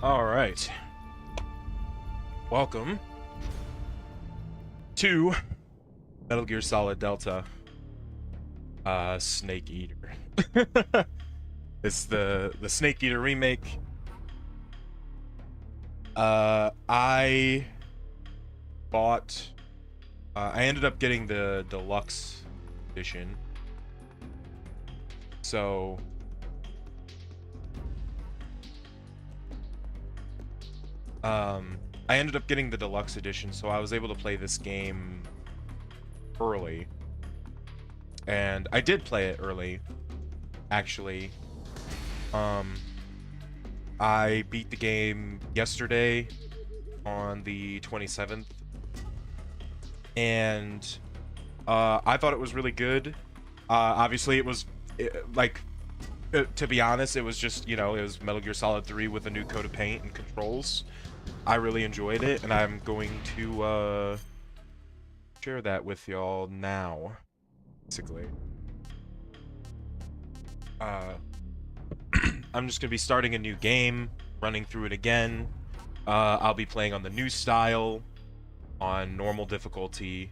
All right. Welcome to Metal Gear Solid Delta. Snake Eater. It's the Snake Eater remake. I bought. I ended up getting the deluxe edition. So. I ended up getting the deluxe edition, so I was able to play this game early. And I did play it early, actually. I beat the game yesterday on the 27th. And I thought it was really good. Obviously, it was to be honest, it was just, it was Metal Gear Solid 3 with a new coat of paint and controls. I really enjoyed it, and I'm going to share that with y'all now, basically. I'm just going to be starting a new game, running through it again. I'll be playing on the new style, on normal difficulty,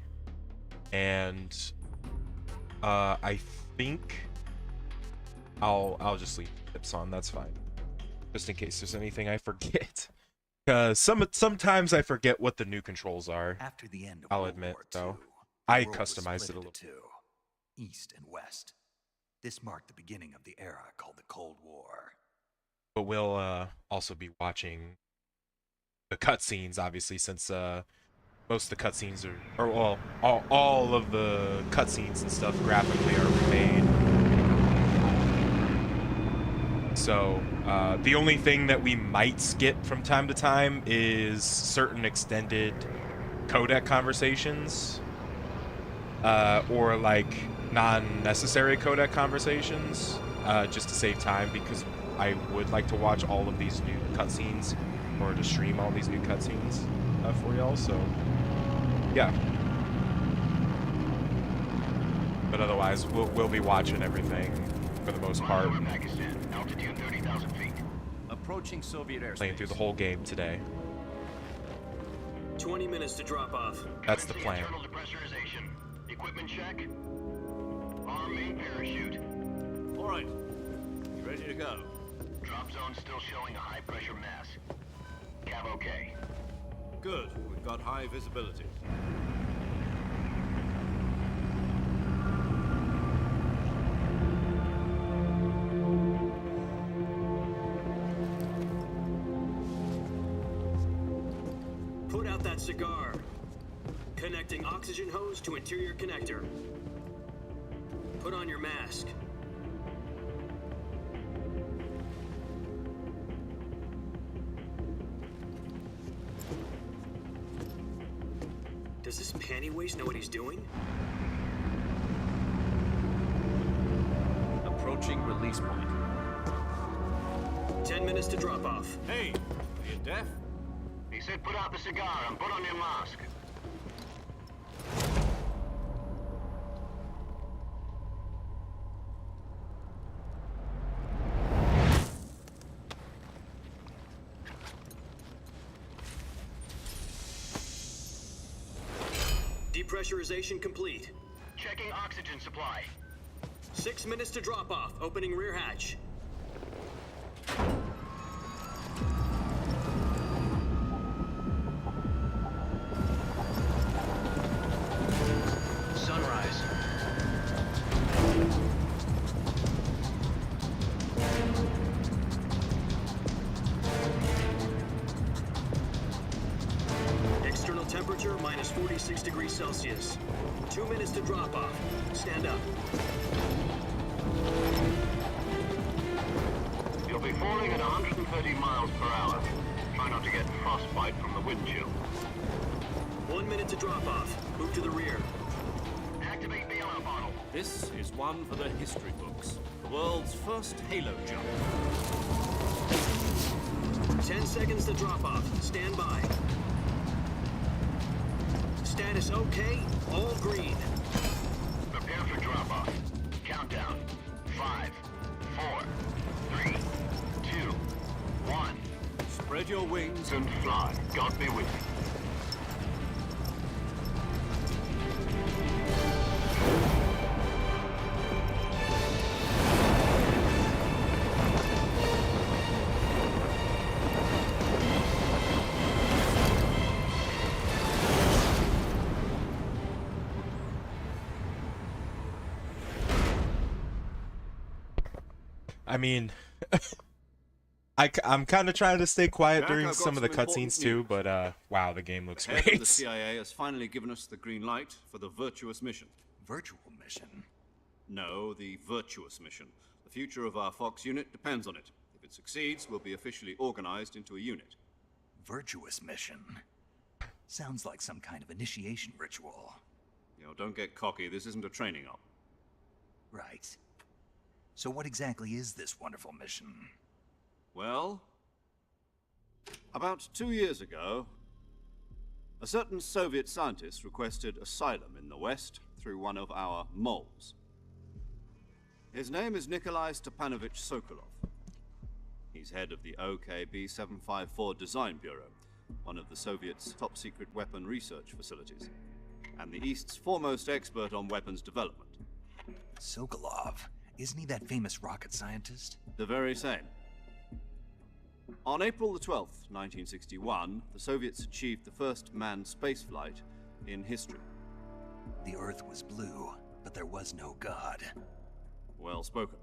and I think I'll just leave tips on, that's fine. Just in case there's anything I forget. Because sometimes I forget what the new controls are. After the end of I'll World admit, War though. II, I the world was customized split it a little. into two, East and West. This marked the beginning of the era called the Cold War. But we'll also be watching the cutscenes, obviously, since most of the cutscenes are, well, all of the cutscenes and stuff graphically are remade. So the only thing that we might skip from time to time is certain extended codec conversations, or like non-necessary codec conversations, just to save time, because I would like to watch all of these new cutscenes, or to stream all these new cutscenes for y'all. So yeah. But otherwise, we'll be watching everything for the most part. Altitude 30,000 feet. Approaching Soviet airspace. Playing through the whole game today. 20 minutes to drop off. That's the plan. Internal depressurization. Equipment check. Arm main parachute. All right. You ready to go? Drop zone still showing a high pressure mass. Cav okay. Good. We've got high visibility. Put out that cigar. Connecting oxygen hose to interior connector. Put on your mask. Does this panty waste know what he's doing? Approaching release point. 10 minutes to drop off. Hey, are you deaf? He said put out the cigar and put on your mask. Depressurization complete. Checking oxygen supply. 6 minutes to drop off. Opening rear hatch. Sunrise. External temperature minus 46 degrees Celsius. 2 minutes to drop off. Stand up. You'll be falling at 130 miles per hour. Try not to get frostbite from the wind chill. 1 minute to drop off. Move to the rear. Activate the alarm bottle. This is one for the history books. The world's first halo jump. 10 seconds to drop off. Stand by. Status okay. All green. Prepare for drop-off. Countdown. 5, 4, 3, 2, 1. Spread your wings. And fly. God be with you. I mean, I'm kind of trying to stay quiet Jack, during I've got some of the some important cutscenes too, news. but wow, the game looks The head of the great. CIA has finally given us the green light for the virtuous mission. Virtual mission? No, the virtuous mission. The future of our Fox unit depends on it. If it succeeds, we'll be officially organized into a unit. Virtuous mission? Sounds like some kind of initiation ritual. You know, don't get cocky. This isn't a training op. Right. So what exactly is this wonderful mission? Well, about 2 years ago, a certain Soviet scientist requested asylum in the West through one of our moles. His name is Nikolai Stepanovich Sokolov. He's head of the OKB-754 Design Bureau, one of the Soviets' top-secret weapon research facilities, and the East's foremost expert on weapons development. Sokolov? Isn't he that famous rocket scientist? The very same. On April the 12th, 1961, the Soviets achieved the first manned spaceflight in history. The Earth was blue, but there was no God. Well spoken.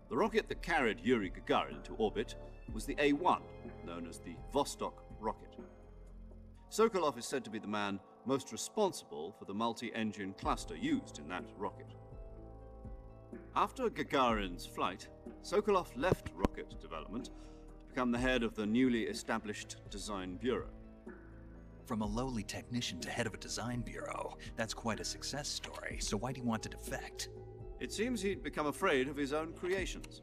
The rocket that carried Yuri Gagarin into orbit was the A-1, known as the Vostok rocket. Sokolov is said to be the man most responsible for the multi-engine cluster used in that rocket. After Gagarin's flight, Sokolov left rocket development to become the head of the newly established Design Bureau. From a lowly technician to head of a design bureau, that's quite a success story, so why do you want to defect? It seems he'd become afraid of his own creations.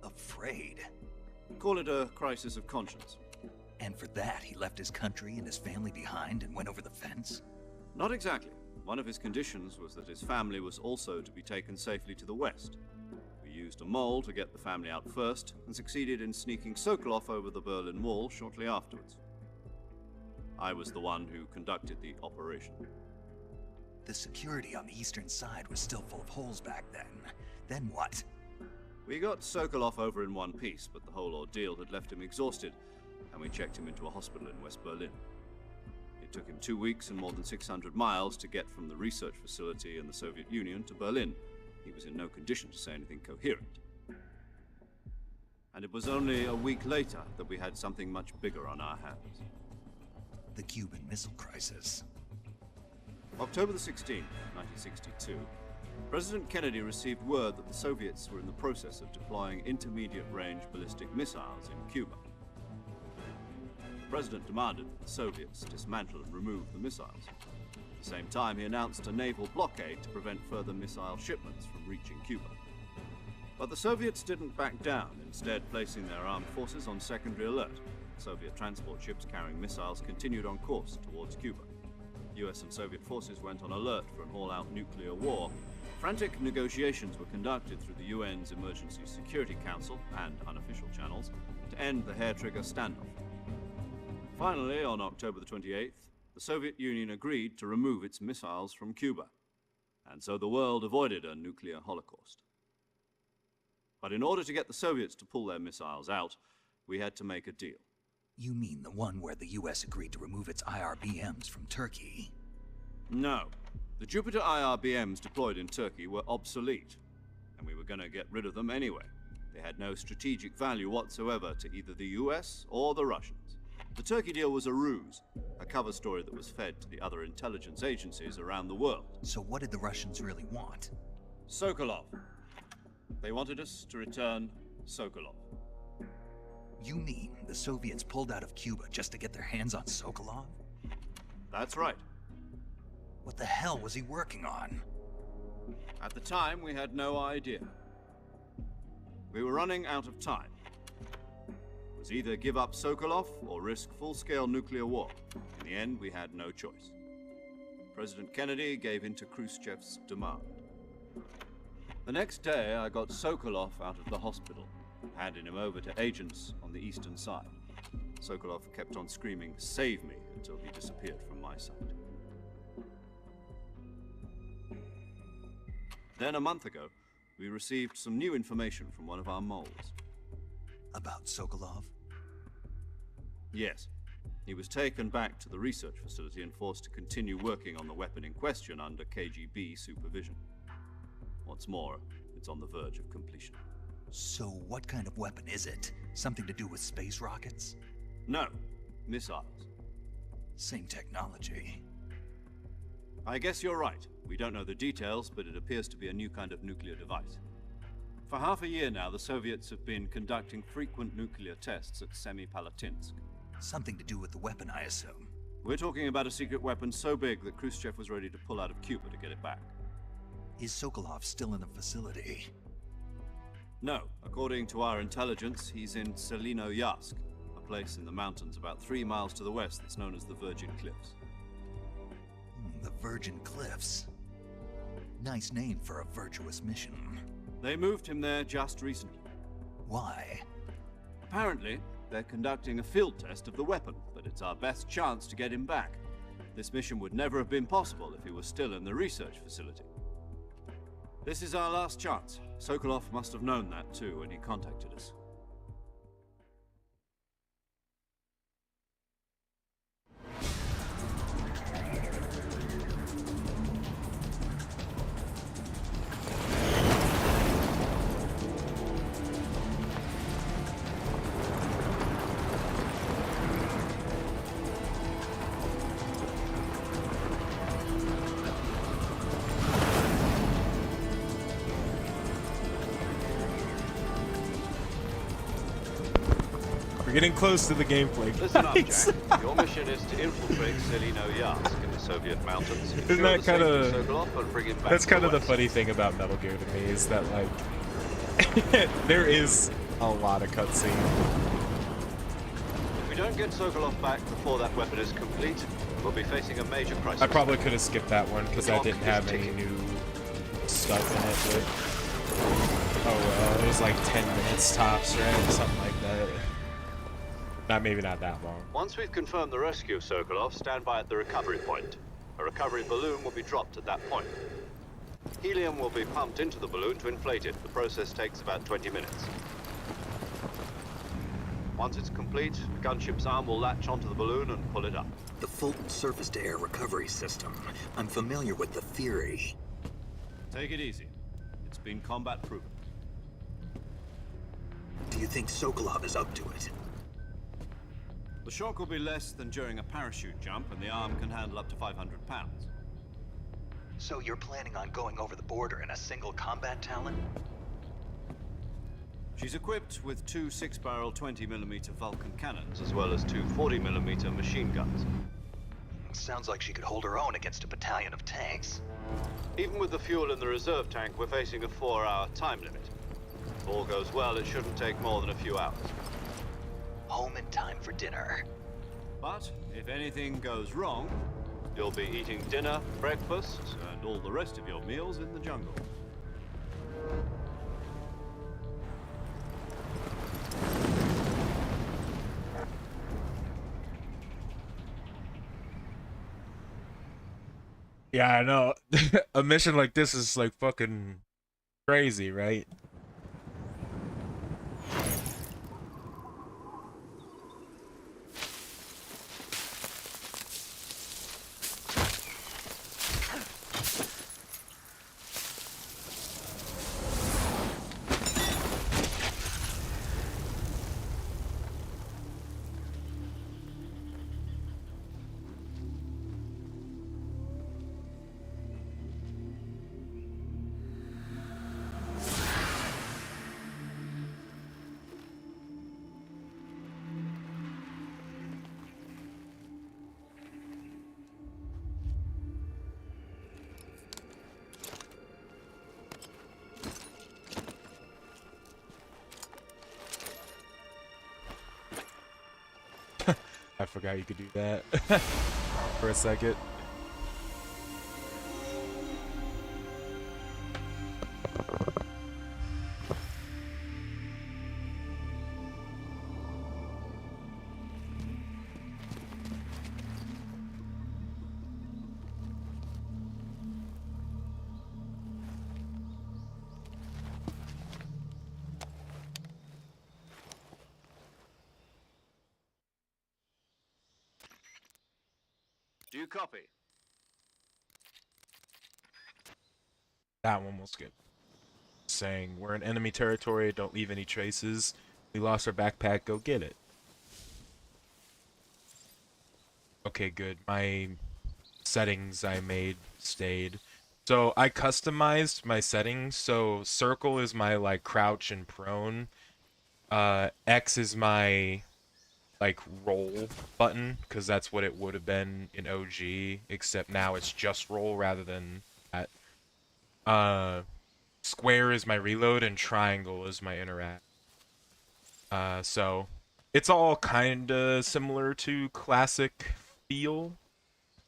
Afraid? Call it a crisis of conscience. And for that, he left his country and his family behind and went over the fence? Not exactly. One of his conditions was that his family was also to be taken safely to the West. We used a mole to get the family out first, and succeeded in sneaking Sokolov over the Berlin Wall shortly afterwards. I was the one who conducted the operation. The security on the eastern side was still full of holes back then. Then what? We got Sokolov over in one piece, but the whole ordeal had left him exhausted, and we checked him into a hospital in West Berlin. It took him 2 weeks and more than 600 miles to get from the research facility in the Soviet Union to Berlin. He was in no condition to say anything coherent. And it was only a week later that we had something much bigger on our hands. The Cuban Missile Crisis. October the 16th, 1962, President Kennedy received word that the Soviets were in the process of deploying intermediate-range ballistic missiles in Cuba. The President demanded that the Soviets dismantle and remove the missiles. At the same time, he announced a naval blockade to prevent further missile shipments from reaching Cuba. But the Soviets didn't back down, instead placing their armed forces on secondary alert. Soviet transport ships carrying missiles continued on course towards Cuba. US and Soviet forces went on alert for an all-out nuclear war. Frantic negotiations were conducted through the UN's Emergency Security Council and unofficial channels to end the hair-trigger standoff. Finally, on October the 28th, the Soviet Union agreed to remove its missiles from Cuba, and so the world avoided a nuclear holocaust. But in order to get the Soviets to pull their missiles out, we had to make a deal. You mean the one where the US agreed to remove its IRBMs from Turkey? No. The Jupiter IRBMs deployed in Turkey were obsolete, and we were going to get rid of them anyway. They had no strategic value whatsoever to either the US or the Russians. The Turkey deal was a ruse, a cover story that was fed to the other intelligence agencies around the world. So what did the Russians really want? Sokolov. They wanted us to return Sokolov. You mean the Soviets pulled out of Cuba just to get their hands on Sokolov? That's right. What the hell was he working on? At the time, we had no idea. We were running out of time. It was either give up Sokolov or risk full-scale nuclear war. In the end, we had no choice. President Kennedy gave in to Khrushchev's demand. The next day, I got Sokolov out of the hospital, handing him over to agents on the eastern side. Sokolov kept on screaming, "Save me," until he disappeared from my sight. Then a month ago, we received some new information from one of our moles. About Sokolov? Yes. He was taken back to the research facility and forced to continue working on the weapon in question under KGB supervision. What's more, it's on the verge of completion. So what kind of weapon is it? Something to do with space rockets? No, missiles. Same technology. I guess you're right. We don't know the details, but it appears to be a new kind of nuclear device. For half a year now, the Soviets have been conducting frequent nuclear tests at Semipalatinsk. Something to do with the weapon, I assume. We're talking about a secret weapon so big that Khrushchev was ready to pull out of Cuba to get it back. Is Sokolov still in the facility? No. According to our intelligence, he's in Selino-Yarsk, a place in the mountains about 3 miles to the west that's known as the Virgin Cliffs. The Virgin Cliffs. Nice name for a virtuous mission. They moved him there just recently. Why? Apparently, they're conducting a field test of the weapon, but it's our best chance to get him back. This mission would never have been possible if he was still in the research facility. This is our last chance. Sokolov must have known that too when he contacted us. We're getting close to the gameplay. Listen up, Jack. Your mission is to infiltrate Selino-Yarsk in the Soviet mountains. Isn't that kind of... That's kind of the west. funny thing about Metal Gear to me, is that, like, there is a lot of cutscene. If we don't get Sokolov back before that weapon is complete, we'll be facing a major crisis. I probably could have skipped that one, because The I clock didn't is have any ticking. new stuff in it, but... Oh well, it was like 10 minutes tops, right? Something like that. Maybe not that long. Once we've confirmed the rescue of Sokolov, stand by at the recovery point. A recovery balloon will be dropped at that point. Helium will be pumped into the balloon to inflate it. The process takes about 20 minutes. Once it's complete, the gunship's arm will latch onto the balloon and pull it up. The Fulton surface-to-air recovery system. I'm familiar with the theory. Take it easy. It's been combat proven. Do you think Sokolov is up to it? The shock will be less than during a parachute jump, and the arm can handle up to 500 pounds. So you're planning on going over the border in a single combat Talon? She's equipped with 2 6-barrel 20mm Vulcan cannons, As well as 2 40mm machine guns. Sounds like she could hold her own against a battalion of tanks. Even with the fuel in the reserve tank, we're facing a 4-hour time limit. If all goes well, it shouldn't take more than a few hours. Home in time for dinner. But if anything goes wrong, You'll be eating dinner, breakfast, and all the rest of your meals in the jungle. Yeah, I know. A mission like this is like fucking crazy, right? I forgot you could do that for a second. you copy? That one was good. Saying, we're in enemy territory, don't leave any traces. We lost our backpack, go get it. Okay, good. My settings I made stayed. So I customized my settings, so circle is my like crouch and prone. X is my like roll button, because that's what it would have been in OG, except now it's just roll rather than that. Square is my reload and triangle is my interact. So it's all kinda similar to classic feel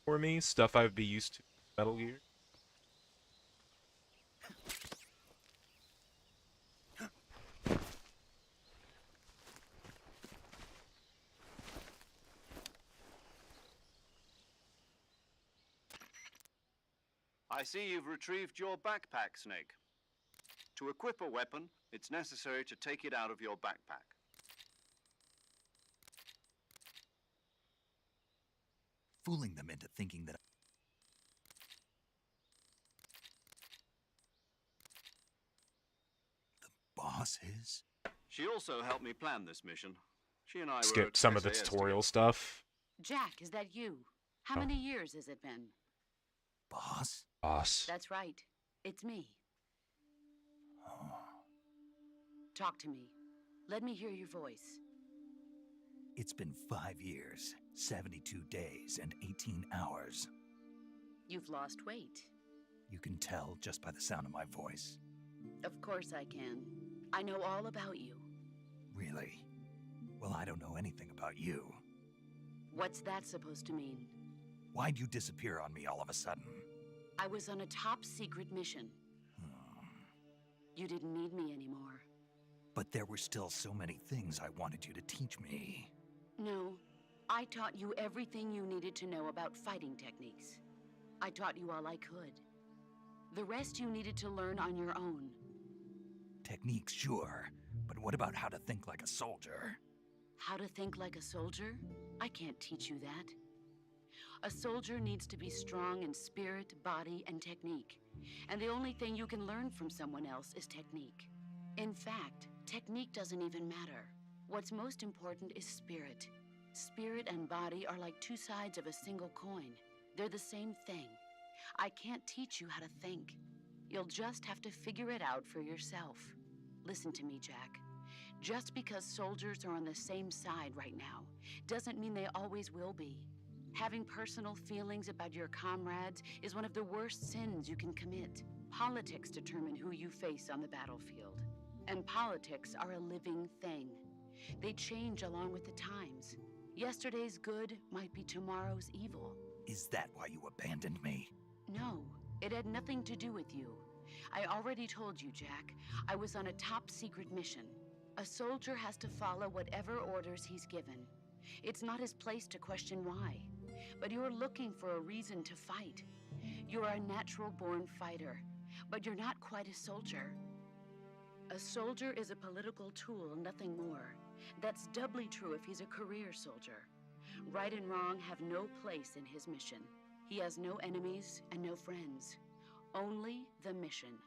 for me, stuff I'd be used to in Metal Gear. I see you've retrieved your backpack, Snake. To equip a weapon, it's necessary to take it out of your backpack. Fooling them into thinking that the boss is? She also helped me plan this mission. She and I were Skip at some of the SAS tutorial together. stuff. Jack, is that you? How Oh. many years has it been? Boss? Boss. That's right. It's me. Oh. Talk to me. Let me hear your voice. It's been 5 years, 72 days, and 18 hours. You've lost weight. You can tell just by the sound of my voice. Of course I can. I know all about you. Really? Well, I don't know anything about you. What's that supposed to mean? Why'd you disappear on me all of a sudden? I was on a top secret mission. You didn't need me anymore. But there were still so many things I wanted you to teach me. No, I taught you everything you needed to know about fighting techniques. I taught you all I could. The rest you needed to learn on your own. Techniques, sure. But what about how to think like a soldier? How to think like a soldier? I can't teach you that. A soldier needs to be strong in spirit, body, and technique. And the only thing you can learn from someone else is technique. In fact, technique doesn't even matter. What's most important is spirit. Spirit and body are like two sides of a single coin. They're the same thing. I can't teach you how to think. You'll just have to figure it out for yourself. Listen to me, Jack. Just because soldiers are on the same side right now doesn't mean they always will be. Having personal feelings about your comrades is one of the worst sins you can commit. Politics determine who you face on the battlefield. And politics are a living thing. They change along with the times. Yesterday's good might be tomorrow's evil. Is that why you abandoned me? No, it had nothing to do with you. I already told you, Jack. I was on a top secret mission. A soldier has to follow whatever orders he's given. It's not his place to question why. But you're looking for a reason to fight. You're a natural-born fighter, but you're not quite a soldier. A soldier is a political tool, nothing more. That's doubly true if he's a career soldier. Right and wrong have no place in his mission. He has no enemies and no friends. Only the mission.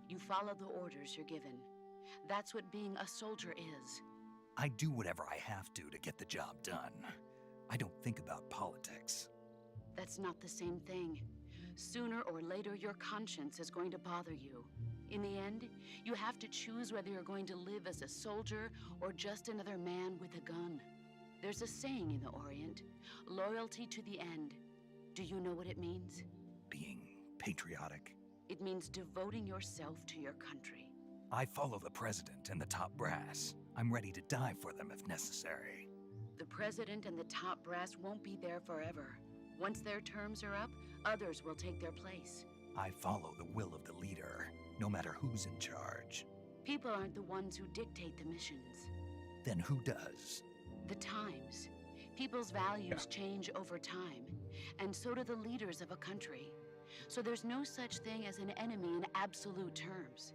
You follow the orders you're given. That's what being a soldier is. I do whatever I have to get the job done. I don't think about politics. That's not the same thing. Sooner or later, your conscience is going to bother you. In the end, you have to choose whether you're going to live as a soldier or just another man with a gun. There's a saying in the Orient, loyalty to the end. Do you know what it means? Being patriotic. It means devoting yourself to your country. I follow the president and the top brass. I'm ready to die for them if necessary. The president and the top brass won't be there forever. Once their terms are up, others will take their place. I follow the will of the leader, no matter who's in charge. People aren't the ones who dictate the missions. Then who does? The times. People's values change over time, and so do the leaders of a country. So there's no such thing as an enemy in absolute terms.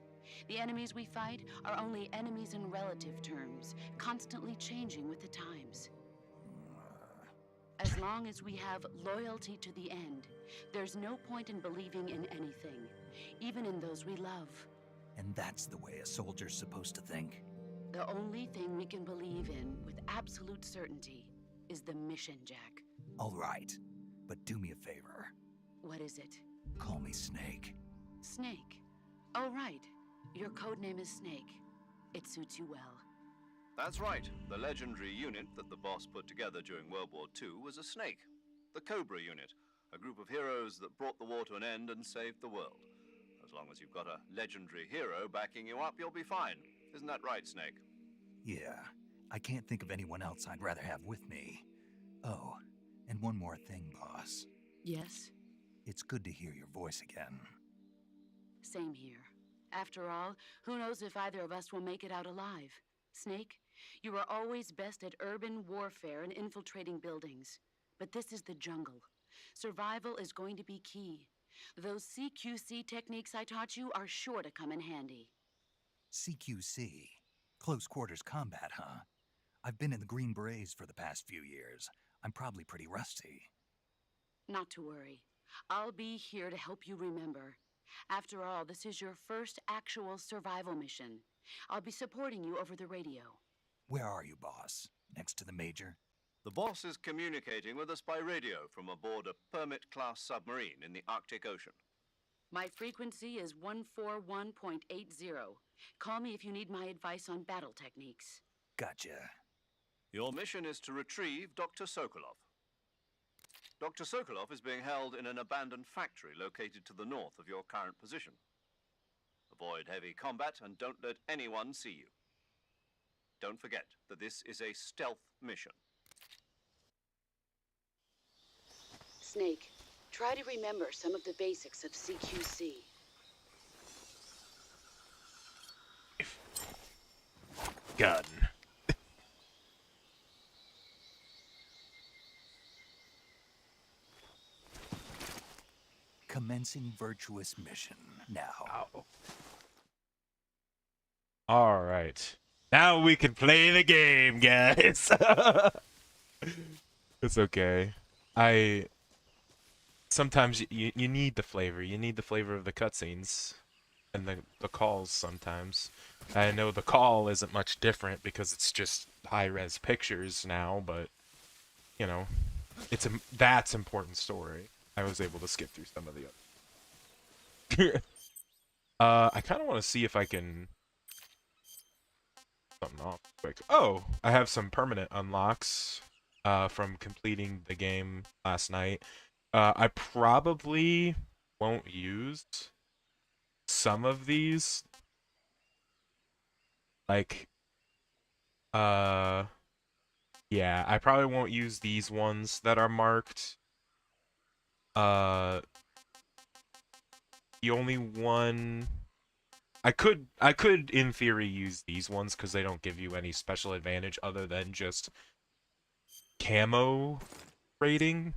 The enemies we fight are only enemies in relative terms, constantly changing with the times. As long as we have loyalty to the end, there's no point in believing in anything, even in those we love. And that's the way a soldier's supposed to think. The only thing we can believe in with absolute certainty is the mission, Jack. All right, but do me a favor. What is it? Call me Snake. Snake. Oh, right. Your codename is Snake. It suits you well. That's right. The legendary unit that the boss put together during World War II was a snake. The Cobra unit, a group of heroes that brought the war to an end and saved the world. As long as you've got a legendary hero backing you up, you'll be fine. Isn't that right, Snake? Yeah, I can't think of anyone else I'd rather have with me. Oh, and one more thing, boss. Yes? It's good to hear your voice again. Same here. After all, who knows if either of us will make it out alive? Snake, you are always best at urban warfare and infiltrating buildings. But this is the jungle. Survival is going to be key. Those CQC techniques I taught you are sure to come in handy. CQC? Close quarters combat, huh? I've been in the Green Berets for the past few years. I'm probably pretty rusty. Not to worry. I'll be here to help you remember. After all, this is your first actual survival mission. I'll be supporting you over the radio. Where are you, boss? Next to the Major? The boss is communicating with us by radio from aboard a Permit-class submarine in the Arctic Ocean. My frequency is 141.80. Call me if you need my advice on battle techniques. Gotcha. Your mission is to retrieve Dr. Sokolov. Dr. Sokolov is being held in an abandoned factory located to the north of your current position. Avoid heavy combat and don't let anyone see you. Don't forget that this is a stealth mission. Snake, try to remember some of the basics of CQC. Gun. Commencing virtuous mission now. Ow. All right. Now we can play the game, guys. It's okay. Sometimes you need the flavor. You need the flavor of the cutscenes and the calls sometimes. I know the call isn't much different because it's just high-res pictures now, but you know, that's important story. I was able to skip through some of the other. I kind of want to see if I can something off quick. Oh, I have some permanent unlocks from completing the game last night. I probably won't use some of these. Like, yeah, I probably won't use these ones that are marked. The only one I could in theory use these ones because they don't give you any special advantage other than just camo rating.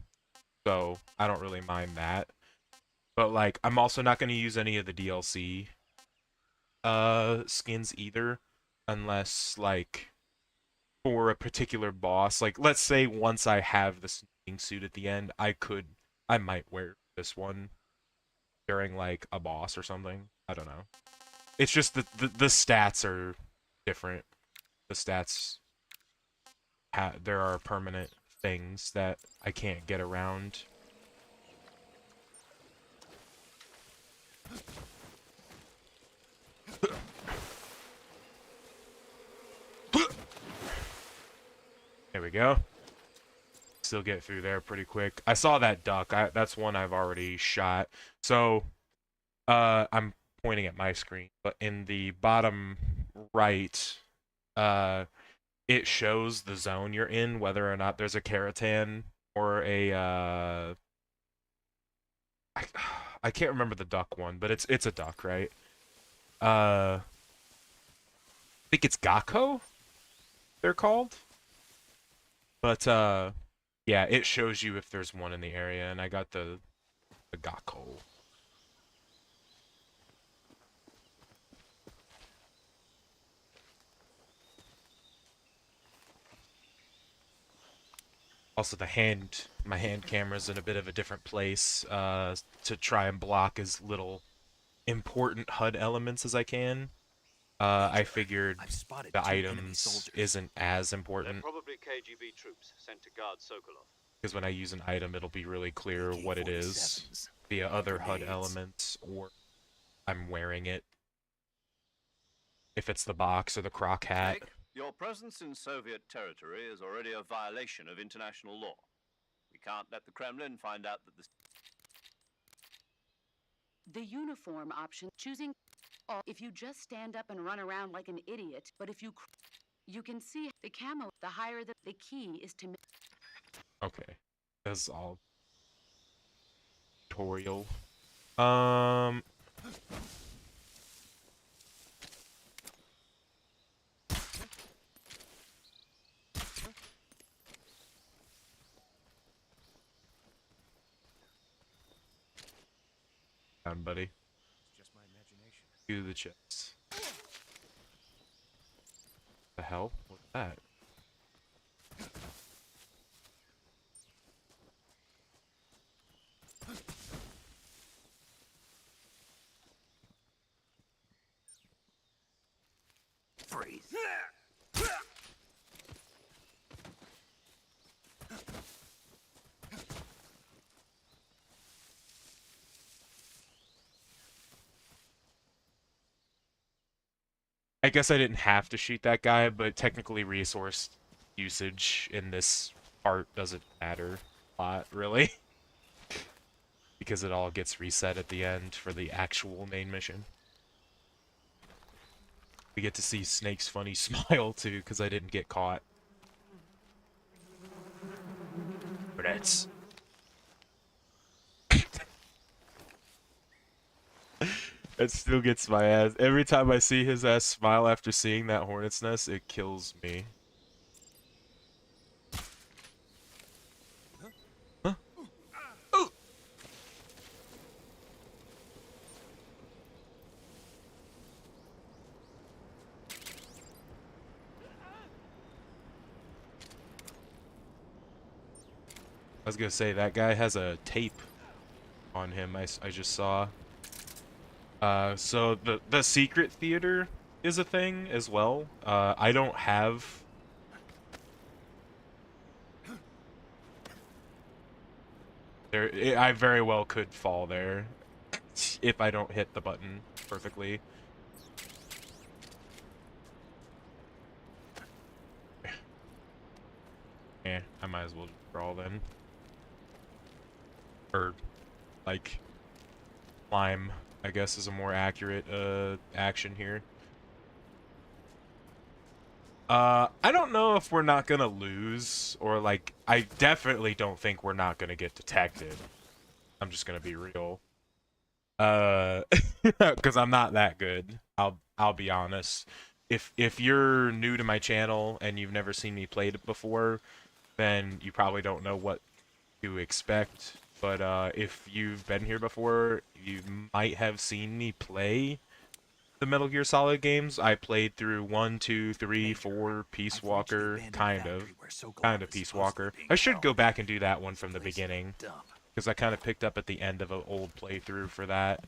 So I don't really mind that. But like I'm also not going to use any of the DLC skins either unless like for a particular boss. Like let's say once I have the sneaking suit at the end, I might wear this one during like a boss or something. I don't know. It's just the stats are different. The stats there are permanent things that I can't get around. There we go. Still get through there pretty quick. I saw that duck. That's one I've already shot. So, I'm pointing at my screen, but in the bottom right, it shows the zone you're in, whether or not there's a Karatan or a, I can't remember the duck one, but it's a duck, right? I think it's Gakko, they're called. But, yeah, it shows you if there's one in the area, and I got the Gakko. also my hand camera's in a bit of a different place to try and block as little important HUD elements as I can. I figured I've spotted the 2 enemy items soldiers. isn't as They're important, probably KGB troops sent to guard Sokolov. because when I use an item, it'll be really clear what it is AK-47s via and other HUD grenades. elements, or I'm wearing it. If it's the box or the croc hat. Snake, your presence in Soviet territory is already a violation of international law. We can't let the Kremlin find out that this... The uniform option, choosing if you just stand up and run around like an idiot, but if you can see the camo, the higher the key is to Okay, that's all tutorial. Down, buddy. It's just my imagination. Do the chest. The hell? What's that? Freeze. I guess I didn't have to shoot that guy, but technically resource usage in this part doesn't matter a lot, really. Because it all gets reset at the end for the actual main mission. We get to see Snake's funny smile, too, because I didn't get caught. But it still gets my ass. Every time I see his ass smile after seeing that hornet's nest, it kills me. Huh? Oh! I was gonna say, that guy has a tape on him, I just saw. So the secret theater is a thing as well. I don't have... I very well could fall there if I don't hit the button perfectly. Yeah, I might as well just crawl then. Or, like, climb, I guess, is a more accurate action here. I don't know if we're not gonna lose, or like, I definitely don't think we're not gonna get detected. I'm just gonna be real. Because I'm not that good. I'll be honest. If you're new to my channel and you've never seen me play it before, then you probably don't know what to expect. But if you've been here before, you might have seen me play the Metal Gear Solid games. I played through 1, 2, 3, 4, Peace Walker, kind of Peace Walker. I should go back and do that one from the beginning, because I kind of picked up at the end of an old playthrough for that.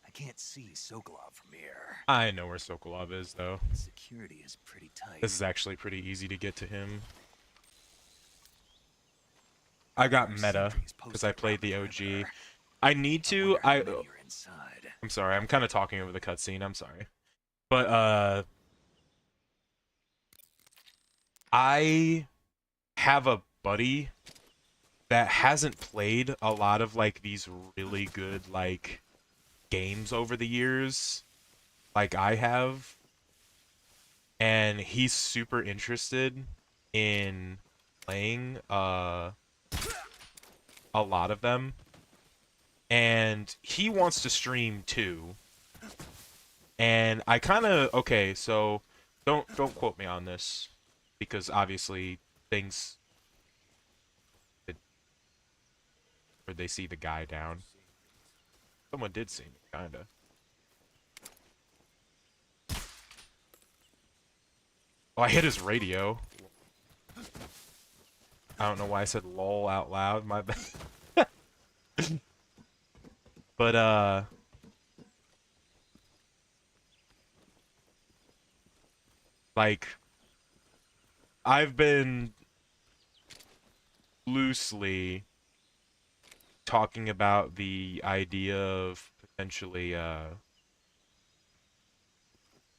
I can't see Sokolov from here. I know where Sokolov is, though. Security is pretty tight. This is actually pretty easy to get to him. I got meta, because I played the OG. I need to, I'm sorry, I'm kind of talking over the cutscene, I'm sorry. But, I have a buddy that hasn't played a lot of, like, these really good, like, games over the years, like I have. And he's super interested in playing, a lot of them, and he wants to stream too. And I kind of, okay, so don't quote me on this, because obviously things, where they see the guy down. Someone did see me, kinda. Oh, I hit his radio. I don't know why I said lol out loud, my bad. But like I've been loosely talking about the idea of potentially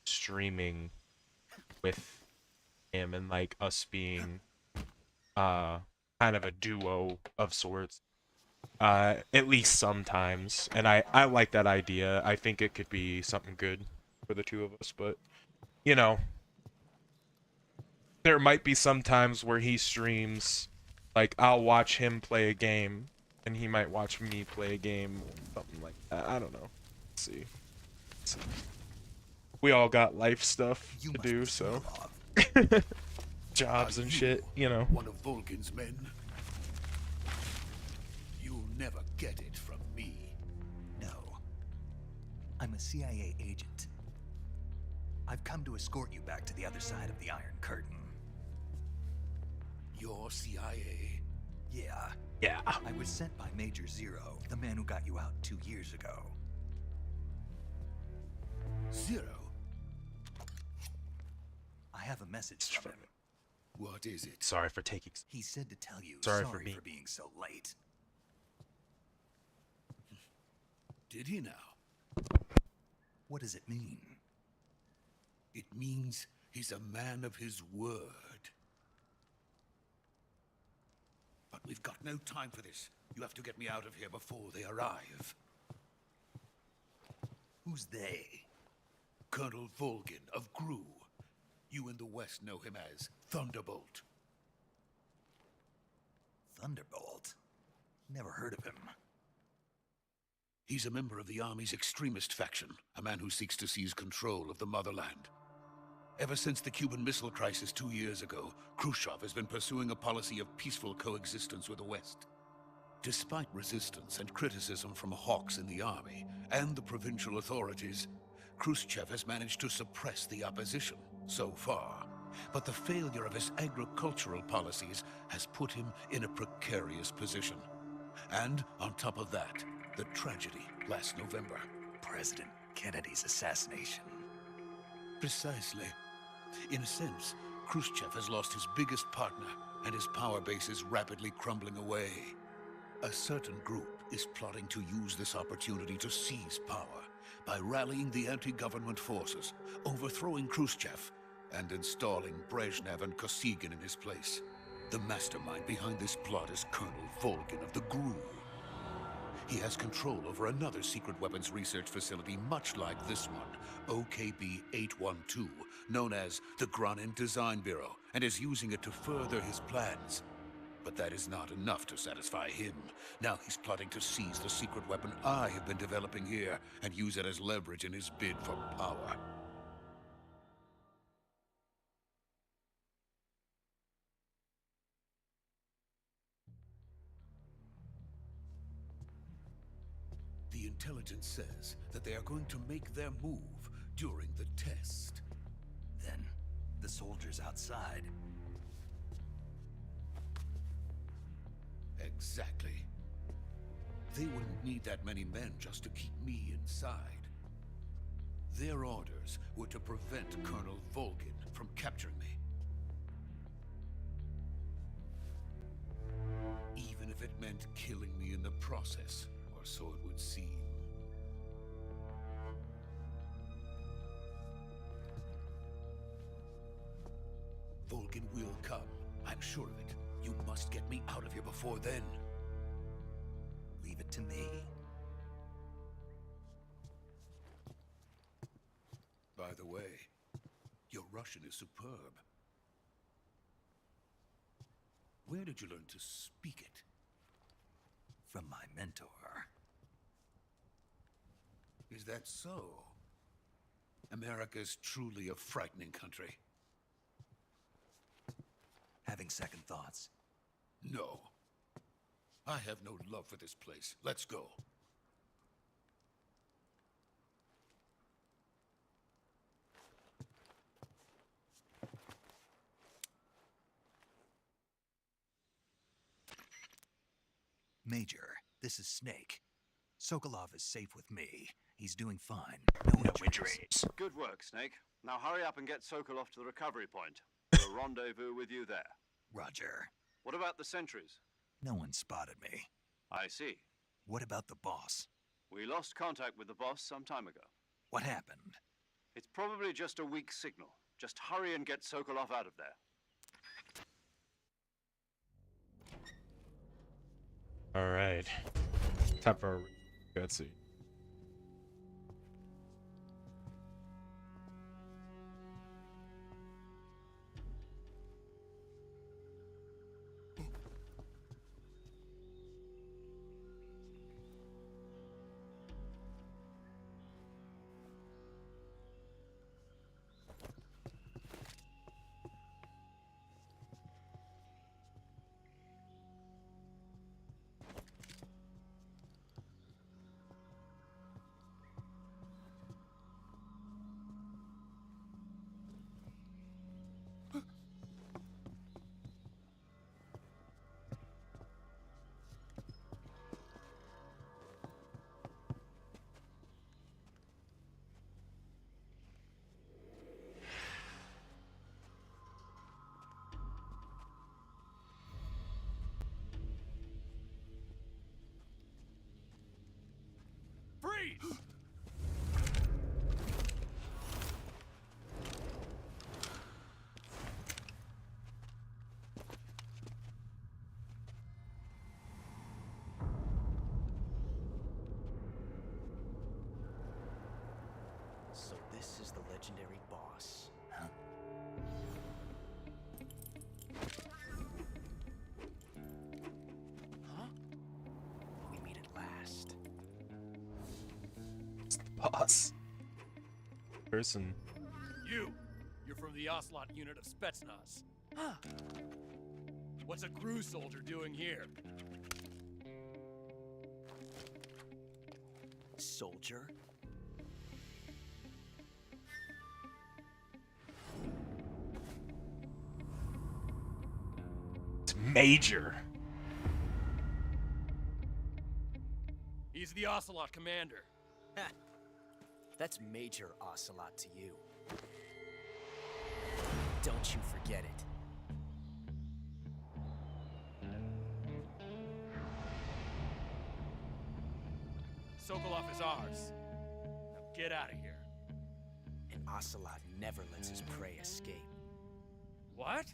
streaming with him and like us being uh kind of a duo of sorts. At least sometimes. And I like that idea. I think it could be something good for the two of us, but you know, there might be some times where he streams, like I'll watch him play a game and he might watch me play a game or something like that. I don't know. Let's see. Let's see. We all got life stuff You to must do, be so Sokolov. jobs and shit, you know. One of Volgin's men? You'll never get it from me. No. I'm a CIA agent. I've come to escort you back to the other side of the Iron Curtain. You're CIA? Yeah. Yeah. I was sent by Major Zero, the man who got you out 2 years ago. Zero? I have a message from him. What is it? Sorry for taking. He said to tell you Sorry sorry for being- for being so late. Did he now? What does it mean? It means he's a man of his word. But we've got no time for this. You have to get me out of here before they arrive. Who's they? Colonel Volgin of GRU. You in the West know him as Thunderbolt. Thunderbolt? Never heard of him. He's a member of the Army's extremist faction, a man who seeks to seize control of the motherland. Ever since the Cuban Missile Crisis 2 years ago, Khrushchev has been pursuing a policy of peaceful coexistence with the West. Despite resistance and criticism from hawks in the army and the provincial authorities, Khrushchev has managed to suppress the opposition so far. But the failure of his agricultural policies has put him in a precarious position. And on top of that, the tragedy last November. President Kennedy's assassination. Precisely. In a sense, Khrushchev has lost his biggest partner, and his power base is rapidly crumbling away. A certain group is plotting to use this opportunity to seize power by rallying the anti-government forces, overthrowing Khrushchev, and installing Brezhnev and Kosygin in his place. The mastermind behind this plot is Colonel Volgin of the GRU. He has control over another secret weapons research facility much like this one, OKB-812, known as the Granin Design Bureau, and is using it to further his plans. But that is not enough to satisfy him. Now he's plotting to seize the secret weapon I have been developing here and use it as leverage in his bid for power. The intelligence says that they are going to make their move during the test. Then, the soldiers outside. Exactly. They wouldn't need that many men just to keep me inside. Their orders were to prevent Colonel Volgin from capturing me. Even if it meant killing me in the process, or so it would seem. Volgin will come. I'm sure of it. You must get me out of here before then. Leave it to me. By the way, your Russian is superb. Where did you learn to speak it? From my mentor. Is that so? America's truly a frightening country. Having second thoughts. No. I have no love for this place. Let's go. Major, this is Snake. Sokolov is safe with me. He's doing fine. No injuries. Good work, Snake. Now hurry up and get Sokolov to the recovery point. We'll rendezvous with you there. Roger. What about the sentries? No one spotted me. I see. What about the boss? We lost contact with the boss some time ago. What happened? It's probably just a weak signal. Just hurry and get Sokolov out of there. All right. Time for a cutscene. Freeze! So this is the legendary boss. Huh? Huh? We meet at last. Boss. Person. You're from the Ocelot unit of Spetsnaz. Huh. What's a crew soldier doing here? Soldier? It's Major. He's the Ocelot commander. Ha! That's Major Ocelot to you. Don't you forget it. Sokolov is ours. Now get out of here. And Ocelot never lets his prey escape. What?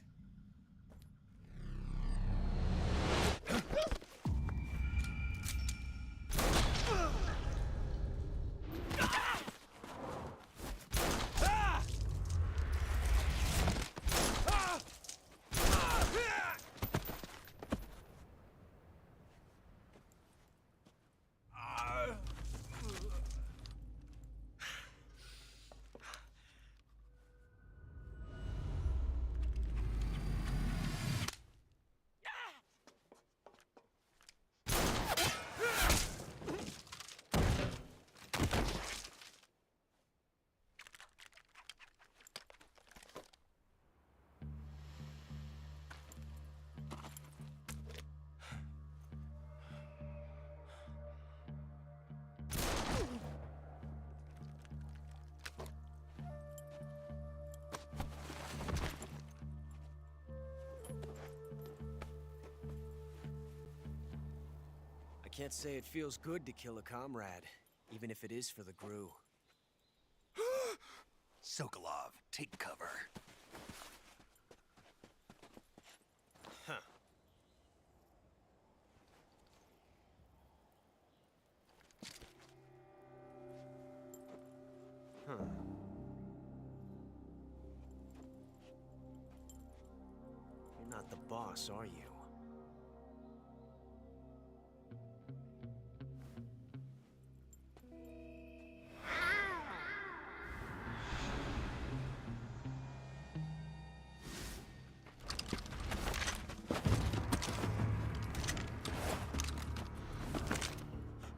I can't say it feels good to kill a comrade, even if it is for the GRU. Sokolov, take cover. Huh. Huh. You're not the boss, are you?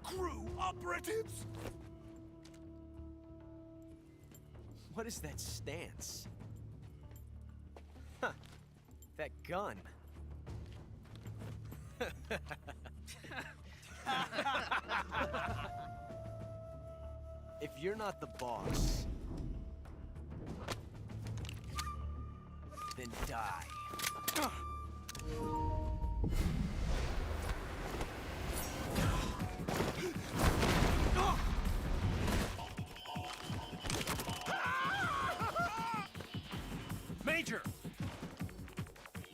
GRU operatives? What is that stance? Huh. That gun. If you're not the boss, then die. Major!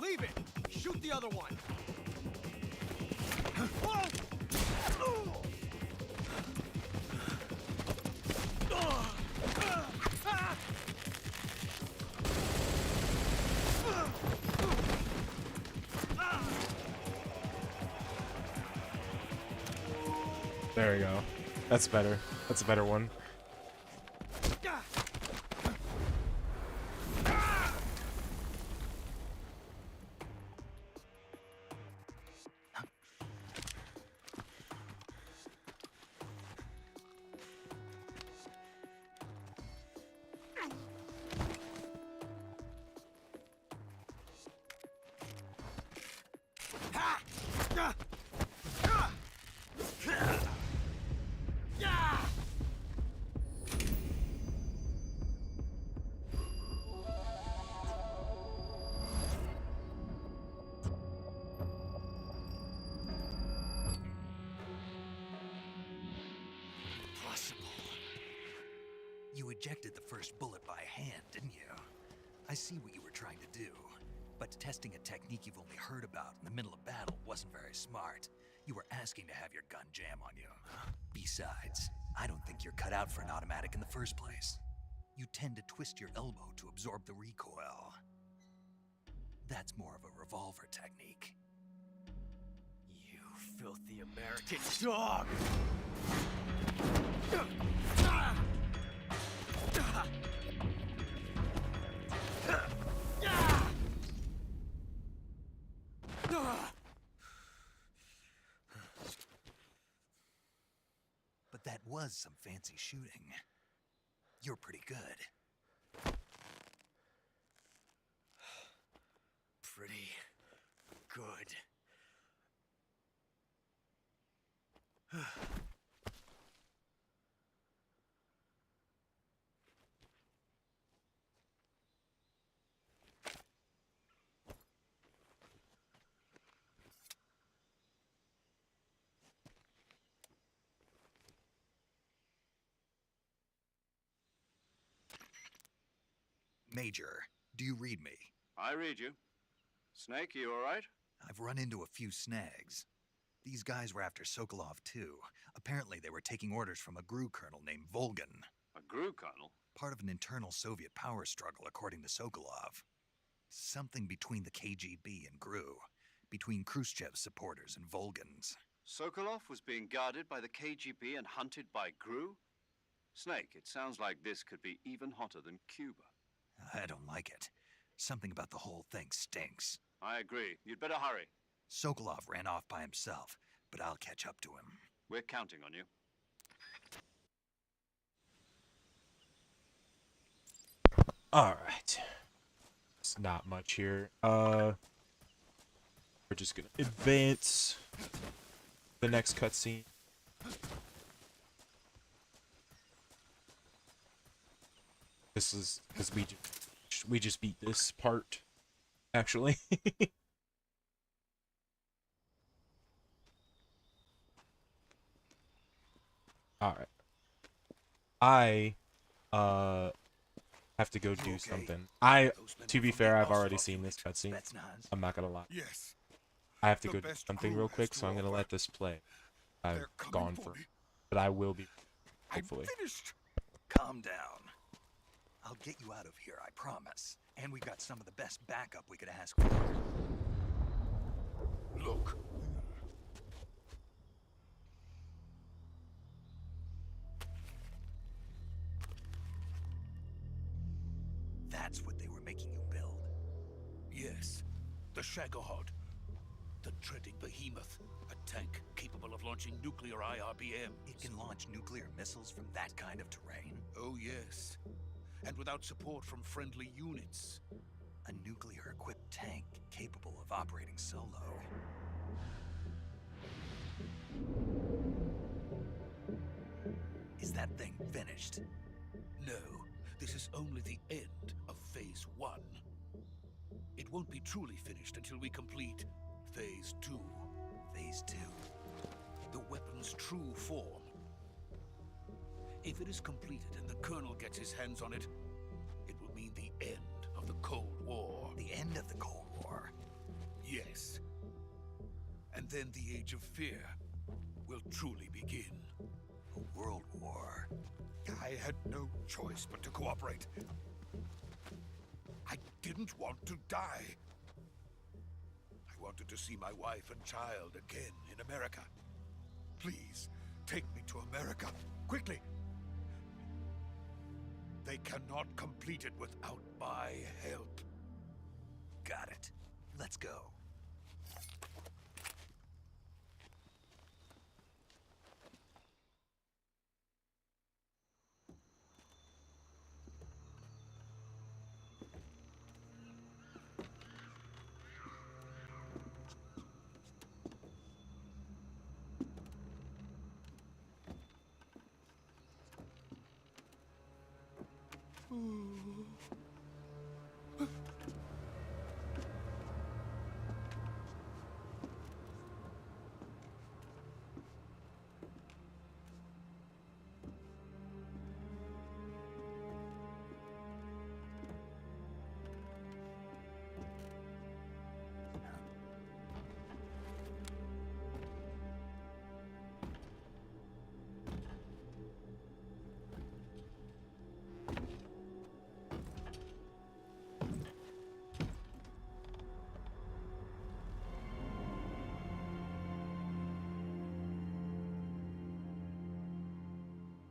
Leave it! Shoot the other one! There we go. That's better. That's a better one. You ejected the first bullet by hand, didn't you? I see what you were trying to do. But testing a technique you've only heard about in the middle of battle wasn't very smart. You were asking to have your gun jam on you. Besides, I don't think you're cut out for an automatic in the first place. You tend to twist your elbow to absorb the recoil. That's more of a revolver technique. You filthy American dog! But that was some fancy shooting. You're pretty good. Pretty good. Major, do you read me? I read you. Snake, you all right? I've run into a few snags. These guys were after Sokolov too. Apparently they were taking orders from a GRU colonel named Volgan. A GRU colonel? Part of an internal Soviet power struggle, according to Sokolov. Something between the KGB and GRU. Between Khrushchev's supporters and Volgan's. Sokolov was being guarded by the KGB and hunted by GRU? Snake, it sounds like this could be even hotter than Cuba. I don't like it. Something about the whole thing stinks. I agree. You'd better hurry. Sokolov ran off by himself, but I'll catch up to him. We're counting on you. Alright. It's not much here. We're just gonna advance the next cutscene. This is because we just beat this part, actually. All right. I have to go do something. To be fair, I've already seen this cutscene. I'm not gonna lie. Yes. I have to go do something real quick, so I'm gonna let this play. I've gone for it, but I will be, hopefully. Calm down. I'll get you out of here, I promise. And we got some of the best backup we could ask for. Look. That's what they were making you build? Yes. The Shagohod. The dreaded behemoth. A tank capable of launching nuclear IRBM. It can launch nuclear missiles from that kind of terrain? Oh, yes. And without support from friendly units. A nuclear-equipped tank capable of operating solo. Is that thing finished? No, this is only the end of Phase 1. It won't be truly finished until we complete Phase 2. Phase 2. The weapon's true form. If it is completed and the Colonel gets his hands on it, it will mean the end of the Cold War. The end of the Cold War? Yes. And then the Age of Fear will truly begin. A world war? I had no choice but to cooperate. I didn't want to die. I wanted to see my wife and child again in America. Please, take me to America, quickly. They cannot complete it without my help. Got it. Let's go.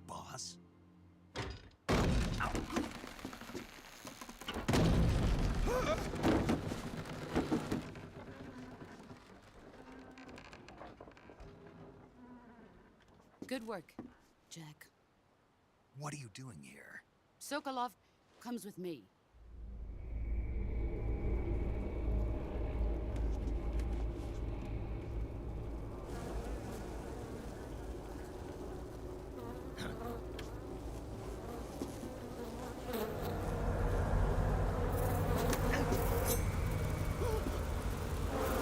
Boss? Good work, Jack. What are you doing here? Sokolov comes with me.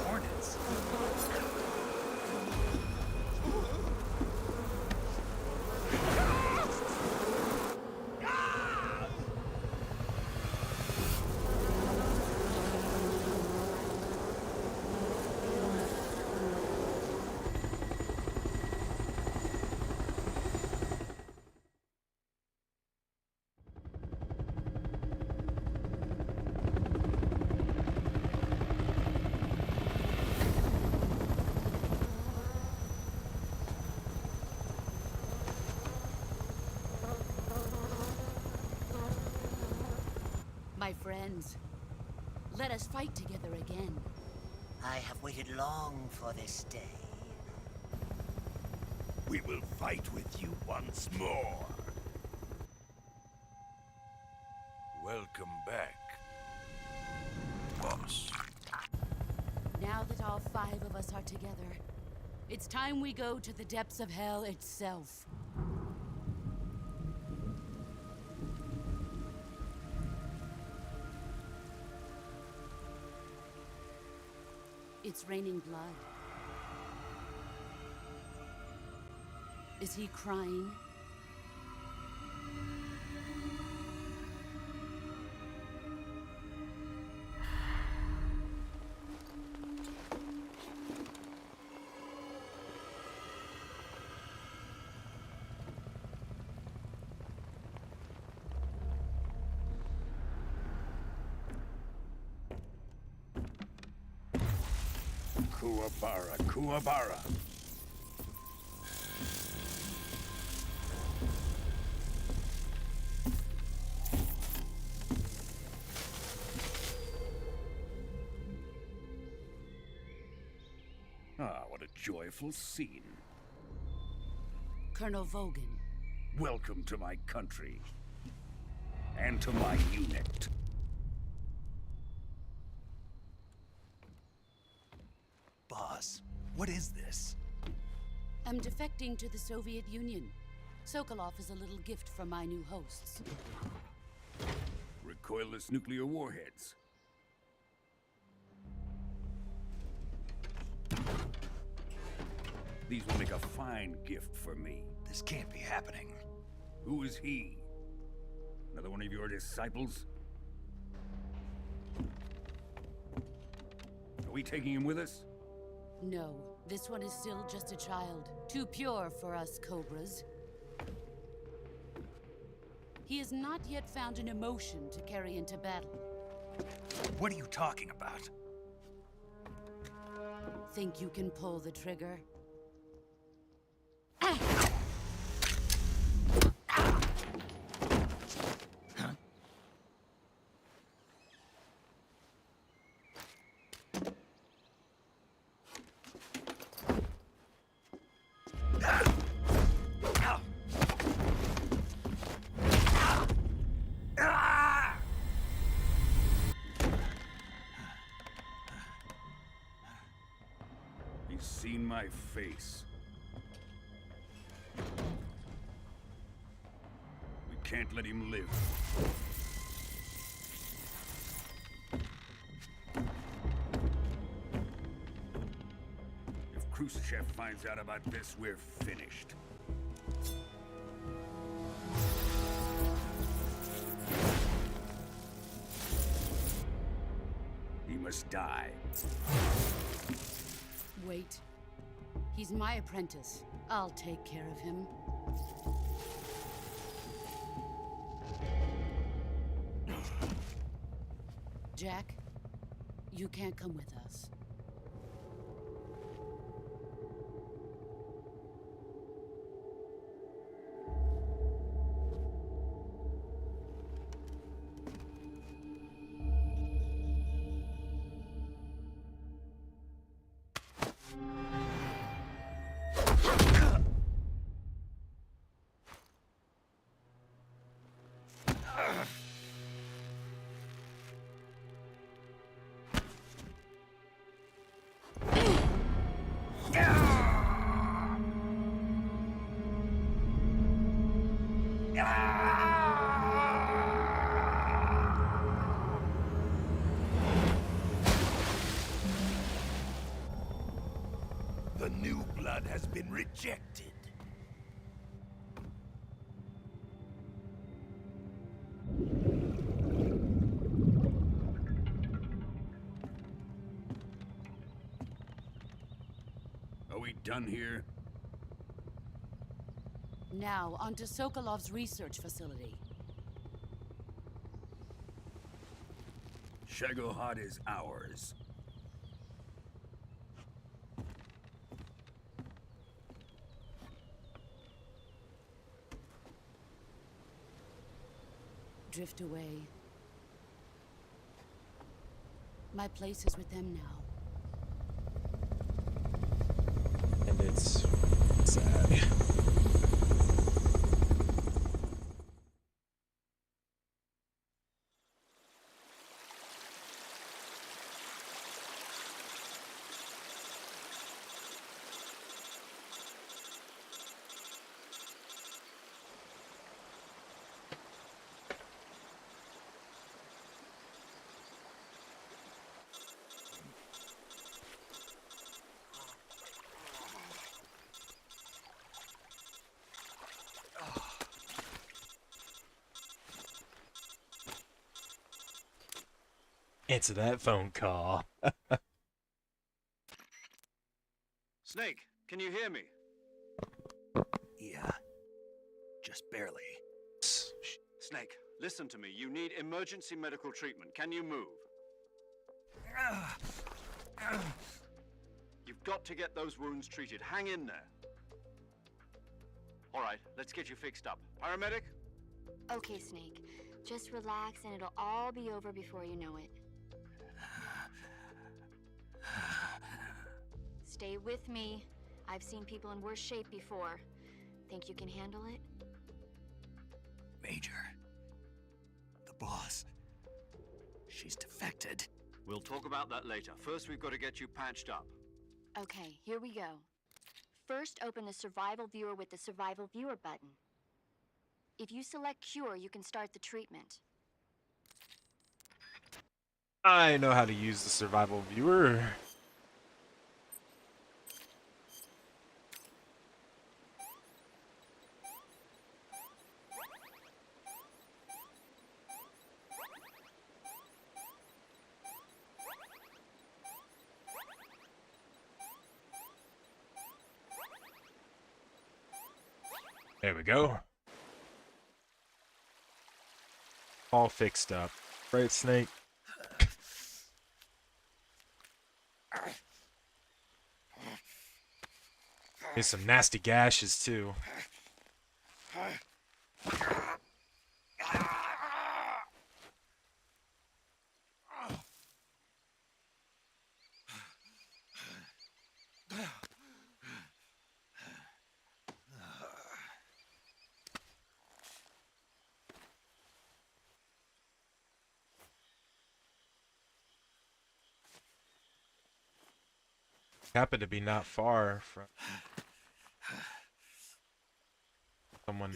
Hornets? My friends, let us fight together again. I have waited long for this day. We will fight with you once more. Welcome back, boss. Now that all 5 of us are together, it's time we go to the depths of hell itself. It's raining blood. Is he crying? Kuwabara, Kuwabara. Ah, what a joyful scene. Colonel Vogan. Welcome to my country. And to my unit. Boss, what is this? I'm defecting to the Soviet Union. Sokolov is a little gift from my new hosts. Recoilless nuclear warheads. These will make a fine gift for me. This can't be happening. Who is he? Another one of your disciples? Are we taking him with us? No, this one is still just a child. Too pure for us Cobras. He has not yet found an emotion to carry into battle. What are you talking about? Think you can pull the trigger? He's seen my face. We can't let him live. If Khrushchev finds out about this, we're finished. He must die. Wait. He's my apprentice. I'll take care of him. Jack, you can't come with us. The new blood has been rejected. Are we done here? Now, onto Sokolov's research facility. Shagohod is ours. Drift away. My place is with them now. And it's sad. Answer that phone call. Snake, can you hear me? Yeah. Just barely. Snake, listen to me. You need emergency medical treatment. Can you move? You've got to get those wounds treated. Hang in there. All right, let's get you fixed up. Paramedic? Okay, Snake. Just relax and it'll all be over before you know it. Stay with me. I've seen people in worse shape before. Think you can handle it? Major. The boss. She's defected. We'll talk about that later. First, we've got to get you patched up. Okay, here we go. First, open the survival viewer with the survival viewer button. If you select Cure, you can start the treatment. I know how to use the survival viewer. There we go. All fixed up. Right, Snake? There's some nasty gashes, too. Happened to be not far from someone.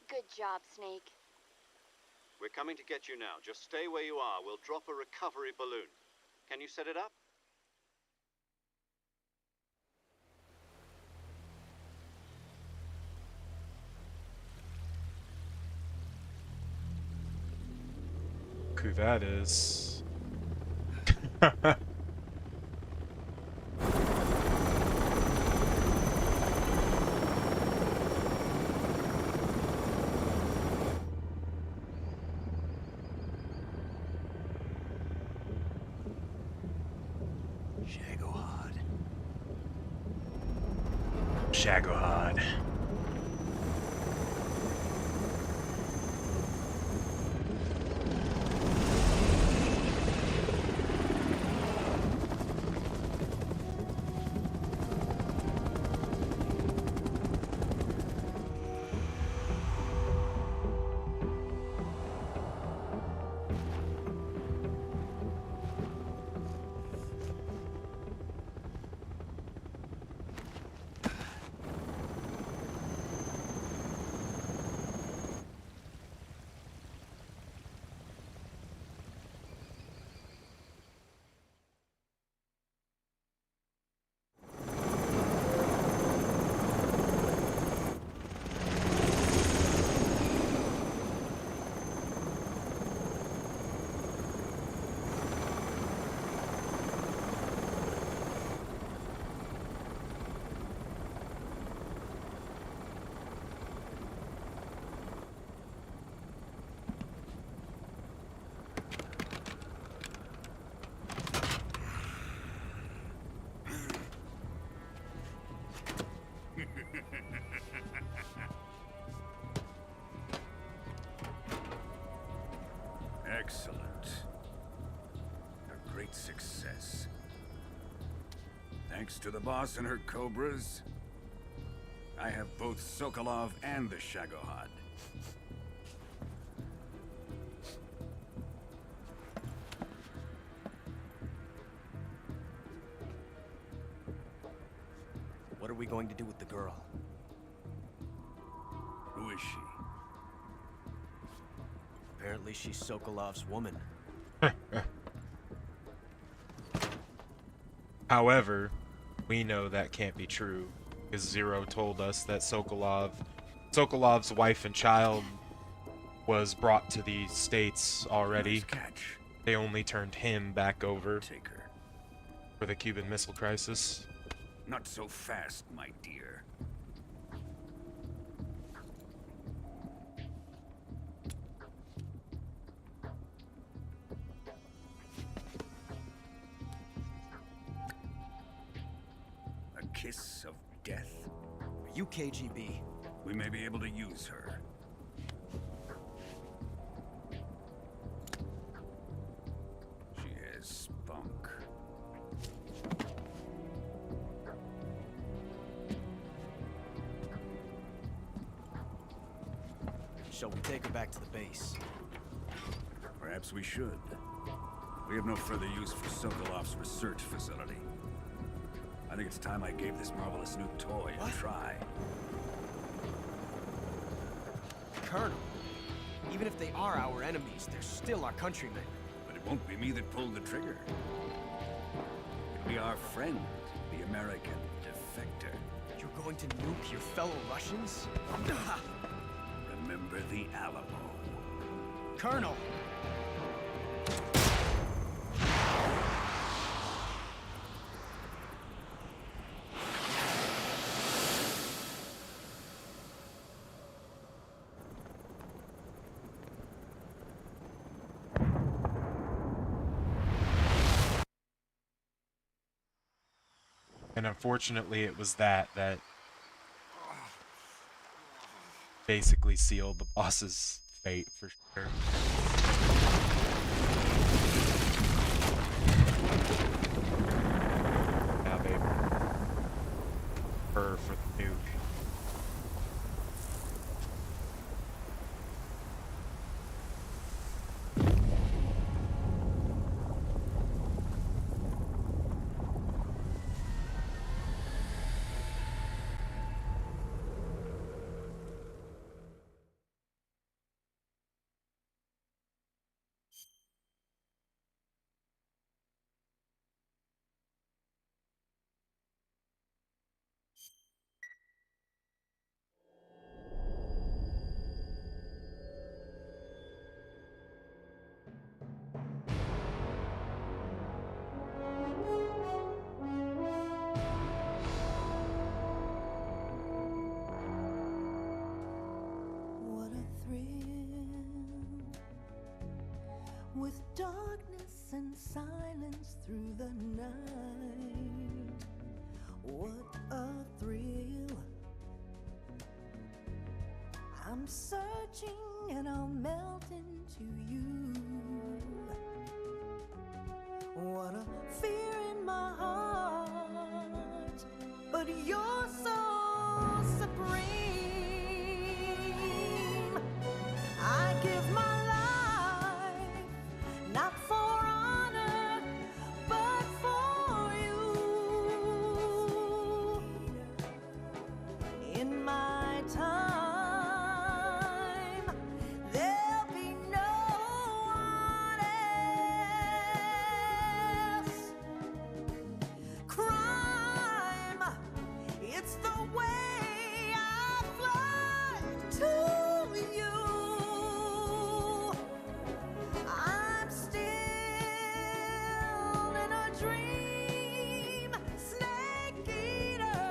Good job, Snake. We're coming to get you now. Just stay where you are. We'll drop a recovery balloon. Can you set it up? Who that is? Shagohod. Excellent. A great success. Thanks to the boss and her cobras, I have both Sokolov and the Shagohod. What are we going to do with the girl? Who is she? Apparently she's Sokolov's woman. However, we know that can't be true, because Zero told us that Sokolov's wife and child was brought to the States already. Nice catch. They only turned him back over Take her. for the Cuban Missile Crisis. Not so fast, my dear. A kiss of death? Are you KGB? We may be able to use her. She has spunk. shall we take her back to the base? Perhaps we should. We have no further use for Sokolov's research facility. I think it's time I gave this marvelous new toy a try. Colonel, even if they are our enemies, they're still our countrymen. But it won't be me that pulled the trigger. It'll be our friend, the American defector. You're going to nuke your fellow Russians? Remember the Alamo. Colonel! And unfortunately, it was that basically sealed the boss's fate for sure. Now they for the nuke. With darkness and silence through the night, what a thrill. I'm searching and I'll melt into you. What a fear in my heart, but you're so supreme. I give my life, not for honor, but for you. In my time, there'll be no one else. Crime, it's the way I fly to you. I'm still in a dream, snake eater.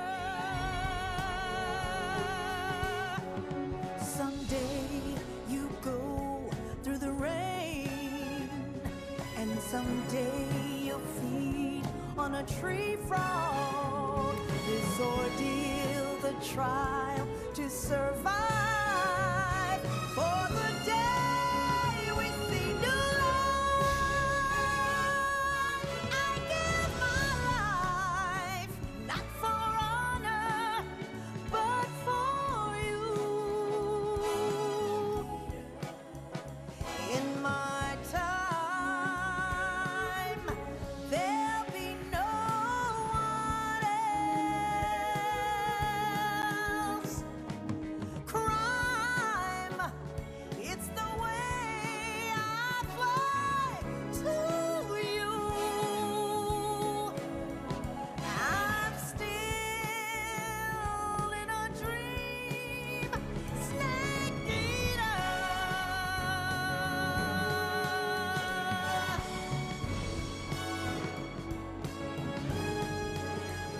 Someday you go through the rain, and someday you'll feed on a tree frog. This ordeal, the trial to survive, for the day we see new light. I give my life, not for honor, but for you. In my time, there'll be no one else. Crime, it's the way I fly to you. I'm still in a dream, snake eater.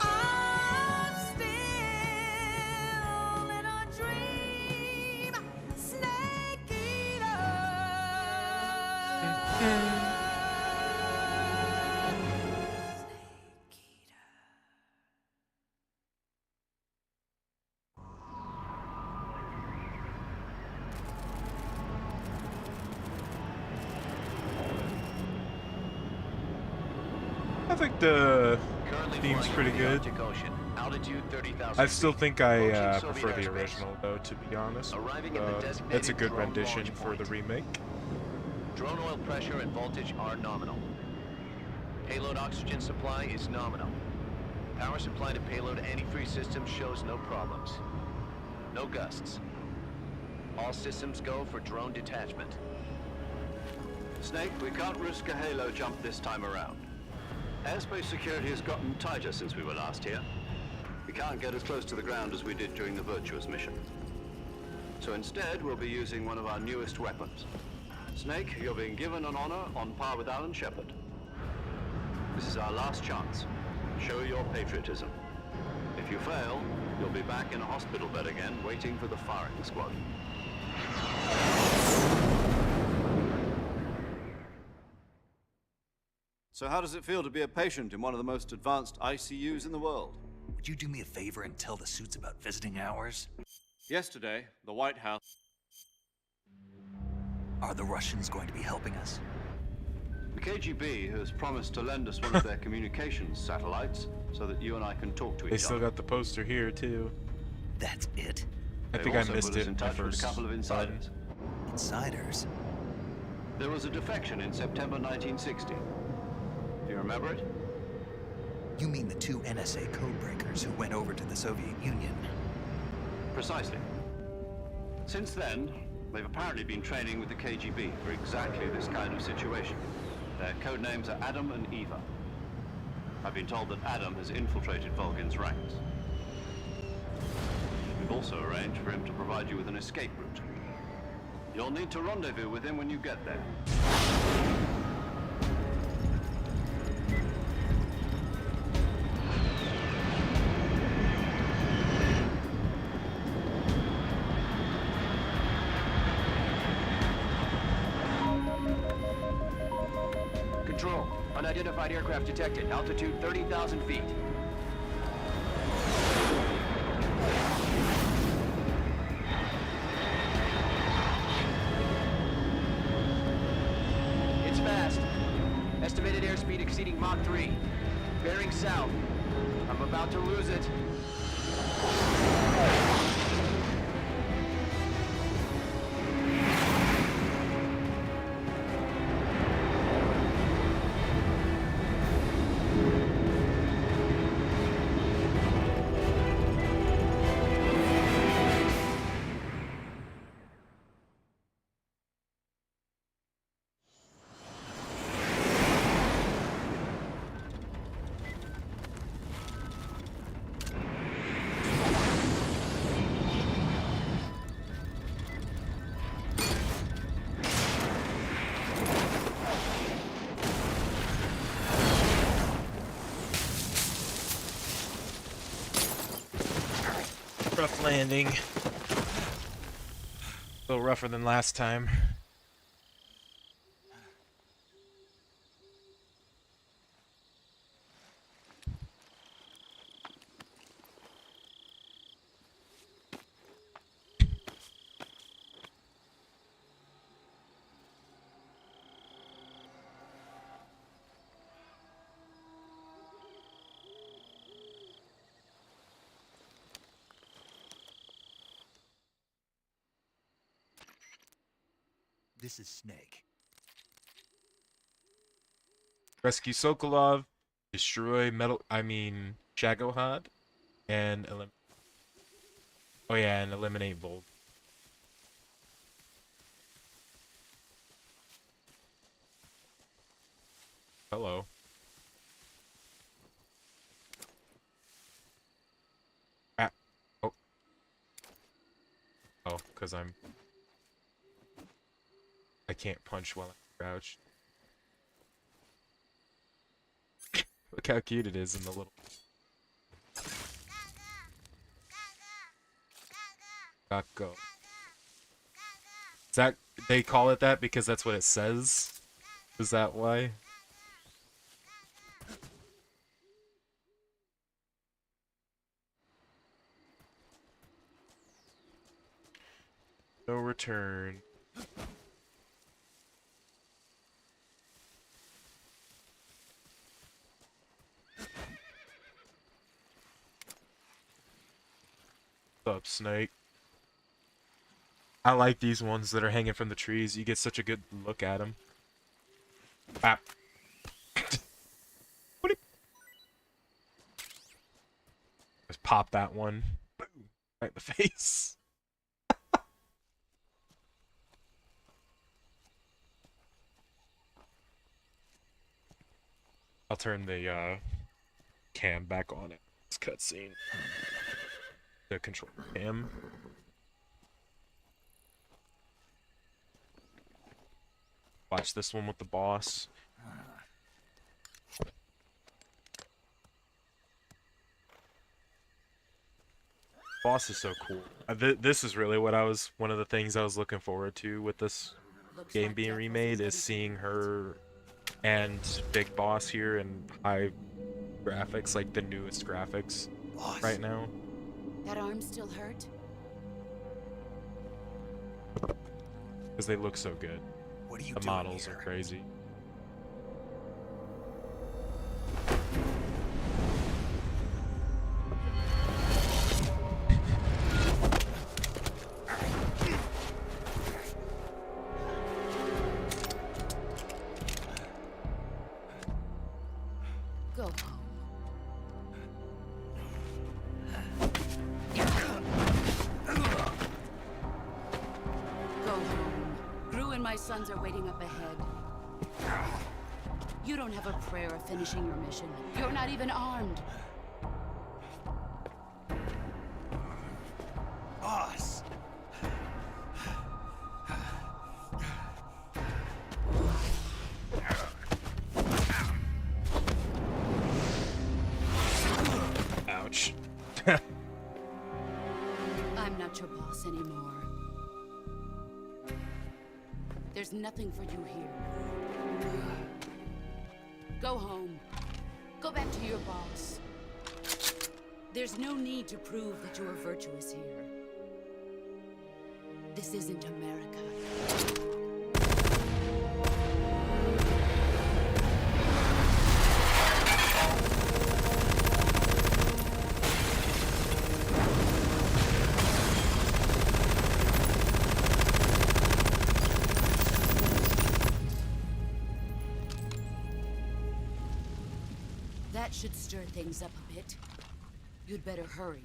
I'm still in a dream, snake eater. I think the theme's pretty good. Ocean, out Altitude 30,000 I still feet. think I Approaching prefer Soviet the airspace. original, though, to be honest. Arriving at the designated It's a good drone rendition launch for the point. remake. Drone oil pressure and voltage are nominal. Payload oxygen supply is nominal. Power supply to payload antifreeze systems shows no problems. No gusts. All systems go for drone detachment. Snake, we can't risk a halo jump this time around. Airspace security has gotten tighter since we were last here. We can't get as close to the ground as we did during the Virtuous mission. So instead, we'll be using one of our newest weapons. Snake, you're being given an honor on par with Alan Shepard. This is our last chance. Show your patriotism. If you fail, you'll be back in a hospital bed again, waiting for the firing squad. So how does it feel to be a patient in one of the most advanced ICUs in the world? Would you do me a favor and tell the suits about visiting hours? Yesterday, the White House... Are the Russians going to be helping us? The KGB has promised to lend us one of their communications satellites so that you and I can talk to each They other. still got the poster here, too. That's it? I think I missed it in in my touch with a first couple of insiders. Insiders? There was a defection in September 1960. Do you remember it? You mean the two NSA codebreakers who went over to the Soviet Union? Precisely. Since then, they've apparently been training with the KGB for exactly this kind of situation. Their code names are Adam and Eva. I've been told that Adam has infiltrated Volgin's ranks. We've also arranged for him to provide you with an escape route. You'll need to rendezvous with him when you get there. Control. Unidentified aircraft detected. Altitude 30,000 feet. It's fast. Estimated airspeed exceeding Mach 3. Bearing south. I'm about to lose it. Rough landing. A little rougher than last time. This is Snake. Rescue Sokolov, destroy Shagohod, and and eliminate Volk. Hello. Ah. Oh. Oh, because I can't punch while I'm crouched. Look how cute it is in the little... Gago. Is that... They call it that because that's what it says? Is that why? No return. snake. I like these ones that are hanging from the trees. You get such a good look at them. Bap. Just pop that one. Boom. Right in the face. I'll turn the cam back on it. This cutscene. The control cam. Watch this one with the boss. Boss is so cool. This is really what one of the things I was looking forward to with this game being remade, is seeing her and Big Boss here in high graphics, like the newest graphics right now. That arm still hurt? Because they look so good. What are you The doing models here? are crazy. Go home. Go home. Gru and my sons are waiting up ahead. You don't have a prayer of finishing your mission. You're not even armed. Boss! Ouch. I'm not your boss anymore. There's nothing for you here. Go home. Go back to your boss. There's no need to prove that you are virtuous here. This isn't America. That should stir things up a bit. You'd better hurry.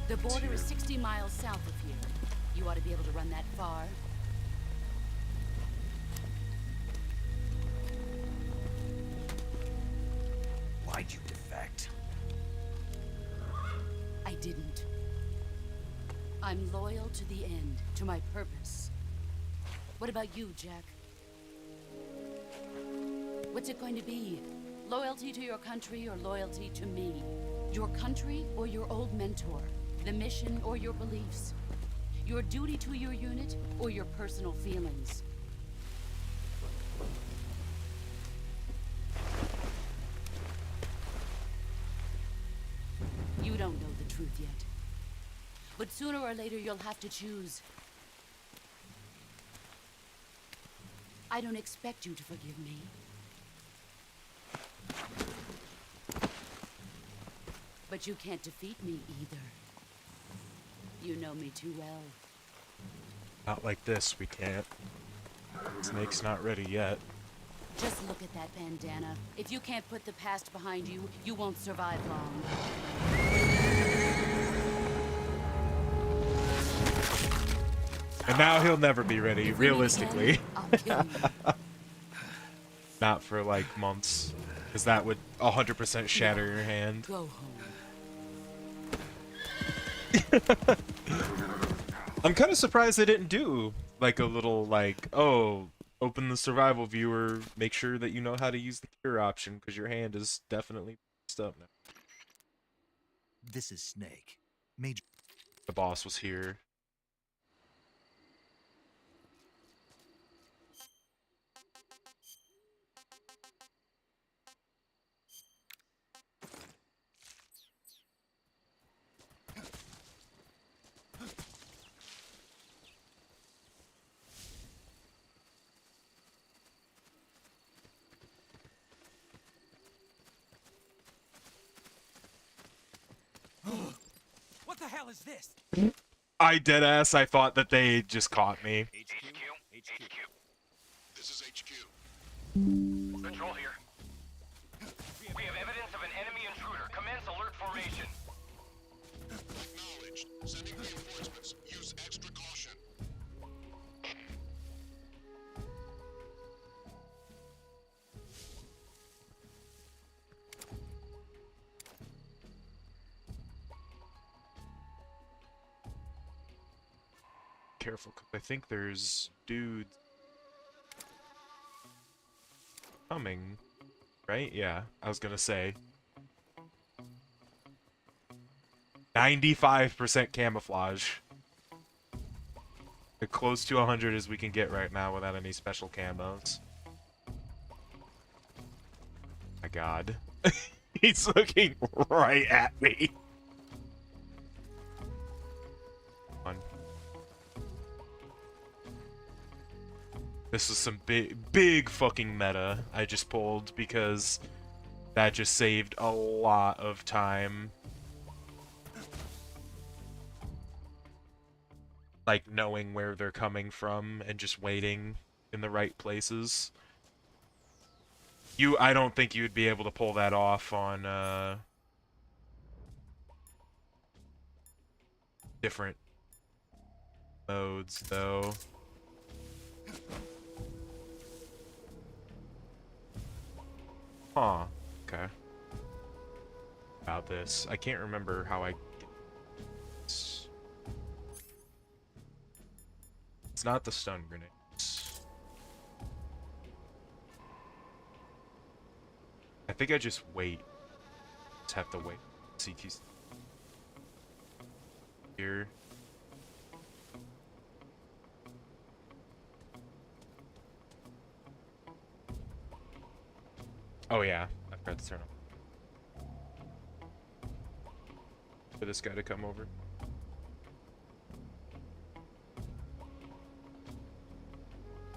The border is 60 miles south of here. You ought to be able to run that far. Why'd you defect? I didn't. I'm loyal to the end, to my purpose. What about you, Jack? What's it going to be? Loyalty to your country or loyalty to me? Your country or your old mentor? The mission or your beliefs? Your duty to your unit or your personal feelings? You don't know the truth yet. But sooner or later you'll have to choose. I don't expect you to forgive me. But you can't defeat me either. You know me too well. Not like this, we can't. Snake's not ready yet. Just look at that bandana. If you can't put the past behind you, you won't survive long. And now he'll never be ready, realistically. I'll kill you. Not for like months, because that would 100% shatter your hand. Go home. I'm kind of surprised they didn't do like a little like, oh, open the survival viewer, make sure that you know how to use the cure option, because your hand is definitely messed up now. This is Snake. Major. The boss was here. hell is this? I deadass, I thought that they just caught me. HQ. This is HQ. Control here. We have evidence of an enemy intruder. Commence alert formation. Acknowledged. Sending reinforcements. Use extra caution. Careful, 'cause I think there's dudes coming, right? Yeah, I was gonna say. 95% camouflage. As close to 100 as we can get right now without any special camos. My god. He's looking right at me. Come on. This is some big fucking meta I just pulled because that just saved a lot of time. Like knowing where they're coming from and just waiting in the right places. I don't think you'd be able to pull that off on different modes though. Huh. Okay. About this. I can't remember how I get this. It's not the stun grenades. I think I just wait. Just have to wait. CTC. Here. Oh yeah, I forgot to turn on. For this guy to come over.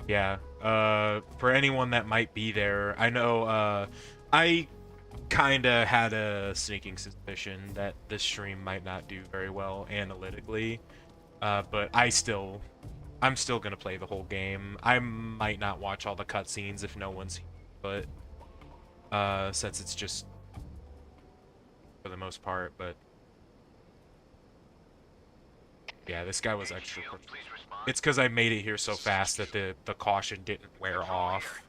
Yeah, for anyone that might be there, I know, I kinda had a sneaking suspicion that this stream might not do very well analytically, but I'm still gonna play the whole game. I might not watch all the cutscenes if no one's here, but since it's just for the most part, but yeah, this guy was extra quick. It's because I made it here so fast that the caution didn't wear off.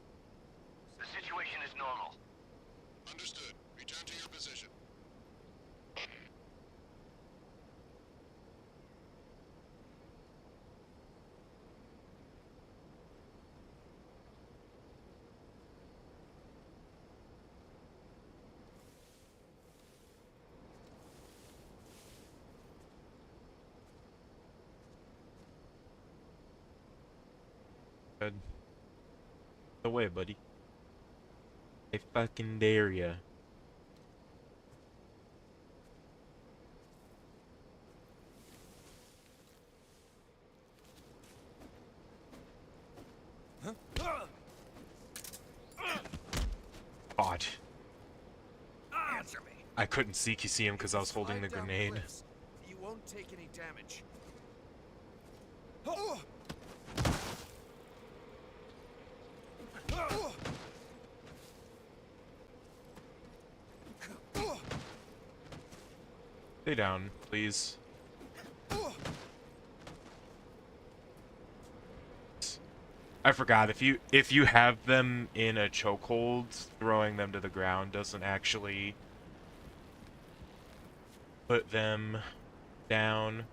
The situation is normal. Understood. Return to your position. Good. No way, buddy. I fucking dare ya. God. Answer me. I couldn't see him because I was holding the grenade. You won't take any damage. Stay down, please. I forgot, if you have them in a chokehold, throwing them to the ground doesn't actually put them down.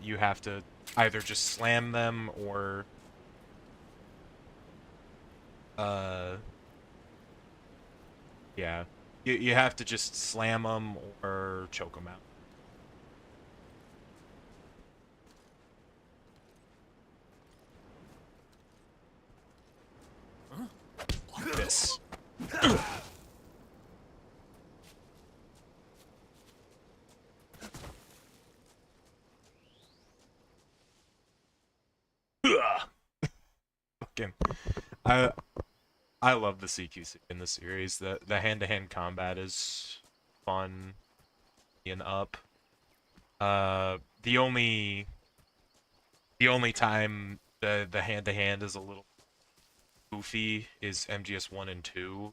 You have to either just slam them or yeah, you have to just slam them or choke them out. Like this. I love the CQC in the series. The hand-to-hand combat is fun and up. The only time the hand-to-hand is a little goofy is MGS 1 and 2 in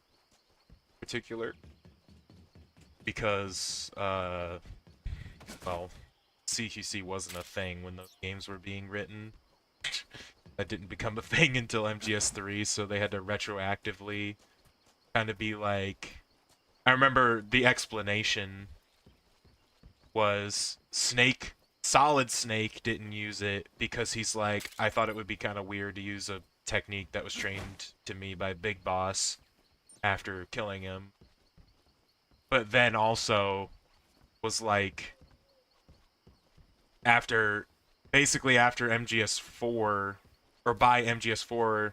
particular. Because well, CQC wasn't a thing when those games were being written. That didn't become a thing until MGS3, so they had to retroactively kind of be like... I remember the explanation was Solid Snake didn't use it because he's like, I thought it would be kind of weird to use a technique that was trained to me by Big Boss after killing him. But then also was like, basically after MGS4, or by MGS4,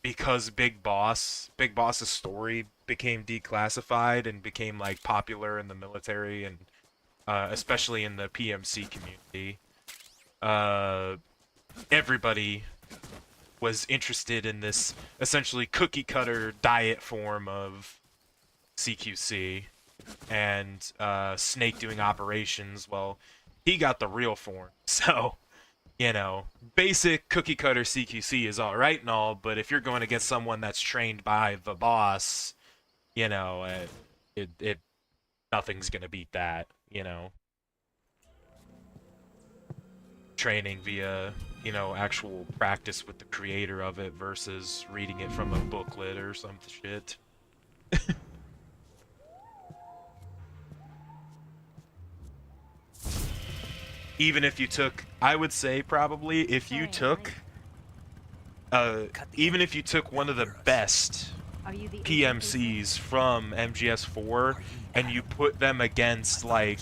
because Big Boss's story became declassified and became like popular in the military and especially in the PMC community, everybody was interested in this essentially cookie cutter diet form of CQC, and Snake doing operations, well, he got the real form. So, you know, basic cookie cutter CQC is alright and all, but if you're going against someone that's trained by the boss, you know, nothing's gonna beat that, you know. Training via, you know, actual practice with the creator of it versus reading it from a booklet or some shit. Even if you took, I would say probably, if you took, even if you took one of the best PMCs from MGS4 and you put them against, like,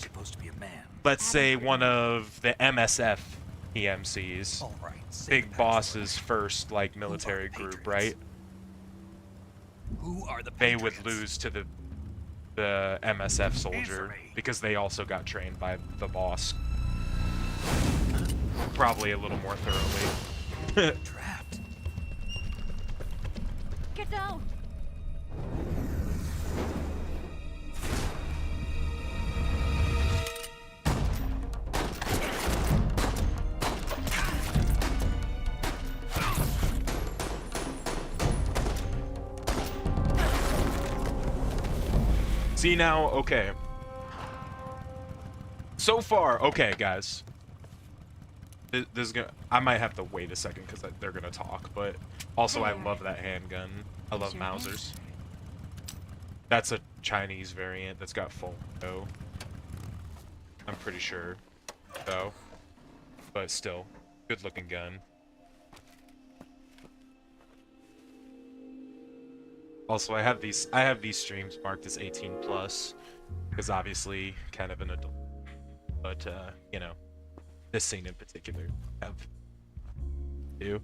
let's say one of the MSF PMCs, Big Boss's first, like, military group, right? Who are the they would lose to the MSF soldier because they also got trained by the boss. Probably a little more thoroughly. Trapped. Get down. See now, okay. So far, okay, guys. This is gonna. I might have to wait a second because they're gonna talk, but also I love that handgun. I love Mausers. That's a Chinese variant that's got full auto. I'm pretty sure, though. But still, good-looking gun. Also, I have these streams marked as 18+, because obviously, kind of an adult. But you know. This scene in particular have do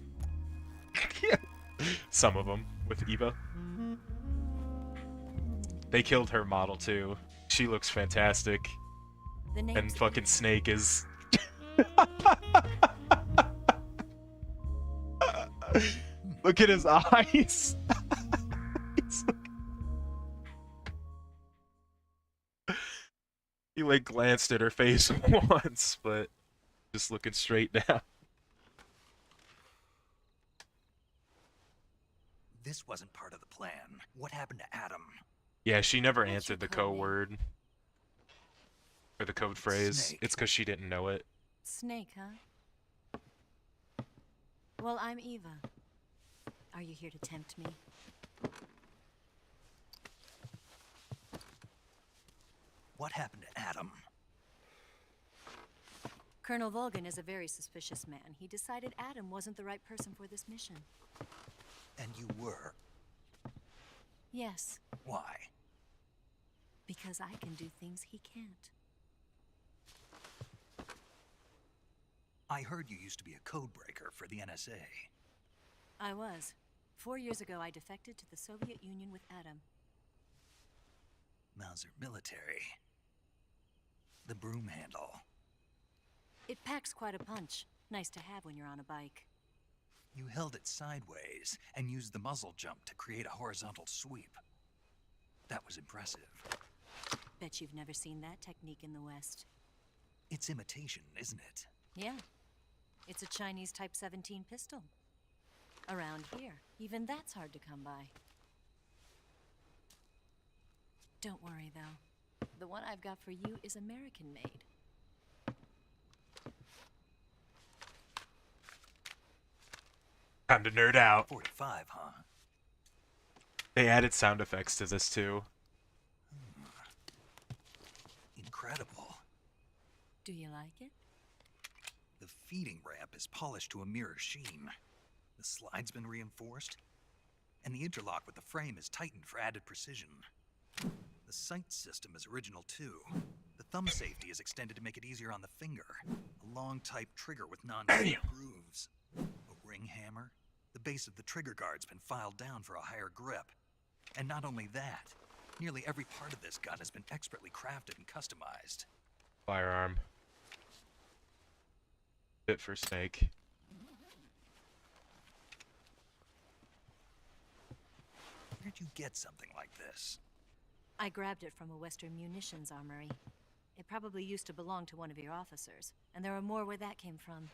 some of them with Eva. They killed her model too. She looks fantastic. And fucking Snake is look at his eyes. He like glanced at her face once, but just looking straight down. This wasn't part of the plan. What happened to Adam? Yeah, she never answered the code word. Or the code phrase. Snake. It's because she didn't know it. Snake, huh? Well, I'm Eva. Are you here to tempt me? What happened to Adam? Colonel Volgan is a very suspicious man. He decided Adam wasn't the right person for this mission. And you were? Yes. Why? Because I can do things he can't. I heard you used to be a codebreaker for the NSA. I was. 4 years ago, I defected to the Soviet Union with Adam. Mauser military. The broom handle. It packs quite a punch. Nice to have when you're on a bike. You held it sideways and used the muzzle jump to create a horizontal sweep. That was impressive. Bet you've never seen that technique in the West. It's imitation, isn't it? Yeah. It's a Chinese Type 17 pistol. Around here, even that's hard to come by. Don't worry, though. The one I've got for you is American-made. Time to nerd out. 45, huh? They added sound effects to this too. Incredible. Do you like it? The feeding ramp is polished to a mirror sheen. The slide's been reinforced, and the interlock with the frame is tightened for added precision. The sight system is original too. The thumb safety is extended to make it easier on the finger. A long type trigger with non-slip grooves. A ring hammer. The base of the trigger guard's been filed down for a higher grip. And not only that, nearly every part of this gun has been expertly crafted and customized. Firearm. Fit for Snake. Where'd you get something like this? I grabbed it from a Western munitions armory. It probably used to belong to one of your officers, and there are more where that came from.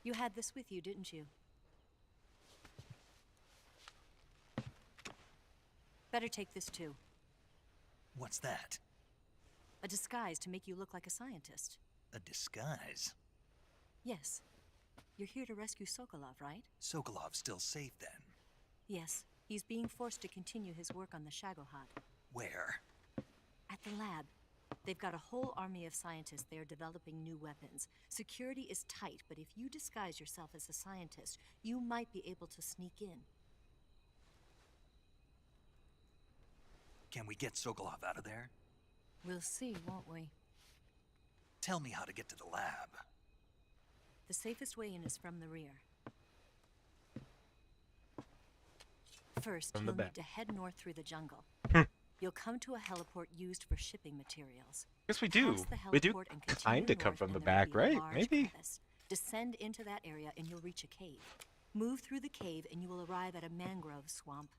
You had this with you, didn't you? Better take this too. What's that? A disguise to make you look like a scientist. A disguise? Yes. You're here to rescue Sokolov, right? Sokolov's still safe then? Yes. He's being forced to continue his work on the Shagohod. Where? At the lab. They've got a whole army of scientists there developing new weapons. Security is tight, but if you disguise yourself as a scientist, you might be able to sneak in. Can we get Sokolov out of there? We'll see, won't we? Tell me how to get to the lab. The safest way in is from the rear. First, you'll need to head north through the jungle. You'll come to a heliport used for shipping materials. Yes, we do. We do kind of come from the back, right? Maybe. Descend into that area and you'll reach a cave. Move through the cave and you will arrive at a mangrove swamp.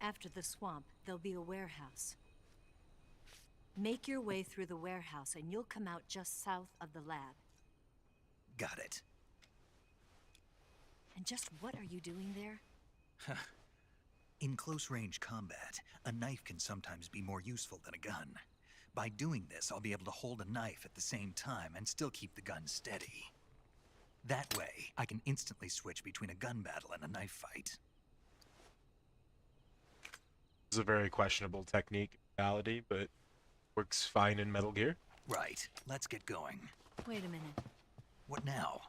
After the swamp, there'll be a warehouse. Make your way through the warehouse and you'll come out just south of the lab. Got it. And just what are you doing there? In close-range combat, a knife can sometimes be more useful than a gun. By doing this, I'll be able to hold a knife at the same time and still keep the gun steady. That way, I can instantly switch between a gun battle and a knife fight. This is a very questionable technique, reality, but works fine in Metal Gear. Right. Let's get going. Wait a minute. What now?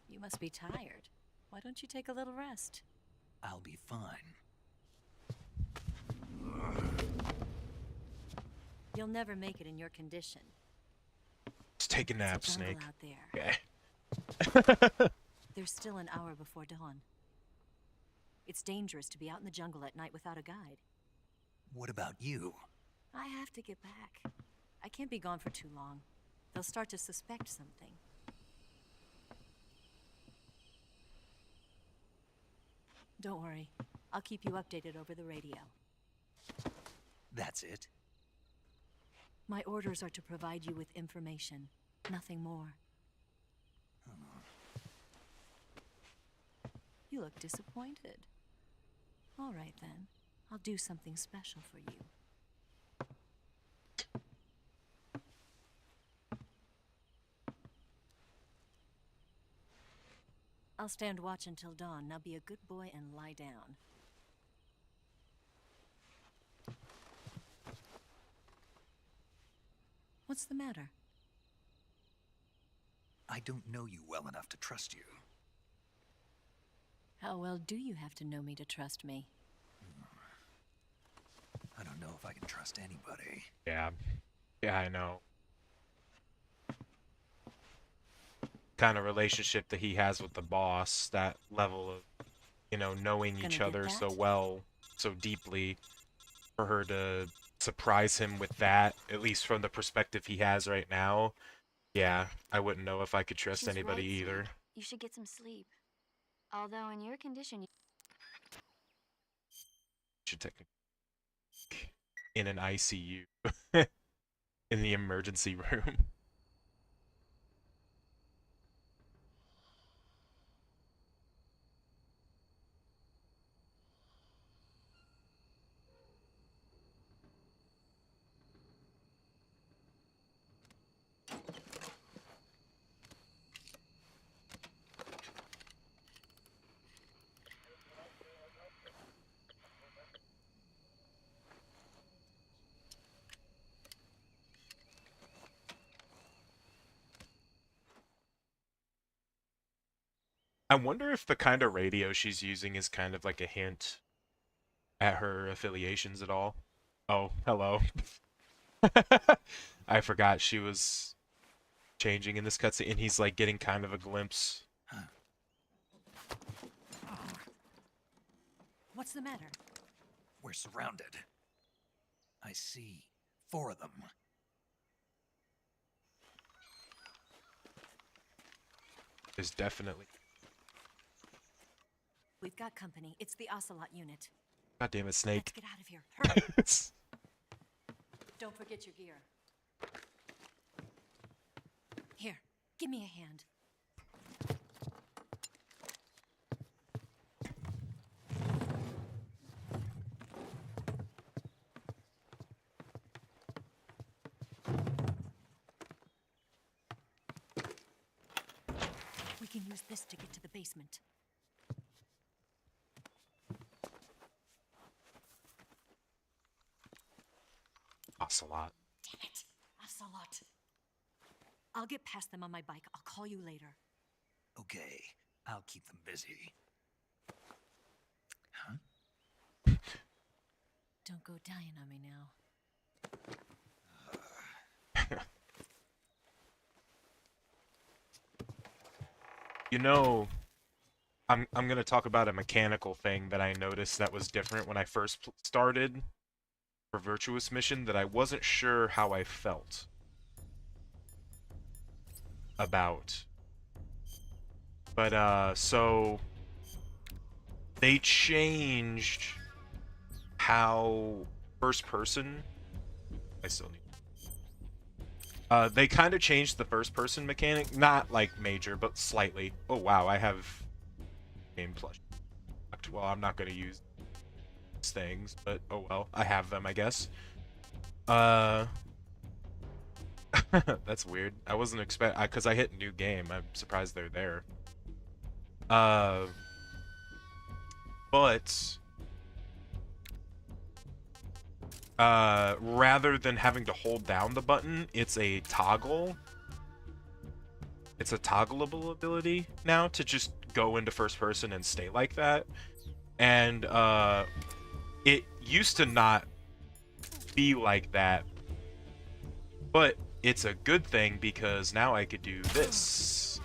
You must be tired. Why don't you take a little rest? I'll be fine. You'll never make it in your condition. Just take a nap, It's a jungle Snake. out there. Okay. There's still an hour before dawn. It's dangerous to be out in the jungle at night without a guide. What about you? I have to get back. I can't be gone for too long. They'll start to suspect something. Don't worry. I'll keep you updated over the radio. That's it? My orders are to provide you with information. Nothing more. You look disappointed. All right, then. I'll do something special for you. I'll stand watch until dawn. Now be a good boy and lie down. What's the matter? I don't know you well enough to trust you. How well do you have to know me to trust me? I don't know if I can trust anybody. Yeah. Yeah, I know. Kind of relationship that he has with the boss, that level of, you know, knowing each other so well, so deeply, for her to surprise him with that, at least from the perspective he has right now, yeah, I wouldn't know if I could trust She's anybody right, either. Snake. You should get some sleep. Although in your condition, Should technically in an ICU in the emergency room. I wonder if the kind of radio she's using is kind of like a hint at her affiliations at all. Oh, hello. I forgot she was changing in this cutscene, and he's like getting kind of a glimpse. What's the matter? We're surrounded. I see 4 of them. There's definitely. We've got company. It's the Ocelot unit. God damn it, Snake. Let's get out of here. Hurry. Don't forget your gear. Here, give me a hand. We can use this to get to the basement. Ocelot. Damn it, Ocelot. I'll get past them on my bike. I'll call you later. Okay, I'll keep them busy. Huh? Don't go dying on me now. You know, I'm gonna talk about a mechanical thing that I noticed that was different when I first started for Virtuous Mission that I wasn't sure how I felt about. But so they changed how first person. I still need. They kind of changed the first person mechanic, not like major, but slightly. Oh wow, I have game plush. Well, I'm not gonna use these things, but oh well, I have them, I guess. That's weird. I wasn't because I hit new game. I'm surprised they're there. But rather than having to hold down the button, it's a toggle. It's a toggleable ability now to just go into first person and stay like that. And it used to not be like that, but it's a good thing because now I could do this.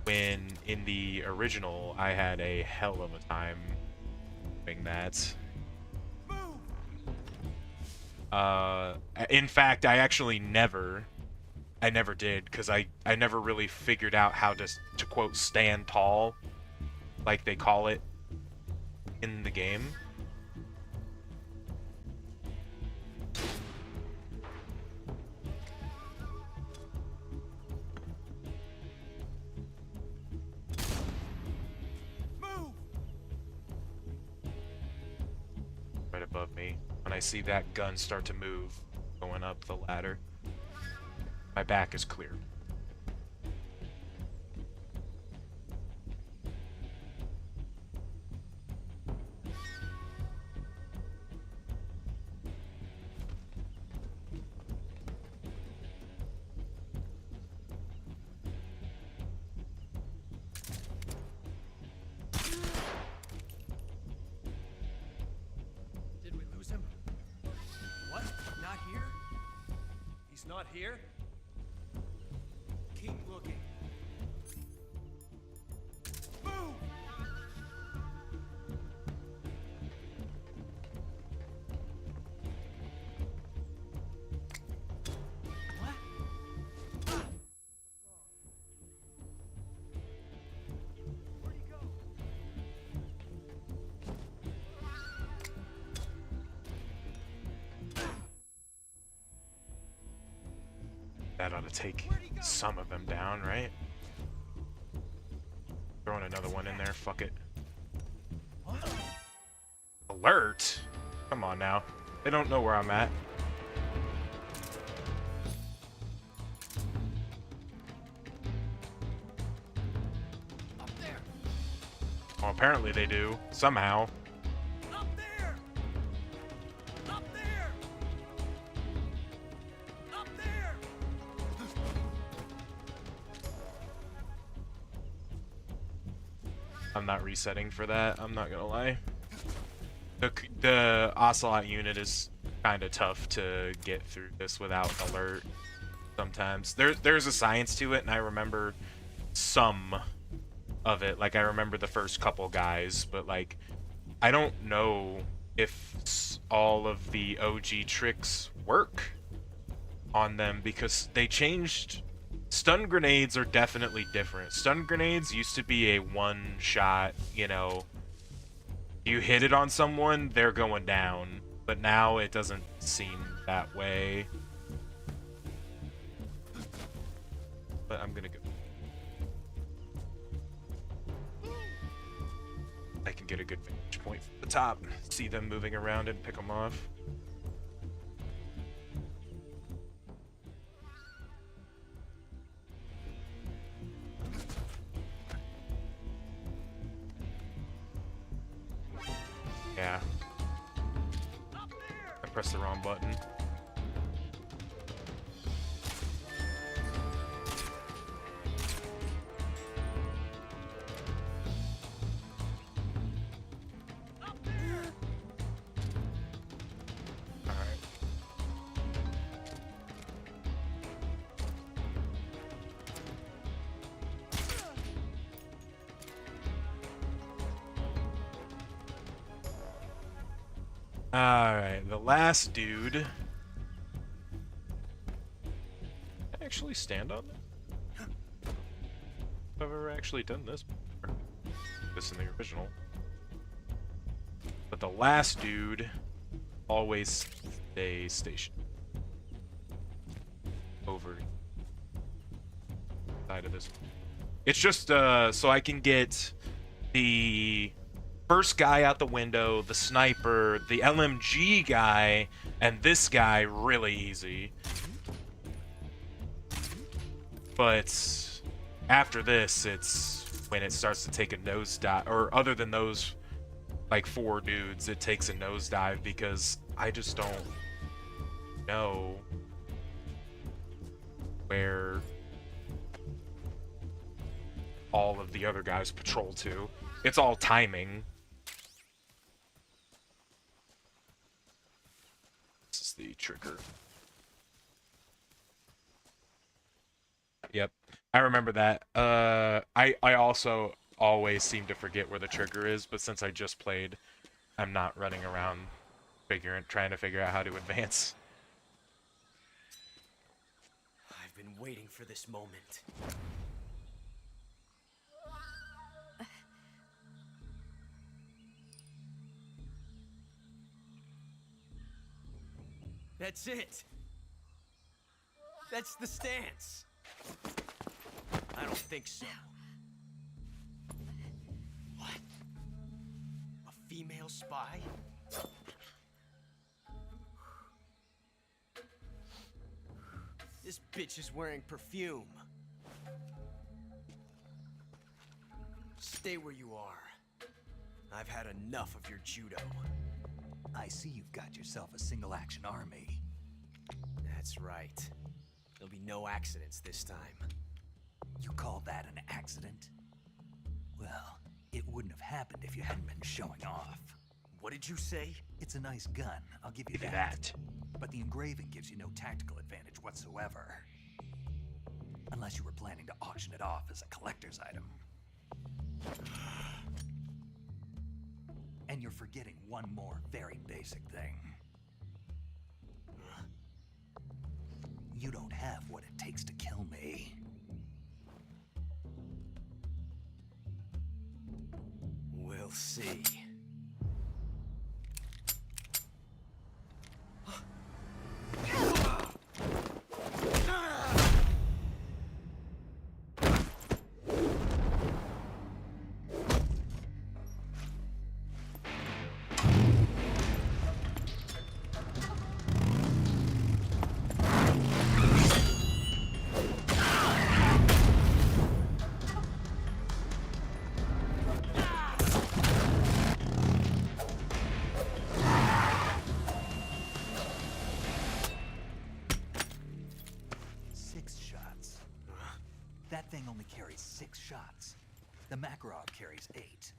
When in the original, I had a hell of a time doing that. In fact, I actually never did, because I never really figured out how to quote stand tall, like they call it in the game. Right above me. When I see that gun start to move, going up the ladder, my back is clear. Did we lose him? What? Not here? He's not here? Keep looking. Move! That ought to take some of them down, right? Throwing another one in there, fuck it. Alert? Come on now. They don't know where I'm at. Up there. Well, apparently they do. Somehow. Up there. Up there. Up there. I'm not resetting for that, I'm not gonna lie. The Ocelot unit is kind of tough to get through this without an alert sometimes. There's a science to it, and I remember some of it. Like, I remember the first couple guys, but, like, I don't know if all of the OG tricks work on them, because they changed... Stun grenades are definitely different. Stun grenades used to be a one-shot, you know... You hit it on someone, they're going down. But now it doesn't seem that way. But I'm gonna go. I can get a good vantage point from the top. See them moving around and pick them off. Yeah. I pressed the wrong button. Alright, the last dude. Can I actually stand on that? I've ever actually done this before. This in the original. But the last dude always stays stationed. Over side of this one. It's just so I can get the first guy out the window, the sniper, the LMG guy, and this guy really easy. But after this, it's when it starts to take a nosedive, or other than those like 4 dudes, it takes a nosedive because I just don't know where all of the other guys patrol to. It's all timing. The trigger. Yep, I remember that. I also always seem to forget where the trigger is, but since I just played, I'm not running around trying to figure out how to advance. I've been waiting for this moment. That's it. That's the stance. I don't think so. What? A female spy? This bitch is wearing perfume. Stay where you are. I've had enough of your judo. I see you've got yourself a single-action army. That's right. There'll be no accidents this time. You call that an accident? Well, it wouldn't have happened if you hadn't been showing off. What did you say? It's a nice gun, I'll give you that. But the engraving gives you no tactical advantage whatsoever. Unless you were planning to auction it off as a collector's item. And you're forgetting one more very basic thing. You don't have what it takes to kill me. We'll see. only carries 6 shots. The Makarov carries 8.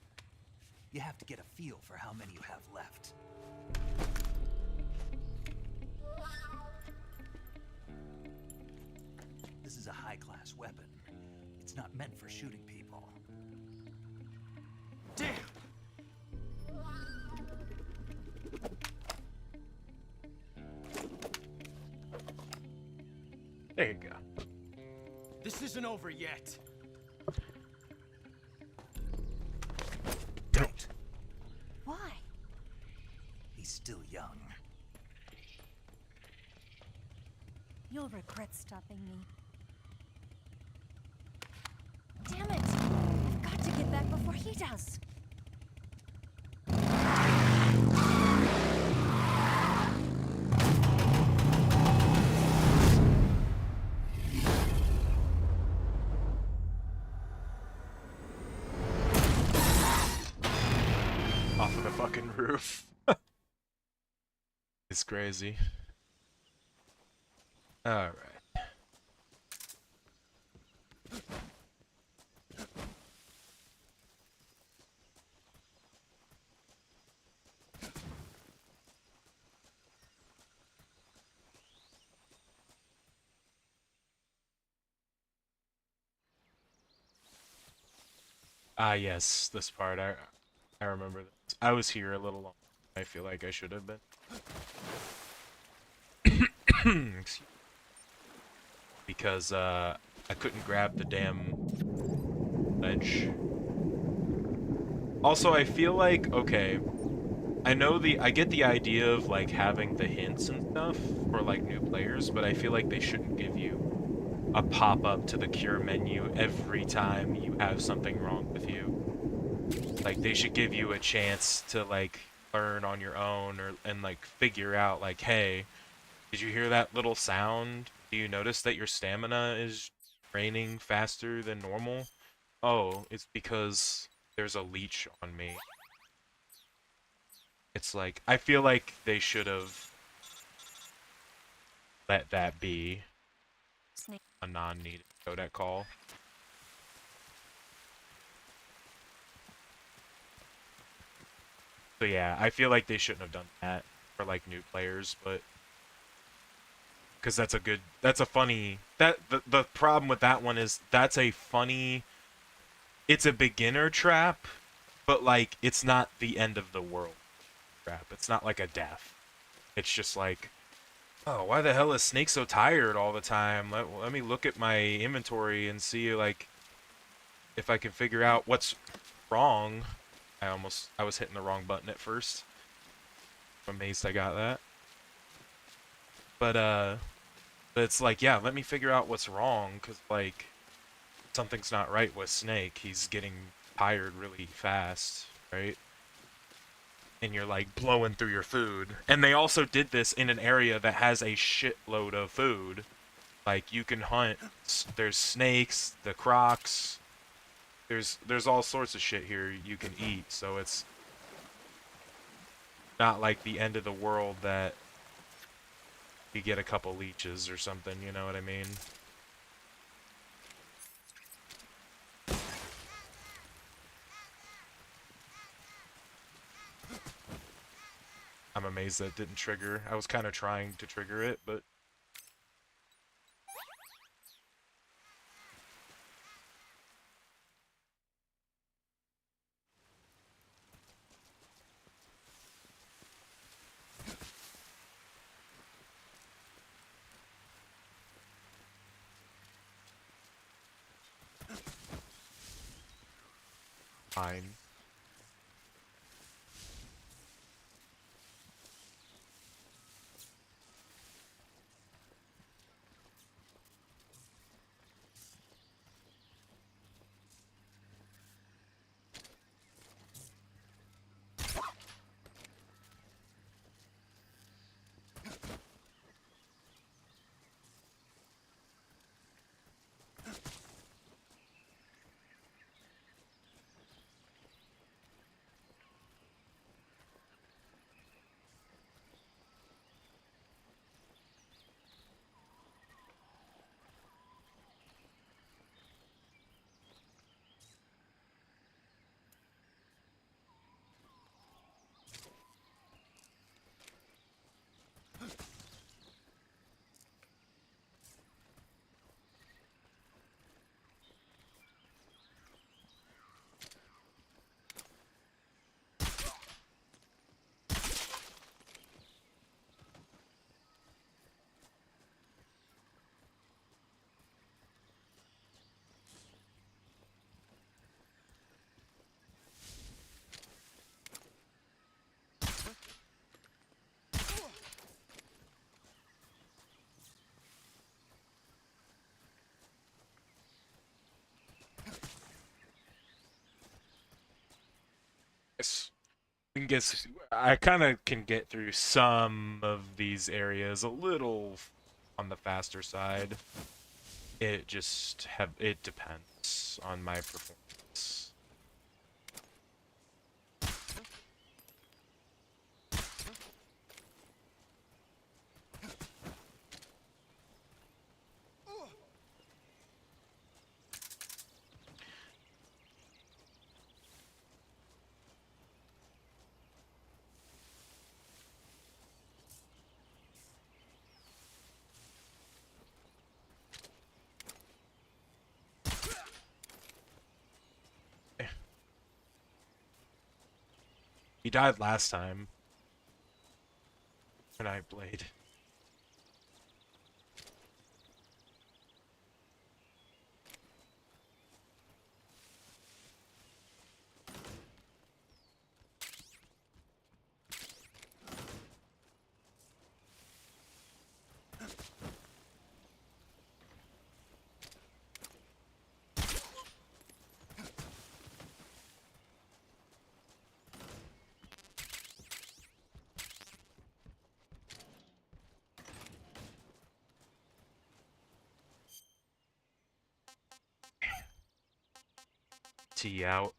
You have to get a feel for how many you have left. This is a high-class weapon. It's not meant for shooting people. Damn! There you go. This isn't over yet. Don't. Why? He's still young. You'll regret stopping me. Damn it! I've got to get back before he does. Off of the fucking roof. It's crazy. Alright. Ah, yes, this part. I remember this. I was here a little long. I feel like I should have been. Excuse me. Because I couldn't grab the damn ledge. Also, I feel like, okay, I get the idea of like having the hints and stuff for like new players, but I feel like they shouldn't give you a pop-up to the cure menu every time you have something wrong with you. Like, they should give you a chance to like learn on your own and like figure out like, hey, did you hear that little sound? Do you notice that your stamina is draining faster than normal? Oh, it's because there's a leech on me. It's like, I feel like they should have let that be a non-needed codec call. So yeah, I feel like they shouldn't have done that for like new players, but because that's a funny, the problem with that one is that's a funny, it's a beginner trap, but like it's not the end of the world trap. It's not like a death. It's just like, oh, why the hell is Snake so tired all the time? Let me look at my inventory and see like if I can figure out what's wrong. I was hitting the wrong button at first. I'm amazed I got that. But it's like, yeah, let me figure out what's wrong, because like something's not right with Snake. He's getting tired really fast, right? And you're like blowing through your food. And they also did this in an area that has a shitload of food. Like, you can hunt. There's snakes, the crocs. There's all sorts of shit here you can eat. So it's not like the end of the world that you get a couple leeches or something, you know what I mean? I'm amazed that didn't trigger. I was kind of trying to trigger it, but fine. I kind of can get through some of these areas a little on the faster side. It depends on my performance. He died last time. And I played. T out.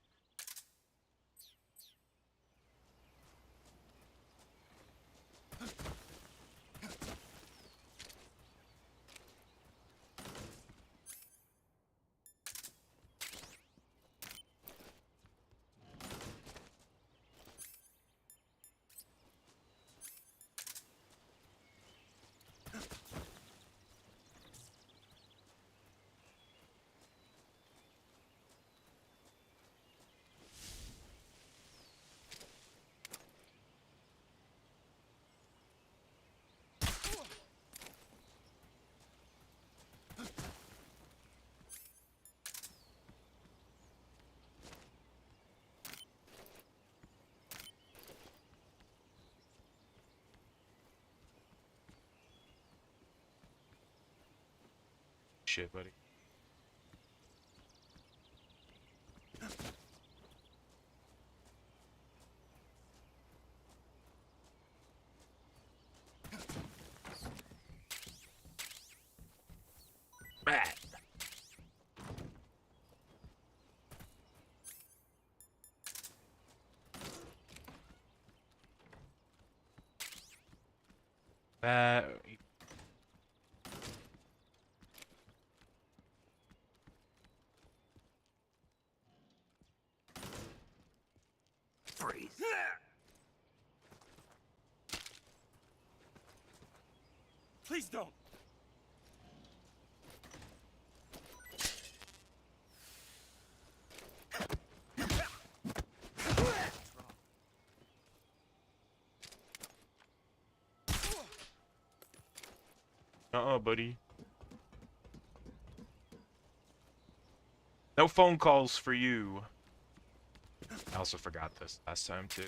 Shit, buddy. Bad. Freeze. Please don't. Buddy. No phone calls for you. I also forgot this last time too.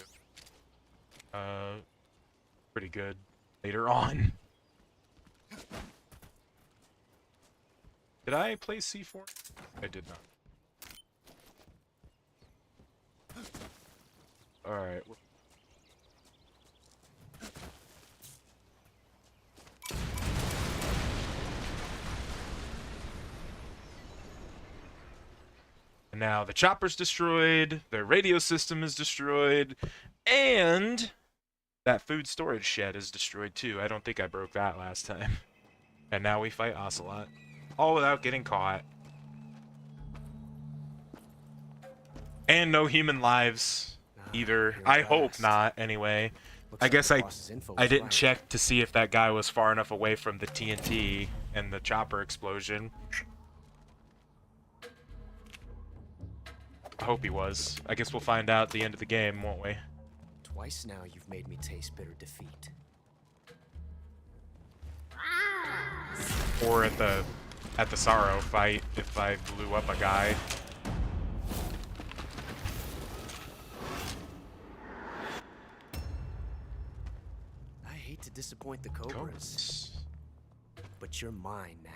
Pretty good later on. Did I play C4? I did not. Alright. Now the chopper's destroyed, the radio system is destroyed, and that food storage shed is destroyed too. I don't think I broke that last time. And now we fight Ocelot. All without getting caught. And no human lives either. I hope not, anyway. I guess I didn't check to see if that guy was far enough away from the TNT and the chopper explosion. I hope he was. I guess we'll find out at the end of the game, won't we? Twice now you've made me taste bitter defeat. Or at the Sorrow fight, if I blew up a guy. I hate to disappoint the Cobras, but you're mine now.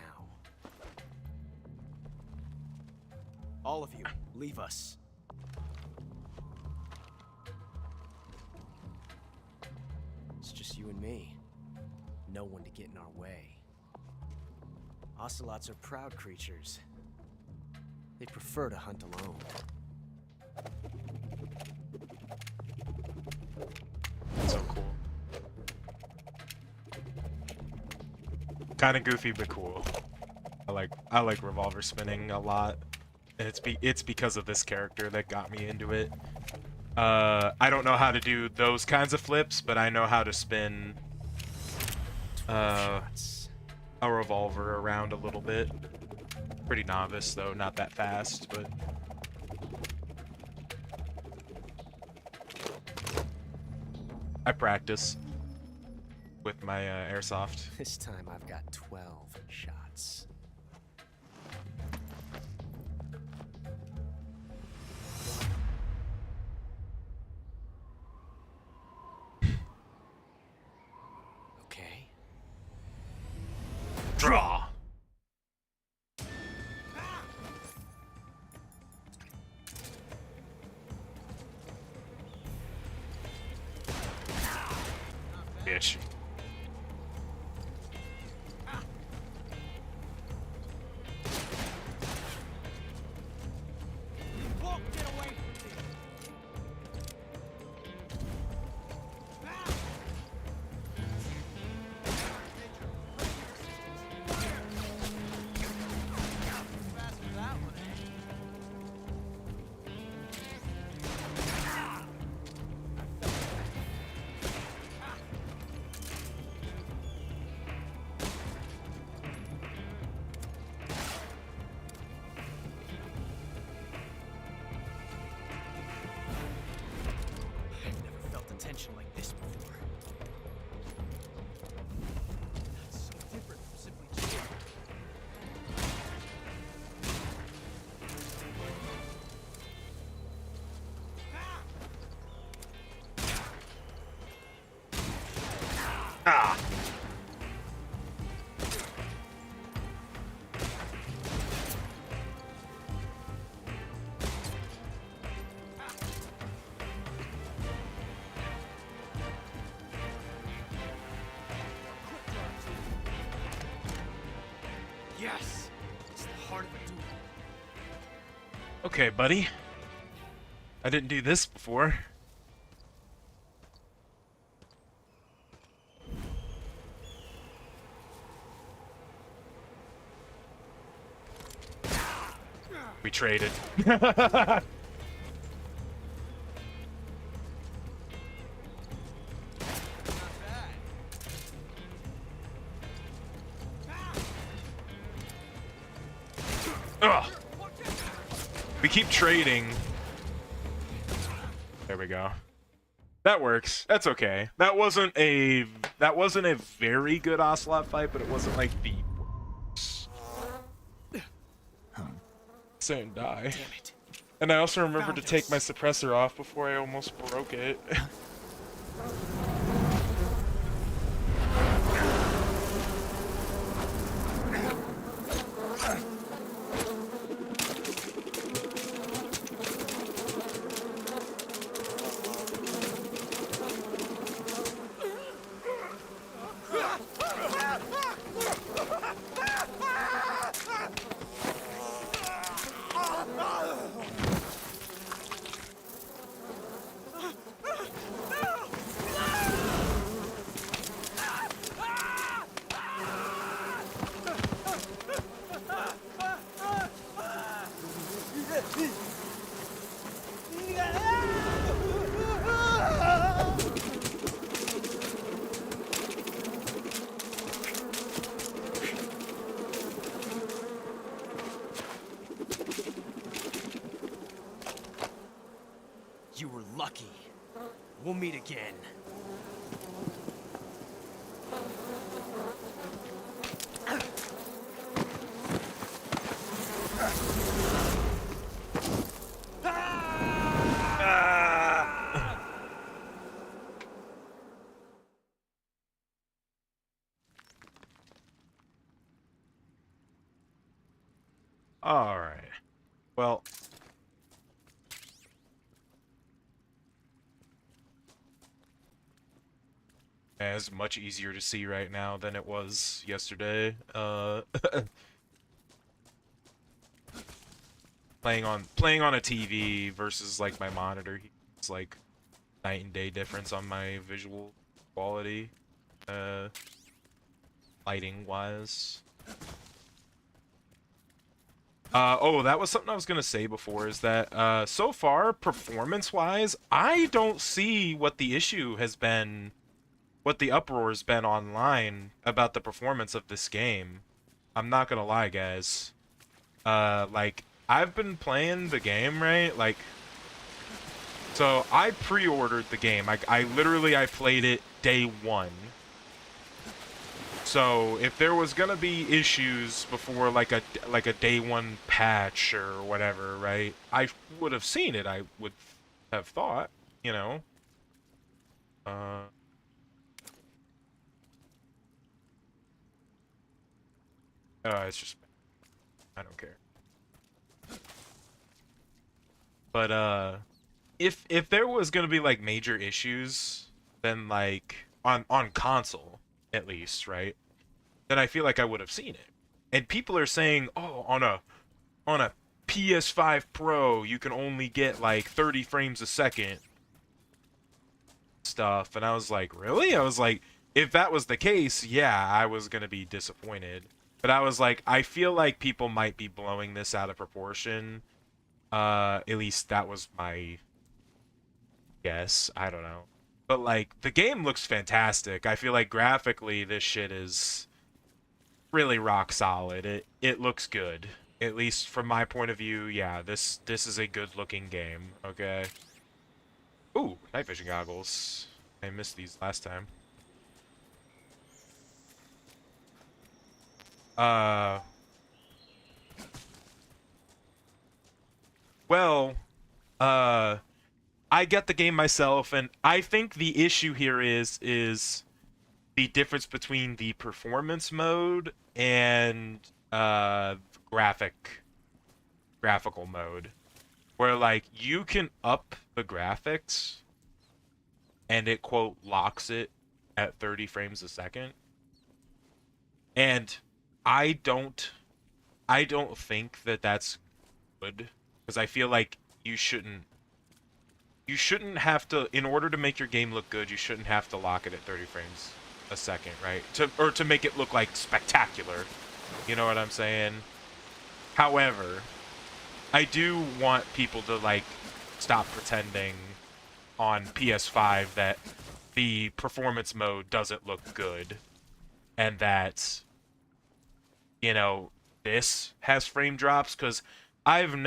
All of you, leave us. It's just you and me. No one to get in our way. Ocelots are proud creatures. They prefer to hunt alone. So cool. Kind of goofy, but cool. I like revolver spinning a lot, and it's because of this character that got me into it. I don't know how to do those kinds of flips, but I know how to spin a revolver around a little bit. Pretty novice though, not that fast, but I practice with my airsoft. This time I've got 12 shots. Okay. Draw! Bitch. Tension like this before. That's so different from simply cheering. Ah! Yes! It's the heart of a duel. Okay, buddy. I didn't do this before. We traded. Ugh. We keep trading. There we go. That works. That's okay. That wasn't a very good Ocelot fight, but it wasn't like the worst. Saying die. Damn it. And I also remembered to take my suppressor off before I almost broke it. You were lucky. We'll meet again. All right. Well, It's much easier to see right now than it was yesterday. Playing on a TV versus like my monitor, it's like night and day difference on my visual quality, lighting wise. Oh, that was something I was gonna say before, is that so far, performance-wise, I don't see what the issue has been, what the uproar's been online about the performance of this game. I'm not gonna lie, guys. Like, I've been playing the game, right? Like, so I pre-ordered the game. I literally played it day one. So if there was gonna be issues before like a day one patch or whatever, right? I would have seen it. I would have thought, you know. It's just, I don't care. But if there was gonna be like major issues, then like on console at least, right? Then I feel like I would have seen it. And people are saying, oh, on a PS5 Pro, you can only get like 30 frames a second stuff. And I was like, really? I was like, if that was the case, yeah, I was gonna be disappointed. But I was like, I feel like people might be blowing this out of proportion. At least that was my guess. I don't know. But like, the game looks fantastic. I feel like graphically this shit is really rock solid. It looks good. At least from my point of view, yeah, this is a good looking game, okay? Ooh, night vision goggles. I missed these last time. Well, I get the game myself, and I think the issue here is the difference between the performance mode and graphical mode, where like you can up the graphics and it quote locks it at 30 frames a second, and I don't think that that's good, because I feel like you shouldn't have to, in order to make your game look good, you shouldn't have to lock it at 30 frames a second, right? To make it look like spectacular. You know what I'm saying? However, I do want people to like stop pretending on PS5 that the performance mode doesn't look good and that, you know, this has frame drops, because I have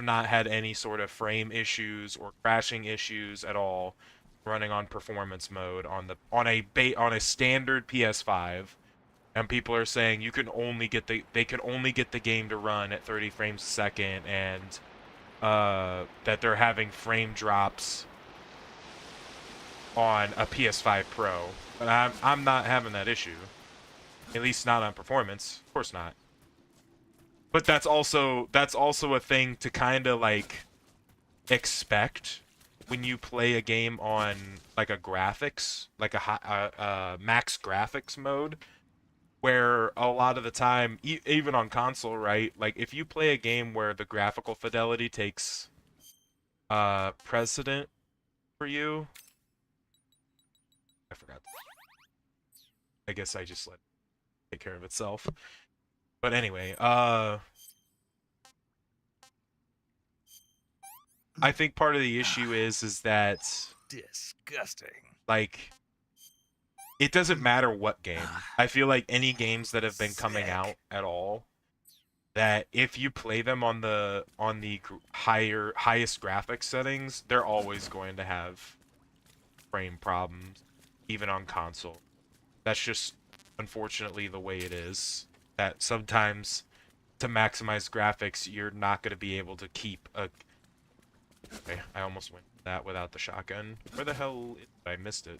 not had any sort of frame issues or crashing issues at all running on performance mode on a standard PS5, and people are saying they can only get the game to run at 30 frames a second, and that they're having frame drops on a PS5 Pro. But I'm not having that issue. At least not on performance. Of course not. But that's also a thing to kind of like expect when you play a game on like a graphics, like a max graphics mode, where a lot of the time, even on console, right? Like if you play a game where the graphical fidelity takes precedent for you, I forgot. I guess I just let it take care of itself. But anyway, I think part of the issue is that disgusting. Like, it doesn't matter what game. I feel like any games that have been coming out at all, that if you play them on the highest graphics settings, they're always going to have frame problems, even on console. That's just unfortunately the way it is. That sometimes to maximize graphics, you're not going to be able to keep a... Okay, I almost went that without the shotgun. Where the hell did I missed it?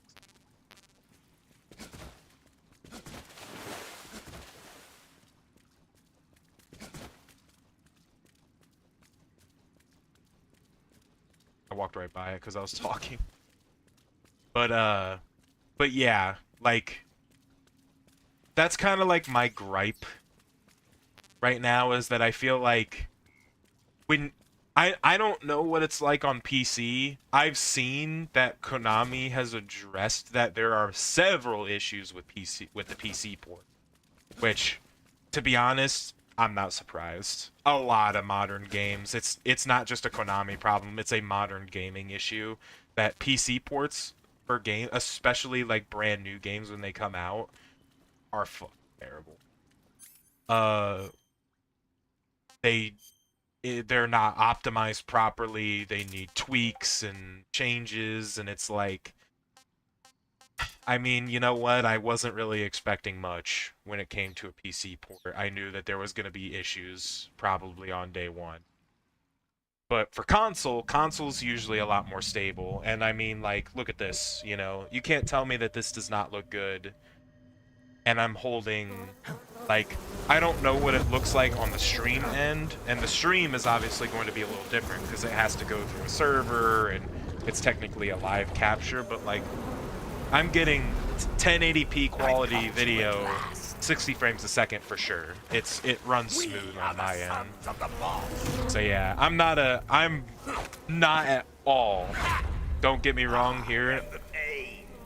I walked right by it because I was talking. But But yeah, like, that's kind of like my gripe right now, is that I feel like when I don't know what it's like on PC. I've seen that Konami has addressed that there are several issues with the PC port, which, to be honest, I'm not surprised. A lot of modern games, it's not just a Konami problem, it's a modern gaming issue that PC ports for game, especially like brand new games when they come out, are fucking terrible. They're not optimized properly. They need tweaks and changes, and it's like, I mean, you know what? I wasn't really expecting much when it came to a PC port. I knew that there was going to be issues probably on day one. But for console's usually a lot more stable. And I mean, like, look at this, you know? You can't tell me that this does not look good. And I'm holding, like, I don't know what it looks like on the stream end. And the stream is obviously going to be a little different because it has to go through a server and it's technically a live capture. But, like, I'm getting 1080p quality video, 60 frames a second for sure. It runs smooth on my end. So yeah, I'm not at all, don't get me wrong here,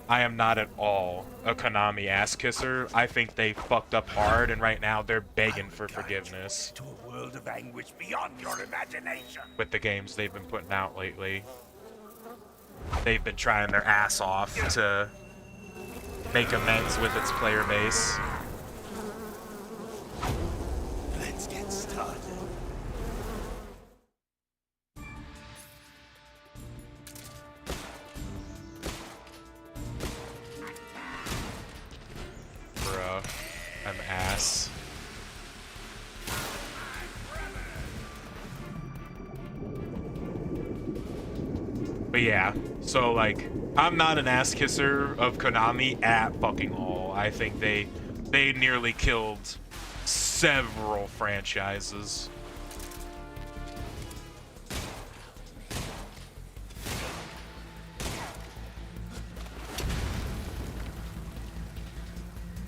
I am not at all a Konami ass kisser. I think they fucked up hard, and right now they're begging for forgiveness To a world of anguish beyond your imagination. with the games they've been putting out lately. They've been trying their ass off to make amends with its player base. Let's get started. Bruh, I'm ass. But yeah, so like, I'm not an ass kisser of Konami at fucking all. I think they nearly killed several franchises.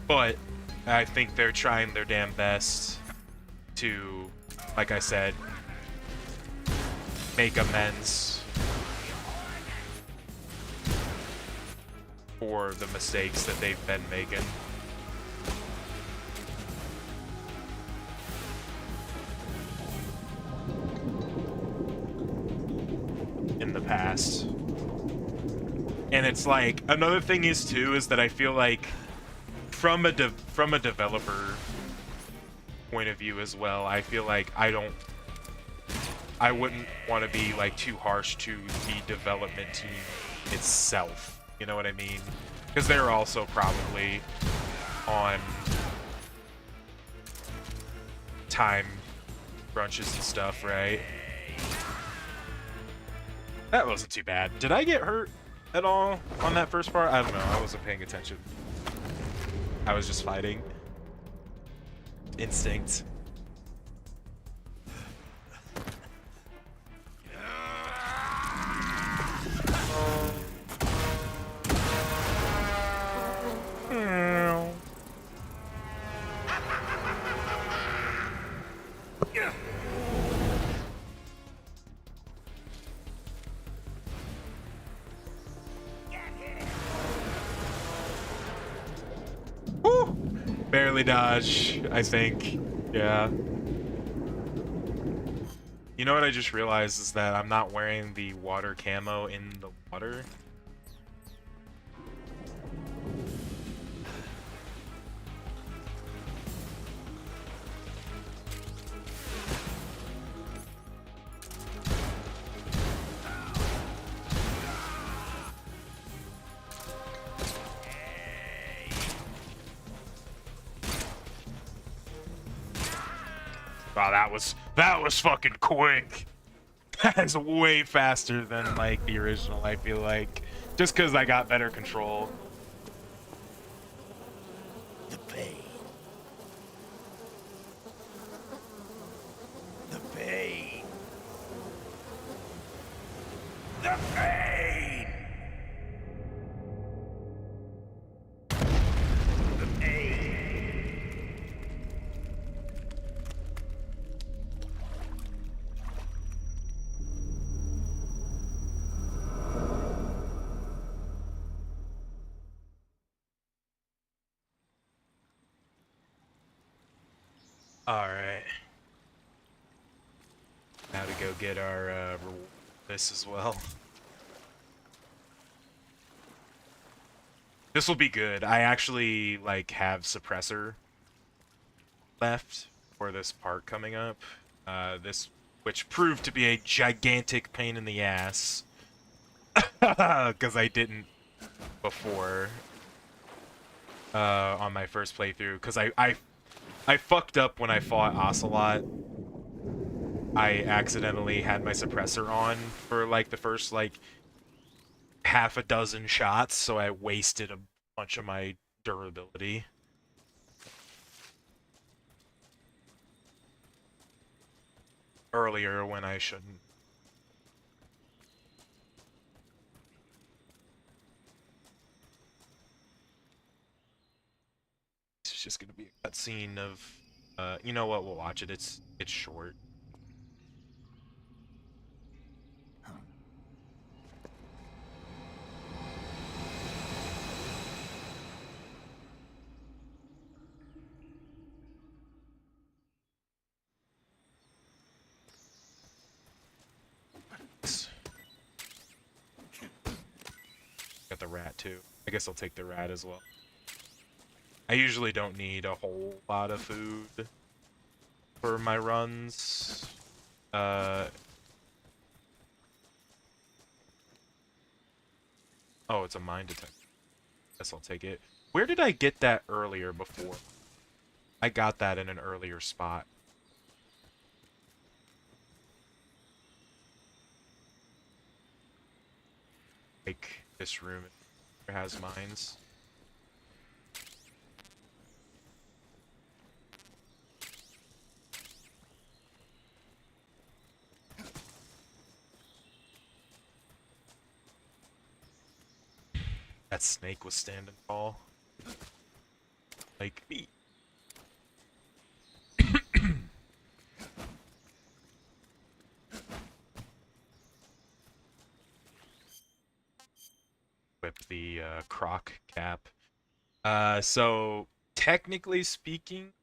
But I think they're trying their damn best to, like I said, make amends for the mistakes that they've been making. In the past. And it's like, another thing is too, is that I feel like from a developer point of view as well, I feel like I wouldn't want to be like too harsh to the development team itself. You know what I mean? Because they're also probably on time crunches and stuff, right? That wasn't too bad. Did I get hurt at all on that first part? I don't know. I wasn't paying attention. I was just fighting. Instinct. Woo! Barely dodge, I think. Yeah. You know what I just realized is that I'm not wearing the water camo in the water. Wow, that was fucking quick. That is way faster than like the original, I feel like. Just because I got better control. The pain. The pain. The pain. Alright. Now to go get our this as well. This will be good. I actually like have suppressor left for this part coming up. Which proved to be a gigantic pain in the ass. Because I didn't before on my first playthrough. Because I fucked up when I fought Ocelot. I accidentally had my suppressor on for like the first like half a dozen shots, so I wasted a bunch of my durability. Earlier when I shouldn't. It's just gonna be a cutscene of you know what, we'll watch it. It's short. Got the rat too. I guess I'll take the rat as well. I usually don't need a whole lot of food for my runs. Oh, it's a mine detector. Guess I'll take it. Where did I get that earlier before? I got that in an earlier spot. Like this room has mines. That snake was standing tall. Like me. Whip the croc cap. So technically speaking,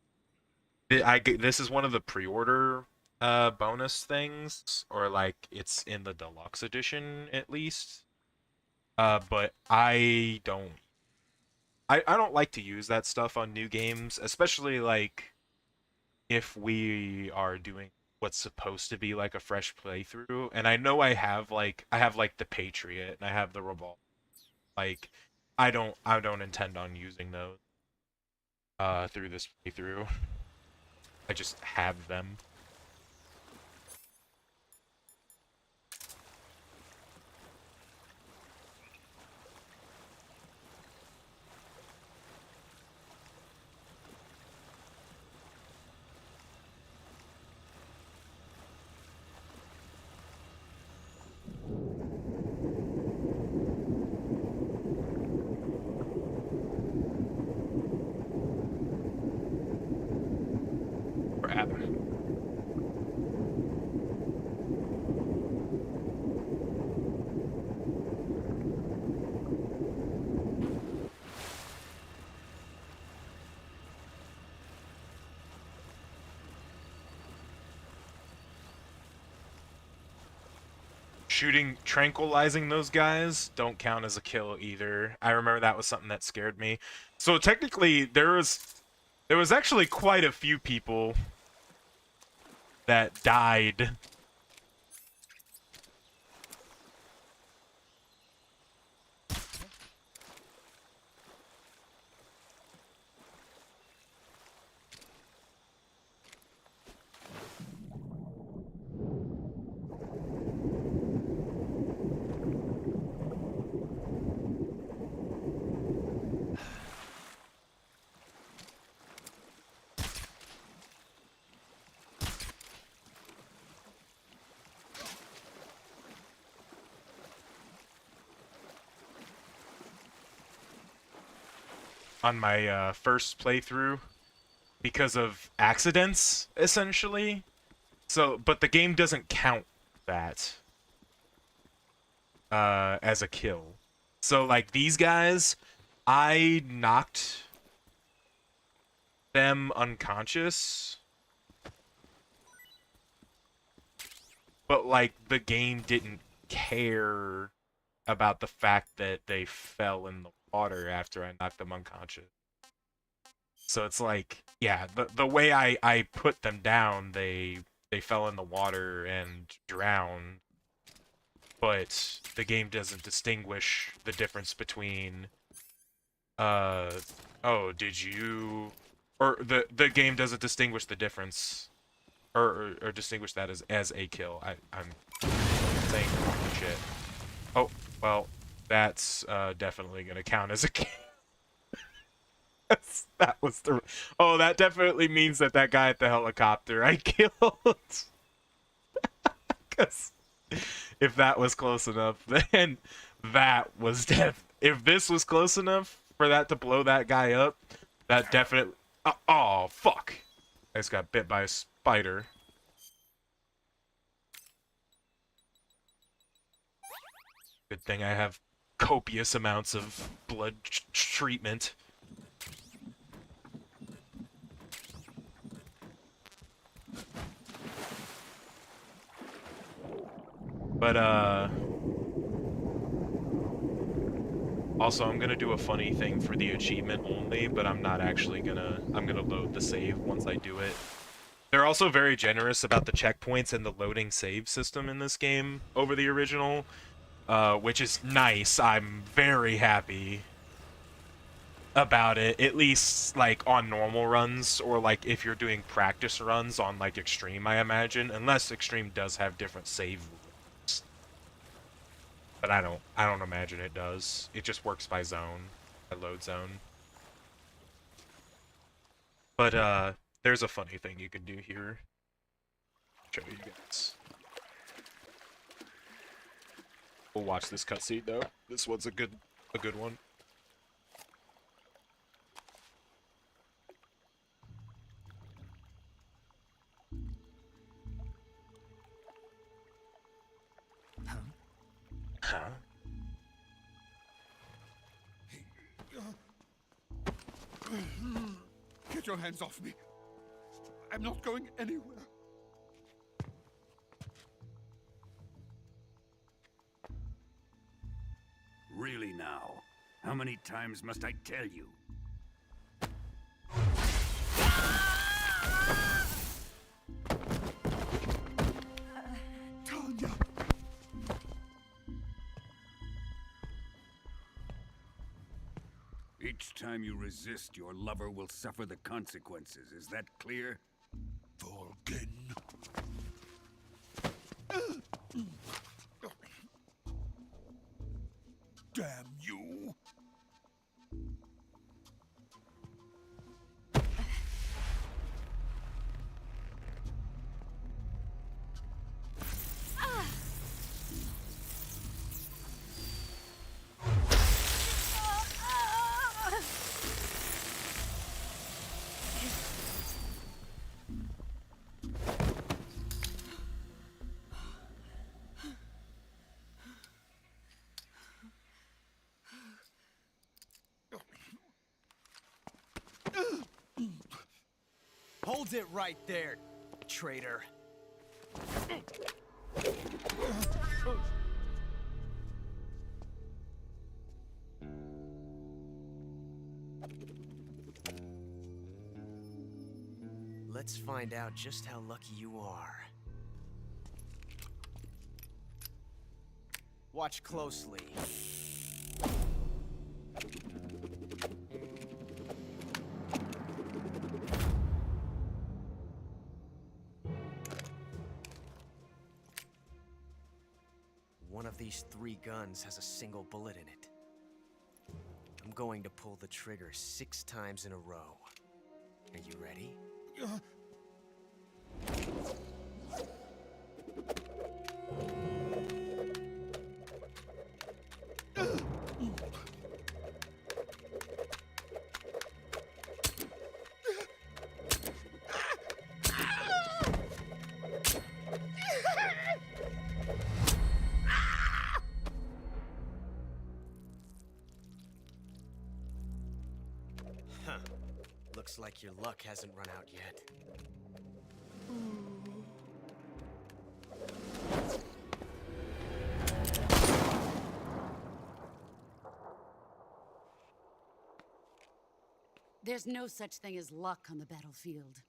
this is one of the pre-order bonus things, or like it's in the deluxe edition at least. But I don't like to use that stuff on new games, especially like if we are doing what's supposed to be like a fresh playthrough. And I know I have like the Patriot and I have the Revolver. Like I don't intend on using those through this playthrough. I just have them. Tranquilizing those guys don't count as a kill either. I remember that was something that scared me. So technically, there was actually quite a few people that died. On my first playthrough because of accidents, essentially. So, but the game doesn't count that as a kill. So, like, these guys, I knocked them unconscious but like the game didn't care about the fact that they fell in the water after I knocked them unconscious. So it's like, yeah, the way I put them down, they fell in the water and drowned. But the game doesn't distinguish the difference between oh, did you, or the game doesn't distinguish the difference or distinguish that as a kill. I'm saying the wrong shit. Oh, well, that's definitely gonna count as a kill. That was the. Oh, that definitely means that guy at the helicopter I killed. Because if that was close enough, then that was if this was close enough for that to blow that guy up, that definitely. Oh, fuck! I just got bit by a spider. Good thing I have copious amounts of blood treatment. But, also, I'm gonna do a funny thing for the achievement only, but I'm not actually gonna... I'm gonna load the save once I do it. They're also very generous about the checkpoints and the loading save system in this game over the original, which is nice. I'm very happy about it, at least, like, on normal runs, or, like, if you're doing practice runs on, like, Extreme, I imagine, unless Extreme does have different save rules. But I don't imagine it does. It just works by zone, by load zone. But there's a funny thing you can do here. I'll show you guys. We'll watch this cutscene though. This one's a good one. Huh? Get your hands off me. I'm not going anywhere. Really now? How many times must I tell you? Tanya! Each time you resist, your lover will suffer the consequences. Is that clear? Volgin. Damn you! Hold it right there, traitor. Let's find out just how lucky you are. Watch closely. One of these 3 guns has a single bullet in it. I'm going to pull the trigger 6 times in a row. Are you ready? Huh. Looks like your luck hasn't run out yet. There's no such thing as luck on the battlefield.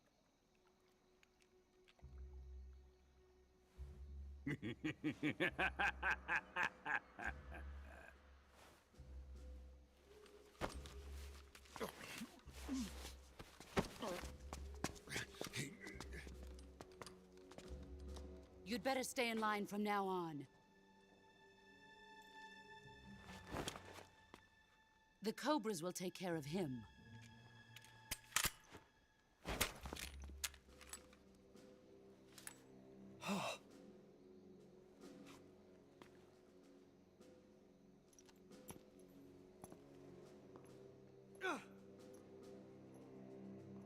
You'd better stay in line from now on. The Cobras will take care of him.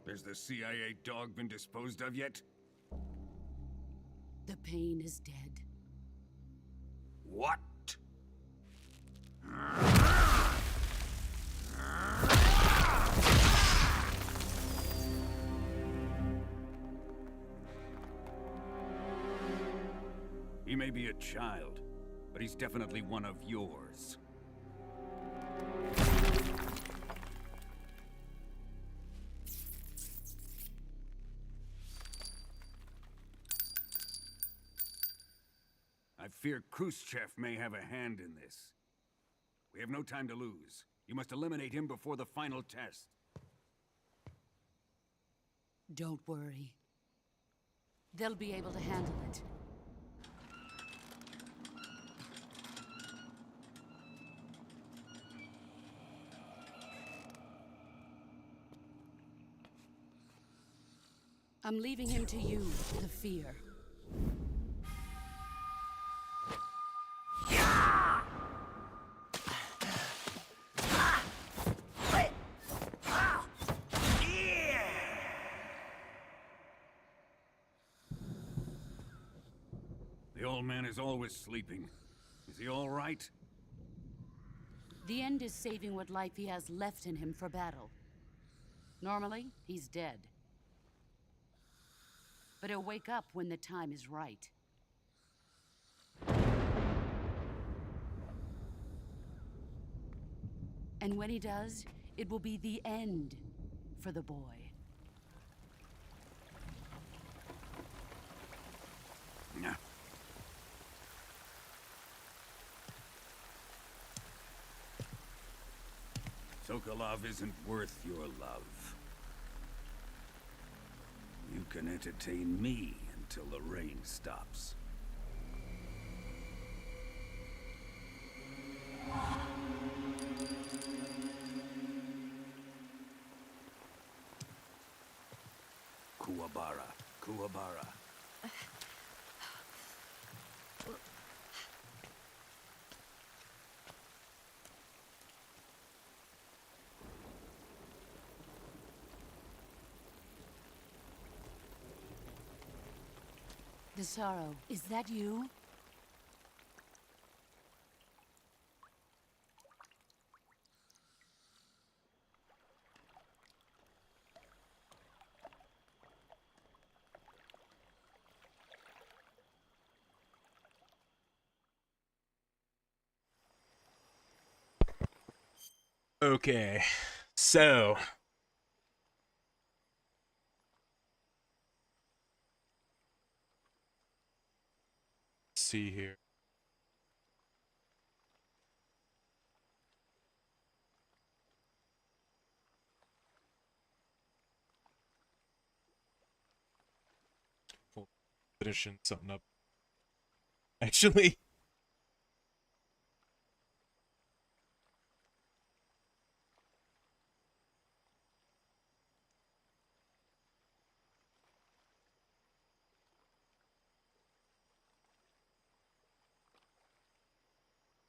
Has the CIA dog been disposed of yet? The pain is dead. What? He may be a child, but he's definitely one of yours. I fear Khrushchev may have a hand in this. We have no time to lose. You must eliminate him before the final test. Don't worry. They'll be able to handle it. I'm leaving him to you, the fear. The old man is always sleeping. Is he all right? The end is saving what life he has left in him for battle. Normally, he's dead. But he'll wake up when the time is right. And when he does, it will be the end for the boy. Yeah. Sokolov isn't worth your love. You can entertain me until the rain stops. Kuwabara, Kuwabara. The sorrow, is that you? Okay, so let's see here. Finishing something up. Actually.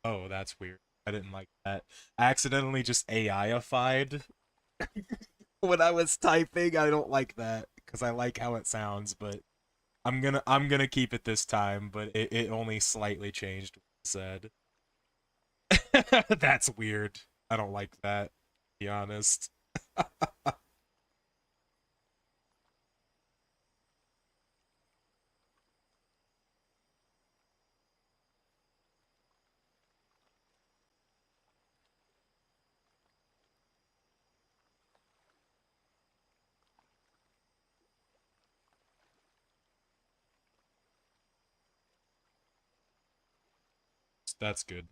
Oh, that's weird. I didn't like that. I accidentally just AI-ified when I was typing. I don't like that because I like how it sounds, but I'm gonna keep it this time, but it only slightly changed what it said. That's weird. I don't like that, to be honest. That's good.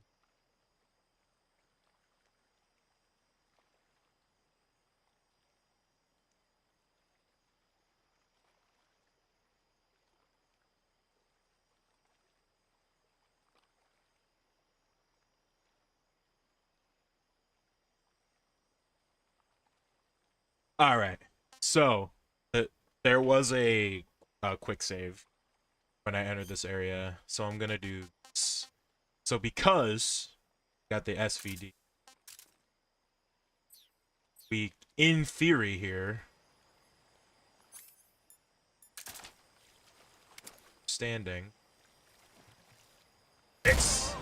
All right. So, there was a quick save when I entered this area, so I'm gonna do this. So because got the SVD, we in theory here standing. X.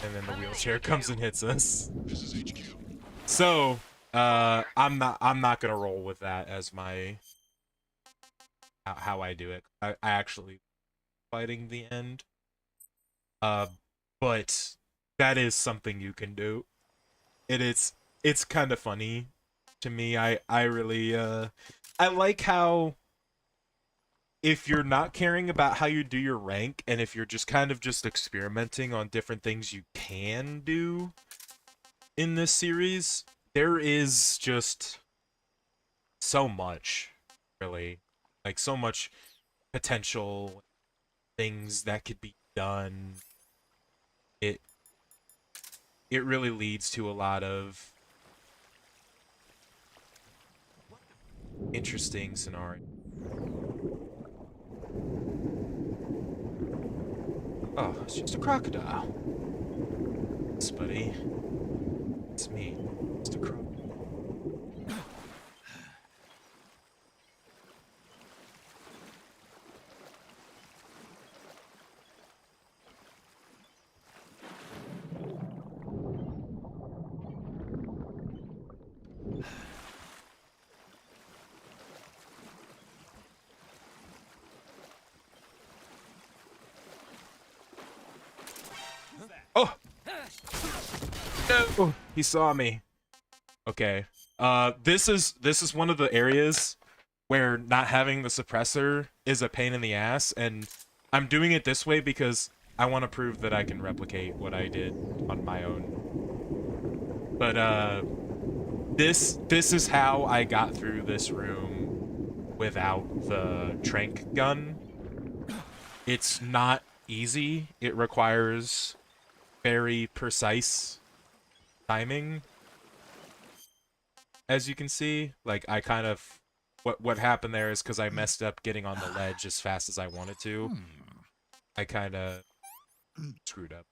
And then the wheelchair comes and hits us. This is HQ. So, I'm not gonna roll with that as my how I do it. I actually fighting the end. But that is something you can do. It's kind of funny to me. I really I like how if you're not caring about how you do your rank, and if you're just kind of just experimenting on different things you can do in this series, there is just so much, really. Like, so much potential things that could be done. It really leads to a lot of interesting scenarios. Oh, it's just a crocodile. It's buddy. It's me. It's a crocodile. Oh! No! He saw me. Okay. This is one of the areas where not having the suppressor is a pain in the ass, and I'm doing it this way because I want to prove that I can replicate what I did on my own. But this is how I got through this room without the trank gun. It's not easy. It requires very precise timing. As you can see, like, I kind of what happened there is because I messed up getting on the ledge as fast as I wanted to. I kind of screwed up.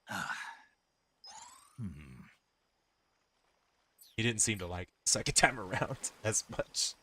He didn't seem to like it the second time around as much.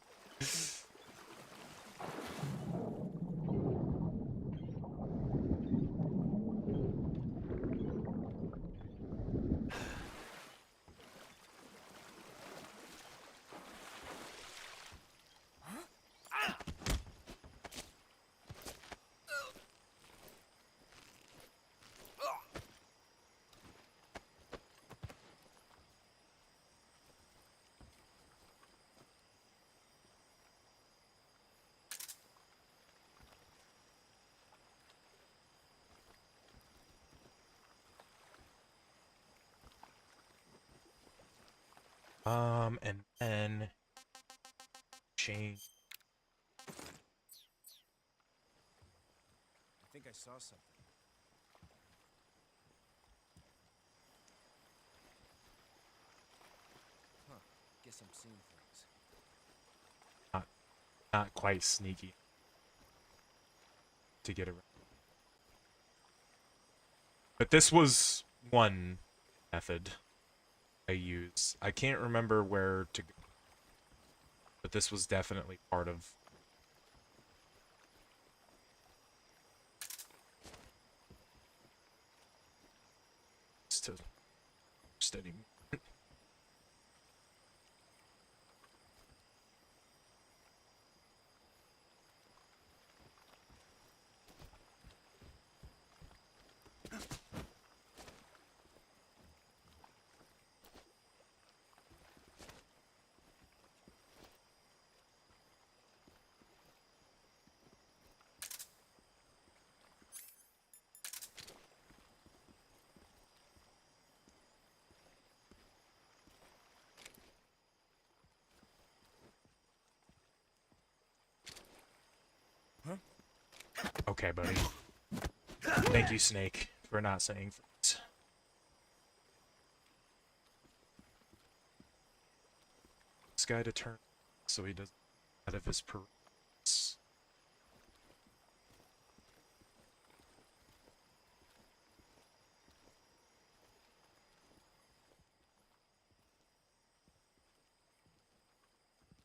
And then change. I think I saw something. Huh. Guess I'm seeing things. Not quite sneaky to get around. But this was one method I use. I can't remember where to go, but this was definitely part of to study. Okay, buddy. Thank you, Snake, for not saying things. This guy to turn so he doesn't get out of his purpose.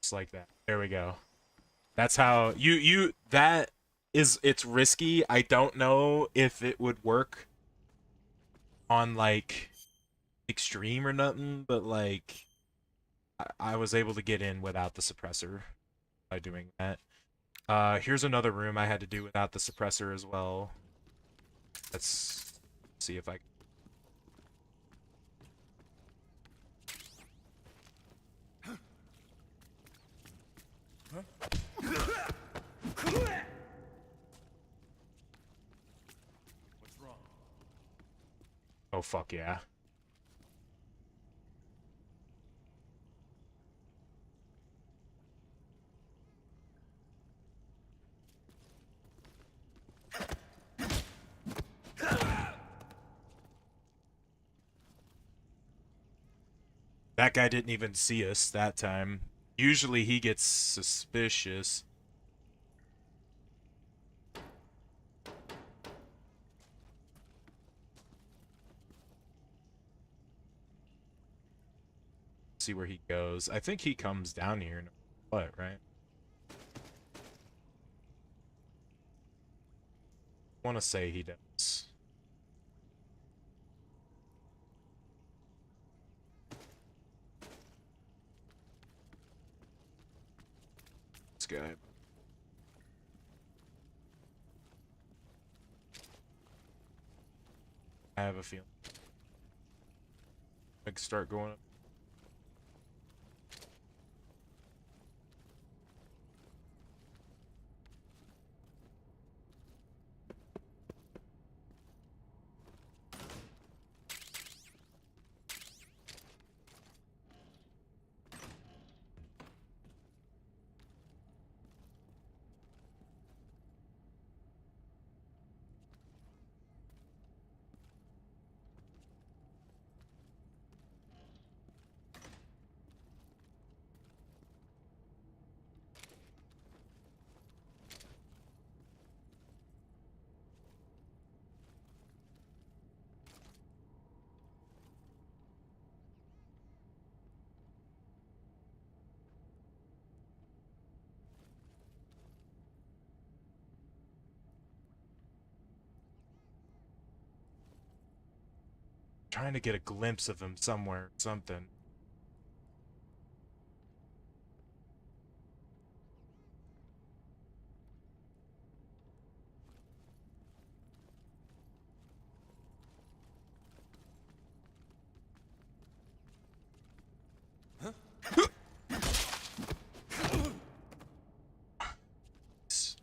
Just like that. There we go. That's how that is, it's risky. I don't know if it would work on like extreme or nothing, but like I was able to get in without the suppressor by doing that. Here's another room I had to do without the suppressor as well. Let's see if I can. What's wrong? Oh, fuck yeah. That guy didn't even see us that time. Usually he gets suspicious. See where he goes. I think he comes down here. What, right? I want to say he does. This guy. I have a feeling I can start going up. Trying to get a glimpse of him somewhere, something.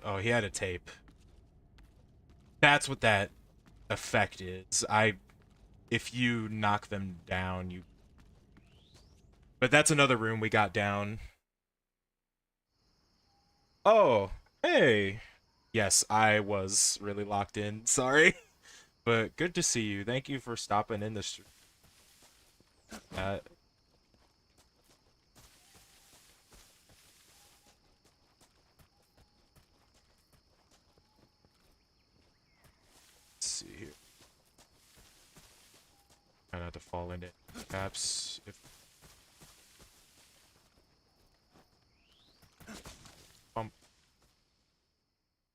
Oh, he had a tape. That's what that effect is. If you knock them down, you... But that's another room we got down. Oh, hey. Yes, I was really locked in. Sorry. But good to see you. Thank you for stopping in the street. Let's see here. Try not to fall into traps. If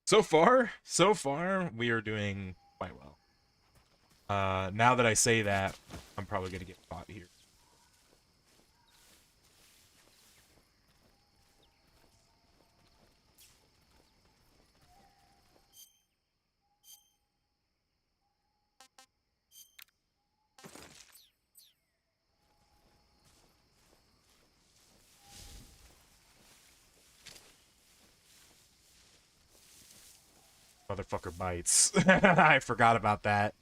so far, we are doing quite well. Now that I say that, I'm probably gonna get caught here. Motherfucker bites. I forgot about that.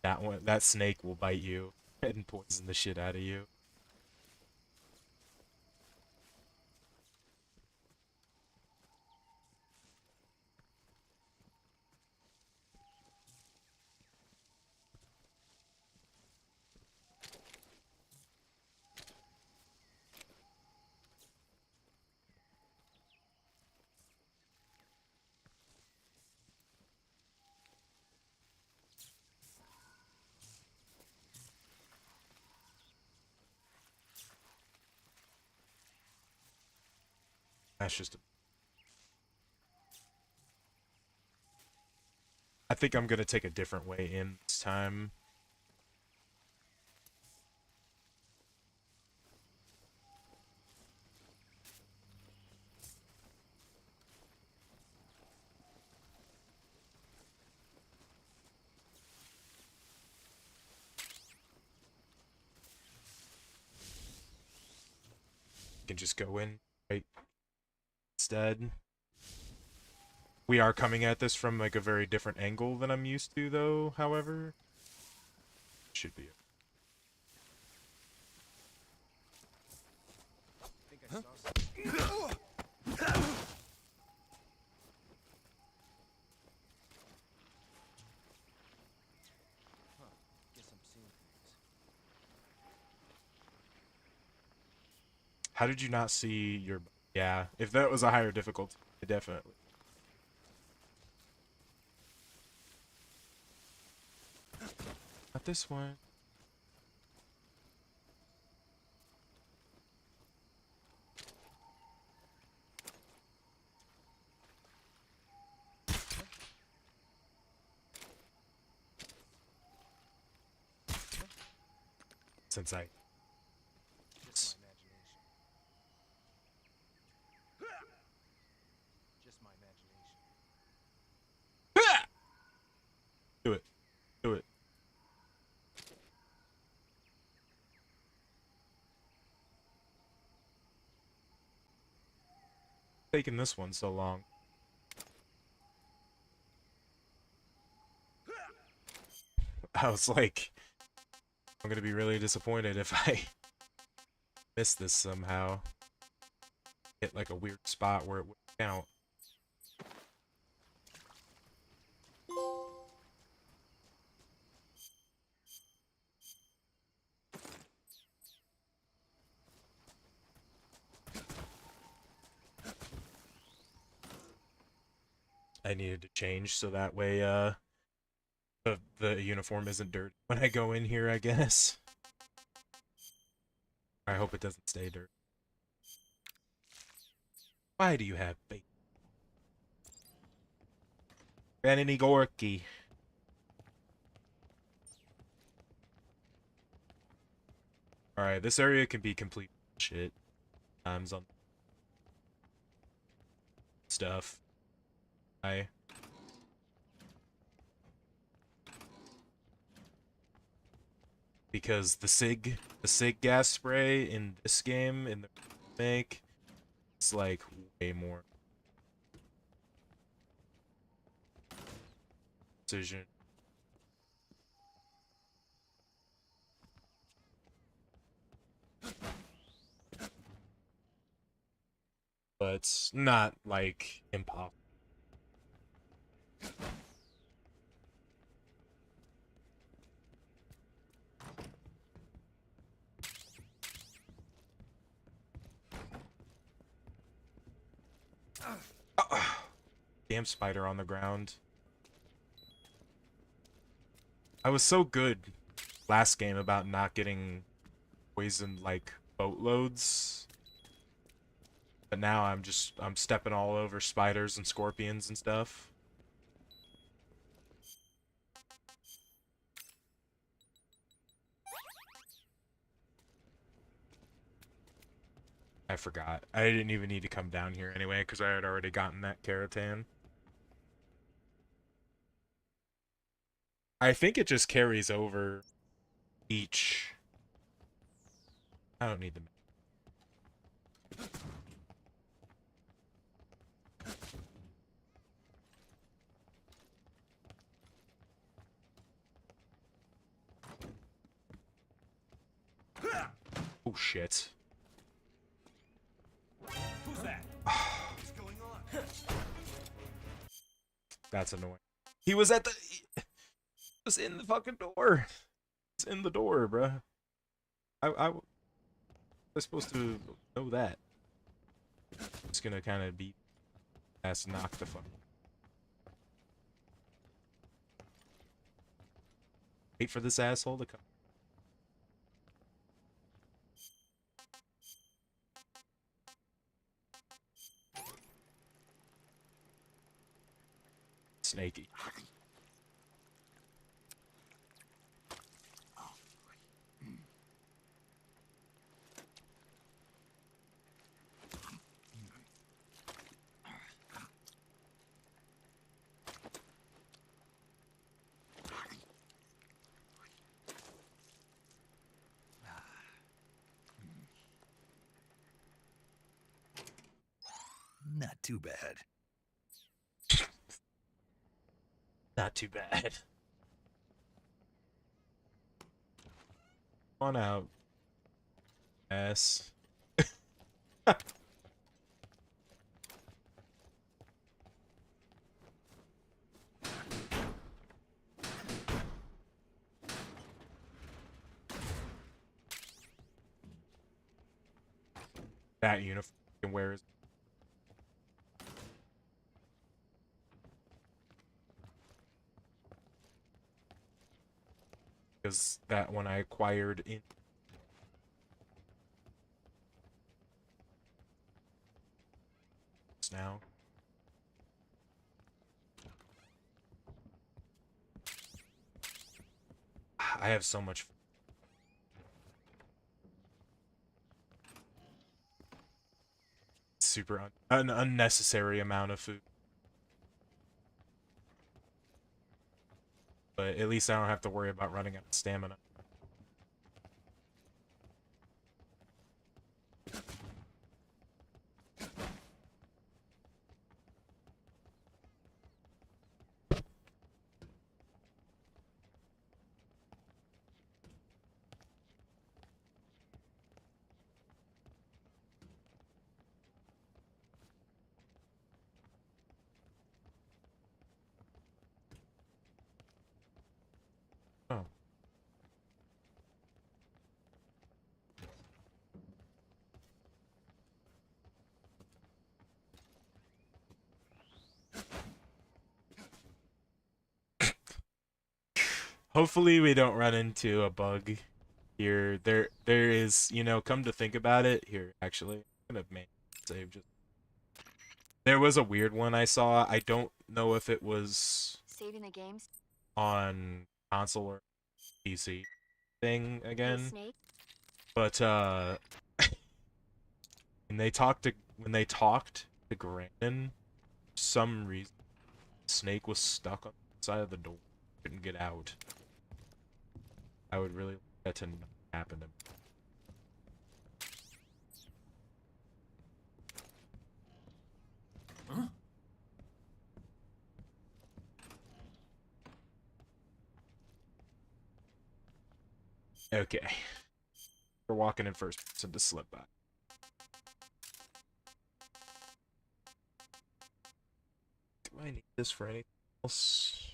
That one, that snake will bite you and poison the shit out of you. That's just. I think I'm gonna take a different way in this time. Can just go in right instead. We are coming at this from like a very different angle than I'm used to, though. However, should be. Huh? How did you not see your... Yeah, if that was a higher difficulty, definitely. Not this one. Since I... Just my imagination. Do it. Do it. Taking this one so long. I was like, I'm gonna be really disappointed if I miss this somehow. Hit like a weird spot where it wouldn't count. I needed to change so that way the uniform isn't dirty when I go in here, I guess. I hope it doesn't stay dirty. Why do you have bait? Vanity Gorky. Alright, this area can be complete shit. Times on stuff. Because the SIG gas spray in this game, in the remake, it's like way more precision. But not like impossible. Damn spider on the ground. I was so good last game about not getting poisoned like boatloads. But now I'm stepping all over spiders and scorpions and stuff. I forgot. I didn't even need to come down here anyway, because I had already gotten that Keratan. I think it just carries over each... I don't need them. Oh shit. Who's that? What's going on? That's annoying. He was at the... He was in the fucking door. He was in the door, bruh. I was supposed to know that. Just gonna kind of beat ass knock the fuck. Wait for this asshole to come. snaky. Not too bad. Not too bad. Come on out. Yes. That uniform wears. Because that one I acquired in now. I have so much. Super an unnecessary amount of food. But at least I don't have to worry about running out of stamina. Oh. Hopefully we don't run into a bug here. There is, you know, come to think about it, here actually, I'm gonna save just. There was a weird one I saw. I don't know if it was Saving the games. on console or PC thing again. Snake. But when they talked to Grandin, for some reason Snake was stuck on the side of the door, couldn't get out. I would really like that to not happen to me. Huh? Okay. We're walking in first person to slip by. Do I need this for anything else?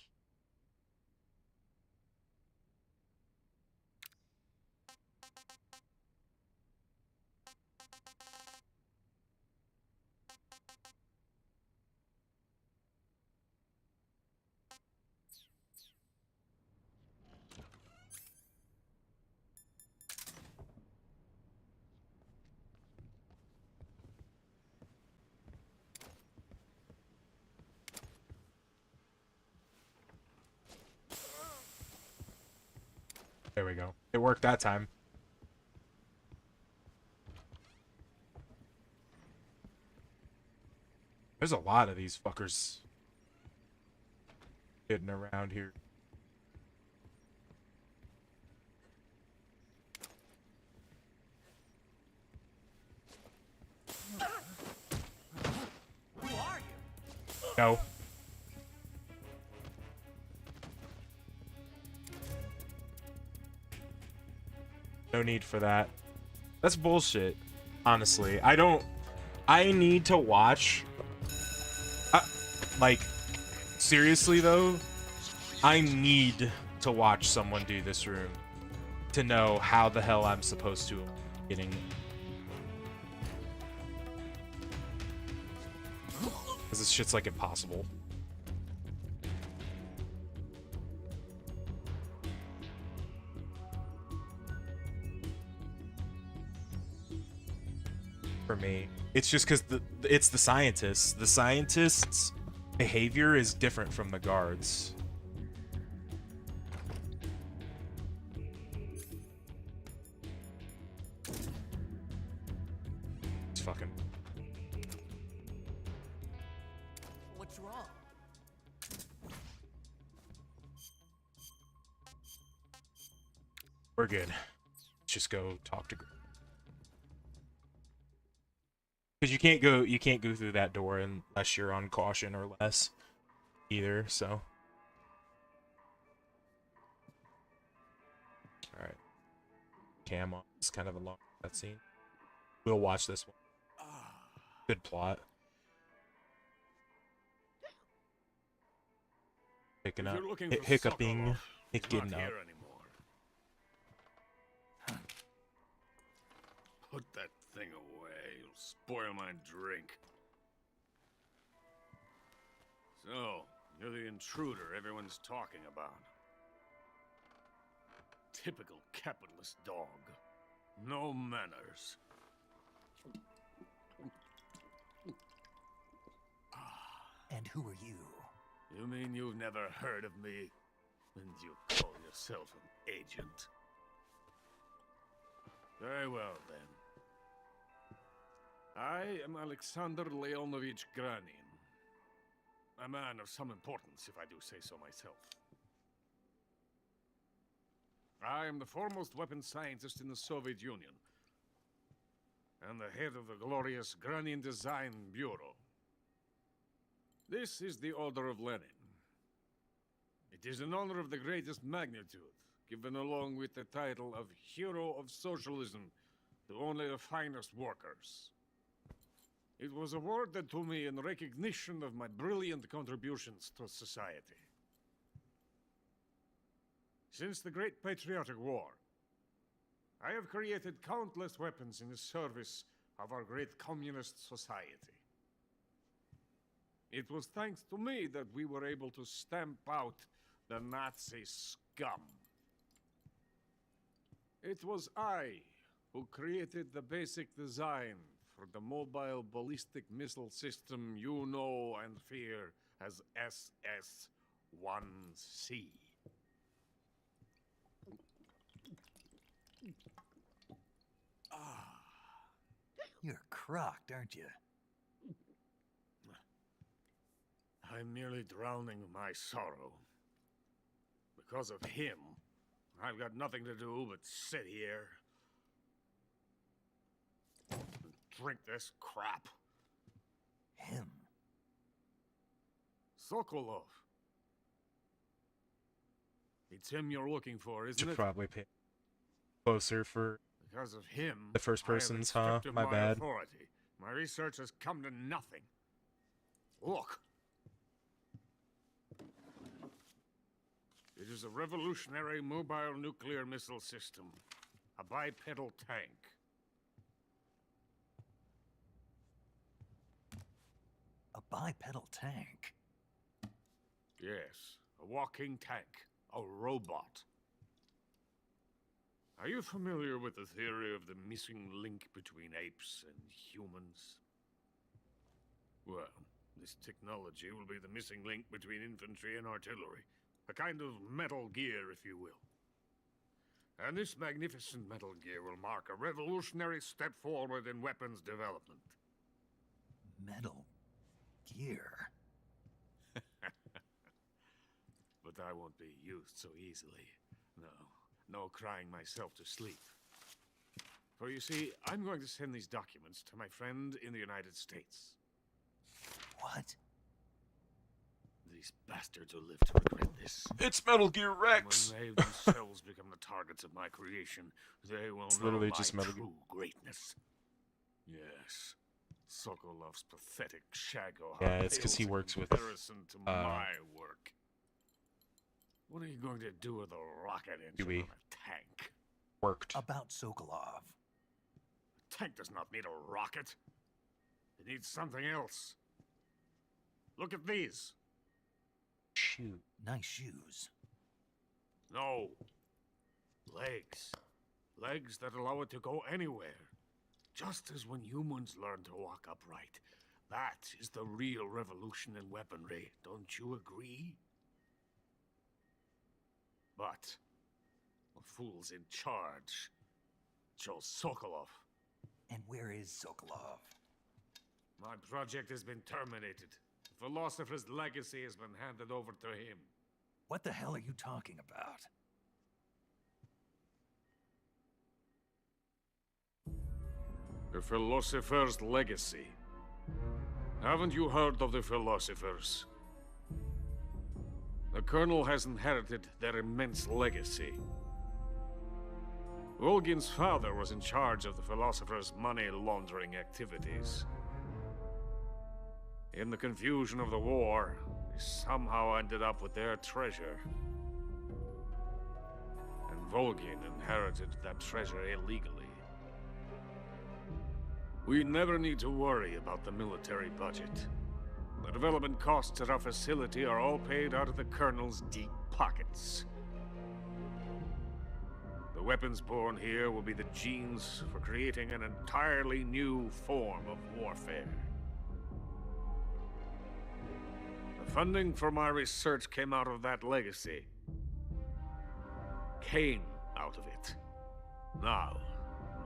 There we go. It worked that time. There's a lot of these fuckers hidden around here. Who are you? No. No need for that. That's bullshit, honestly. I need to watch. Like, seriously though, I need to watch someone do this room to know how the hell I'm supposed to getting it. Because this shit's like impossible. For me, it's just because it's the scientists. The scientists behavior is different from the guards. It's fucking. What's wrong? We're good. Let's just go talk to. Because you can't go through that door unless you're on caution or less, either. So. All right. Cam on. It's kind of a long cutscene. We'll watch this one. Good plot. Picking up, hiccuping, hicking up. Put that thing away. It'll spoil my drink. So, you're the intruder everyone's talking about. Typical capitalist dog. No manners. And who are you? You mean you've never heard of me? And you call yourself an agent? Very well, then. I am Alexander Leonovich Granin. A man of some importance, if I do say so myself. I am the foremost weapons scientist in the Soviet Union, and the head of the glorious Granin Design Bureau. This is the Order of Lenin. It is an honor of the greatest magnitude, given along with the title of Hero of Socialism to only the finest workers. It was awarded to me in recognition of my brilliant contributions to society. Since the Great Patriotic War, I have created countless weapons in the service of our great communist society. It was thanks to me that we were able to stamp out the Nazi scum. It was I who created the basic design for the mobile ballistic missile system you know and fear as SS-1C. You're crocked, aren't you? I'm merely drowning my sorrow. Because of him, I've got nothing to do but sit here and drink this crap. Him? Sokolov. It's him you're looking for, isn't Should it? probably pay closer for Because of him, the first person's, huh? my My bad. authority. My research has come to nothing. Look. It is a revolutionary mobile nuclear missile system. A bipedal tank. A bipedal tank? Yes, a walking tank. A robot. Are you familiar with the theory of the missing link between apes and humans? Well, this technology will be the missing link between infantry and artillery. A kind of Metal Gear, if you will. And this magnificent Metal Gear will mark a revolutionary step forward in weapons development. Metal Gear? But I won't be used so easily. No crying myself to sleep. For you see, I'm going to send these documents to my friend in the United States. What? These bastards will live to regret this. It's Metal Gear Rex! When they themselves become the targets of my creation, they will It's know literally my just Metal true greatness. Yes. Sokolov's pathetic shago. Yeah, it's because he works with comparison to my work. What are you going to do with a rocket engine on a tank? Worked. About Sokolov. A tank does not need a rocket. It needs something else. Look at these. Shoe. Nice shoes. No. Legs. Legs that allow it to go anywhere. Just as when humans learn to walk upright, That is the real revolution in weaponry, don't you agree? But the fool's in charge. Joe Sokolov. And where is Sokolov? My project has been terminated. The Philosopher's legacy has been handed over to him. What the hell are you talking about? The Philosopher's legacy. Haven't you heard of the Philosophers? The Colonel has inherited their immense legacy. Volgin's father was in charge of the Philosophers' money laundering activities. In the confusion of the war, he somehow ended up with their treasure. And Volgin inherited that treasure illegally. We never need to worry about the military budget. The development costs at our facility are all paid out of the Colonel's deep pockets. The weapons born here will be the genes for creating an entirely new form of warfare. The funding for my research came out of that legacy. Came out of it. Now,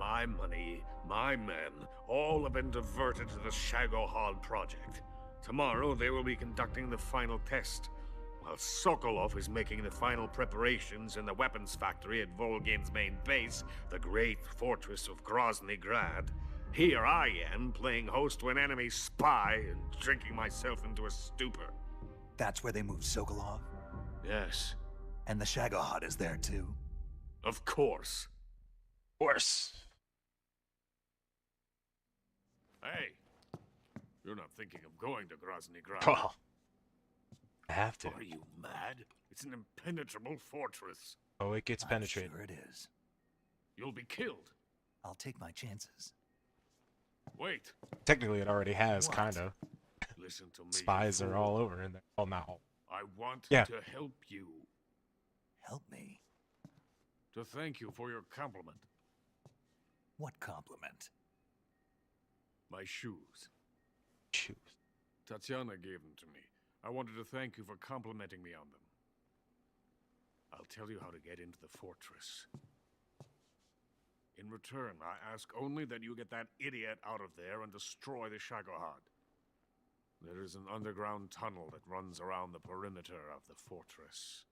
my money, my men, all have been diverted to the Shagohod project. Tomorrow they will be conducting the final test, while Sokolov is making the final preparations in the weapons factory at Volgin's main base, the great fortress of Grozny Grad. Here I am, playing host to an enemy spy and drinking myself into a stupor. That's where they moved Sokolov? Yes. And the Shagohod is there too? Of course. Of course. Hey, you're not thinking of going to Grozny Grad. Oh, I have to. Are you mad? It's an impenetrable fortress. Oh, it gets penetrated. Sure it is. You'll be killed. I'll take my chances. Wait. Technically, it already has, kind of. Listen to me. Spies are all over in there. Well, not all. I want Yeah. to help you. Help me? To thank you for your compliment. What compliment? My shoes. Shoes. Tatiana gave them to me. I wanted to thank you for complimenting me on them. I'll tell you how to get into the fortress. In return, I ask only that you get that idiot out of there and destroy the Shagohod. There is an underground tunnel that runs around the perimeter of the fortress.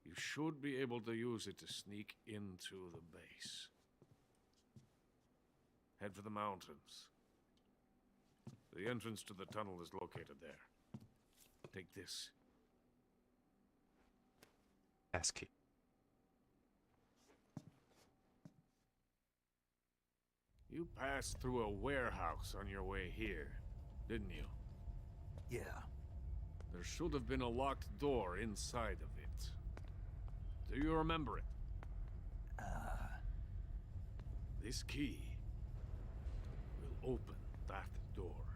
You should be able to use it to sneak into the base. Head for the mountains. The entrance to the tunnel is located there. Take this. Pass key. You passed through a warehouse on your way here, didn't you? Yeah. There should have been a locked door inside of it. Do you remember it? This key will open that door.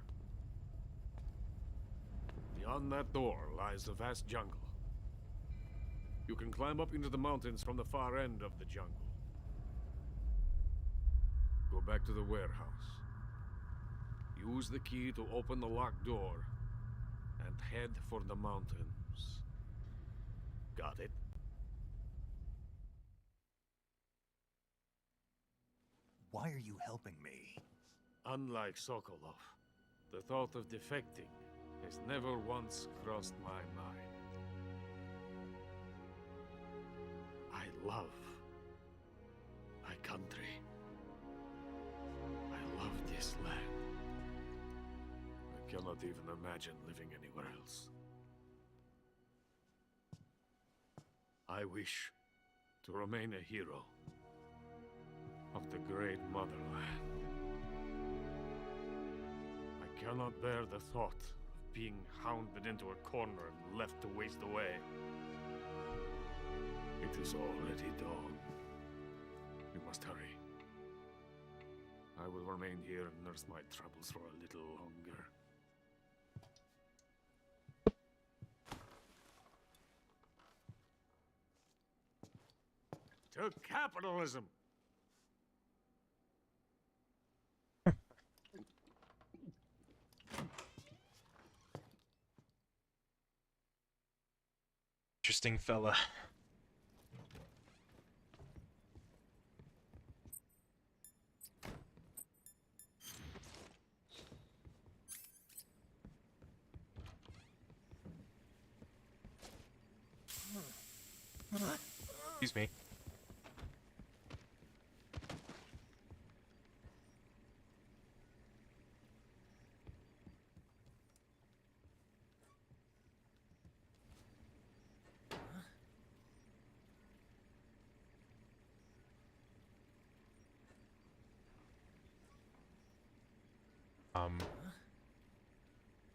Beyond that door lies a vast jungle. You can climb up into the mountains from the far end of the jungle. Go back to the warehouse. Use the key to open the locked door and head for the mountains. Got it? Why are you helping me? Unlike Sokolov, the thought of defecting has never once crossed my mind. I love my country. I love this land. I cannot even imagine living anywhere else. I wish to remain a hero of the great motherland. I cannot bear the thought of being hounded into a corner and left to waste away. It is already dawn. You must hurry. I will remain here and nurse my troubles for a little longer. To capitalism! interesting fella. Excuse me.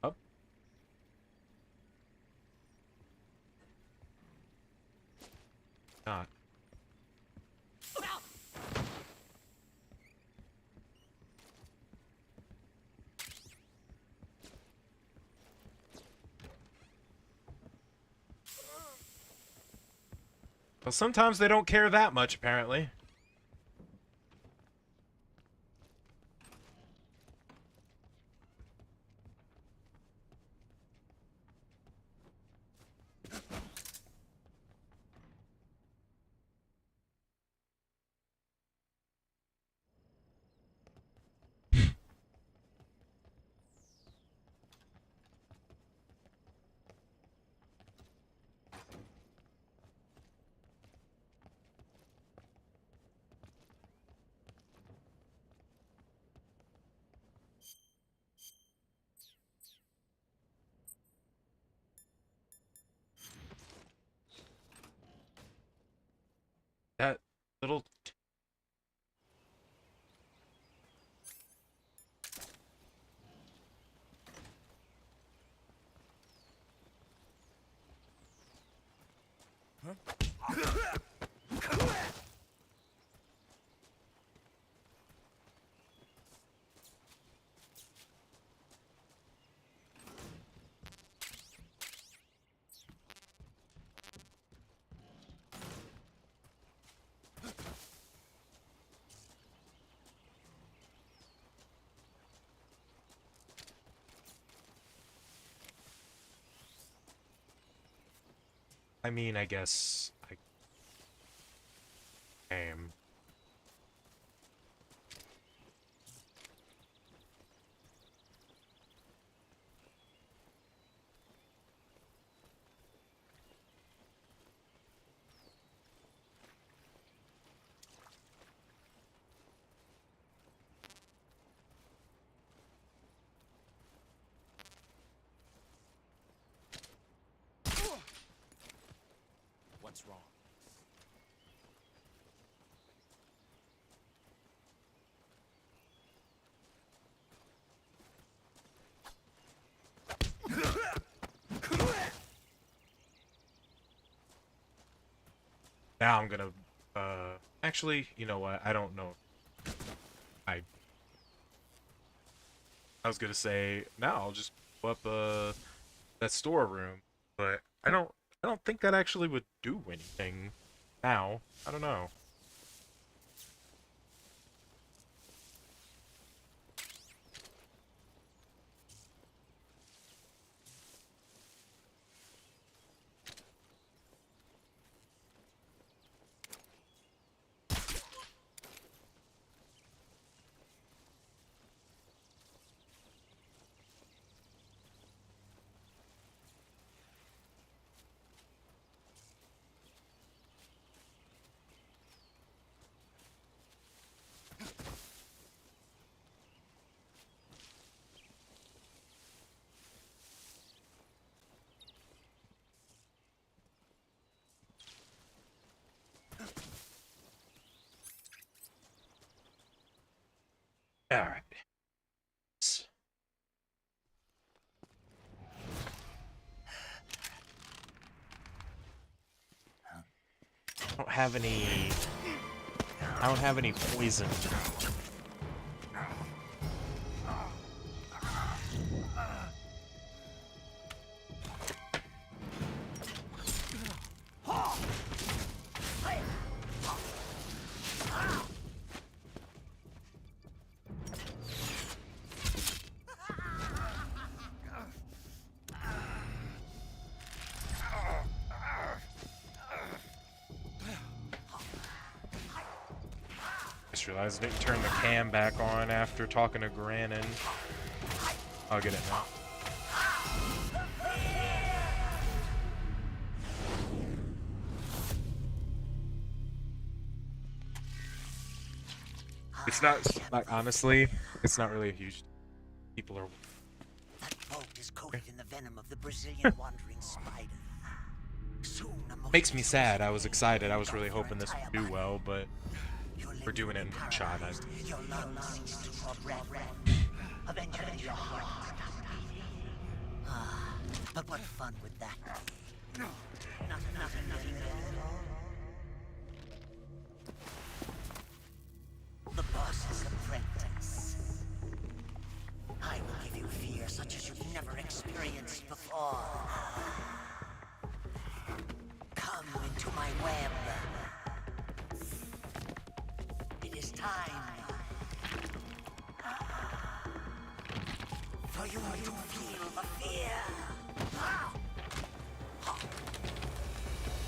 Up. Not. Well, sometimes they don't care that much, apparently. That little... I mean, I guess I am. What's wrong? Now I'm gonna, actually, you know what, I don't know. I was gonna say, now I'll just go up, that storeroom, but I don't think that actually would do anything now. I don't know. Alright. I don't have any poison. realized I didn't turn the cam back on after talking to Grannon. I'll get it now. It's not, like, honestly, it's not really a huge... People are... That boat is coated in the venom of the Brazilian wandering spider. Soon Makes me sad. I was excited. I was really hoping this would do well, but we're doing it in one shot. your lungs cease to draw breath. Eventually your heart will stop beating. Ah, but what fun would that be? Nothing at all. The boss's apprentice. I will give you fear such as you've never experienced before. Come into my web. It is time for you to feel the fear.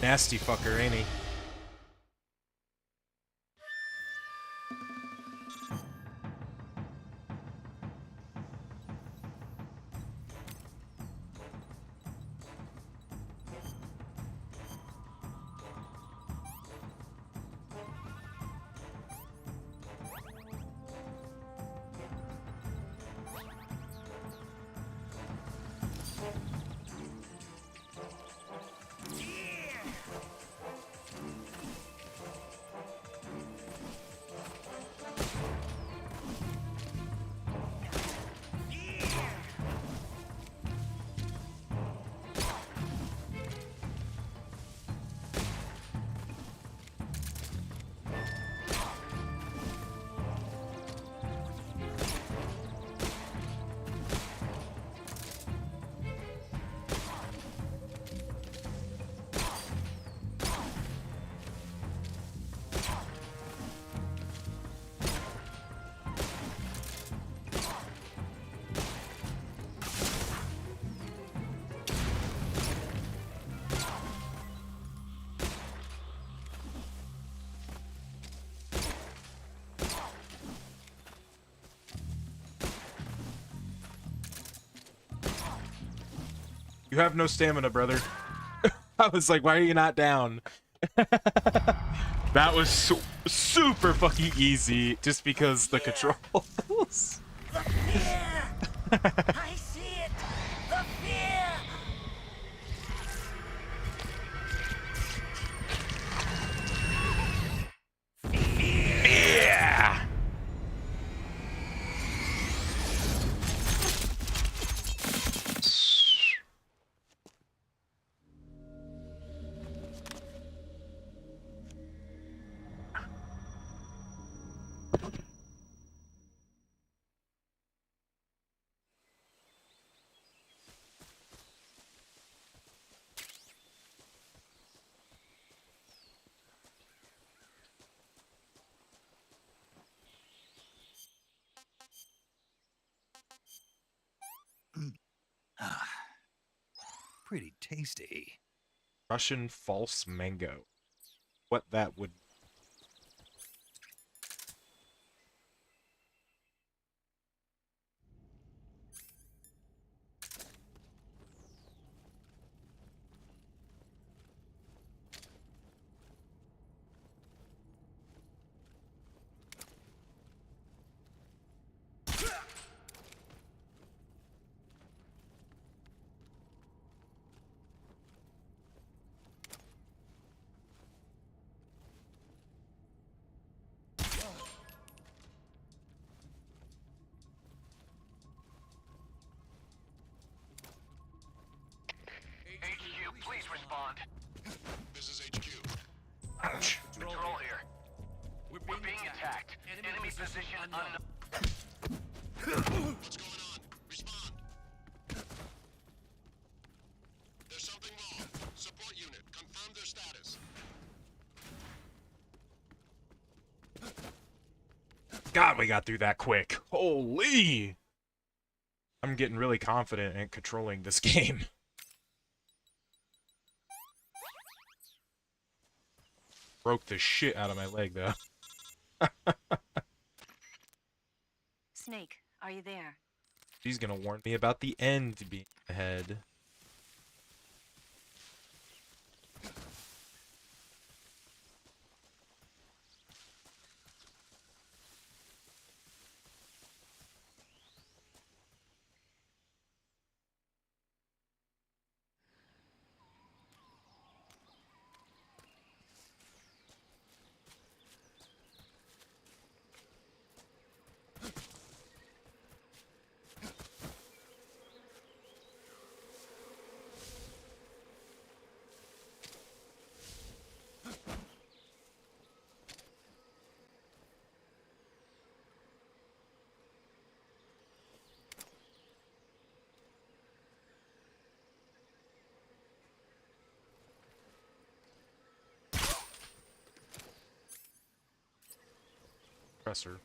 Nasty fucker, ain't he? You have no stamina, brother. I was like, why are you not down? That was super fucking easy, just because the controls. The fear! I see it! The fear! Yeah! Pretty tasty. Russian false mango. What that would... HQ, please respond. This is HQ. Ouch. Control here. We're being attacked. Enemy position unknown. What's going on? Respond. There's something wrong. Support unit, confirm their status. God, we got through that quick. Holy! I'm getting really confident in controlling this game. Broke the shit out of my leg, though. Snake, are you there? She's gonna warn me about the end being ahead. Presser.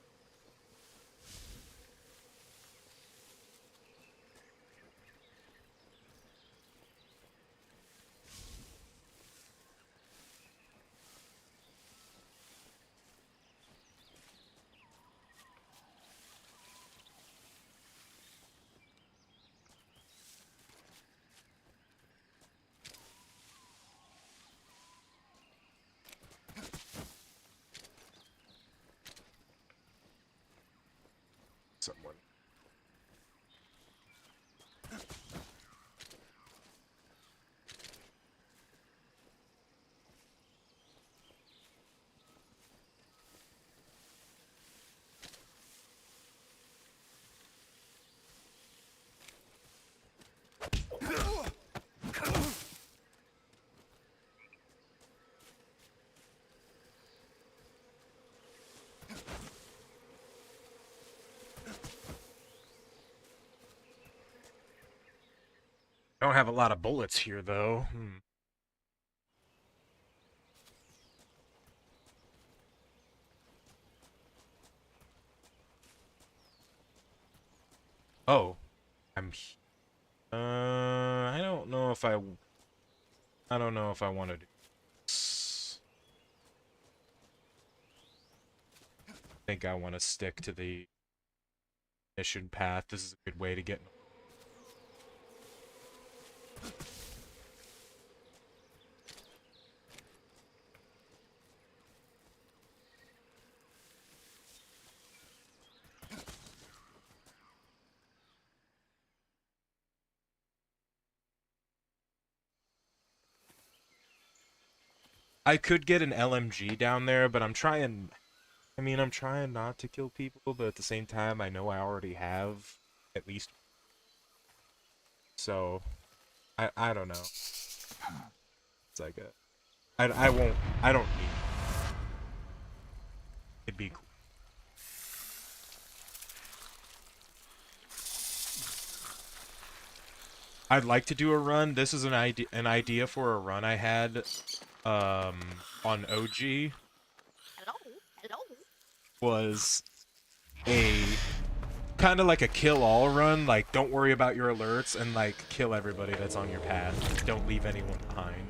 Someone. I don't have a lot of bullets here, though. Oh, I don't know if I don't know if I want to do this. I think I want to stick to the mission path. This is a good way to get. I could get an LMG down there, but I'm trying not to kill people, but at the same time, I know I already have at least. So, I don't know. It's like I don't need it. It'd be cool. I'd like to do a run. This is an idea for a run I had on OG. Was a kind of like a kill-all run, like don't worry about your alerts and like kill everybody that's on your path. Don't leave anyone behind.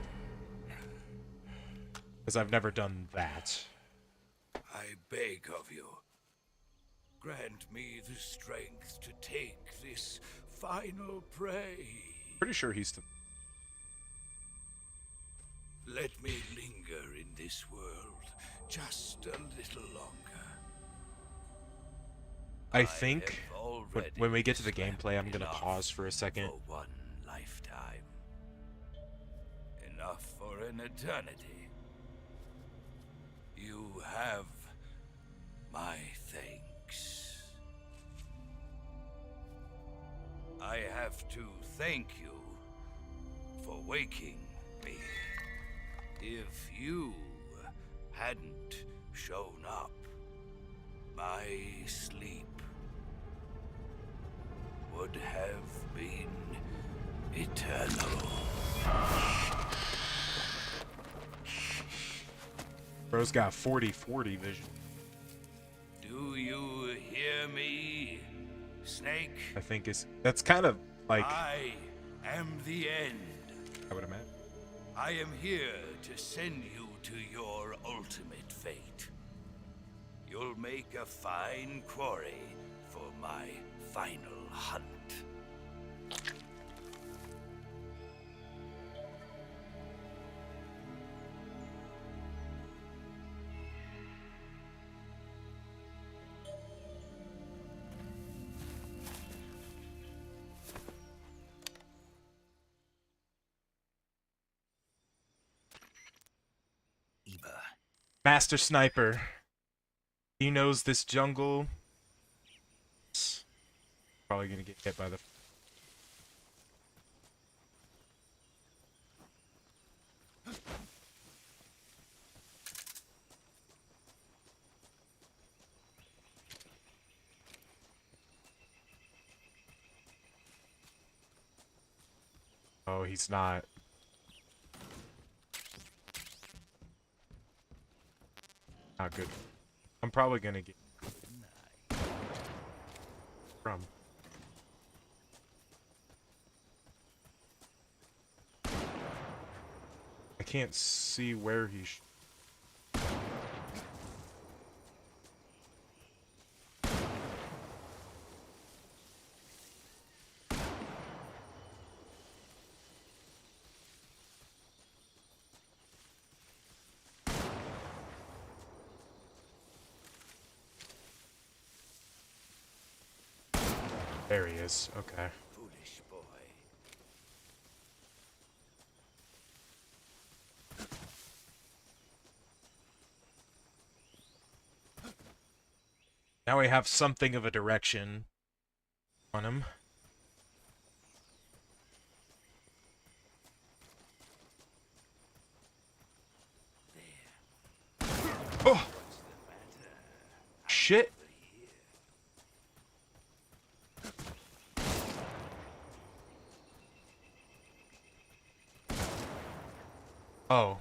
Because I've never done that. I beg of you, grant me the strength to take this final prey. Pretty sure he's the... Let me linger in this world just a little longer. I think when we get to the gameplay, I'm gonna pause for a second. For one lifetime. Enough for an eternity. You have my thanks. I have to thank you for waking me. If you hadn't shown up, my sleep would have been eternal. Bro's got 40/40 vision. Do you hear me, Snake? I think that's kind of like... I am the end. I would imagine. I am here to send you to your ultimate fate. You'll make a fine quarry for my final hunt. Master Sniper. He knows this jungle. Probably gonna get hit by the... Oh, he's not. Not good. I'm probably gonna get... From. I can't see where he's... There he is. Okay. Foolish boy. Now we have something of a direction on him. Oh! Shit! Oh.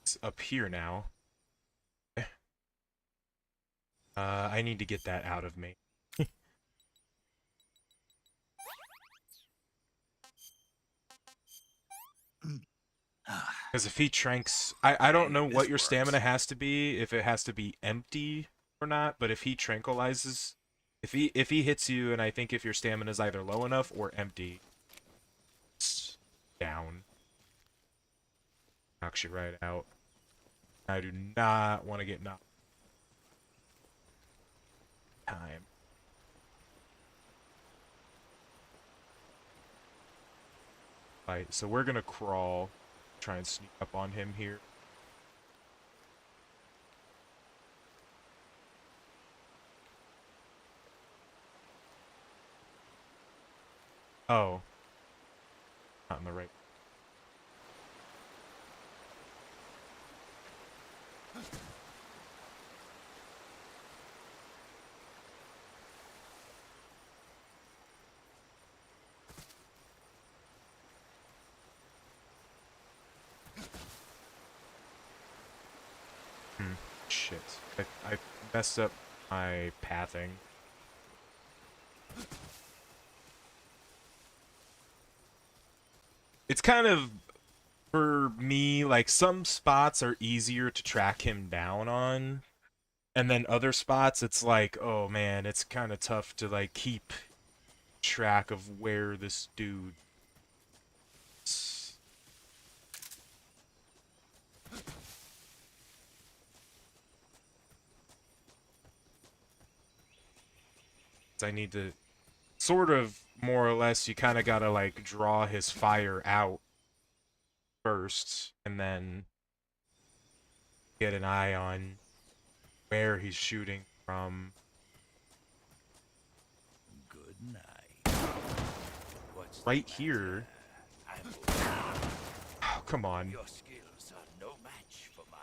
It's up here now. I need to get that out of me. Because if he tranks... I don't know what your stamina has to be, if it has to be empty or not, but if he tranquilizes... If he hits you, and I think if your stamina is either low enough or empty, it's down. Knocks you right out. I do not want to get knocked. Time. Right, so we're gonna crawl, try and sneak up on him here. Oh. Not in the right. Shit. I messed up my pathing. It's kind of, for me, like, some spots are easier to track him down on, and then other spots it's like, oh man, it's kind of tough to, like, keep track of where this dude is. I need to sort of, more or less, you kind of gotta like draw his fire out first and then get an eye on where he's shooting from. Good night. Right here. Oh, come on. Your skills are no match for mine.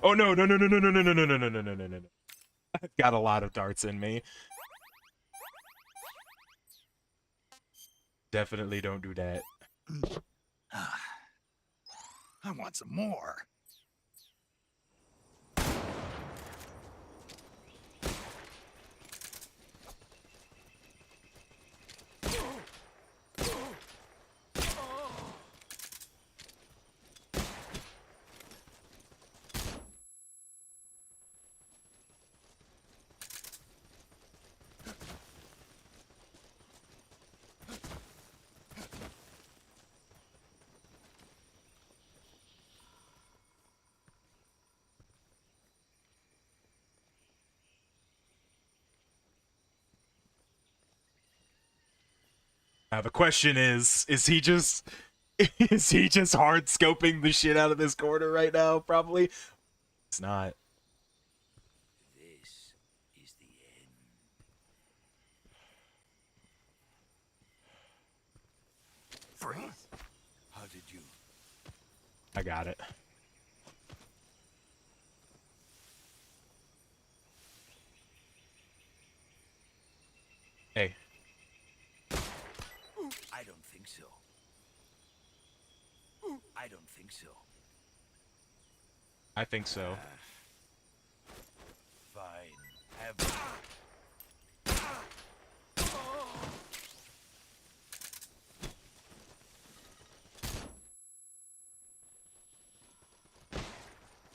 Oh no, no, no, no, no, no, no, no, no, no, no, no, no, no, no. I've got a lot of darts in me. Definitely don't do that. I want some more. Now the question is he just is he just hard scoping the shit out of this corner right now? Probably. It's not. This is the end. Freeze. How did you? I got it. Hey. I don't think so. I don't think so. I think so. Fine. Have.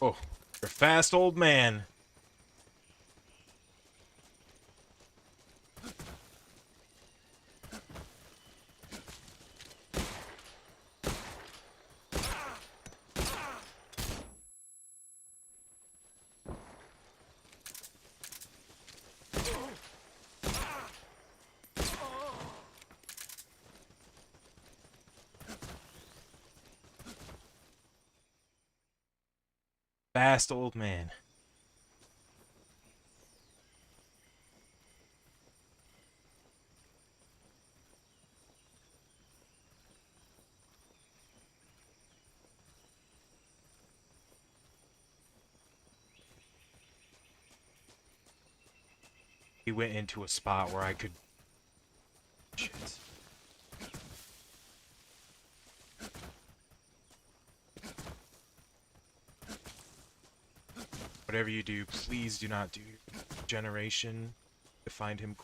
Oh, you're a fast old man. Fast old man. He went into a spot where I could... Shit. Whatever you do, please do not do generation to find him.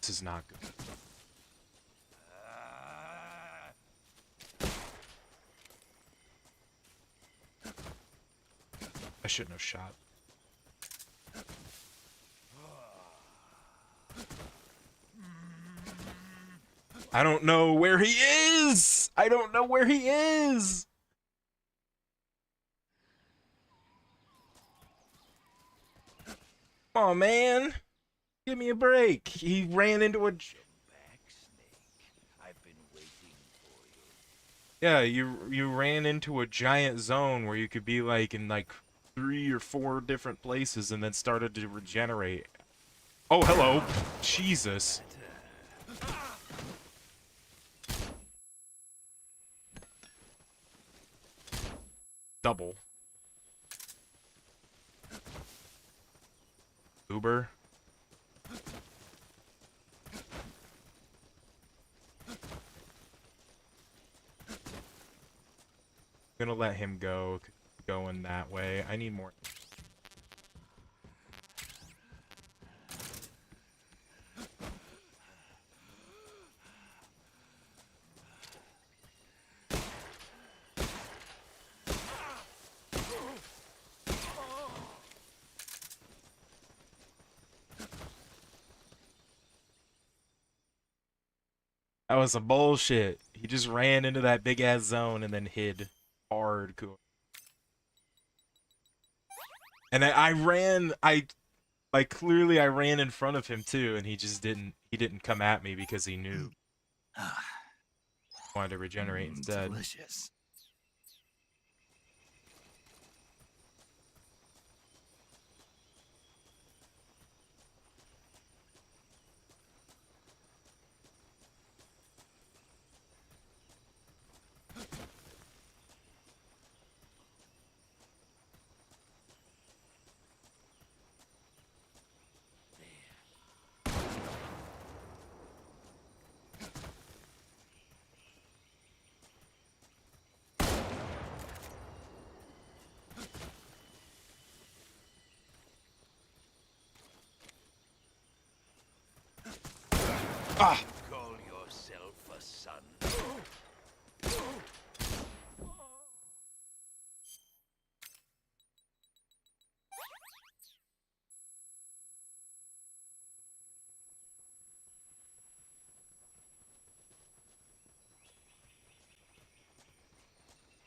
This is not good. I shouldn't have shot. I don't know where he is! I don't know where he is! Oh man, give me a break. He ran into a... Yeah, you ran into a giant zone where you could be like in like 3 or 4 different places and then started to regenerate. Oh, hello. Jesus. Double. Uber. I'm gonna let him go, going that way. I need more. That was some bullshit. He just ran into that big ass zone and then hid hardcore. And I Like clearly I ran in front of him too, and he didn't come at me because he knew. Wanted to regenerate instead. Delicious. Ah! Call yourself a son.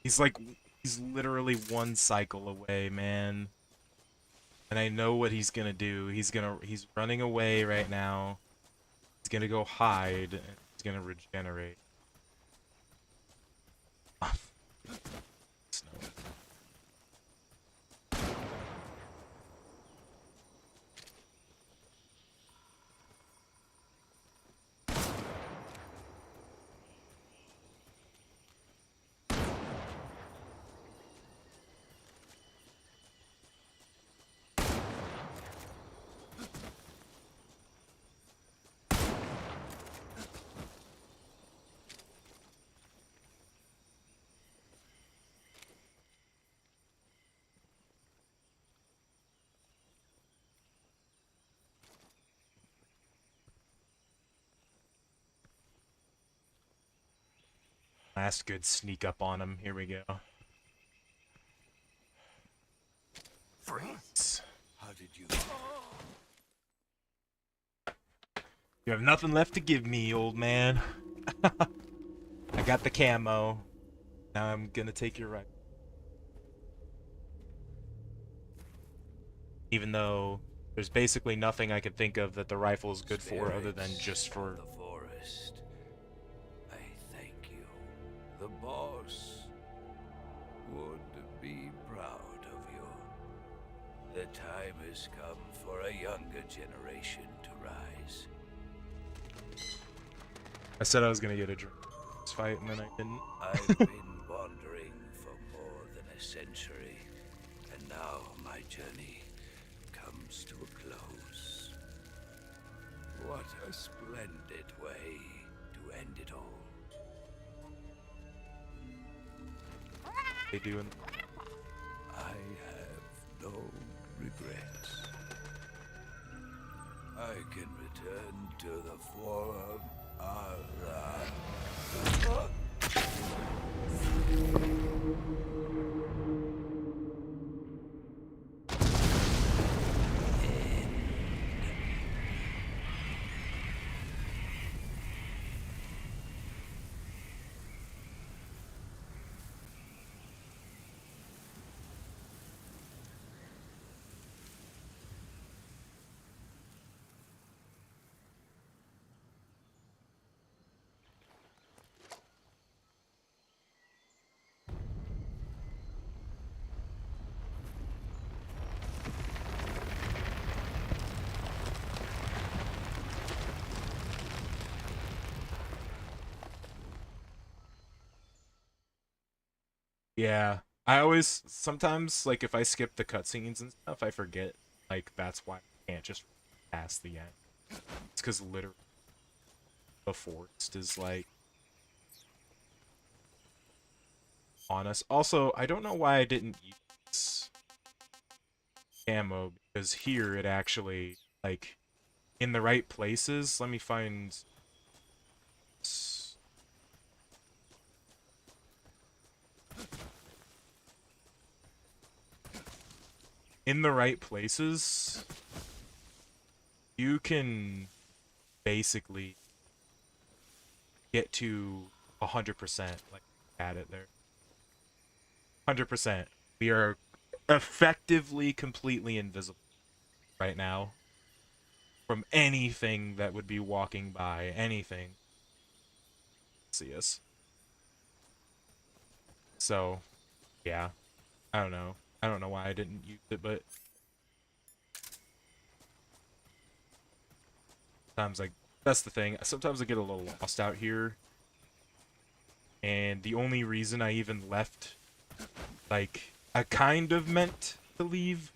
He's literally one cycle away, man. And I know what he's gonna do. He's running away right now. He's gonna go hide, and he's gonna regenerate. Snow. Last good sneak up on him. Here we go. Freeze. How did you? You have nothing left to give me, old man. I got the camo. Now I'm gonna take your right. Even though there's basically nothing I could think of that the rifle is good for other than just for... The forest. I thank you. The boss would be proud of you. The time has come for a younger generation to rise. I said I was gonna get a drink this fight, and then I didn't. I've been wandering for more than a century, and now my journey comes to a close. What a splendid way to end it all. They doing? I have no regrets. I can return to the Forum. Yeah. I always, sometimes, like, if I skip the cutscenes and stuff, I forget, like, that's why I can't just pass the end. It's because literally the forest is, like, on us. Also, I don't know why I didn't use ammo, because here it actually, like, in the right places, let me find... In the right places, you can basically get to 100%, like, at it there. 100%. We are effectively completely invisible right now from anything that would be walking by, anything. See us. So, yeah. I don't know. I don't know why I didn't use it, but sometimes like that's the thing. Sometimes I get a little lost out here. And the only reason I even left, like, I kind of meant to leave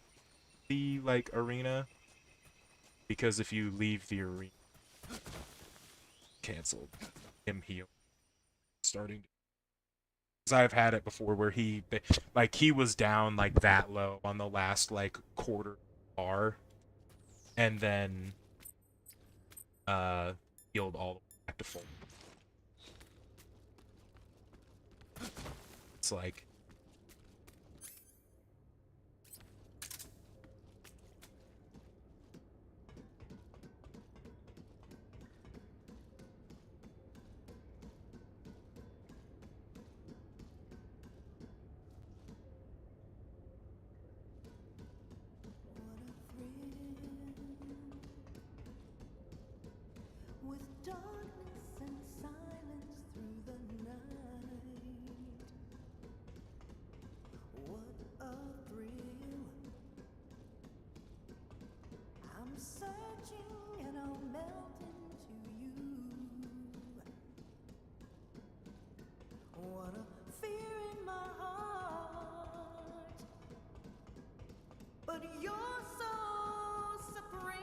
the, like, arena. Because if you leave the arena, canceled him heal. Starting to. Because I've had it before where he was down, like, that low on the last, like, quarter bar. And then, healed all the way back to full. It's like, with darkness and silence through the night. What a thrill. I'm searching and I'll melt into you. What a fear in my heart. But you're so supreme.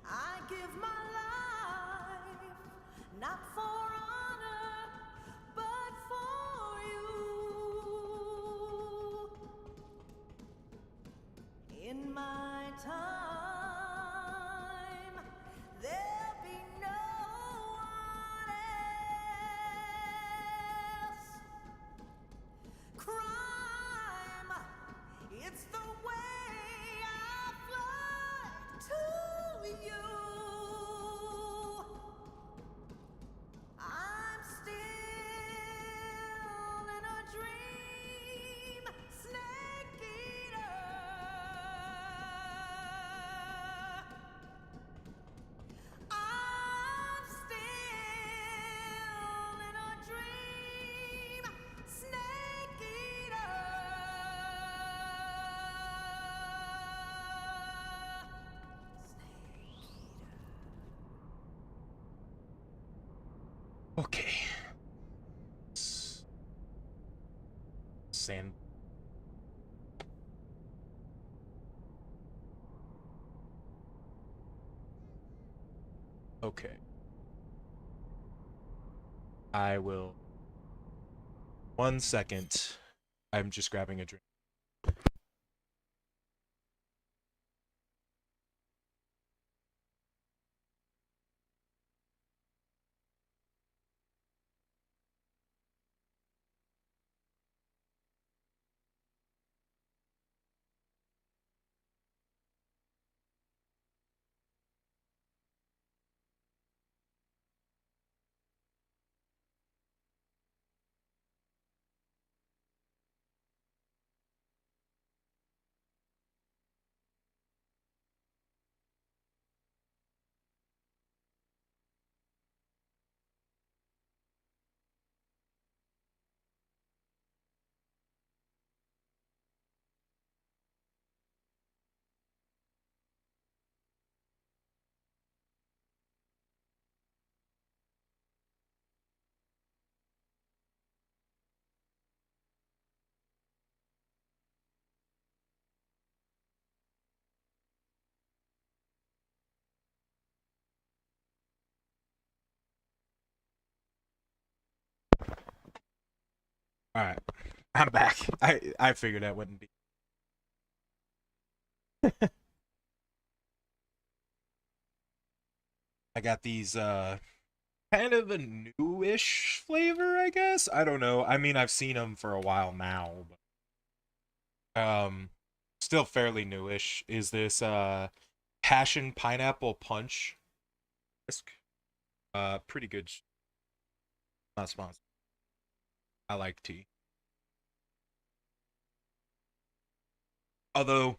I give my life, not for honor, but for you. In my time, there'll be no one else. Crime, it's the way I fly to you. I'm still in a dream, snake eater. I'm still in a dream, snake eater. okay. Sand. Okay. I will. 1 second. I'm just grabbing a drink. All right, I'm back. I figured that wouldn't be. I got these kind of a newish flavor, I guess. I don't know. I mean, I've seen them for a while now, but still fairly newish. Is this passion pineapple punch? Pretty good. Not sponsored. I like tea. Although,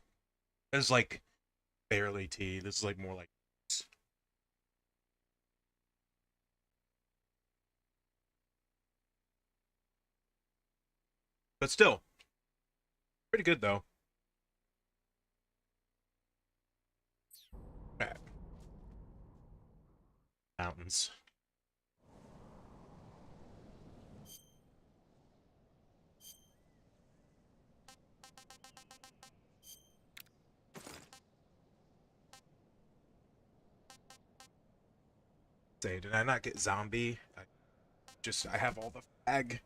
it's like barely tea. This is like more like. But still, pretty good though. Alright. Mountains. Say, did I not get zombie? I have all the flag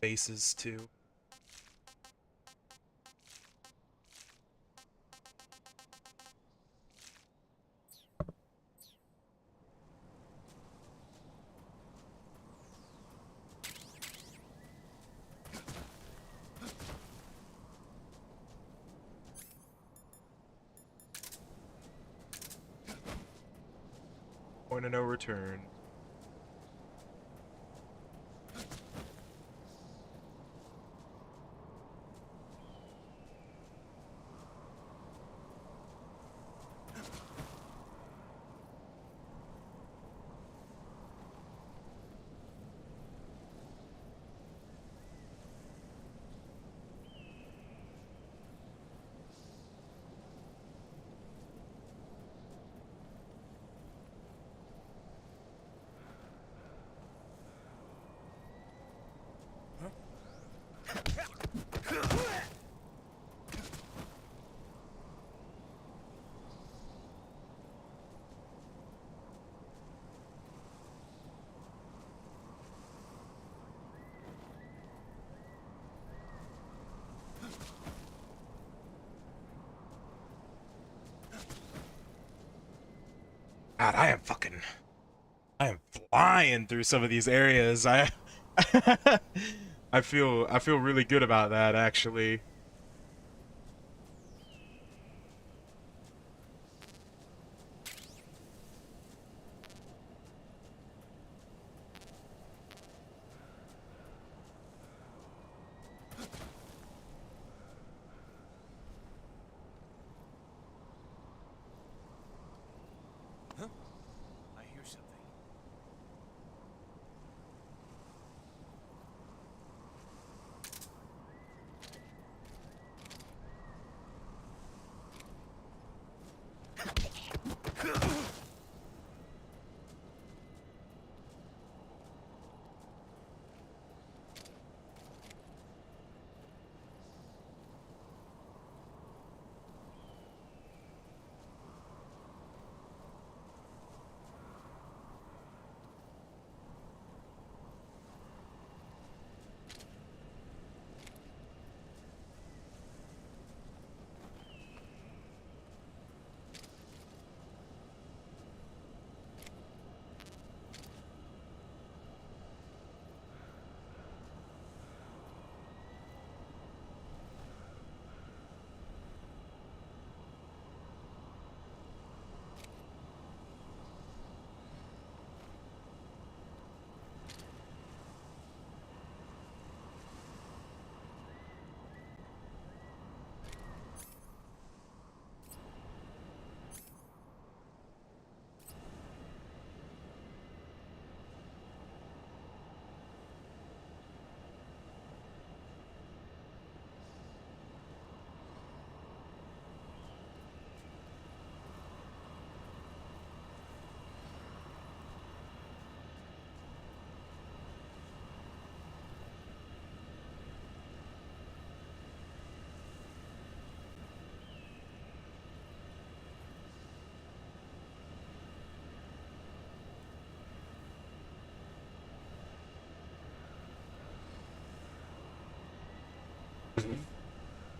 bases too. Point of no return. God, I am flying through some of these areas. I feel really good about that actually. Huh? I hear something.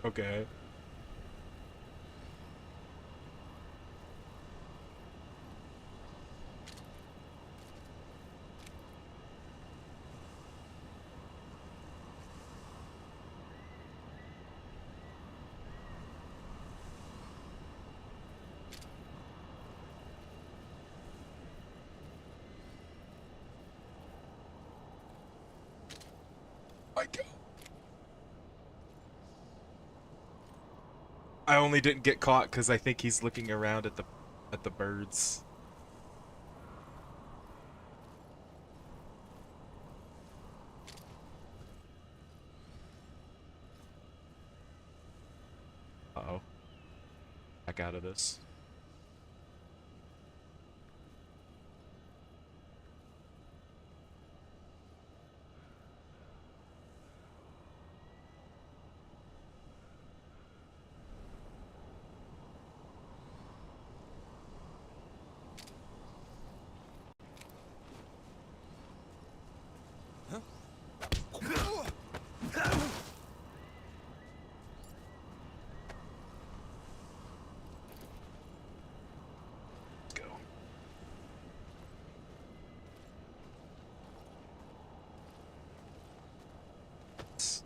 Okay. My God. I only didn't get caught because I think he's looking around at the birds. Uh-oh. Back out of this.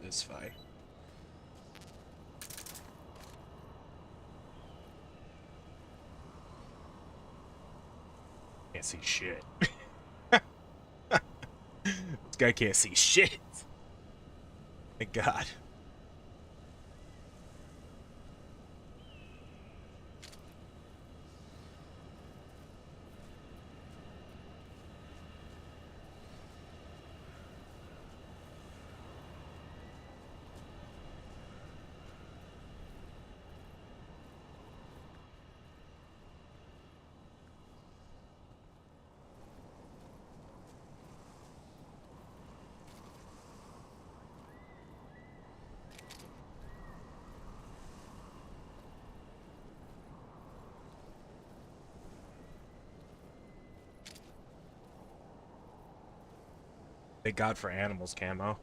It's fine. Can't see shit. This guy can't see shit. Thank God. Thank God for animals camo.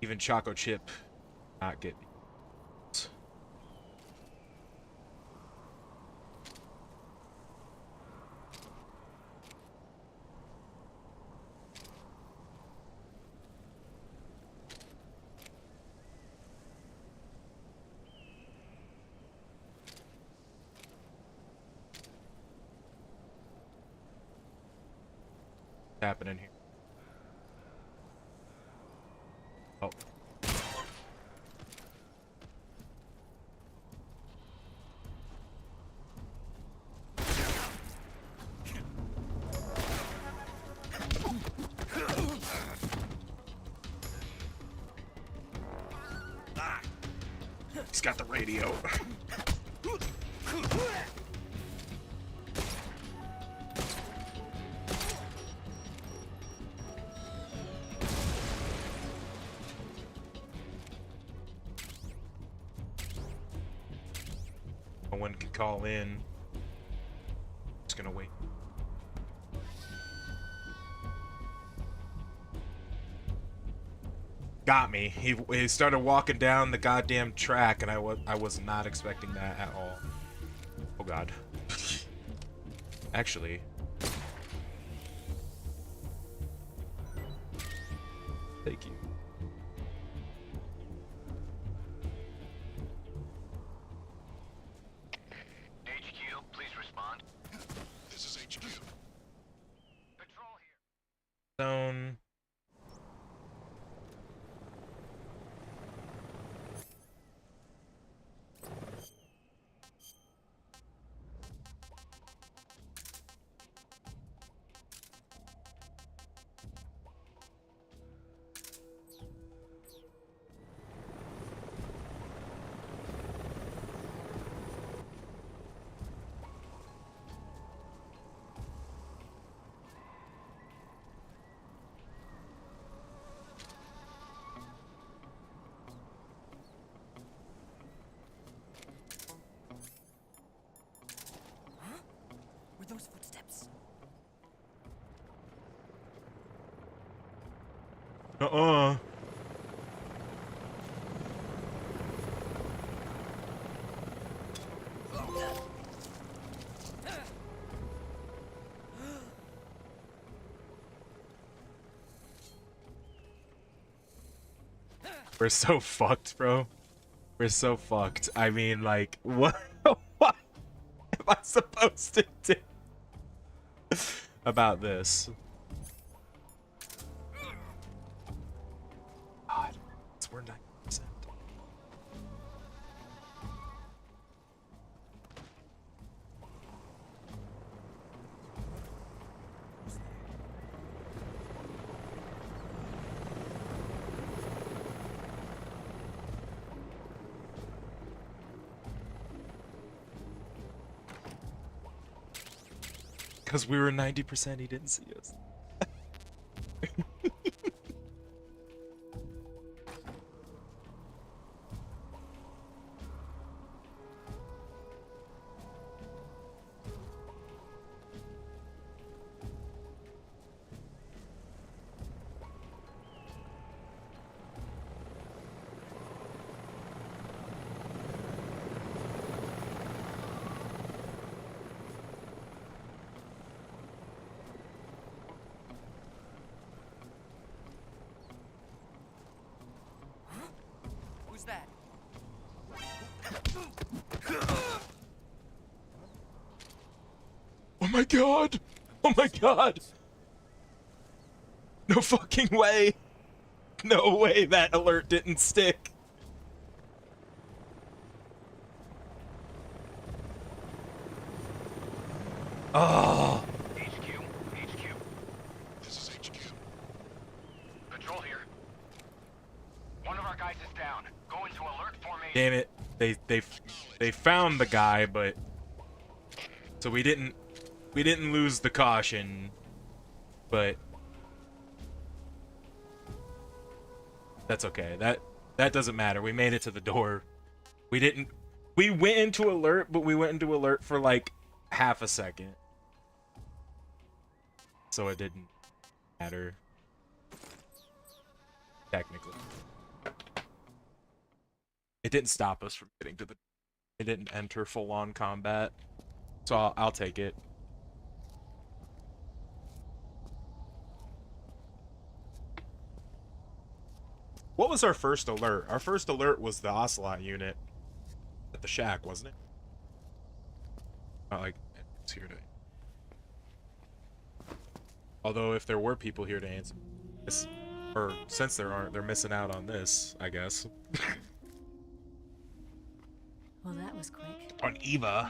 Even Choco Chip not get me. What's happening here? Oh. He's got the radio. No one can call in. Just gonna wait. Got me. He started walking down the goddamn track, and I was not expecting that at all. Oh God. Actually. Thank you. HQ, please respond. This is HQ. Patrol here. Zone. Were those footsteps? Uh-uh. We're so fucked, bro. We're so fucked. I mean, like, what? What am I supposed to do about this? God, we're 9%. Because we were 90%, he didn't see us. Who's that? Oh my god! Oh my god! No fucking way! No way that alert didn't stick! Oh! HQ. This is HQ. Patrol here. One of our guys is down. Go into alert formation. Damn it. They found the guy, but so we didn't lose the caution, but that's okay. That doesn't matter. We made it to the door. We went into alert, but we went into alert for like half a second. So it didn't matter technically. It didn't stop us from getting to the... It didn't enter full-on combat. So I'll take it. What was our first alert? Our first alert was the Ocelot unit at the shack, wasn't it? Not like it's here to... Although if there were people here to answer this, or since there aren't, they're missing out on this, I guess. Well, that was quick. On Eva.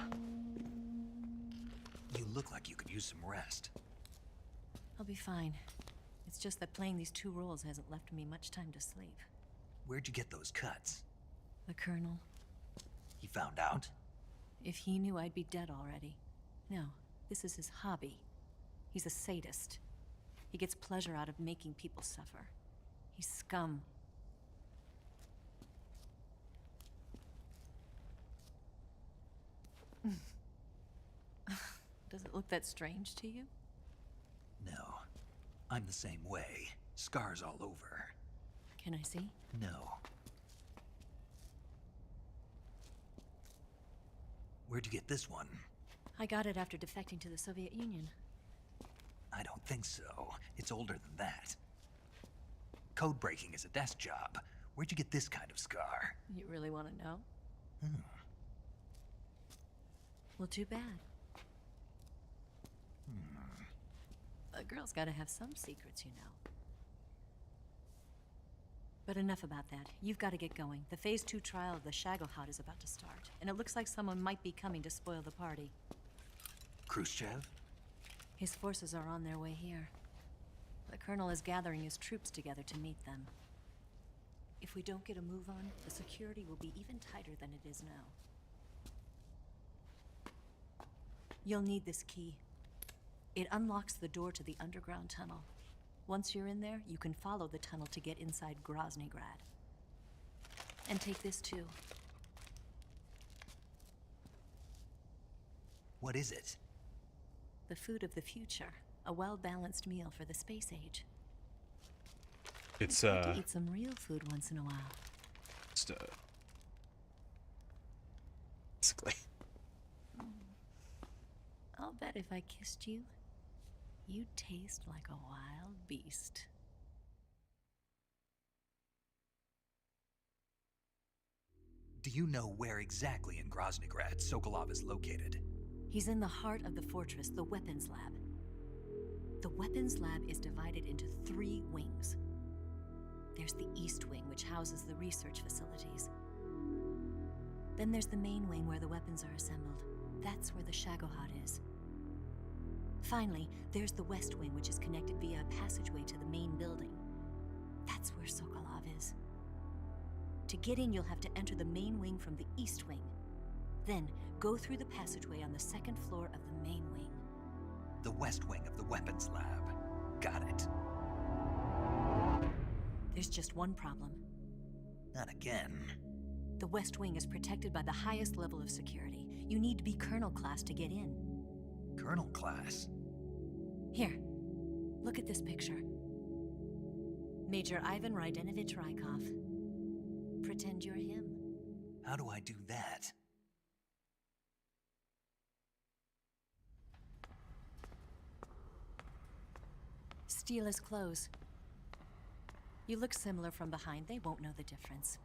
You look like you could use some rest. I'll be fine. It's just that playing these two roles hasn't left me much time to sleep. Where'd you get those cuts? The Colonel. He found out? If he knew, I'd be dead already. No, this is his hobby. He's a sadist. He gets pleasure out of making people suffer. He's scum. Does it look that strange to you? No. I'm the same way. Scars all over. Can I see? No. Where'd you get this one? I got it after defecting to the Soviet Union. I don't think so. It's older than that. Code breaking is a desk job. Where'd you get this kind of scar? You really want to know? Hmm. Well, too bad. A girl's gotta have some secrets, you know. But enough about that. You've got to get going. The Phase 2 trial of the Shagohod is about to start, and it looks like someone might be coming to spoil the party. Khrushchev? His forces are on their way here. The Colonel is gathering his troops together to meet them. If we don't get a move on, the security will be even tighter than it is now. You'll need this key. It unlocks the door to the underground tunnel. Once you're in there, you can follow the tunnel to get inside Groznygrad. And take this too. What is it? The food of the future. A well-balanced meal for the space age. It's good to eat some real food once in a while. Just basically. I'll bet if I kissed you, you'd taste like a wild beast. Do you know where exactly in Groznygrad Sokolov is located? He's in the heart of the fortress, the weapons lab. The weapons lab is divided into 3 wings. There's the East Wing, which houses the research facilities. Then there's the main wing where the weapons are assembled. That's where the Shagohod is. Finally, there's the West Wing, which is connected via a passageway to the main building. That's where Sokolov is. To get in, you'll have to enter the main wing from the East Wing. Then, go through the passageway on the 2nd floor of the main wing. The west wing of the weapons lab. Got it. There's just one problem. Not again. The West Wing is protected by the highest level of security. You need to be Colonel class to get in. Colonel class? Here, look at this picture. Major Ivan Rydenovich Rykov. Pretend you're him. How do I do that? Steal his clothes. You look similar from behind. They won't know the difference.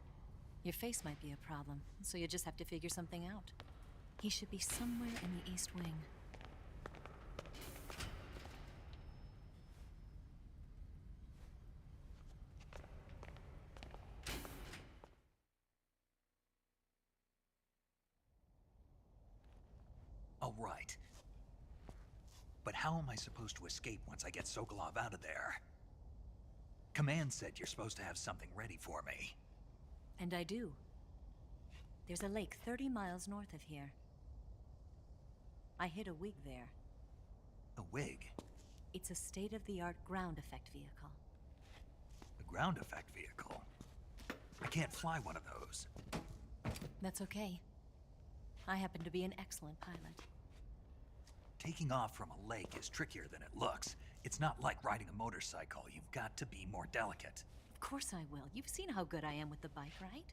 Your face might be a problem, so you just have to figure something out. He should be somewhere in the East Wing. Oh, right. But how am I supposed to escape once I get Sokolov out of there? Command said you're supposed to have something ready for me. And I do. There's a lake 30 miles north of here. I hid a wig there. A wig? It's a state-of-the-art ground effect vehicle. A ground effect vehicle? I can't fly one of those. That's okay. I happen to be an excellent pilot. Taking off from a lake is trickier than it looks. It's not like riding a motorcycle. You've got to be more delicate. Of course I will. You've seen how good I am with the bike, right?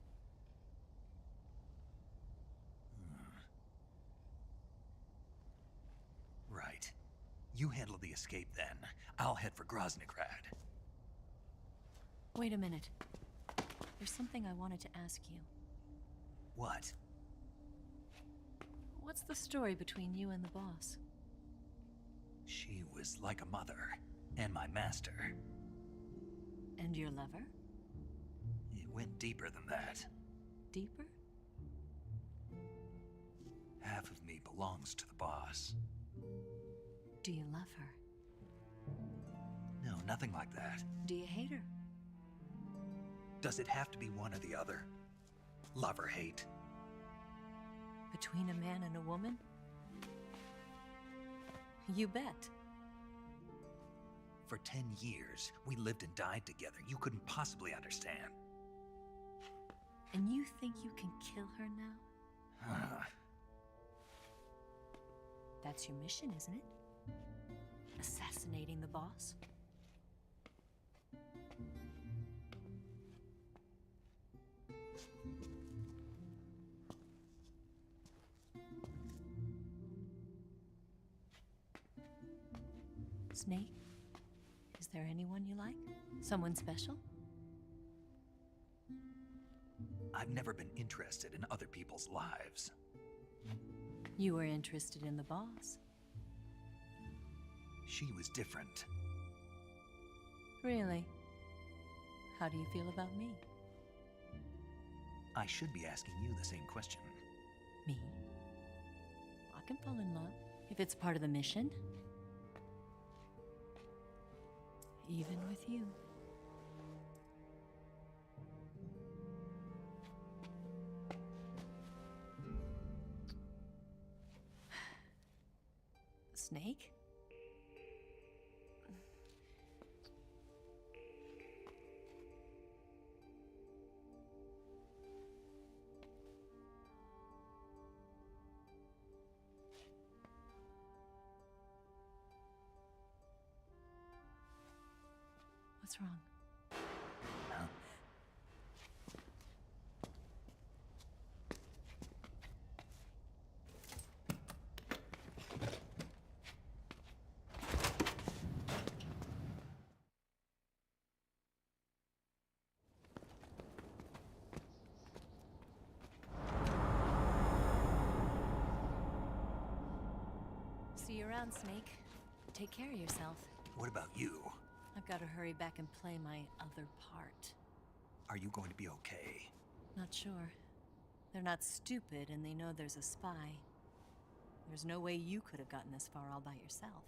Right. You handle the escape then. I'll head for Groznygrad. Wait a minute. There's something I wanted to ask you. What? What's the story between you and the boss? She was like a mother, and my master. And your lover? It went deeper than that. Deeper? Half of me belongs to the boss. Do you love her? No, nothing like that. Do you hate her? Does it have to be one or the other? Love or hate? Between a man and a woman? You bet. For 10 years, we lived and died together. You couldn't possibly understand. And you think you can kill her now? That's your mission, isn't it? Assassinating the boss? Snake? Is there anyone you like? Someone special? I've never been interested in other people's lives. You were interested in the boss. She was different. Really? How do you feel about me? I should be asking you the same question. Me? I can fall in love if it's part of the mission. Even with you. Snake? What's wrong? Huh? See you around, Snake. Take care of yourself. What about you? I've got to hurry back and play my other part. Are you going to be okay? Not sure. They're not stupid, and they know there's a spy. There's no way you could have gotten this far all by yourself.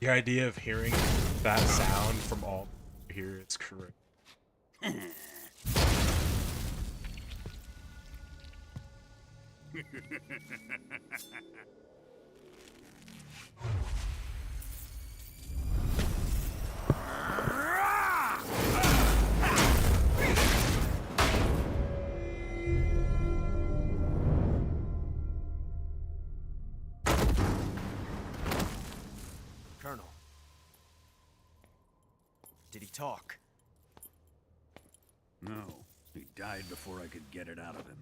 The idea of hearing that sound from all here is correct. Colonel. Did he talk? No, he died before I could get it out of him.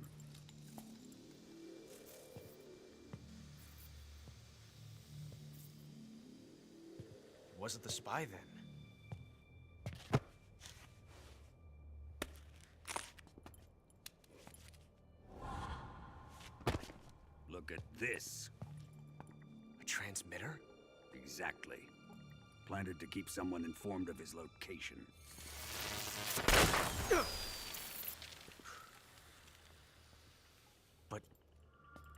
Was it the spy then? Look at this. A transmitter? Exactly. Planted to keep someone informed of his location. But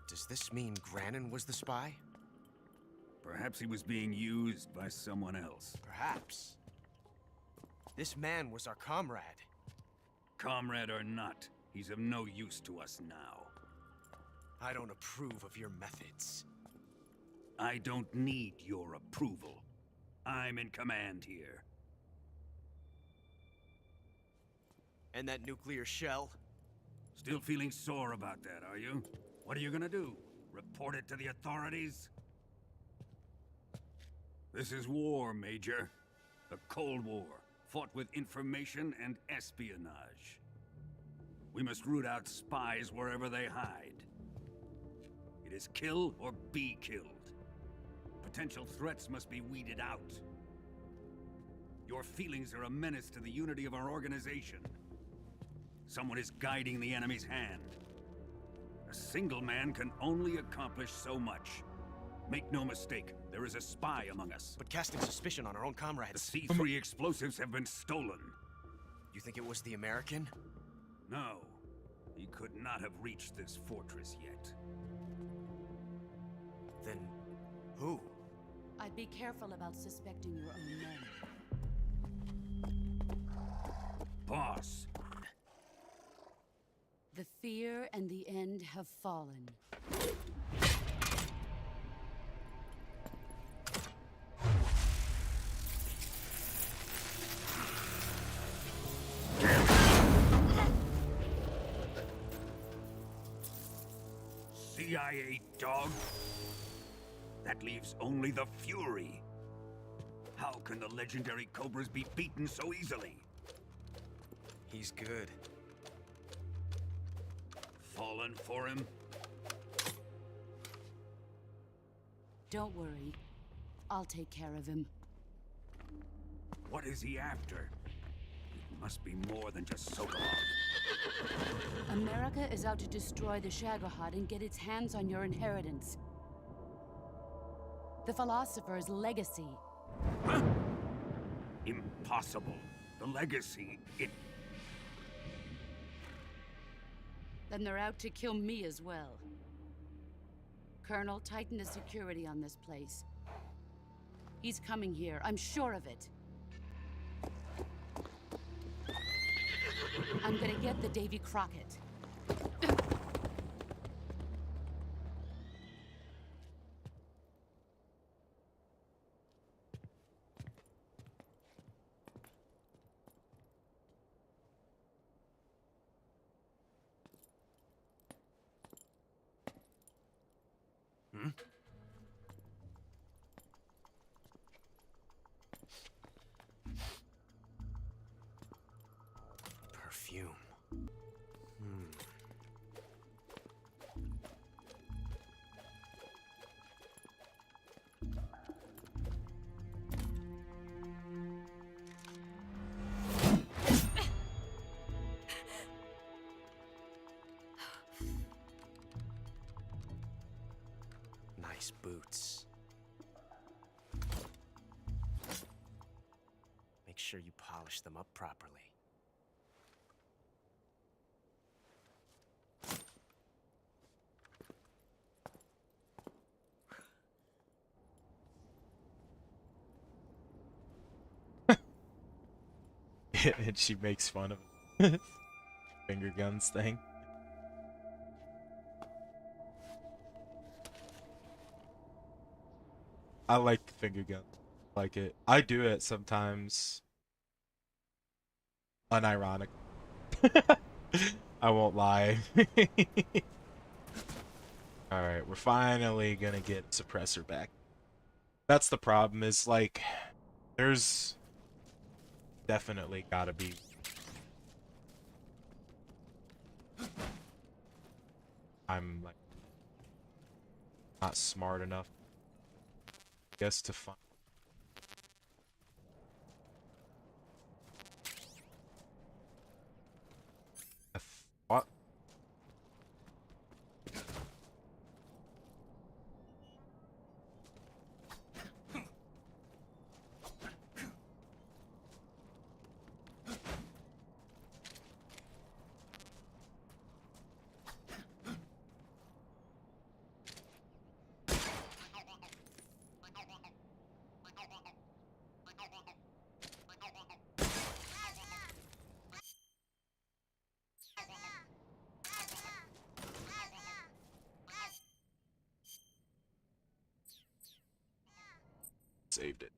does this mean Granin was the spy? Perhaps he was being used by someone else. Perhaps. This man was our comrade. Comrade or not, he's of no use to us now. I don't approve of your methods. I don't need your approval. I'm in command here. And that nuclear shell? Still feeling sore about that, are you? What are you gonna do? Report it to the authorities? This is war, Major. The Cold War, fought with information and espionage. We must root out spies wherever they hide. It is kill or be killed. Potential threats must be weeded out. Your feelings are a menace to the unity of our organization. Someone is guiding the enemy's hand. A single man can only accomplish so much. Make no mistake, there is a spy among us. But casting suspicion on our own comrades... The C3 explosives have been stolen. You think it was the American? No. He could not have reached this fortress yet. Then... who? I'd be careful about suspecting your own men. Boss! The fear and the end have fallen. CIA dog? That leaves only the Fury. How can the legendary Cobras be beaten so easily? He's good. Fallen for him? Don't worry. I'll take care of him. What is he after? It must be more than just Sokolov. America is out to destroy the Shagohod and get its hands on your inheritance. The philosopher's legacy. Huh? Impossible. The legacy, it... Then they're out to kill me as well. Colonel, tighten the security on this place. He's coming here, I'm sure of it. I'm gonna get the Davy Crockett. Hmm? Perfume. Nice boots. Make sure you polish them up properly. And she makes fun of it. Finger guns thing. I like the finger gun. Like it. I do it sometimes. Unironic. I won't lie. Alright, we're finally gonna get suppressor back. That's the problem, is like there's definitely gotta be I'm like not smart enough, I guess, to find I thought saved it.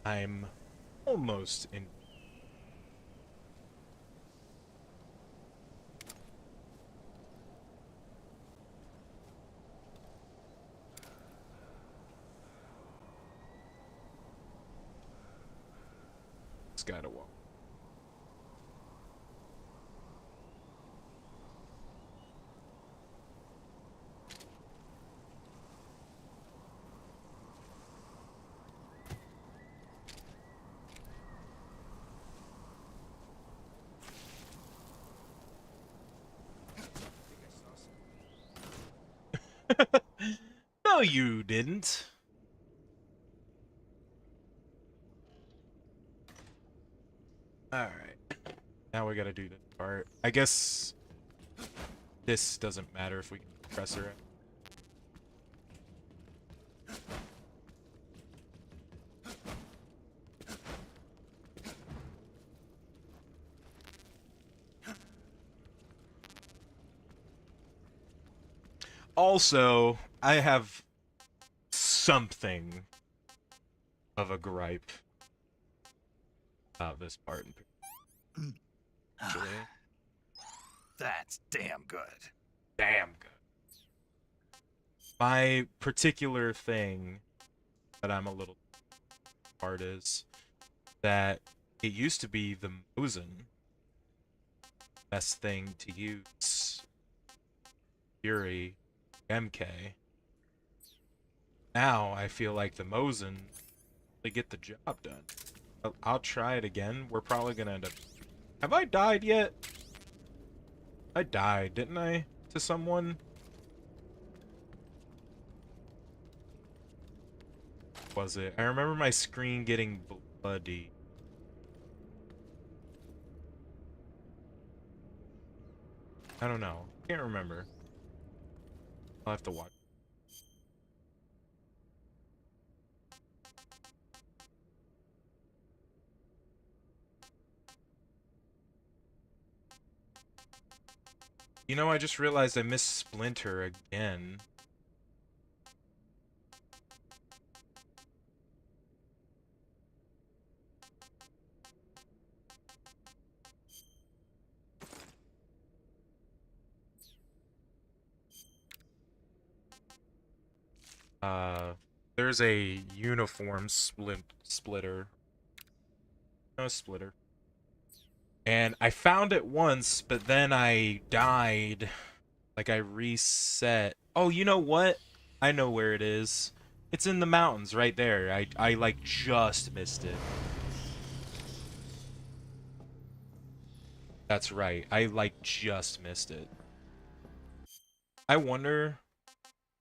I'm almost in. It's gotta walk. No, you didn't. Alright. Now we gotta do this part. I guess this doesn't matter if we can press her. Also, I have something of a gripe about this part. That's damn good. Damn good. My particular thing that I'm a little hard is that it used to be the Mosin best thing to use Fury MK. Now I feel like the Mosin they get the job done. I'll try it again. We're probably gonna end up. Have I died yet? I died, didn't I? To someone? Was it? I remember my screen getting bloody. I don't know. Can't remember. I'll have to watch. You know, I just realized I missed Splinter again. There's a uniform splitter. No splitter. And I found it once, but then I died. Like, I reset. Oh, you know what? I know where it is. It's in the mountains right there. I like, just missed it. That's right. I, like, just missed it. I wonder...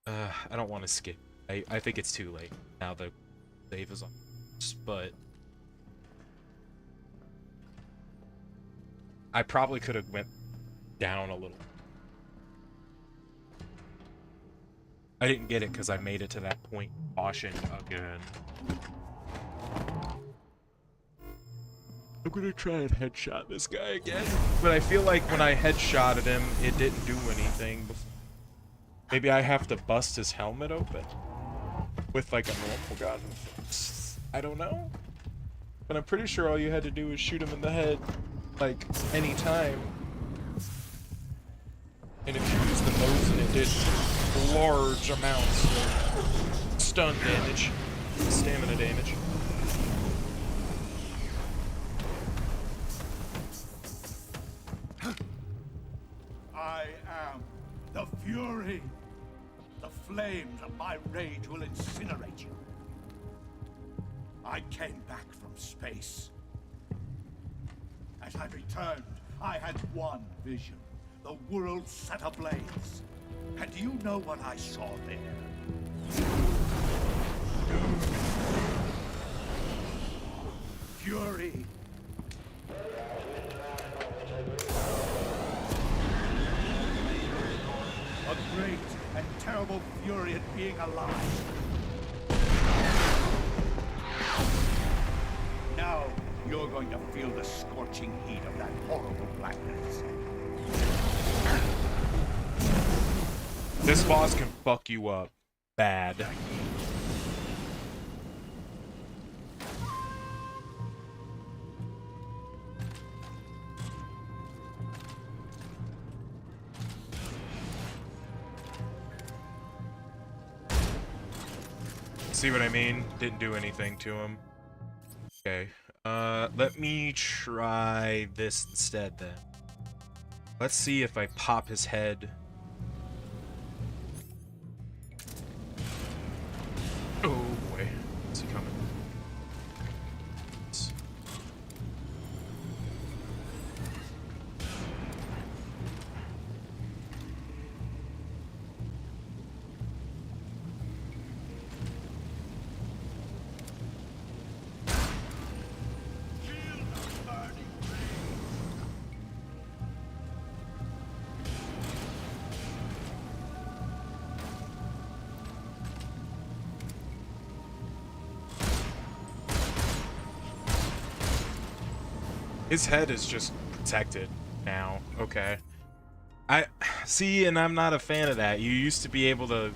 I don't want to skip. I think it's too late. Now the save is on. But... I probably could have went down a little. I didn't get it because I made it to that point. Caution again. I'm gonna try and headshot this guy again. But I feel like when I headshotted him, it didn't do anything. Maybe I have to bust his helmet open with like a normal gun. I don't know. But I'm pretty sure all you had to do was shoot him in the head, like, any time. And if you use the Mosin, it did large amounts of stun damage, stamina damage. I am the Fury. The flames of my rage will incinerate you. I came back from space. As I returned, I had one vision. The world set ablaze. And do you know what I saw there? Fury. A great and terrible fury at being alive. Now, you're going to feel the scorching heat of that horrible blackness. This boss can fuck you up bad. See what I mean? Didn't do anything to him. Okay. Let me try this instead then. Let's see if I pop his head. Oh boy. Is he coming? His head is just protected now. Okay. I see, and I'm not a fan of that. You used to be able to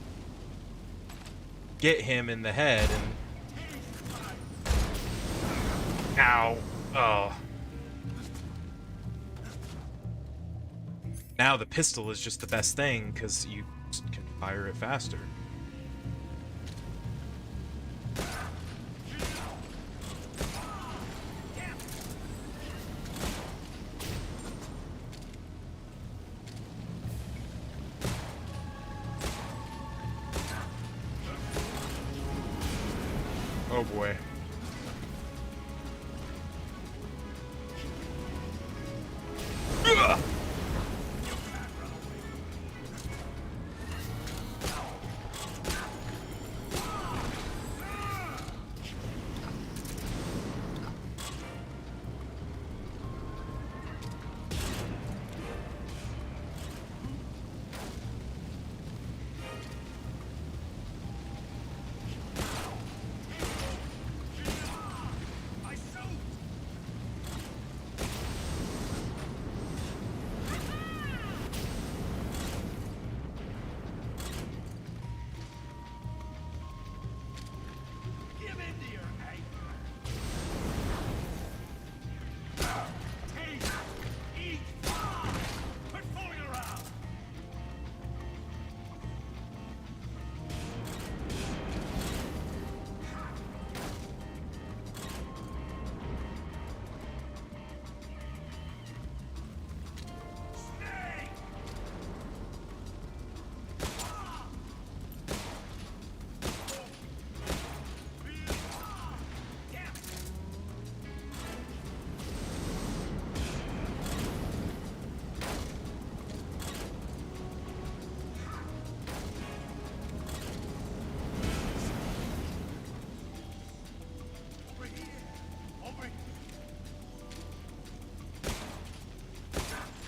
get him in the head and... Ow. Oh. Now the pistol is just the best thing because you can fire it faster. Oh boy. Ugh!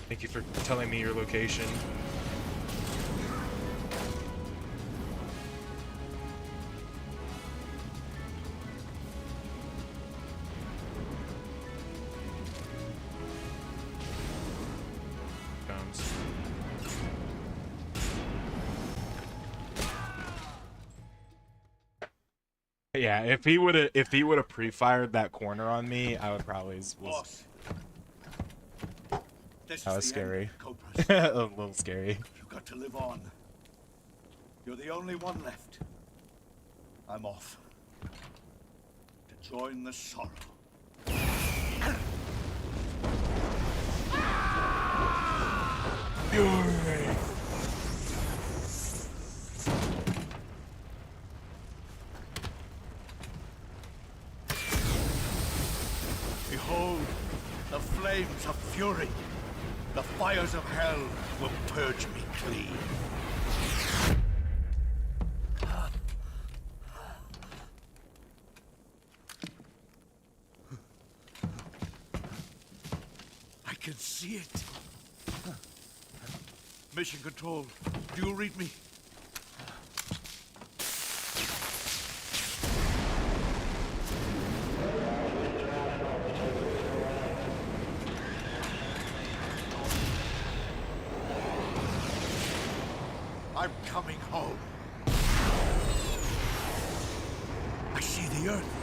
Thank you for telling me your location. Comes. Yeah, if he would have pre-fired that corner on me, I would probably Boss, this that was is the end, scary. Cobras. A little scary. You've got to live on. You're the only one left. I'm off. To join the sorrow. Fury. Behold, the flames of fury. The fires of hell will purge me clean. I can see it. Mission Control, do you read me? I'm coming home. I see the Earth.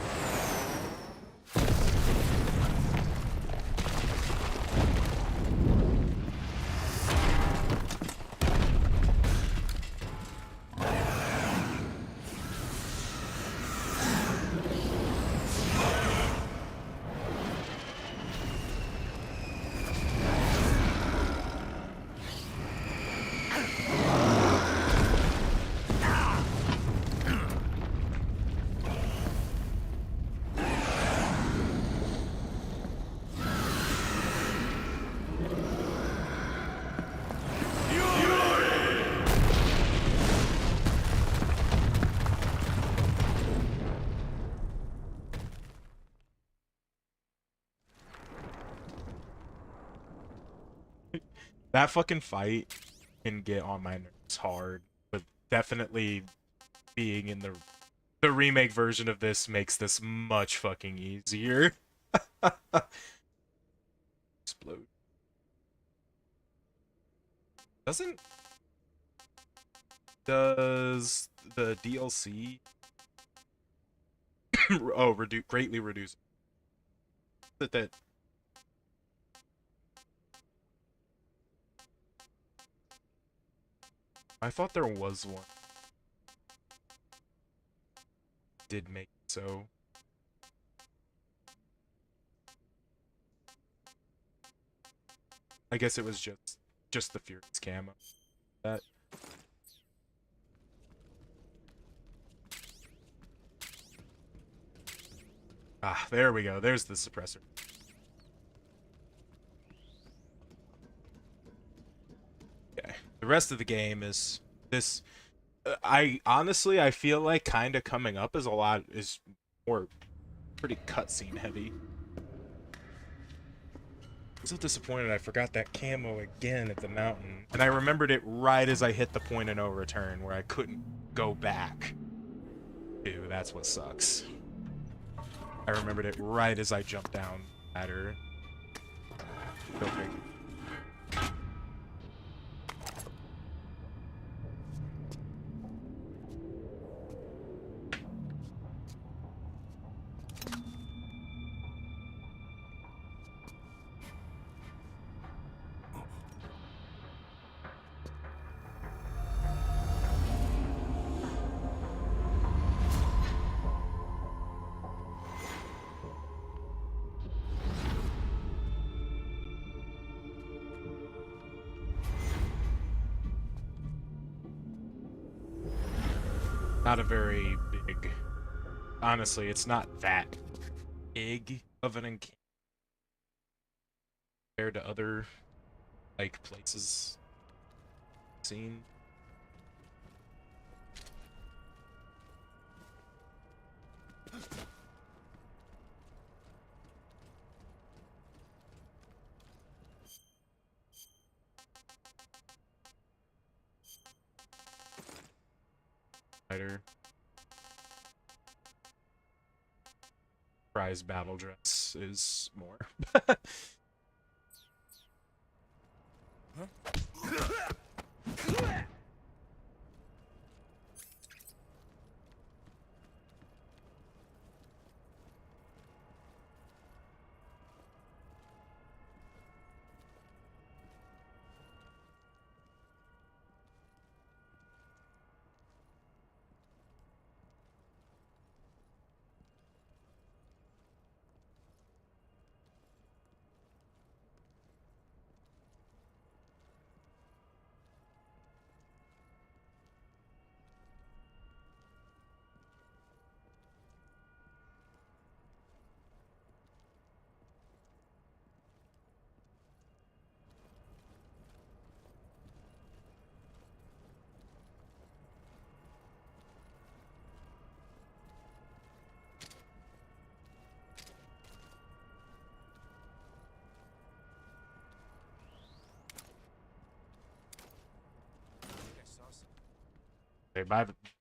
That fucking fight can get on my nerves hard, but definitely being in the remake version of this makes this much fucking easier. Explode. Does the DLC oh greatly reduce that I thought there was one. Did make it so. I guess it was just the Furious camo. That. Ah, there we go. There's the suppressor. Okay. The rest of the game is this. I honestly, I feel like kind of coming up is more pretty cutscene heavy. I'm so disappointed I forgot that camo again at the mountain. And I remembered it right as I hit the point of no return where I couldn't go back. Dude, that's what sucks. I remembered it right as I jumped down the ladder. Go figure. Not a very big. Honestly, it's not that big of an encampment compared to other like places seen. fighter. Prize battle dress is more.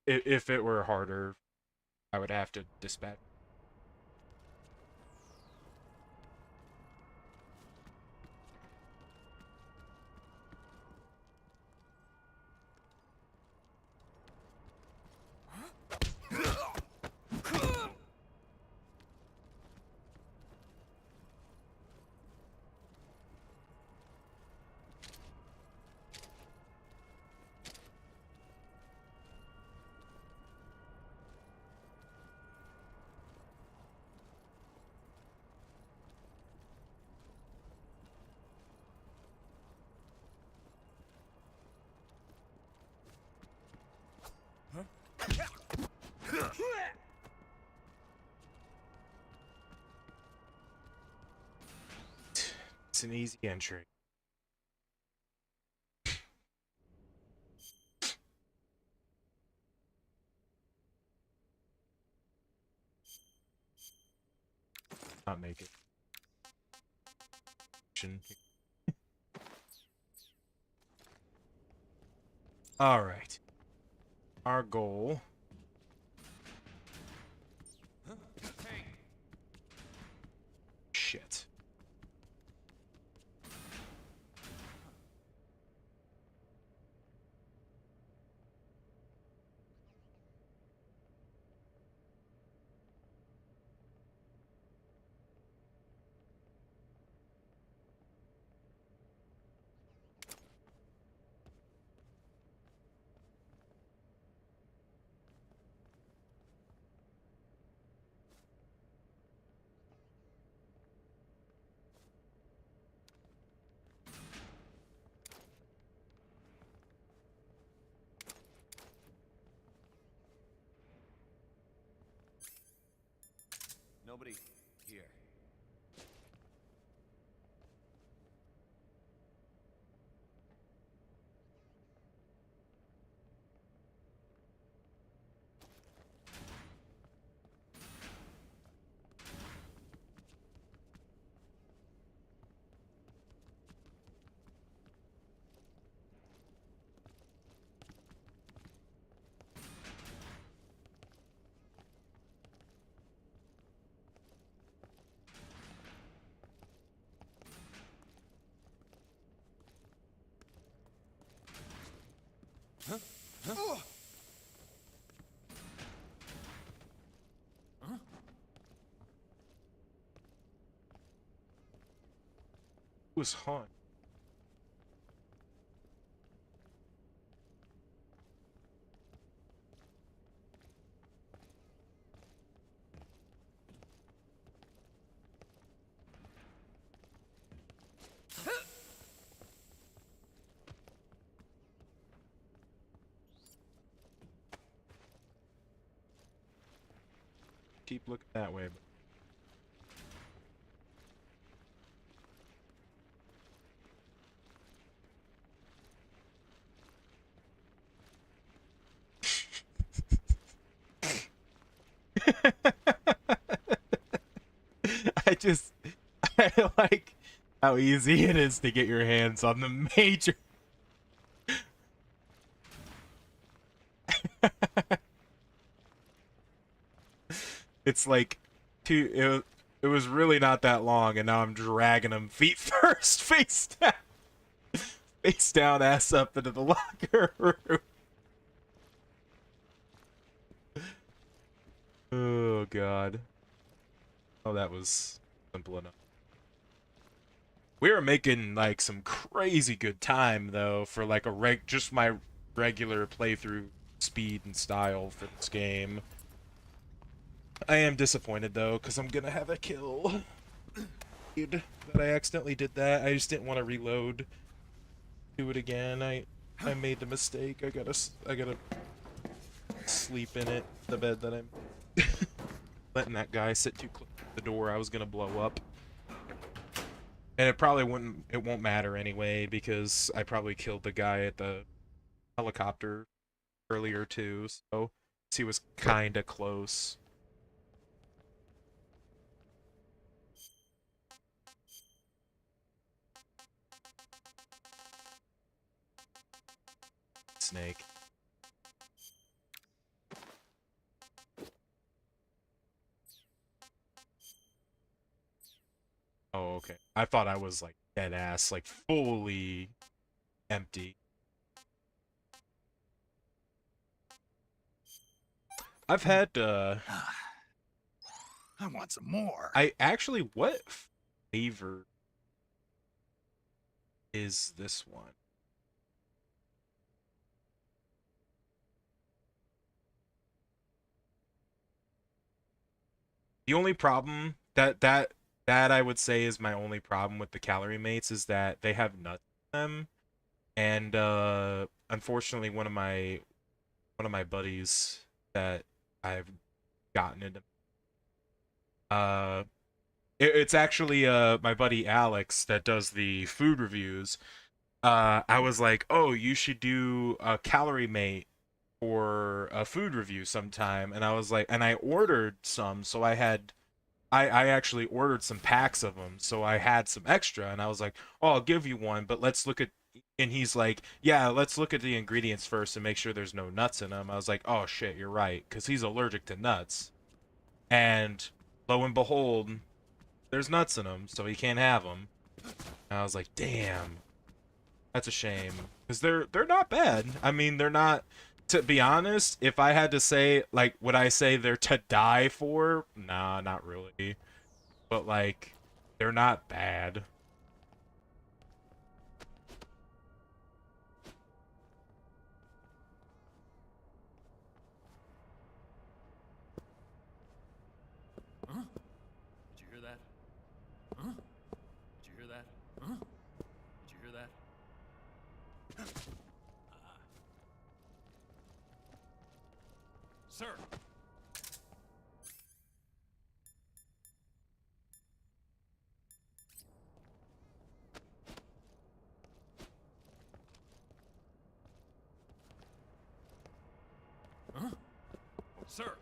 If it were harder, I would have to dispatch. It's an easy entry. Not make it. All right. Our goal. Shit. Nobody here. Huh? Huh? Huh? Was Han? Keep looking that way. I like how easy it is to get your hands on the major. It's like it was really not that long, and now I'm dragging him feet first, face down, ass up into the locker room. Oh god. Oh, that was simple enough. We were making like some crazy good time though for like just my regular playthrough speed and style for this game. I am disappointed though, because I'm gonna have a kill. That I accidentally did that. I just didn't want to reload. Do it again. I made the mistake. I gotta sleep in it. The bed that I'm letting that guy sit too close to the door. I was gonna blow up. And it won't matter anyway, because I probably killed the guy at the helicopter earlier too, so he was kinda close. Snake. Oh, okay. I thought I was like dead ass, like fully empty. I've had I want some more. I actually, what flavor is this one? The only problem that I would say is my only problem with the calorie mates is that they have nuts in them, and unfortunately one of my buddies that I've gotten into it's actually my buddy Alex that does the food reviews. I was like, oh, you should do a calorie mate for a food review sometime, and I was like, and I ordered some, so I actually ordered some packs of them, so I had some extra, and I was like, oh, I'll give you one, but let's look at, and he's like, yeah, let's look at the ingredients first and make sure there's no nuts in them. I was like, oh shit, you're right, because he's allergic to nuts, and lo and behold, there's nuts in them, so he can't have them. And I was like, damn, that's a shame, because they're not bad. I mean, they're not. To be honest, if I had to say, like, would I say they're to die for? Nah, not really. But, like, they're not bad. Huh? Did you hear that? Huh? Did you hear that? Huh? Did you hear that? Sir! Huh? Sir!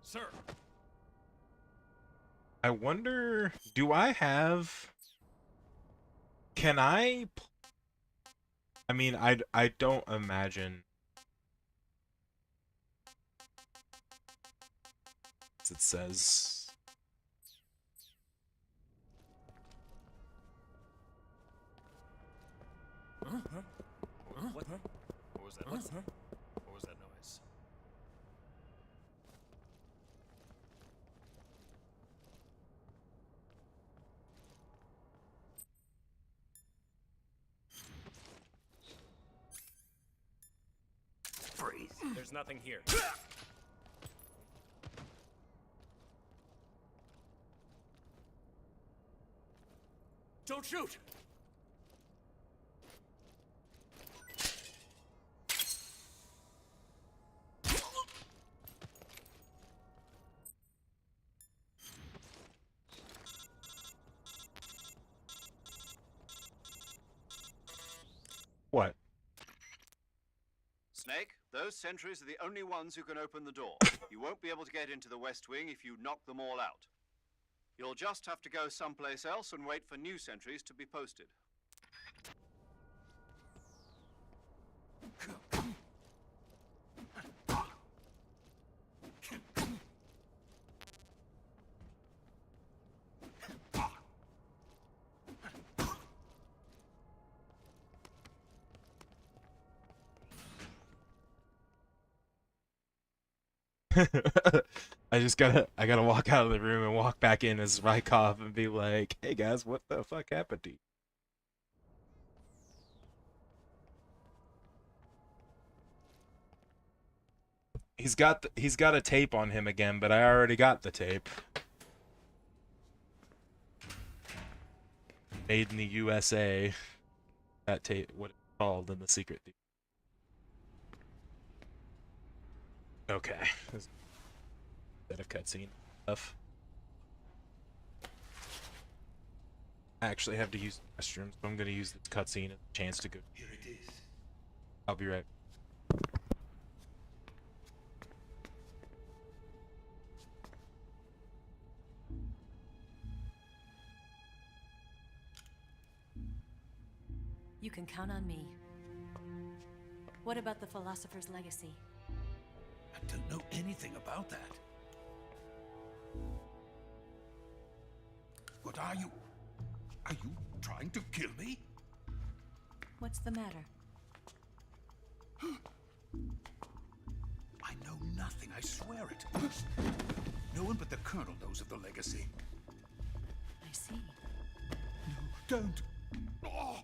Sir! I wonder, do I have... Can I... I mean, I don't imagine... It says... Huh? Huh? What? Huh? What was that? What was that noise? Freeze. There's nothing here. Don't shoot! What? Snake, those sentries are the only ones who can open the door. You won't be able to get into the West Wing if you knock them all out. You'll just have to go someplace else and wait for new sentries to be posted. I gotta walk out of the room and walk back in as Rykov and be like, hey guys, what the fuck happened to you? He's got a tape on him again, but I already got the tape. Made in the USA. That tape, what it's called in the secret thief. Okay. Bit of cutscene stuff. I actually have to use the restroom, so I'm gonna use this cutscene as a chance to go. Here it is. I'll be right. You can count on me. What about the philosopher's legacy? I don't know anything about that. What are you? Are you trying to kill me? What's the matter? I know nothing, I swear it. No one but the Colonel knows of the legacy. I see. No, don't. Oh.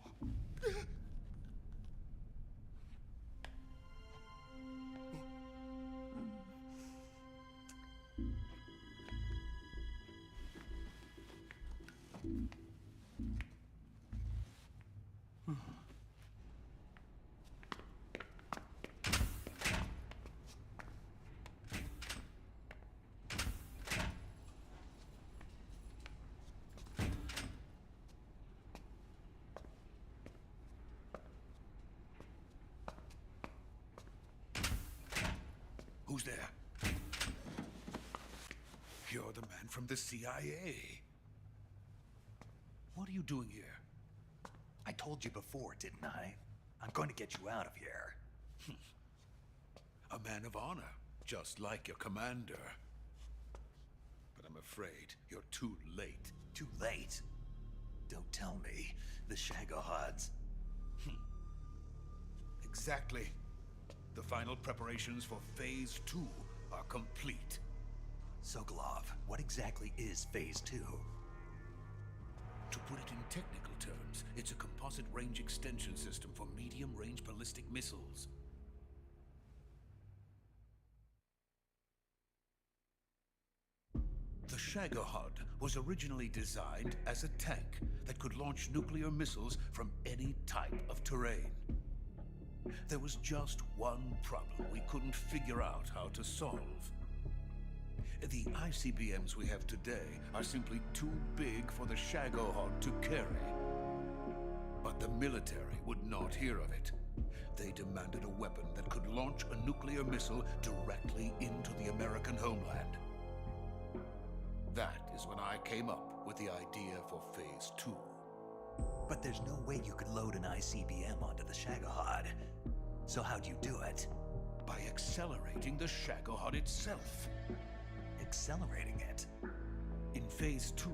Who's there? You're the man from the CIA. What are you doing here? I told you before, didn't I? I'm going to get you out of here. A man of honor, just like your commander. But I'm afraid you're too late. Too late? Don't tell me. The Shagohods. Exactly. The final preparations for Phase 2 are complete. Sokolov, what exactly is Phase 2? To put it in technical terms, it's a composite range extension system for medium-range ballistic missiles. The Shagohod was originally designed as a tank that could launch nuclear missiles from any type of terrain. There was just one problem we couldn't figure out how to solve. The ICBMs we have today are simply too big for the Shagohod to carry. But the military would not hear of it. They demanded a weapon that could launch a nuclear missile directly into the American homeland. That is when I came up with the idea for Phase 2. But there's no way you could load an ICBM onto the Shagohod. So how'd you do it? By accelerating the Shagohod itself. Accelerating it? In Phase 2,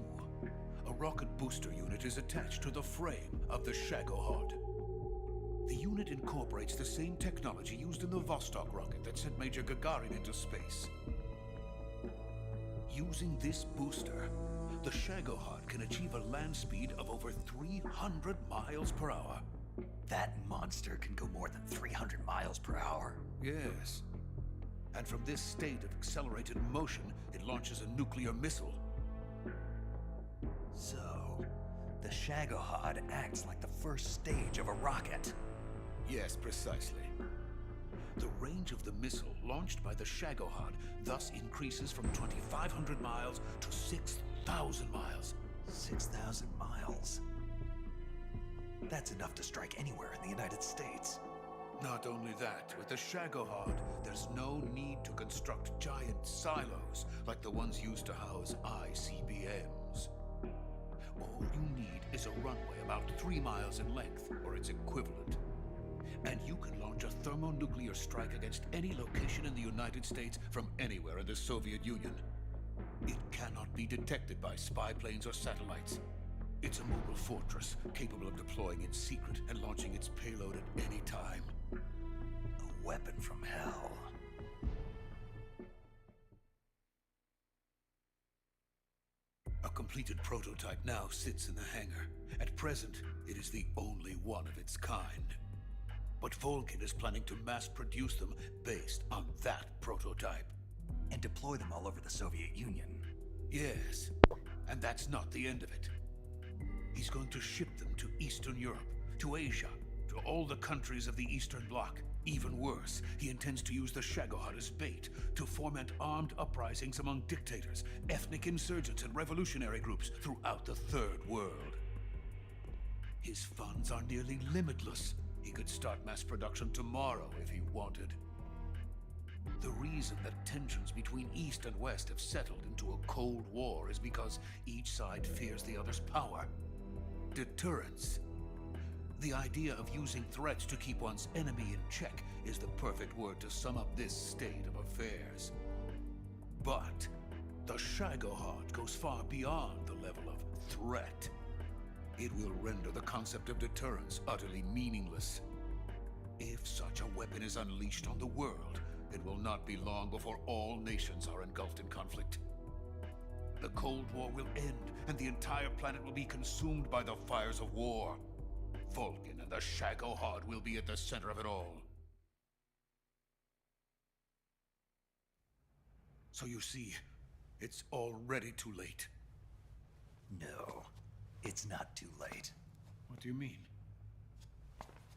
a rocket booster unit is attached to the frame of the Shagohod. The unit incorporates the same technology used in the Vostok rocket that sent Major Gagarin into space. Using this booster, the Shagohod can achieve a land speed of over 300 miles per hour. That monster can go more than 300 miles per hour? Yes. And from this state of accelerated motion, it launches a nuclear missile. So, the Shagohod acts like the first stage of a rocket. Yes, precisely. The range of the missile launched by the Shagohod thus increases from 2,500 miles to 6,000 miles. 6,000 miles? That's enough to strike anywhere in the United States. Not only that, with the Shagohod, there's no need to construct giant silos like the ones used to house ICBMs. All you need is a runway about 3 miles in length, or its equivalent. And you can launch a thermonuclear strike against any location in the United States from anywhere in the Soviet Union. It cannot be detected by spy planes or satellites. It's a mobile fortress, capable of deploying in secret and launching its payload at any time. A weapon from hell. completed prototype now sits in the hangar. At present, it is the only one of its kind. But Vulcan is planning to mass produce them based on that prototype. And deploy them all over the Soviet Union. Yes, and that's not the end of it. He's going to ship them to Eastern Europe, to Asia, to all the countries of the Eastern Bloc. Even worse, he intends to use the Shagohod as bait to foment armed uprisings among dictators, ethnic insurgents, and revolutionary groups throughout the Third World. His funds are nearly limitless. He could start mass production tomorrow if he wanted. The reason that tensions between East and West have settled into a Cold War is because each side fears the other's power. Deterrence. The idea of using threats to keep one's enemy in check is the perfect word to sum up this state of affairs. But the Shagohod goes far beyond the level of threat. It will render the concept of deterrence utterly meaningless. If such a weapon is unleashed on the world, it will not be long before all nations are engulfed in conflict. The Cold War will end, and the entire planet will be consumed by the fires of war. Vulcan and the Shagohod will be at the center of it all. So you see, it's already too late. No, it's not too late. What do you mean?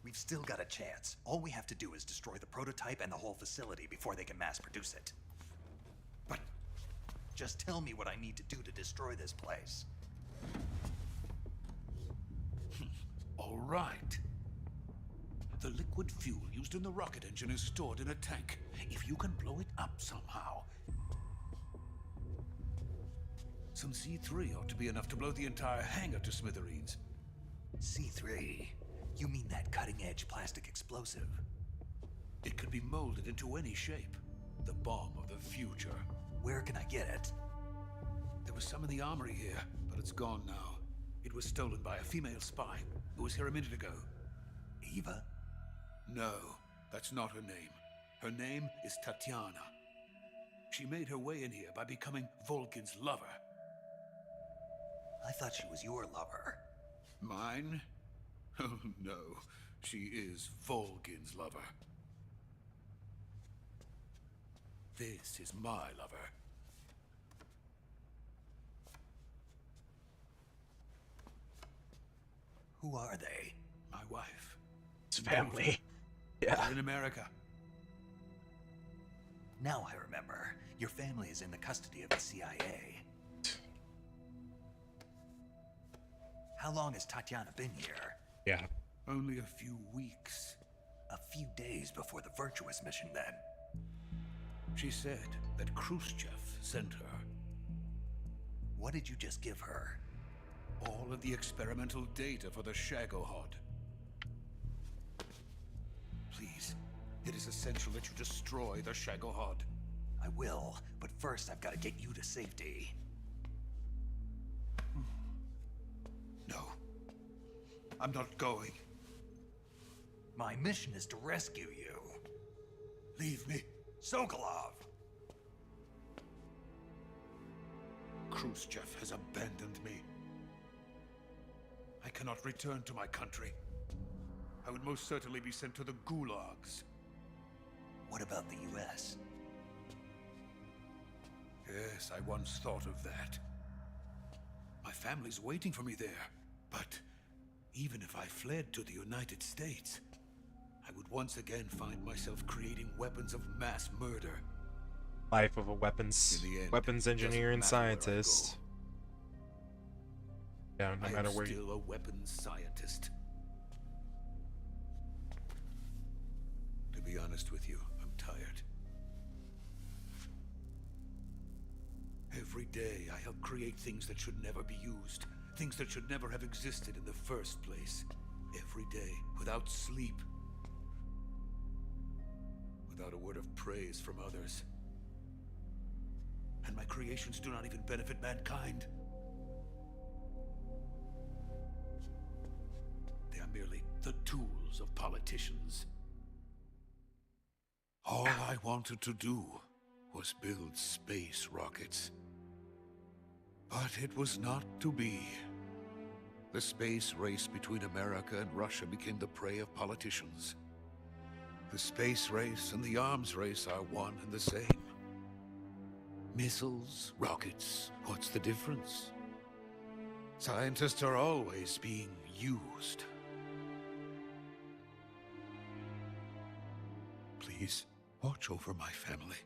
We've still got a chance. All we have to do is destroy the prototype and the whole facility before they can mass produce it. But just tell me what I need to do to destroy this place. All right. The liquid fuel used in the rocket engine is stored in a tank. If you can blow it up somehow... Some C3 ought to be enough to blow the entire hangar to smithereens. C3? You mean that cutting-edge plastic explosive? It could be molded into any shape. The bomb of the future. Where can I get it? There was some in the armory here, but it's gone now. It was stolen by a female spy who was here a minute ago. Eva? No, that's not her name. Her name is Tatiana. She made her way in here by becoming Vulcan's lover. I thought she was your lover. Mine? Oh no, she is Vulcan's lover. This is my lover. Who are they? My wife. It's family. Yeah. In America. Now I remember. Your family is in the custody of the CIA. How long has Tatiana been here? Yeah. Only a few weeks. A few days before the Virtuous mission, then. She said that Khrushchev sent her. What did you just give her? All of the experimental data for the Shagohod. Please, it is essential that you destroy the Shagohod. I will, but first I've got to get you to safety. No. I'm not going. My mission is to rescue you. Leave me. Sokolov! Khrushchev has abandoned me. I cannot return to my country. I would most certainly be sent to the gulags. What about the US? Yes, I once thought of that. My family's waiting for me there. But even if I fled to the United States, I would once again find myself creating weapons of mass murder. Life of a weapons engineer and scientist. Yeah, no matter where I am still a weapons scientist. To be honest with you, I'm tired. Every day I help create things that should never be used. Things that should never have existed in the first place. Every day, without sleep. Without a word of praise from others. And my creations do not even benefit mankind. They are merely the tools of politicians. All I wanted to do was build space rockets. But it was not to be. The space race between America and Russia became the prey of politicians. The space race and the arms race are one and the same. Missiles, rockets, what's the difference? Scientists are always being used. Please, watch over my family.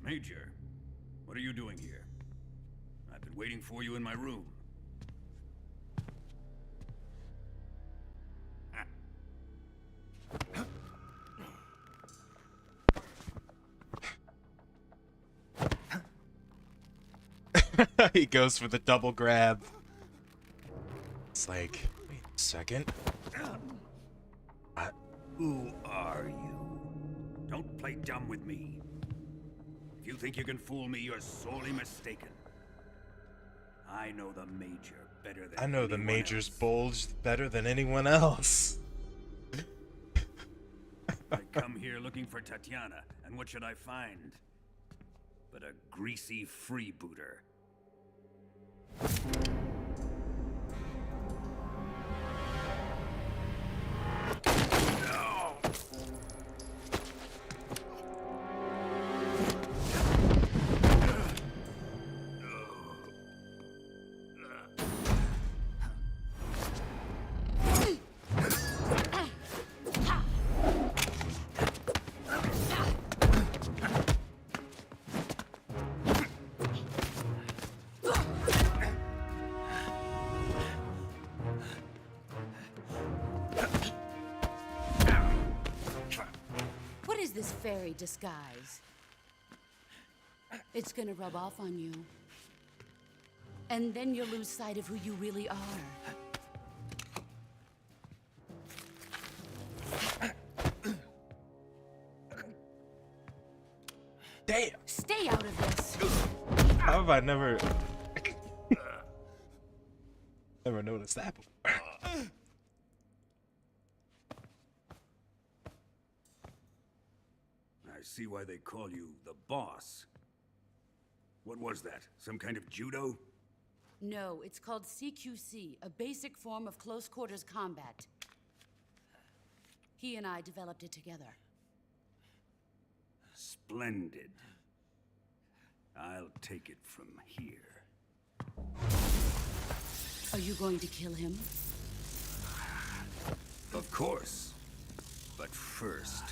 Major, what are you doing here? I've been waiting for you in my room. He goes for the double grab. It's like, wait a second. Who are you? Don't play dumb with me. If you think you can fool me, you're sorely mistaken. I know the Major better than I know the anyone Major's else. bulge better than anyone else. I come here looking for Tatiana, and what should I find? But a greasy freebooter. What is this fairy disguise? It's gonna rub off on you. And then you'll lose sight of who you really are. Damn! Stay out of this! How have I never noticed that before? I see why they call you the boss. What was that? Some kind of judo? No, it's called CQC, a basic form of close quarters combat. He and I developed it together. Splendid. I'll take it from here. Are you going to kill him? Of course. But first,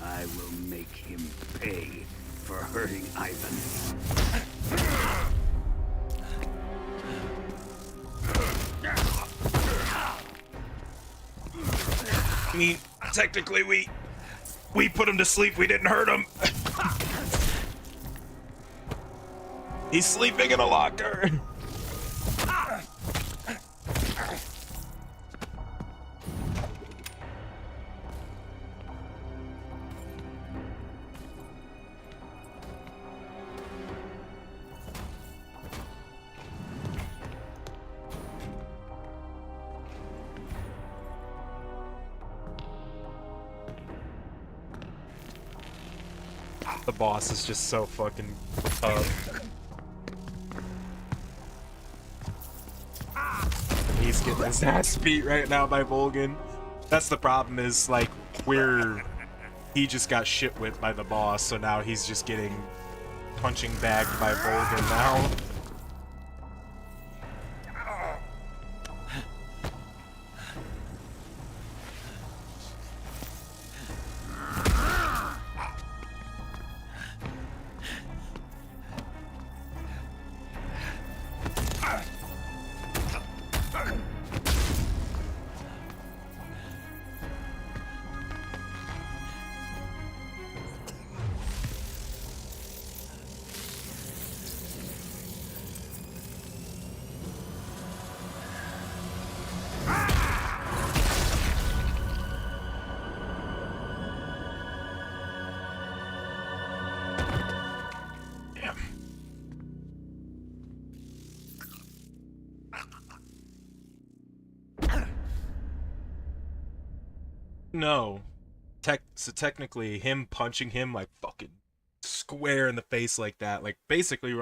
I will make him pay for hurting Ivan. I mean, technically we put him to sleep, we didn't hurt him. He's sleeping in a locker. The boss is just so fucking tough. He's getting his ass beat right now by Volgan. That's the problem, is like he just got shit whipped by the boss, so now he's just getting punching bagged by Volgan now. No. So technically, him punching him like fucking square in the face like that, like basically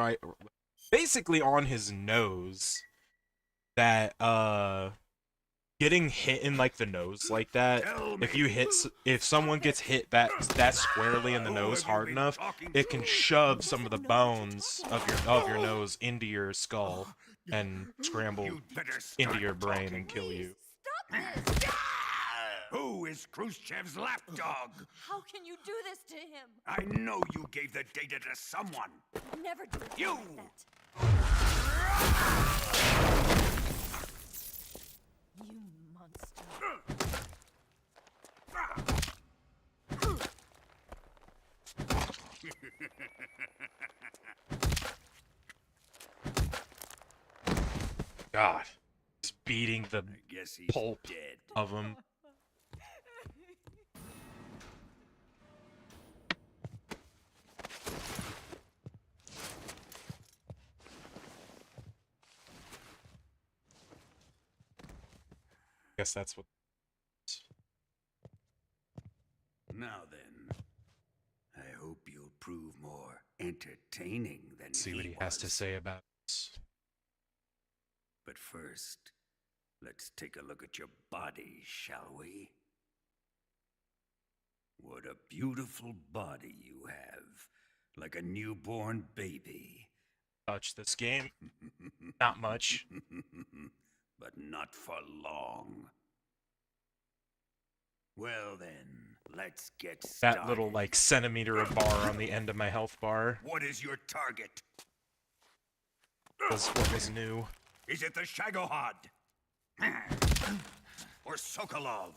on his nose, that getting hit in like the nose like that, if someone gets hit that squarely in the nose hard enough, it can shove some of the bones of your nose into your skull and scramble into your brain and kill you. Who is Khrushchev's lapdog? How can you do this to him? I know you gave the data to someone. Never do it You! like that. You monster. God, just beating the guess he's pulp dead. of him. Guess that's what. Now then, I hope you'll prove more entertaining than See what he has to say about this. But first, let's take a look at your body, shall we? What a beautiful body you have, like a newborn baby. Touch this game? Not much. But not for long. Well then, let's get started. That little like centimeter of bar on the end of my health bar What is your target? was what was new. Is it the Shagohod? Or Sokolov?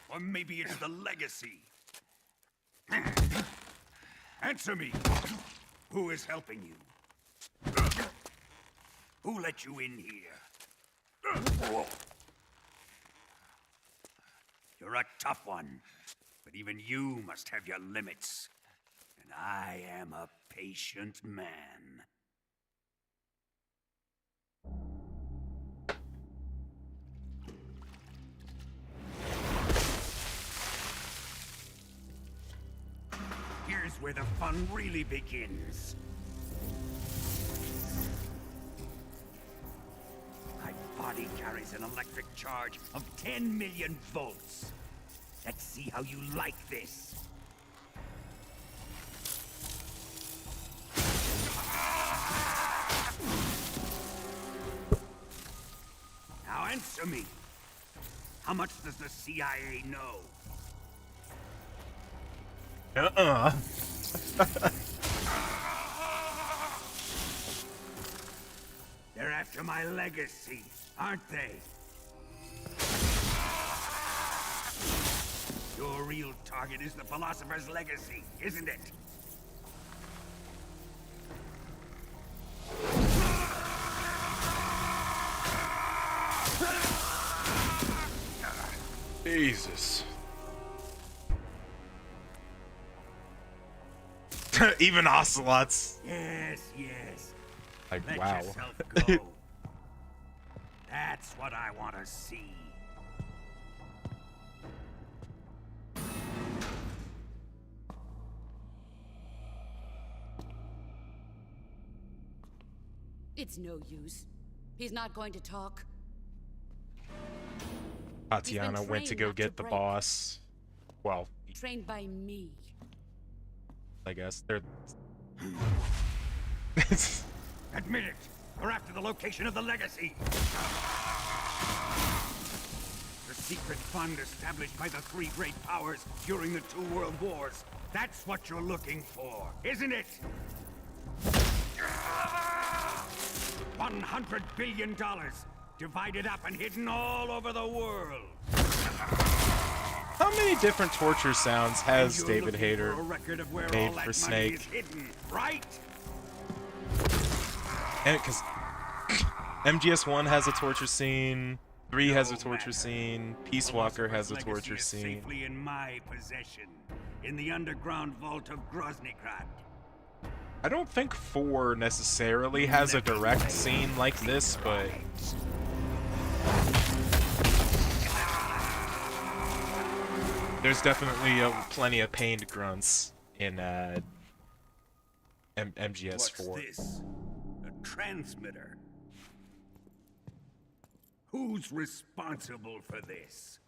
Or maybe it's the Legacy? Answer me! Who is helping you? Who let you in here? You're a tough one, but even you must have your limits. And I am a patient man. Here's where the fun really begins. My body carries an electric charge of 10 million volts. Let's see how you like this. Now answer me. How much does the CIA know? They're after my legacy, aren't they? Your real target is the Philosopher's Legacy, isn't it? Jesus. Even Ocelots. Yes, yes. Like, Let wow. yourself go. That's what I want to see. It's no use. He's not going to talk. Tatiana went to trained go not to get the break. boss. Well, Trained by me. I guess they're. Admit it. We're after the location of the legacy. The secret fund established by the three great powers during the 2 world wars. That's what you're looking for, isn't it? $100 billion. Divided up and hidden all over the world. How many different torture sounds has And you're David looking Hayter for a record of where made all that for money Snake? is hidden, right? And because MGS1 has a torture scene, 3 has a torture scene, Peace Walker has a Legacy torture is scene. safely in my possession, in the underground vault of Groznygrad. I don't think 4 necessarily has a direct scene like this, but There's definitely plenty of pained grunts in MGS4. What's this? A transmitter? Who's responsible for this?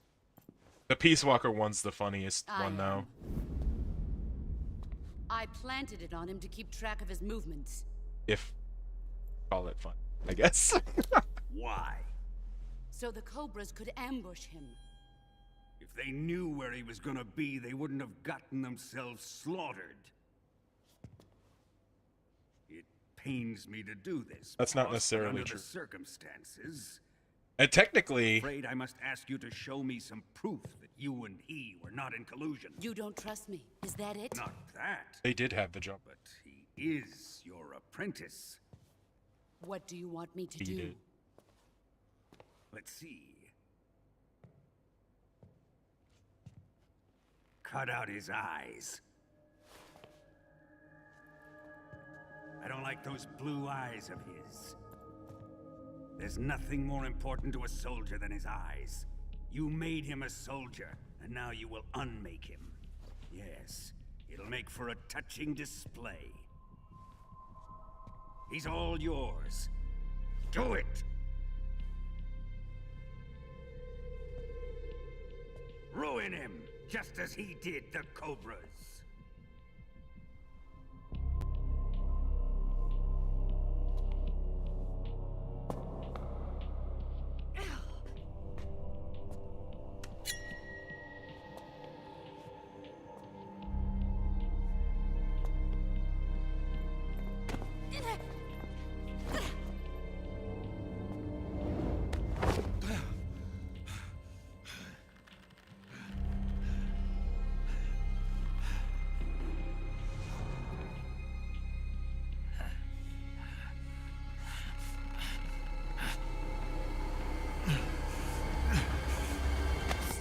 The Peace Walker one's the funniest I one, though. I planted it on him to keep track of his movements. If call it fun, I guess. Why? So the Cobras could ambush him. If they knew where he was gonna be, they wouldn't have gotten themselves slaughtered. It pains me to do this. That's not boss, but necessarily under true. the circumstances, And technically, I'm afraid I must ask you to show me some proof that you and he were not in collusion. You don't trust me, is that it? Not that, they did have the jump. but he is your apprentice. What do you want me to Beat do? it. Let's see. Cut out his eyes. I don't like those blue eyes of his. There's nothing more important to a soldier than his eyes. You made him a soldier, and now you will unmake him. Yes, it'll make for a touching display. He's all yours. Do it! Ruin him, just as he did the Cobras.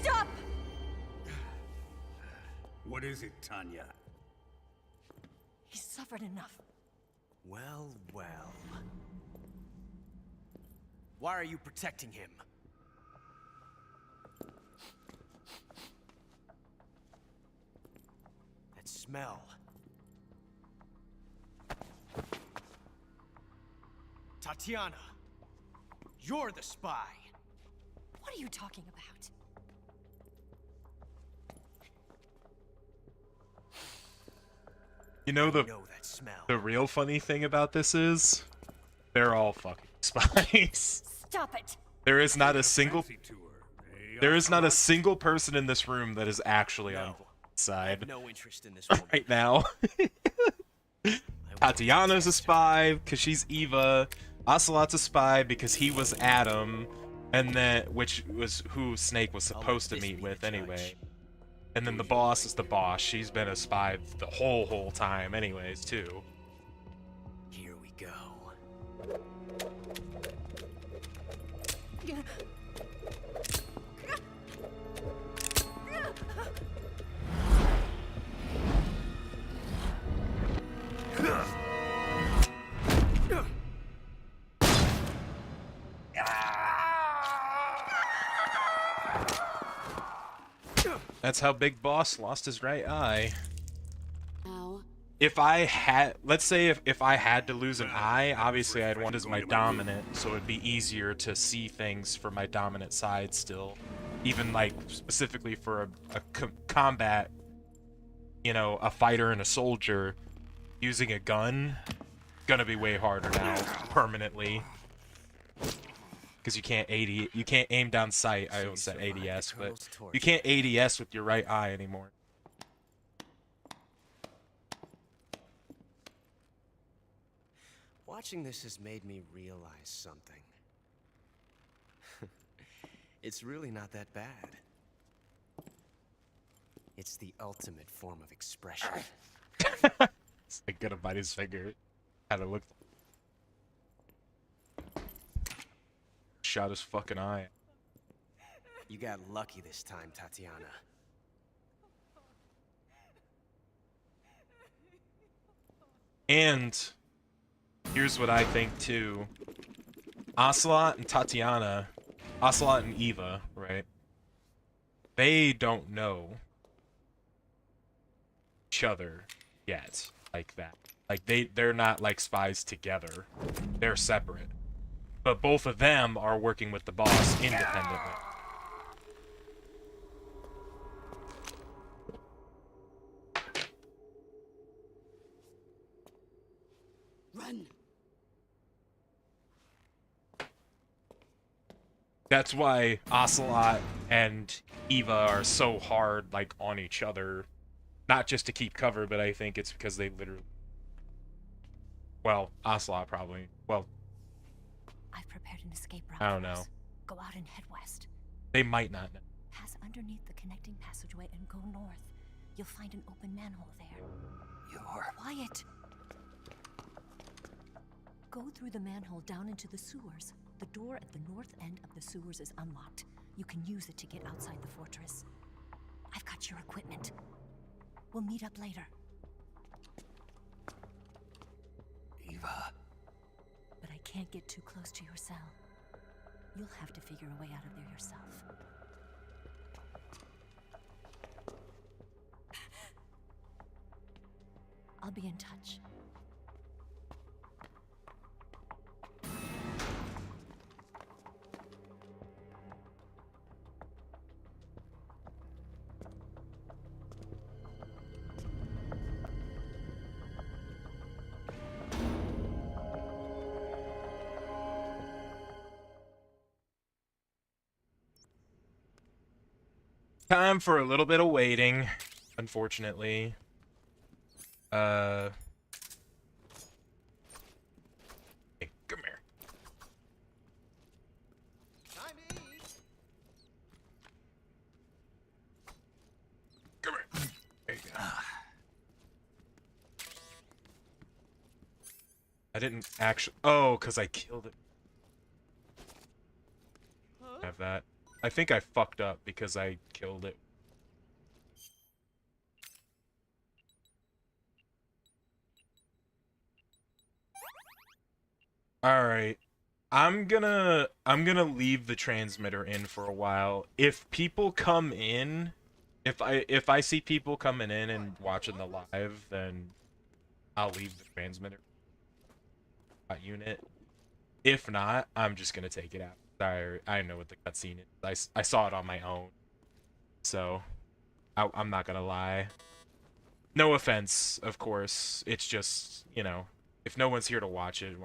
Stop! What is it, Tanya? He's suffered enough. Well, well. Why are you protecting him? That smell. Tatiana, you're the spy. What are you talking about? You know I know that smell. the real funny thing about this is, they're all fucking spies. Stop it! There is not a single person in this room that is actually on the side No interest in this woman. right now. Tatiana's a spy because she's Eva. Ocelot's a spy because he was Adam, and then which was who Snake was supposed to meet with anyway. And then the boss is the boss. She's been a spy the whole time anyways, too. Here we go. That's how Big Boss lost his right eye. Now, If I had, let's say if I had to lose an eye, obviously I'd want it as my dominant, so it'd be easier to see things for my dominant side still. Even like specifically for a combat, you know, a fighter and a soldier, using a gun, gonna be way harder now, permanently. Because you can't aim down sight. I almost said ADS, but you can't ADS with your right eye anymore. Watching this has made me realize something. It's really not that bad. It's the ultimate form of expression. It's like gonna bite his finger. Had to look. Shot his fucking eye. You got lucky this time, Tatiana. And here's what I think too. Ocelot and Tatiana, Ocelot and Eva, right? They don't know each other yet like that. Like they're not like spies together. They're separate. But both of them are working with the boss independently. Run. That's why Ocelot and Eva are so hard, like, on each other. Not just to keep cover, but I think it's because they literally... Well, Ocelot probably. Well... I've prepared an escape route. I don't know. Go out and head west. They might not know. Pass underneath the connecting passageway and go north. You'll find an open manhole there. You're... Quiet! Go through the manhole down into the sewers. The door at the north end of the sewers is unlocked. You can use it to get outside the fortress. I've got your equipment. We'll meet up later. Eva. But I can't get too close to your cell. You'll have to figure a way out of there yourself. I'll be in touch. Time for a little bit of waiting, unfortunately. Hey, come here. Time to eat. Come here. There you go. I didn't actually... Oh, because I killed it. Have that. I think I fucked up because I killed it. Alright. I'm gonna leave the transmitter in for a while. If people come in, if I see people coming in and watching the live, then I'll leave the transmitter unit. If not, I'm just gonna take it out. I know what the cutscene is. I saw it on my own, so I'm not gonna lie. No offense, of course. It's just, you know, if no one's here to watch it,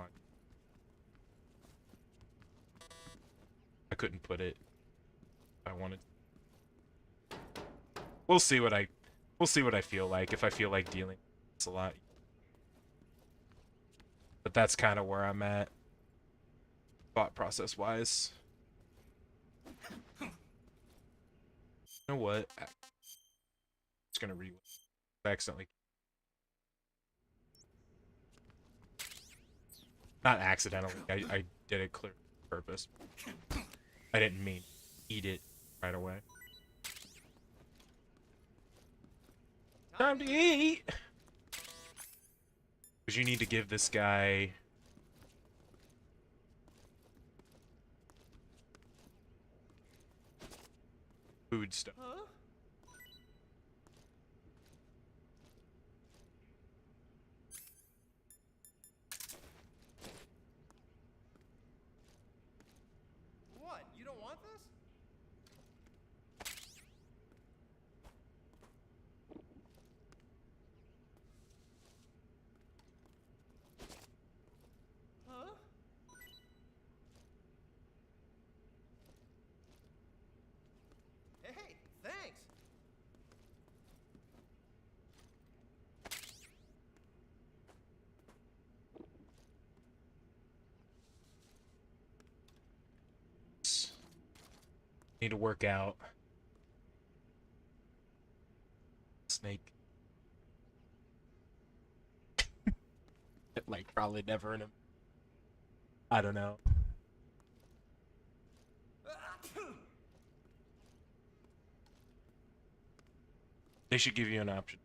I couldn't put it if I wanted. We'll see what I feel like. If I feel like dealing with this a lot, but that's kind of where I'm at. Thought process wise. You know what? I'm just gonna accidentally. Not accidentally. I did it clear purpose. I didn't mean eat it right away. Time to eat! Because you need to give this guy... food stuff. Huh? What? You don't want this? Huh? Hey, thanks. Need to work out. Snake. Like, probably never in a... I don't know. They should give you an option.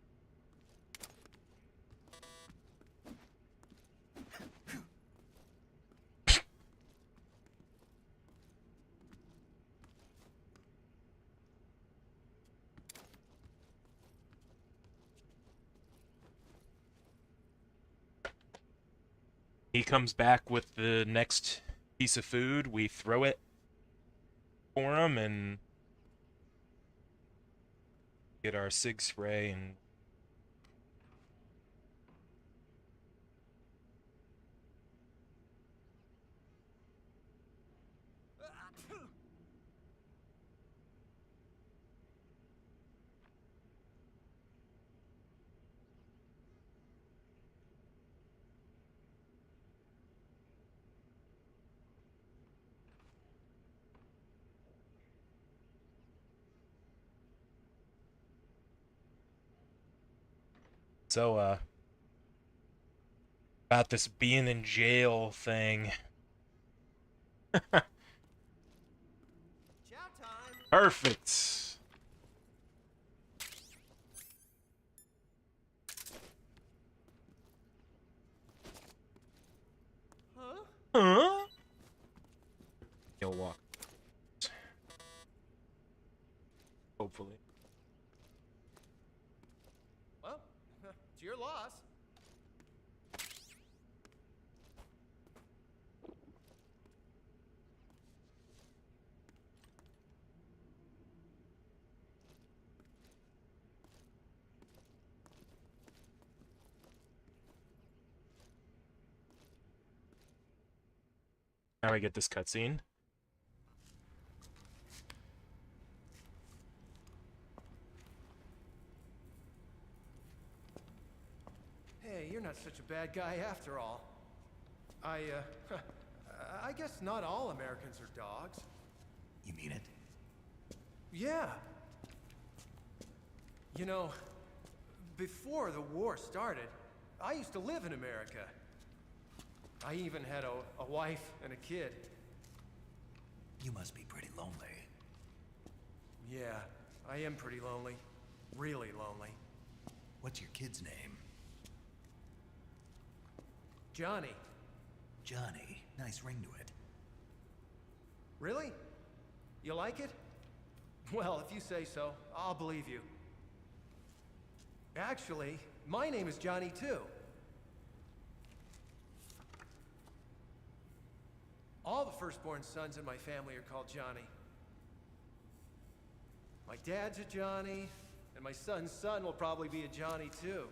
He comes back with the next piece of food. We throw it for him and get our sig spray and so about this being in jail thing. Perfect. Huh? He'll walk. Hopefully. Well, it's your loss. Now I get this cutscene. Hey, you're not such a bad guy after all. I guess not all Americans are dogs. You mean it? Yeah. You know, before the war started, I used to live in America. I even had a wife and a kid. You must be pretty lonely. Yeah, I am pretty lonely. Really lonely. What's your kid's name? Johnny. Johnny. Nice ring to it. Really? You like it? Well, if you say so, I'll believe you. Actually, my name is Johnny too. All the firstborn sons in my family are called Johnny. My dad's a Johnny, and my son's son will probably be a Johnny too.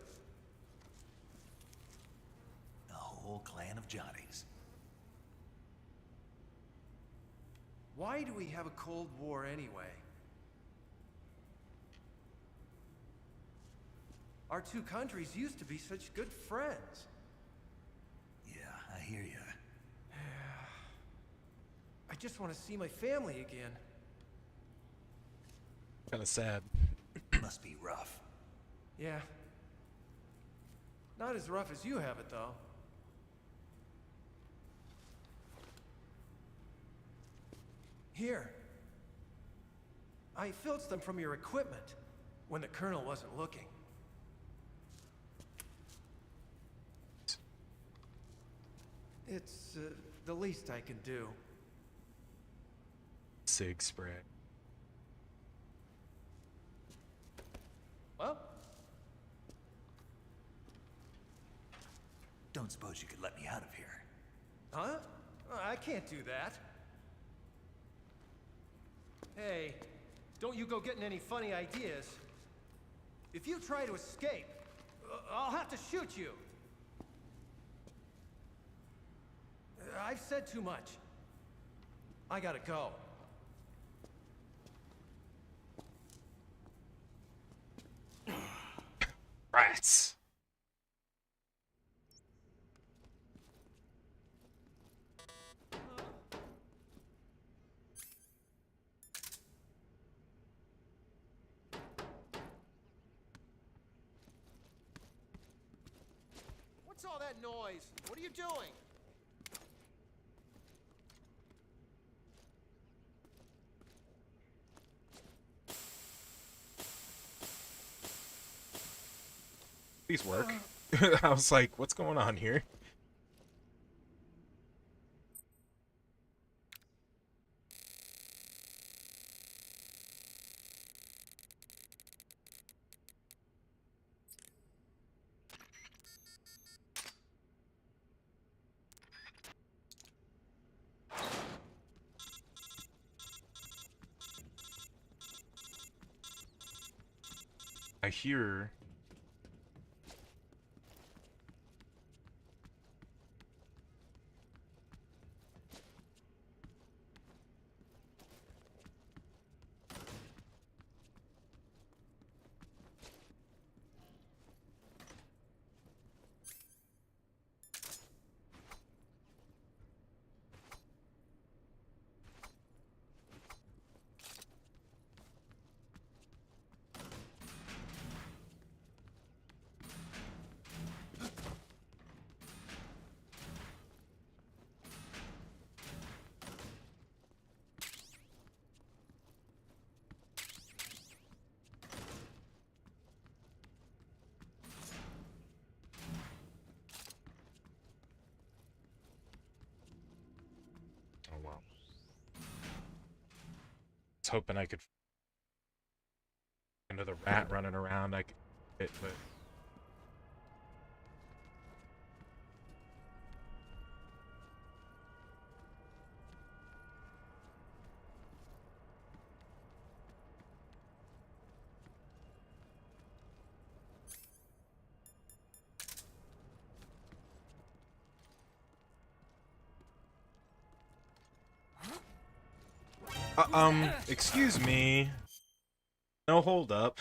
A whole clan of Johnnies. Why do we have a Cold War anyway? Our two countries used to be such good friends. Yeah, I hear you. I just want to see my family again. Kind of sad. Must be rough. Yeah. Not as rough as you have it, though. Here. I filched them from your equipment when the Colonel wasn't looking. It's the least I can do. Sig spray. Well? Don't suppose you could let me out of here? Huh? I can't do that. Hey, don't you go getting any funny ideas. If you try to escape, I'll have to shoot you. I've said too much. I gotta go. Rats. What's all that noise? What are you doing? Please work. I was like, what's going on here? I hear. Oh wow. I was hoping I could another rat running around. I could hit, but excuse me. No hold up.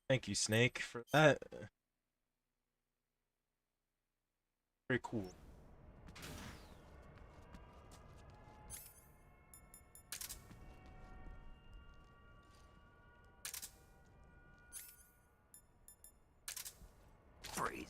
Thank you, Snake, for that. Very cool. Freeze.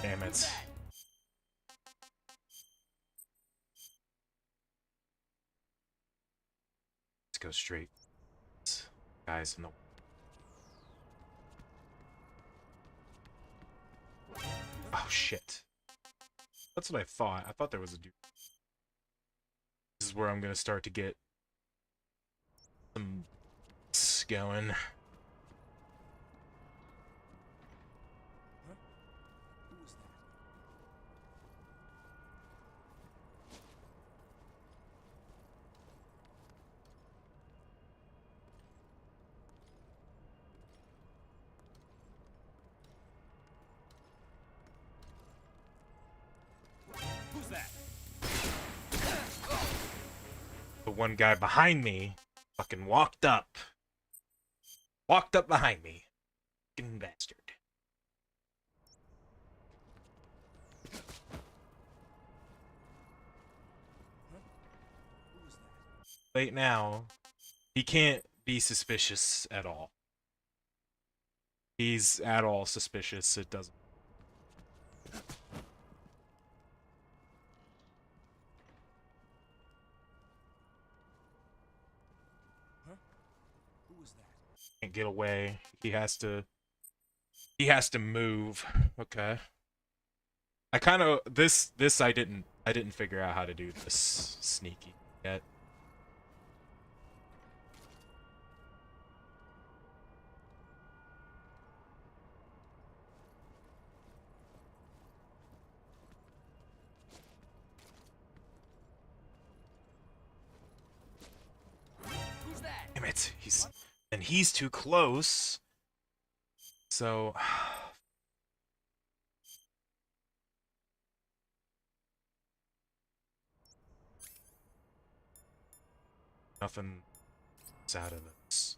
Damn it. Let's go straight. Guys, no. Oh shit. That's what I thought. I thought there was a dude. This is where I'm gonna start to get some going. Who's that? The one guy behind me fucking walked up. Walked up behind me. Fucking bastard. Right now, he can't be suspicious at all. He's at all suspicious. It doesn't. Can't get away. He has to move. Okay. I kind of this I didn't figure out how to do this sneaky yet. Who's that? Damn it. He's too close. So Nothing is out of this.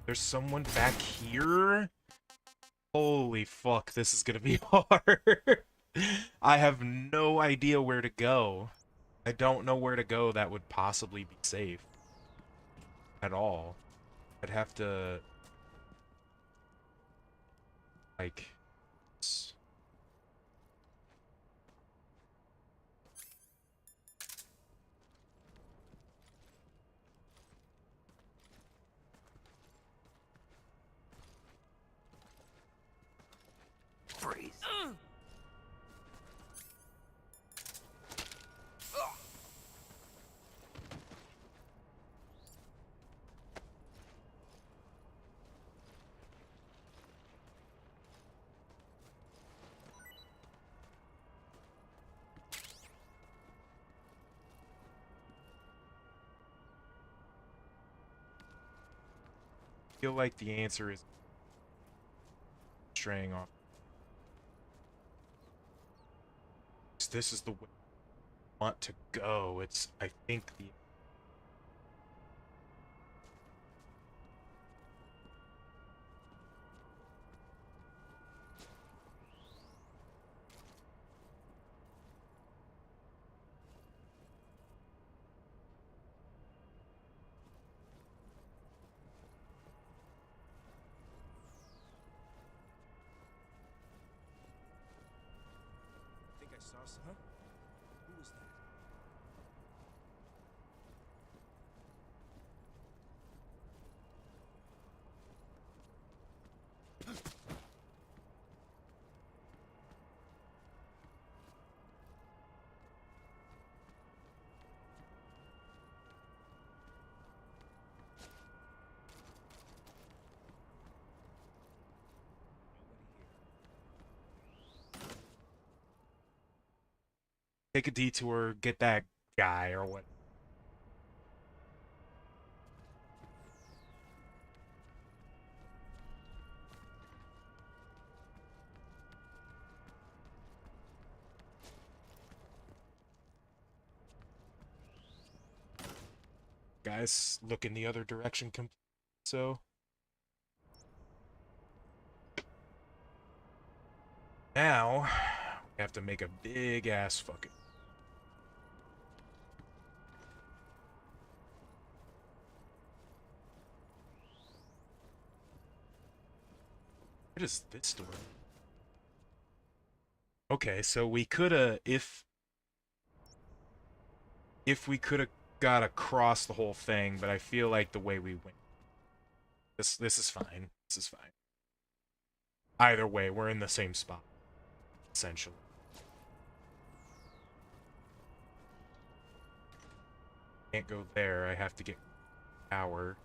There's someone back here? Holy fuck, this is gonna be hard. I have no idea where to go. I don't know where to go that would possibly be safe. At all. I'd have to... like... Freeze. I feel like the answer is straying off. This is the way I want to go. It's, I think, the... I think I saw some. Who was that? Take a detour, get that guy or what. Guys, look in the other direction. So now we have to make a big ass fucking... What is this door? Okay, so we coulda, if we coulda got across the whole thing, but I feel like the way we went, this is fine. This is fine. Either way, we're in the same spot, essentially. Can't go there. I have to get power.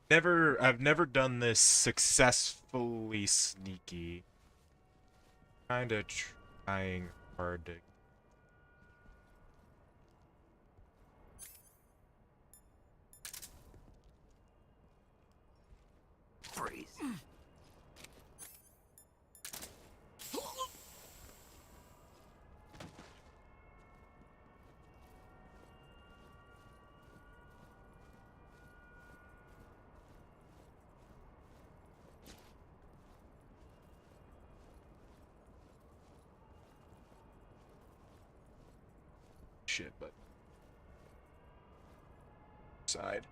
I've never done this successfully sneaky. Kinda trying hard to... Freeze. Shit, but... Side.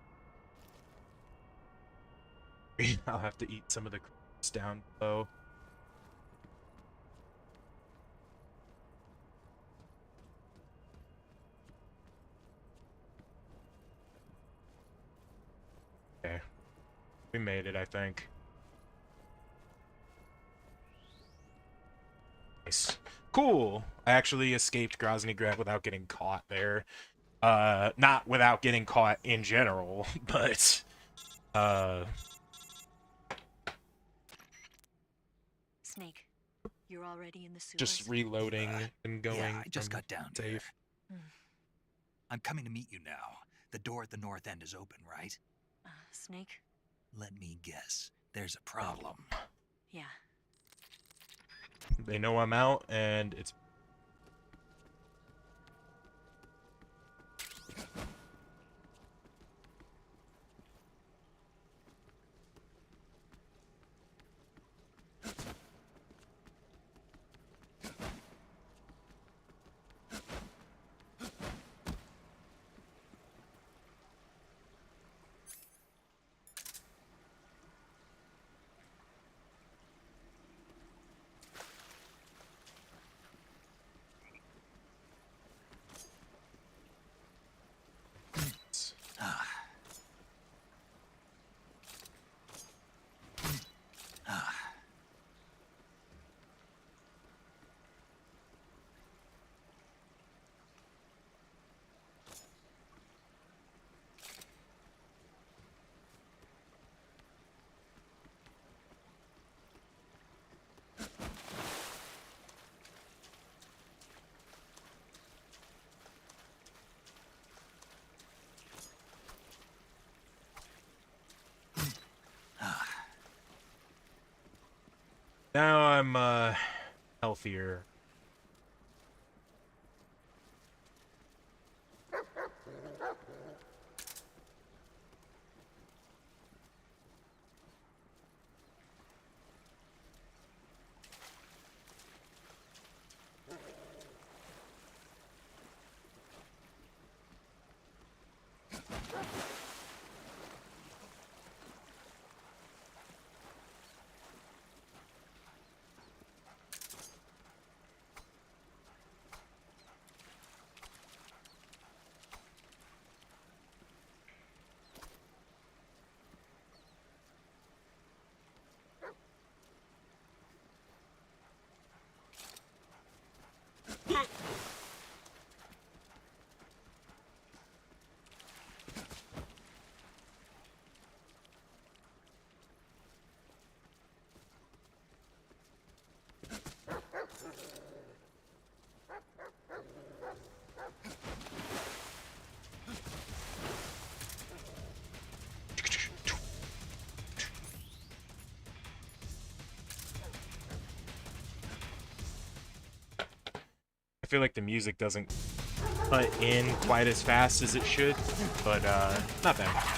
I'll have to eat some of the crumbs down below. Okay. We made it, I think. Nice. Cool! I actually escaped Grozny Grab without getting caught there. Not without getting caught in general, but... Snake, you're already in the sewers? Just reloading and going. Yeah, I just got down here. safe. I'm coming to meet you now. The door at the north end is open, right? Snake? Let me guess. There's a problem. Yeah. They know I'm out, and it's... Now I'm, healthier. I feel like the music doesn't cut in quite as fast as it should, but not bad.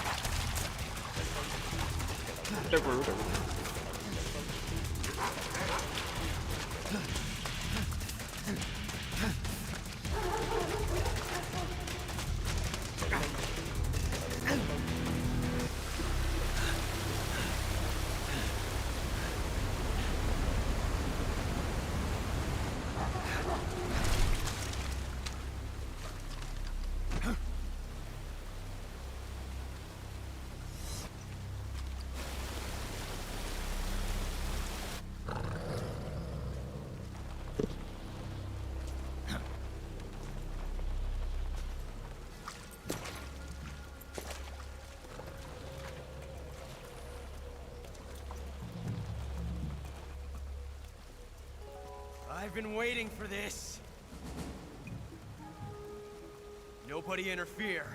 been waiting for this. Nobody interfere.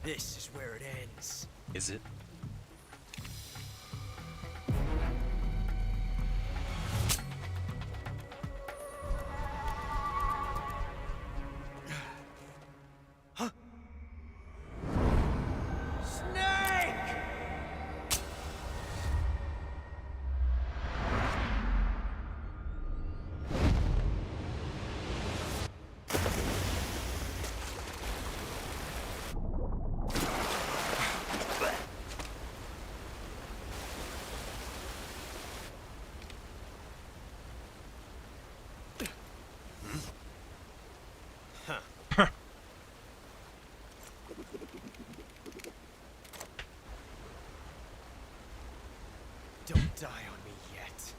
This is where it ends. Is it? Don't die on me yet.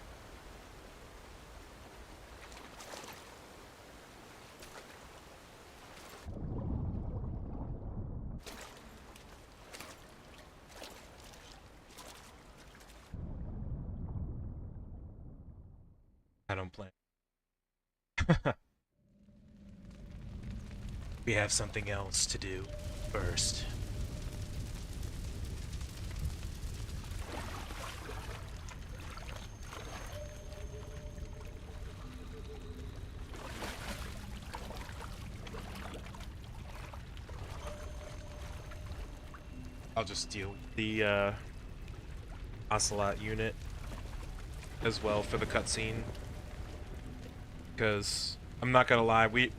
I don't plan. We have something else to do first. I'll just deal with the Ocelot unit as well for the cutscene, because I'm not gonna lie, we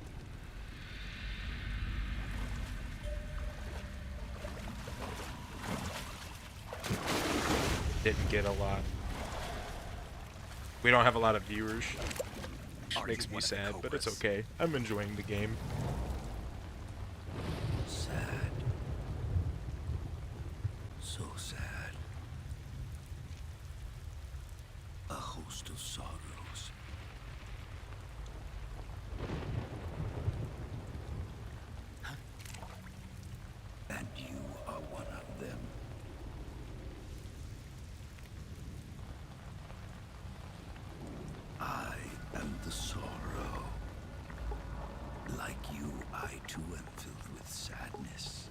didn't get a lot. We don't have a lot of viewers, which makes me sad, but it's okay. I'm enjoying the game. Sad. So sad. A host of sorrows. And you are one of them. I am the sorrow. Like you, I too am filled with sadness.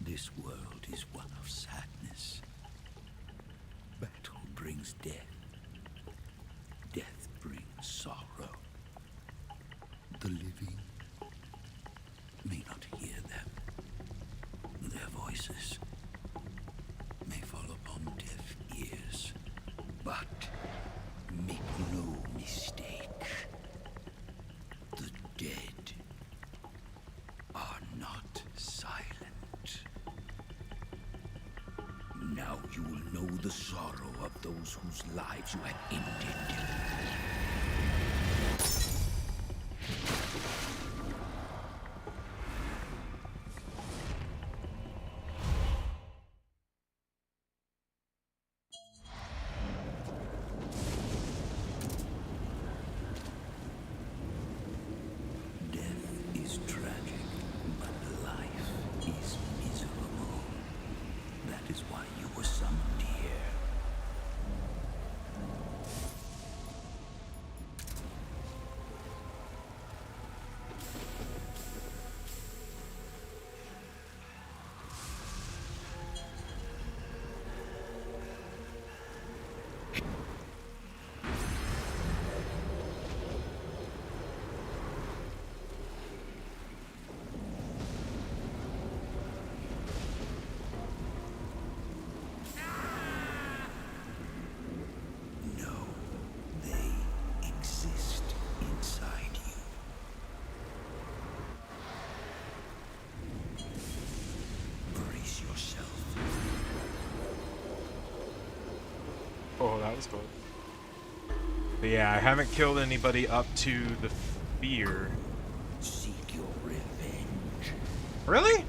This world is one of sadness. Battle brings death. Death brings sorrow. The living may not hear them. Their voices may fall upon deaf ears. But make no mistake, the dead are not silent. Now you will know the sorrow of those whose lives you had ended. Death is tragic, but life is miserable. That is why you were summoned here. No, they exist inside you. Brace yourself. Oh, that was cool. But yeah, I haven't killed anybody up to the fear. Seek your revenge. Really?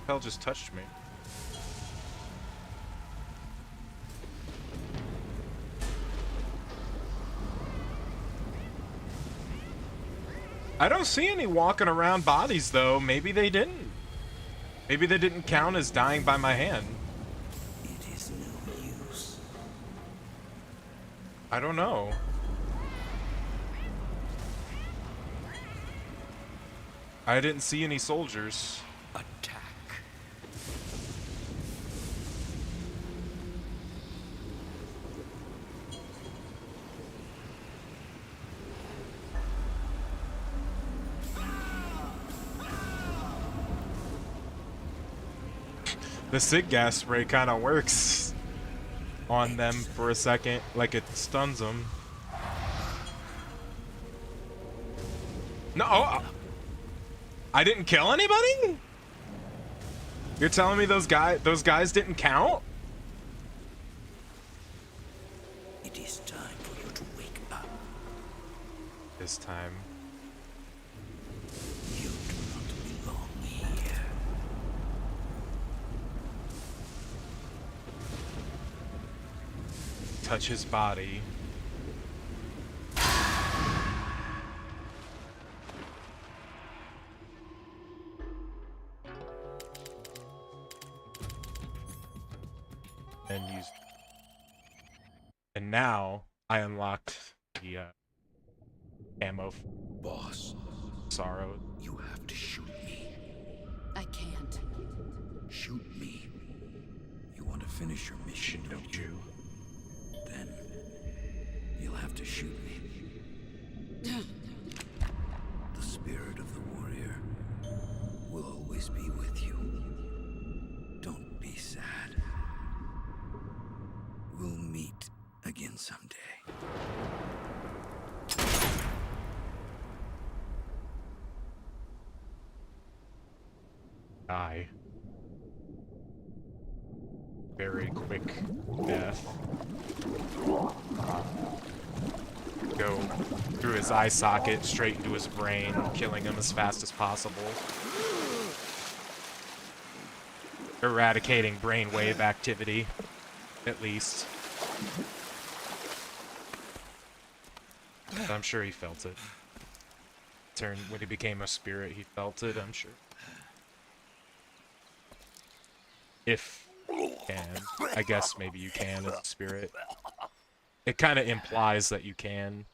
Hell just touched me. I don't see any walking around bodies though. Maybe they didn't. Maybe they didn't count as dying by my hand. It is no use. I don't know. I didn't see any soldiers. Attack. The Sig gas spray kind of works on them for a second, like it stuns them. No, I didn't kill anybody? You're telling me those guys didn't count? It is time for you to wake up. This time. You do not belong here. Touch his body. And use. And now I unlocked the ammo. Boss. Sorrow. You have to shoot me. I can't. Shoot me. You want to finish your mission, don't you? Then you'll have to shoot me. The spirit of the warrior will always be with you. Don't be sad. We'll meet again someday. Die. Very quick death. Go through his eye socket straight into his brain, killing him as fast as possible. Eradicating brainwave activity, at least. I'm sure he felt it. When he became a spirit, he felt it, I'm sure. If you can. I guess maybe you can as a spirit. It kind of implies that you can.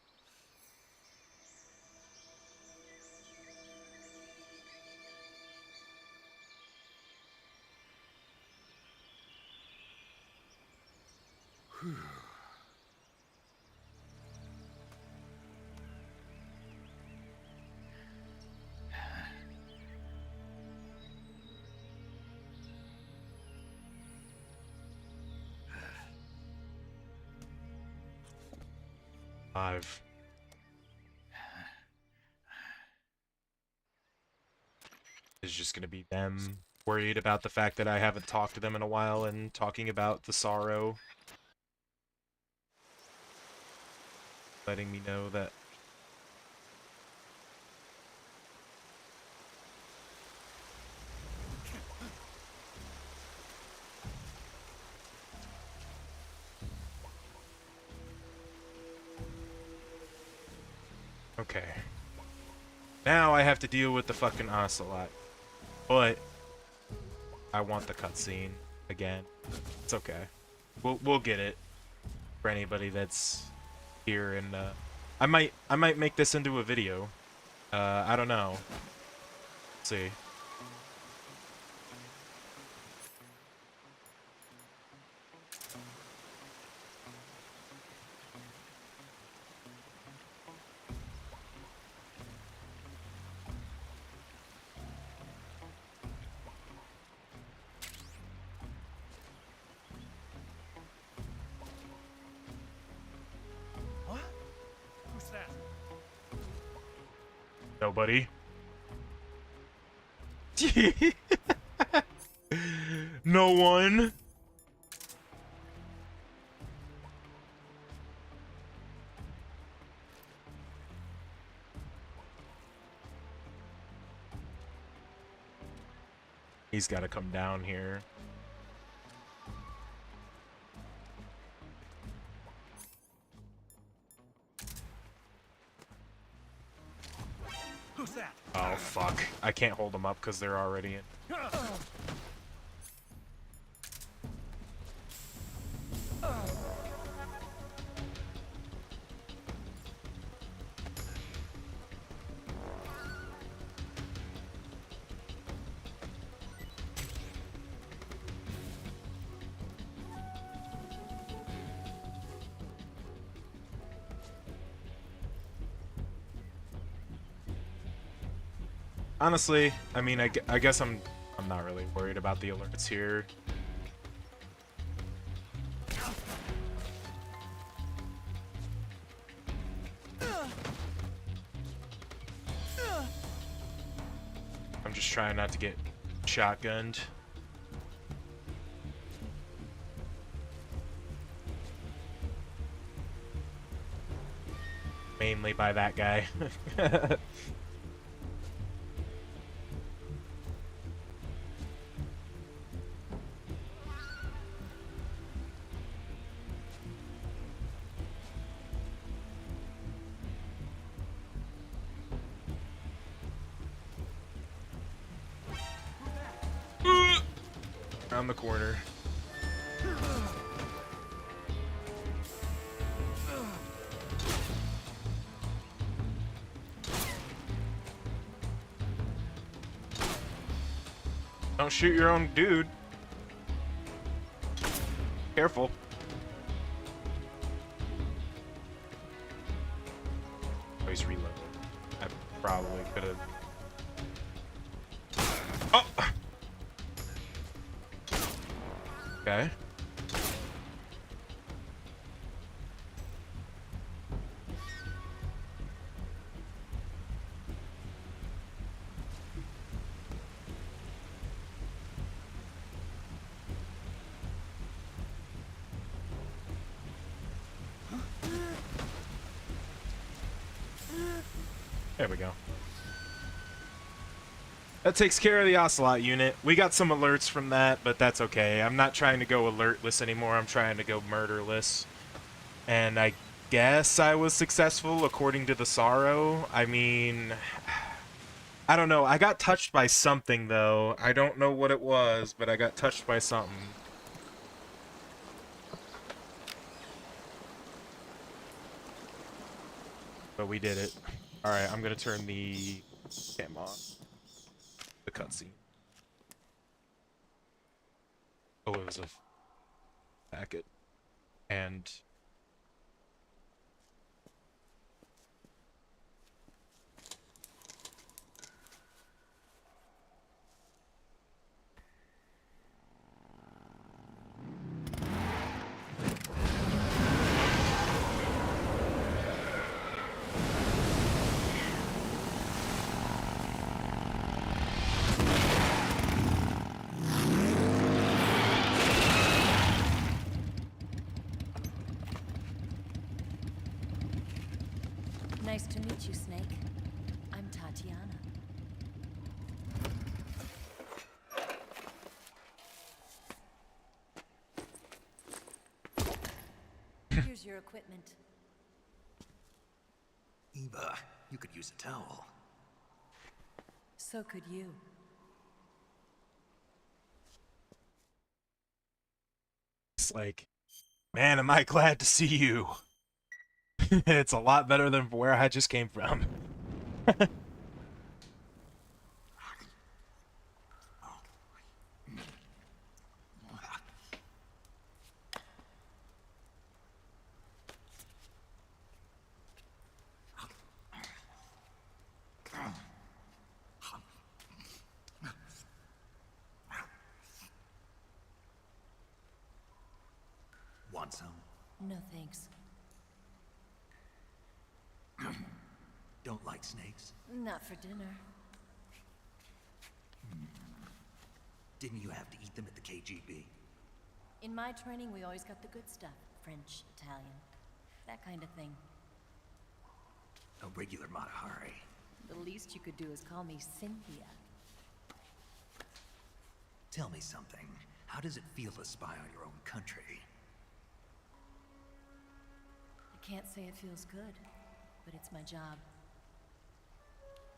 Five. It's just gonna be them worried about the fact that I haven't talked to them in a while and talking about the sorrow. Letting me know that okay. Now I have to deal with the fucking ocelot. But I want the cutscene again. It's okay. We'll get it for anybody that's here, and I might make this into a video. I don't know. Let's see. What? Who's that? Nobody. No one. He's got to come down here. Who's that? Oh, fuck. I can't hold them up because they're already in. Honestly, I mean, I guess I'm not really worried about the alerts here. I'm just trying not to get shotgunned. Mainly by that guy. Around the corner. Don't shoot your own dude. Careful. Oh, he's reloading. I probably could have. Oh! Okay. There we go. That takes care of the Ocelot unit. We got some alerts from that, but that's okay. I'm not trying to go alertless anymore. I'm trying to go murderless. And I guess I was successful according to the Sorrow. I mean, I don't know. I got touched by something, though. I don't know what it was, but I got touched by something. But we did it. Alright, I'm gonna turn the cam off. The cutscene. Oh, it was a packet. And Nice to meet you, Snake. I'm Tatiana. Here's your equipment. Eva, you could use a towel. So could you. it's like, man, am I glad to see you. It's a lot better than where I just came from. Want some? No thanks. Don't like snakes? Not for dinner. Didn't you have to eat them at the KGB? In my training, we always got the good stuff. French, Italian, that kind of thing. A regular Matahari. The least you could do is call me Cynthia. Tell me something. How does it feel to spy on your own country? I can't say it feels good, but it's my job.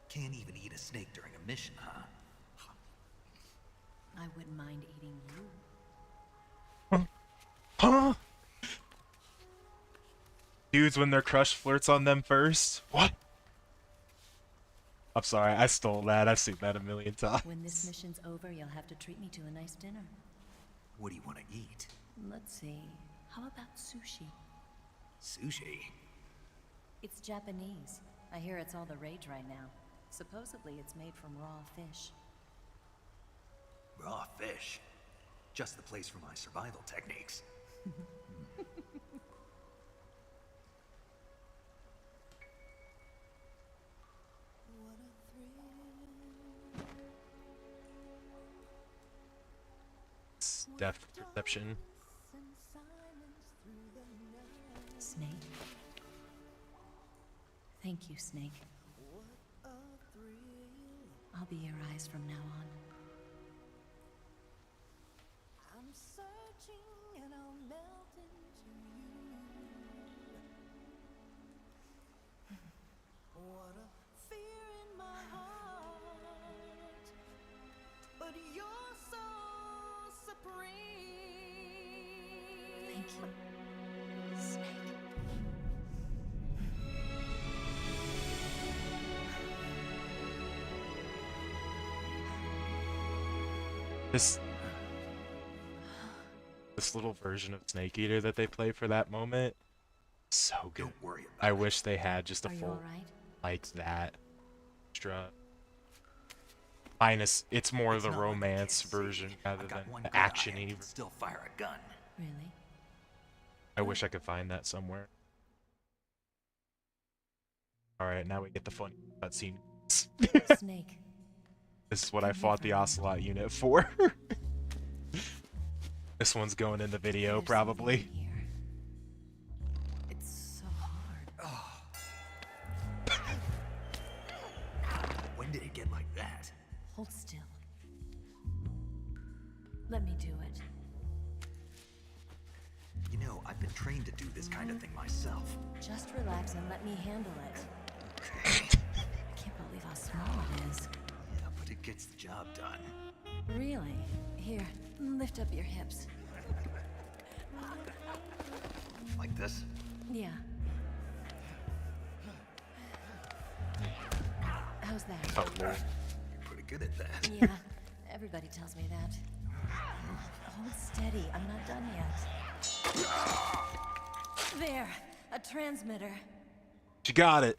Can't even eat a snake during a mission, huh? I wouldn't mind eating you. Huh? Dudes, when their crush flirts on them first? What? I'm sorry, I stole that. I've seen that a million times. When this mission's over, you'll have to treat me to a nice dinner. What do you want to eat? Let's see. How about sushi? Sushi? It's Japanese. I hear it's all the rage right now. Supposedly it's made from raw fish. Raw fish? Just the place for my survival techniques. Depth perception. Snake. Thank you, Snake. I'll be your eyes from now on. I'm searching and I'll melt into you. What a fear in my heart, but you're so supreme. Thank you, Snake. This little version of Snake Eater that they play for that moment, so good. Don't worry about I wish they had just a Are you full all right? like that extra. Minus, it's more the romance version rather I've than got one the good eye and action-y. can still fire a gun. Really? I wish I could find that somewhere. All right, now we get the fun cutscene. Snake. This is what I fought the Ocelot unit for. This one's going in the video, probably. It's so hard. When did it get like that? Hold still. Let me do it. You know, I've been trained to do this kind of thing myself. Just relax and let me handle it. Okay. I can't believe how small it is. Yeah, but it gets the job done. Really? Here, lift up your hips. Like this? Yeah. How's that? Oh, Lord. You're pretty good at that. Yeah, everybody tells me that. Hold steady, I'm not done yet. There, a transmitter. You got it.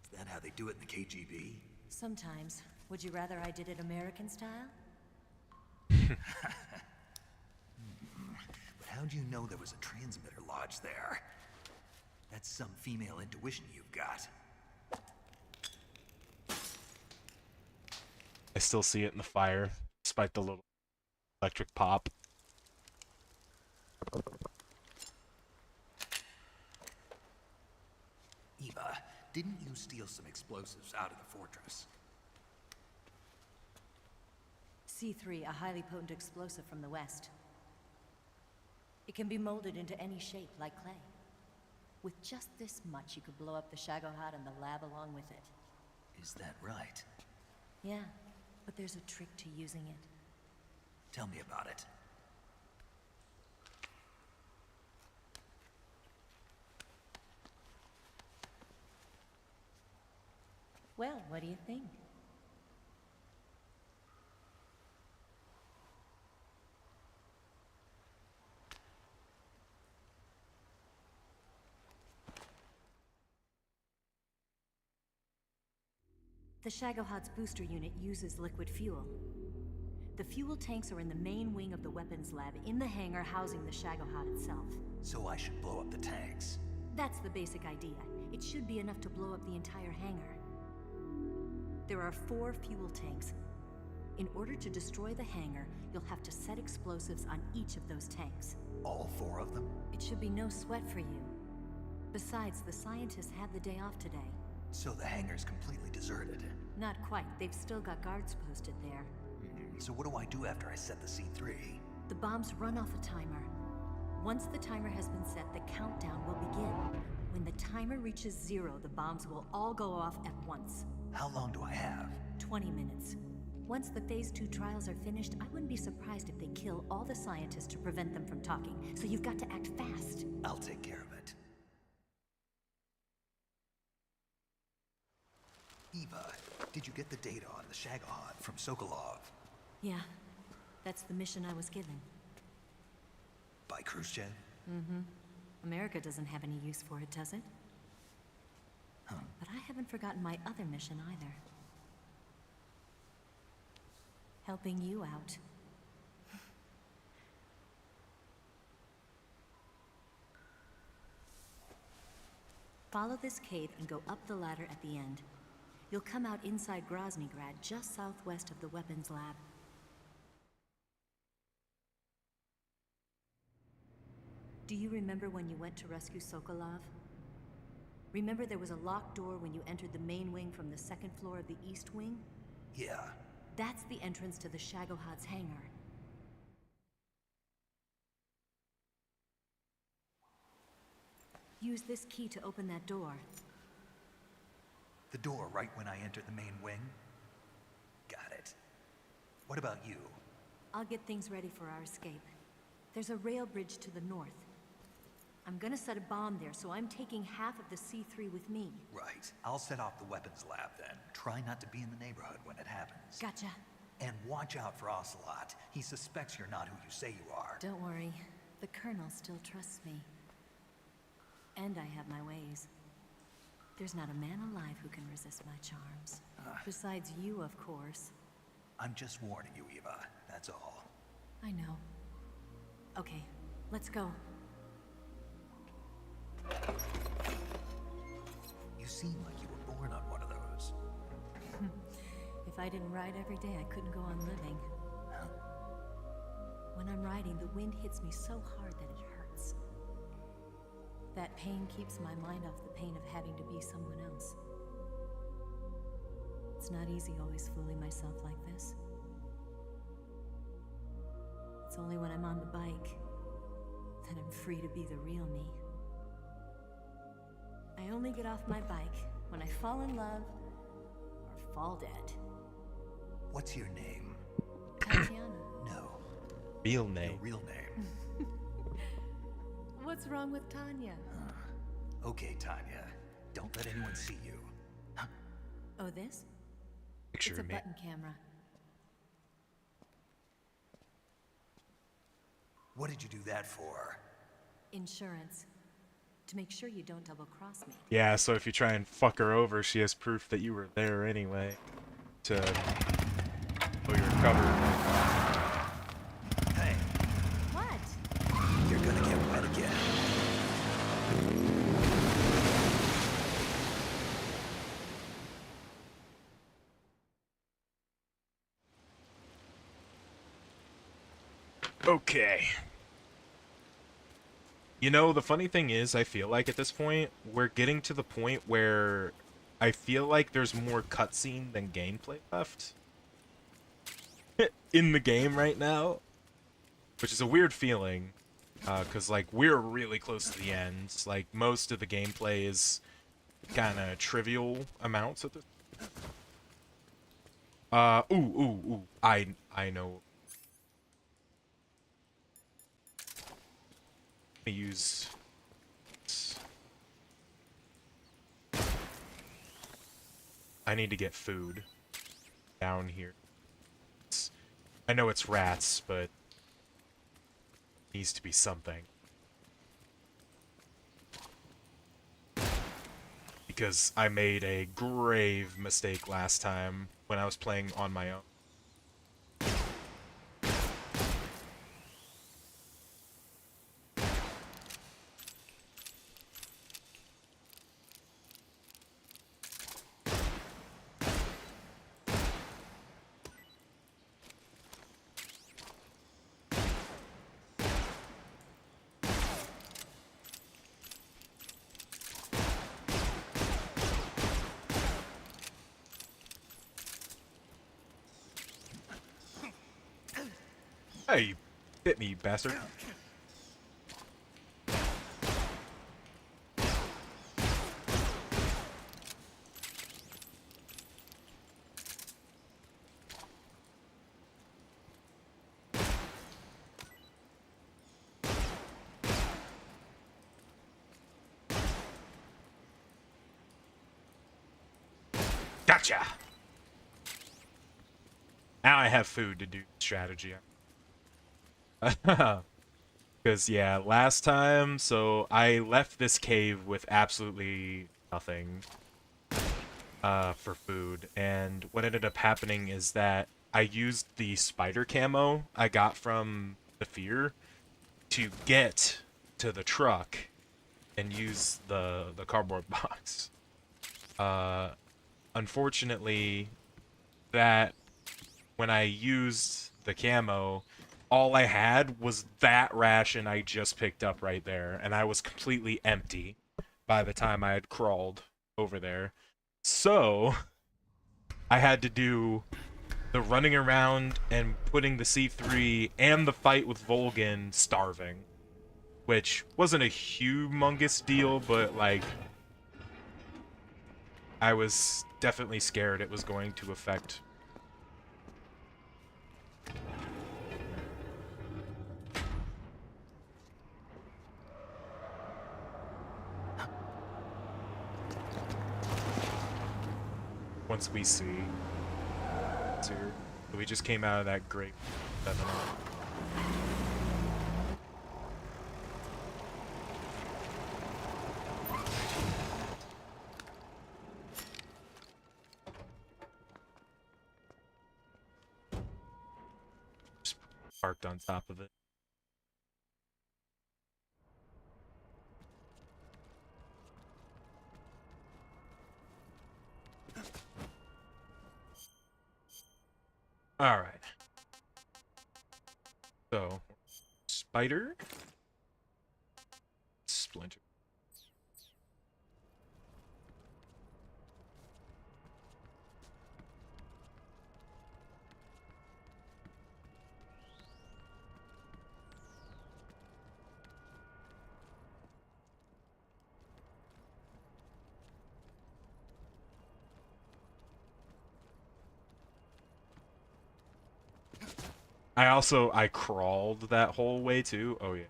Is that how they do it in the KGB? Sometimes. Would you rather I did it American style? But how'd you know there was a transmitter lodged there? That's some female intuition you've got. I still see it in the fire, despite the little electric pop. Eva, didn't you steal some explosives out of the fortress? C3, a highly potent explosive from the west. It can be molded into any shape, like clay. With just this much, you could blow up the Shagohod and the lab along with it. Is that right? Yeah, but there's a trick to using it. Tell me about it. Well, what do you think? The Shagohod's booster unit uses liquid fuel. The fuel tanks are in the main wing of the weapons lab in the hangar housing the Shagohod itself. So I should blow up the tanks. That's the basic idea. It should be enough to blow up the entire hangar. There are 4 fuel tanks. In order to destroy the hangar, you'll have to set explosives on each of those tanks. All 4 of them? It should be no sweat for you. Besides, the scientists had the day off today. So the hangar's completely deserted. Not quite. They've still got guards posted there. So what do I do after I set the C3? The bombs run off a timer. Once the timer has been set, the countdown will begin. When the timer reaches 0, the bombs will all go off at once. How long do I have? 20 minutes. Once the Phase 2 trials are finished, I wouldn't be surprised if they kill all the scientists to prevent them from talking. So you've got to act fast. I'll take care of it. Eva, did you get the data on the Shagohod from Sokolov? Yeah, that's the mission I was given. By Khrushchev? Mm-hmm. America doesn't have any use for it, does it? Huh. But I haven't forgotten my other mission either. Helping you out. Follow this cave and go up the ladder at the end. You'll come out inside Groznygrad, just southwest of the weapons lab. Do you remember when you went to rescue Sokolov? Remember there was a locked door when you entered the main wing from the second floor of the east wing? Yeah. That's the entrance to the Shagohod's hangar. Use this key to open that door. The door right when I entered the main wing? Got it. What about you? I'll get things ready for our escape. There's a rail bridge to the north. I'm gonna set a bomb there, so I'm taking half of the C3 with me. Right. I'll set off the weapons lab then. Try not to be in the neighborhood when it happens. Gotcha. And watch out for Ocelot. He suspects you're not who you say you are. Don't worry. The Colonel still trusts me. And I have my ways. There's not a man alive who can resist my charms. Besides you, of course. I'm just warning you, Eva. That's all. I know. Okay, let's go. You seem like you were born on one of those. If I didn't ride every day, I couldn't go on living. When I'm riding, the wind hits me so hard that it hurts. That pain keeps my mind off the pain of having to be someone else. It's not easy always fooling myself like this. It's only when I'm on the bike that I'm free to be the real me. I only get off my bike when I fall in love or fall dead. What's your name? Tatiana. No. Real name. Your real name. What's wrong with Tanya? Okay, Tanya. Don't let anyone see you. Oh, this? Picture it's a me. button camera. What did you do that for? Insurance. To make sure you don't double-cross me. Yeah, so if you try and fuck her over, she has proof that you were there anyway. To pull your cover. Hey. What? You're gonna get wet again. Okay. You know, the funny thing is, I feel like at this point, we're getting to the point where I feel like there's more cutscene than gameplay left in the game right now, which is a weird feeling, because, like, we're really close to the end. Like, most of the gameplay is kind of trivial amounts at this. Ooh, I know. Use I need to get food down here. I know it's rats, but it needs to be something. Because I made a grave mistake last time when I was playing on my own. Hey, you bit me, you bastard. Gotcha! Now I have food to do strategy. Because, yeah, last time, so I left this cave with absolutely nothing for food. And what ended up happening is that I used the spider camo I got from the Fear to get to the truck and use the cardboard box. Unfortunately, that when I used the camo, all I had was that ration I just picked up right there, and I was completely empty by the time I had crawled over there. So, I had to do the running around and putting the C3 and the fight with Volgan starving, which wasn't a humongous deal, but, like, I was definitely scared it was going to affect. Once we see. Here. We just came out of that great 7. Just parked on top of it. All right. So, spider, splinter. I crawled that whole way too. Oh yeah.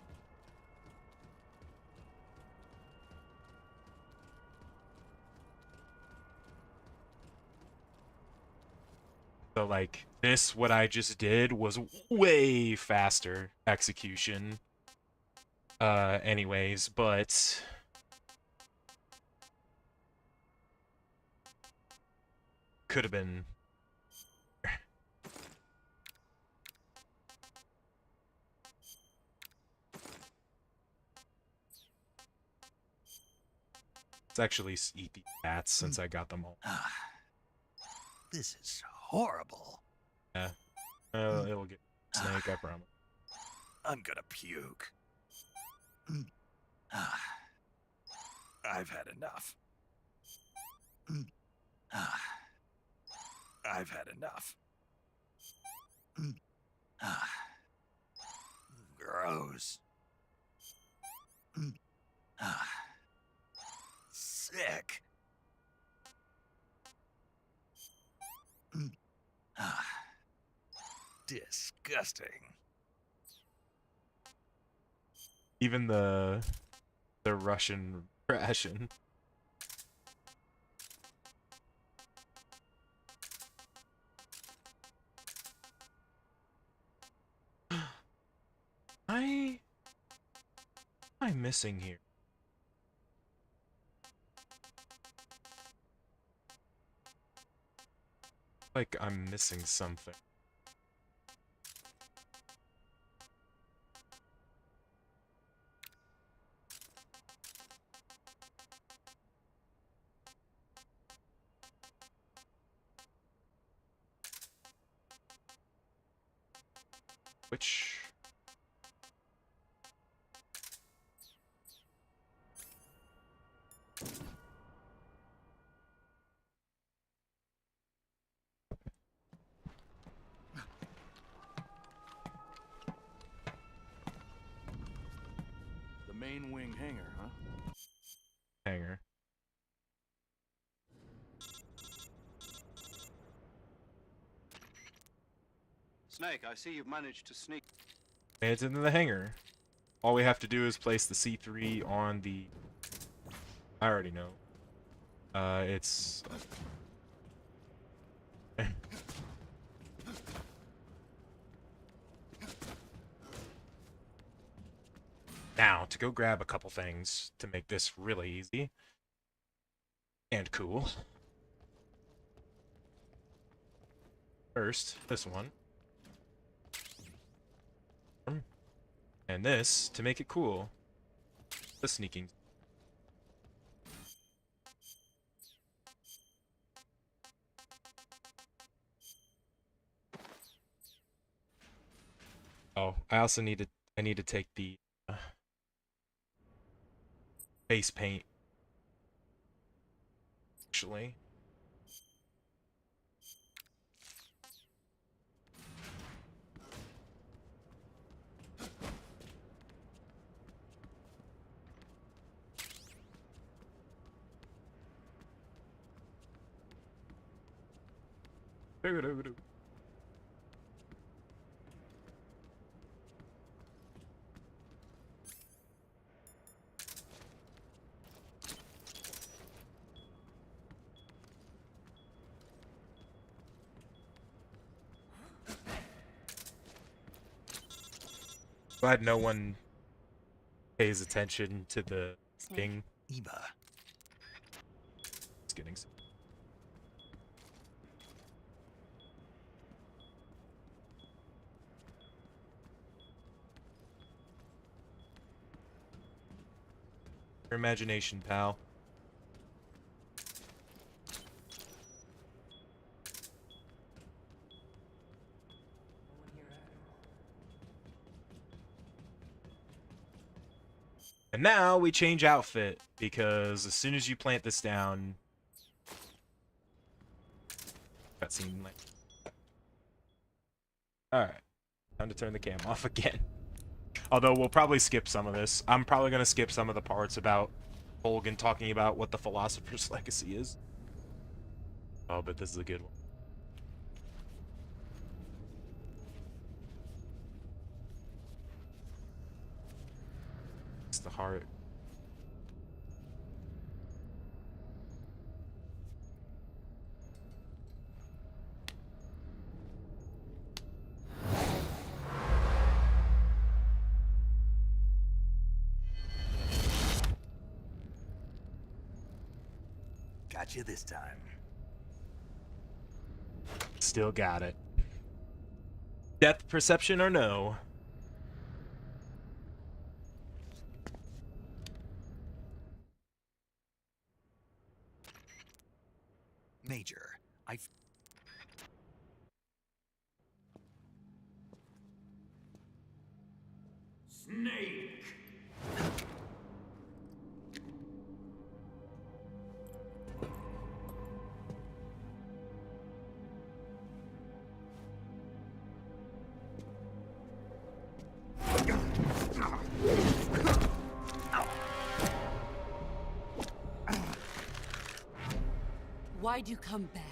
So like this, what I just did was way faster execution. Anyways, but could have been. Let's actually eat the bats since I got them all. This is horrible. Yeah. It'll get snake, I promise. I'm gonna puke. I've had enough. I've had enough. Gross. Sick. Disgusting. Even the Russian ration. What am I missing here? Like I'm missing something. Which... main wing hangar, huh? Hangar. Snake, I see you've managed to sneak. It's into the hangar. All we have to do is place the C3 on the... I already know. It's... Now, to go grab a couple things to make this really easy. And cool. First, this one. And this, to make it cool. The sneaking. Oh, I also need to take the face paint. Actually. Glad no one pays attention to the thing. Eva. Just kidding. Your imagination, pal. And now we change outfit, because as soon as you plant this down... Cutscene like... Alright. Time to turn the cam off again. Although we'll probably skip some of this. I'm probably going to skip some of the parts about Volgan talking about what the Philosopher's Legacy is. Oh, but this is a good one. It's the heart. Got you this time. Still got it. Depth perception or no? Major, Snake! Why'd you come back?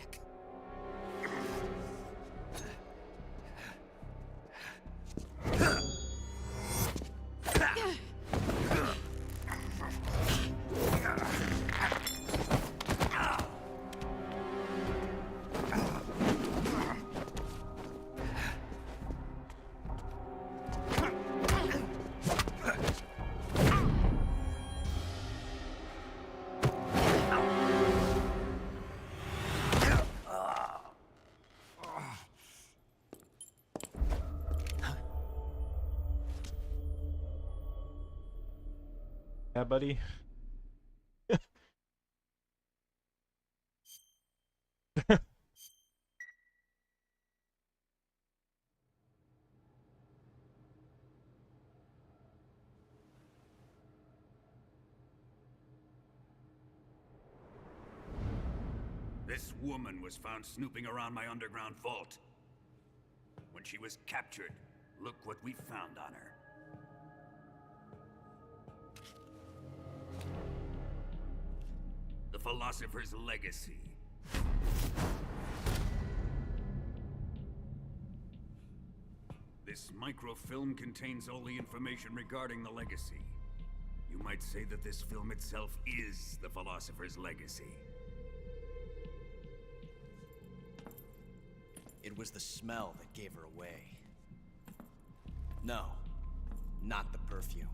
Yeah, buddy. This woman was found snooping around my underground vault. When she was captured, look what we found on her. Philosopher's legacy. This microfilm contains all the information regarding the legacy. You might say that this film itself is the Philosopher's legacy. It was the smell that gave her away. No, not the perfume.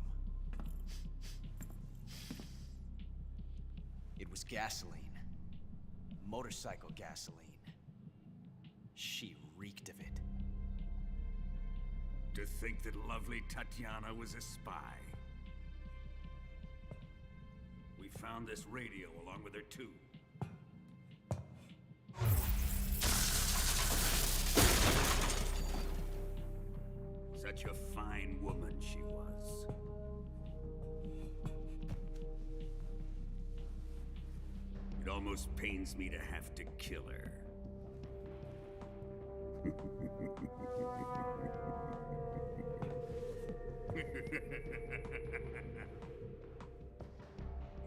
It was gasoline. Motorcycle gasoline. She reeked of it. To think that lovely Tatiana was a spy. We found this radio along with her too. Such a fine woman she was. It almost pains me to have to kill her.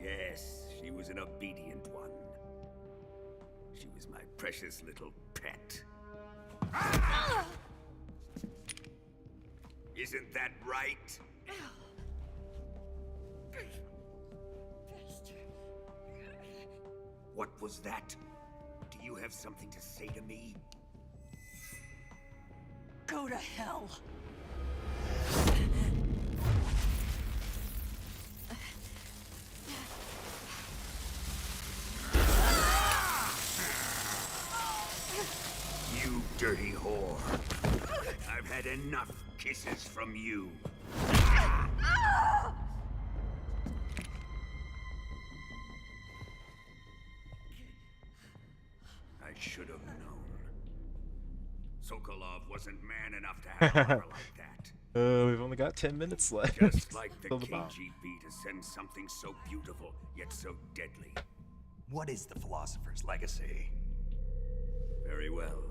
Yes, she was an obedient one. She was my precious little pet. Ah! Isn't that right? What was that? Do you have something to say to me? Go to hell. You dirty whore. I've had enough kisses from you. I should have known. Sokolov wasn't man enough to have an armor like that. We've only got 10 minutes left. Just like the Till the bomb. KGB to send something so beautiful, yet so deadly. What is the Philosopher's legacy? Very well.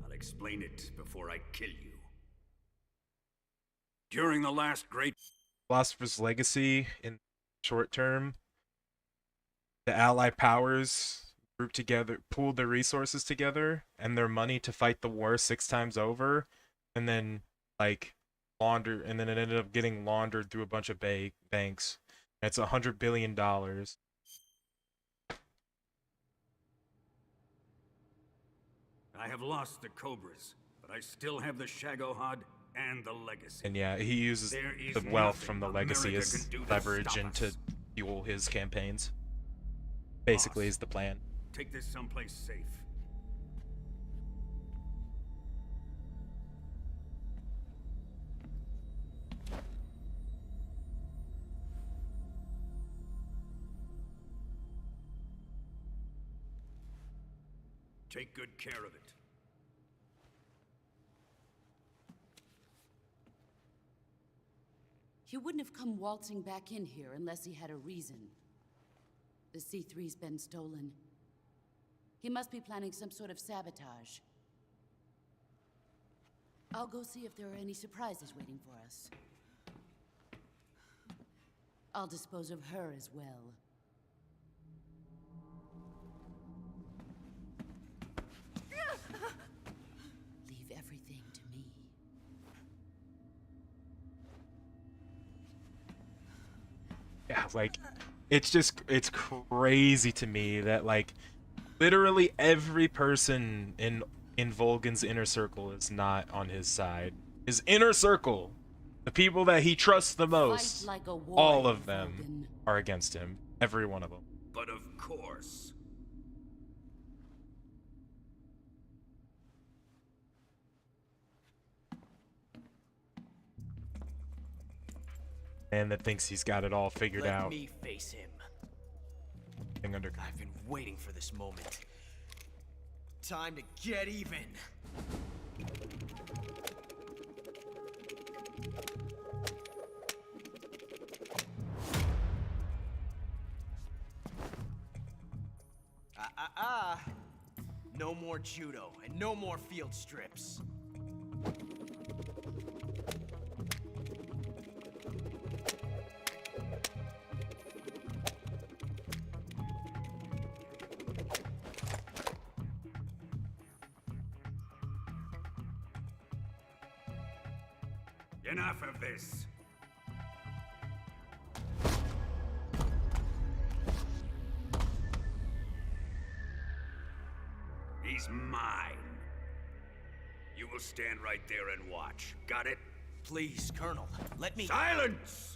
I'll explain it before I kill you. During the last great Philosopher's Legacy, in short term, the Allied powers grouped together, pooled their resources together and their money to fight the war 6 times over, and then like launder, and then it ended up getting laundered through a bunch of banks. It's $100 billion. I have lost the Cobras, but I still have the Shagohod and the legacy. And yeah, he uses There is the wealth nothing from the legacy America as can do to leverage stop and to us. fuel his campaigns. Basically, is the plan. Take this someplace safe. Take good care of it. He wouldn't have come waltzing back in here unless he had a reason. The C3's been stolen. He must be planning some sort of sabotage. I'll go see if there are any surprises waiting for us. I'll dispose of her as well. Leave everything to me. Yeah, like, it's crazy to me that, like, literally every person in Volgan's inner circle is not on his side. His inner circle, the people that he trusts the most, like a all warrior, of them are against him. Every one of them. But of course. Man that thinks he's got it all figured Let out. me face him. Thing under I've been waiting for this moment. Time to get even. No more judo and no more field strips. Enough of this. He's mine. You will stand right there and watch. Got it? Please, Colonel, let me... Silence!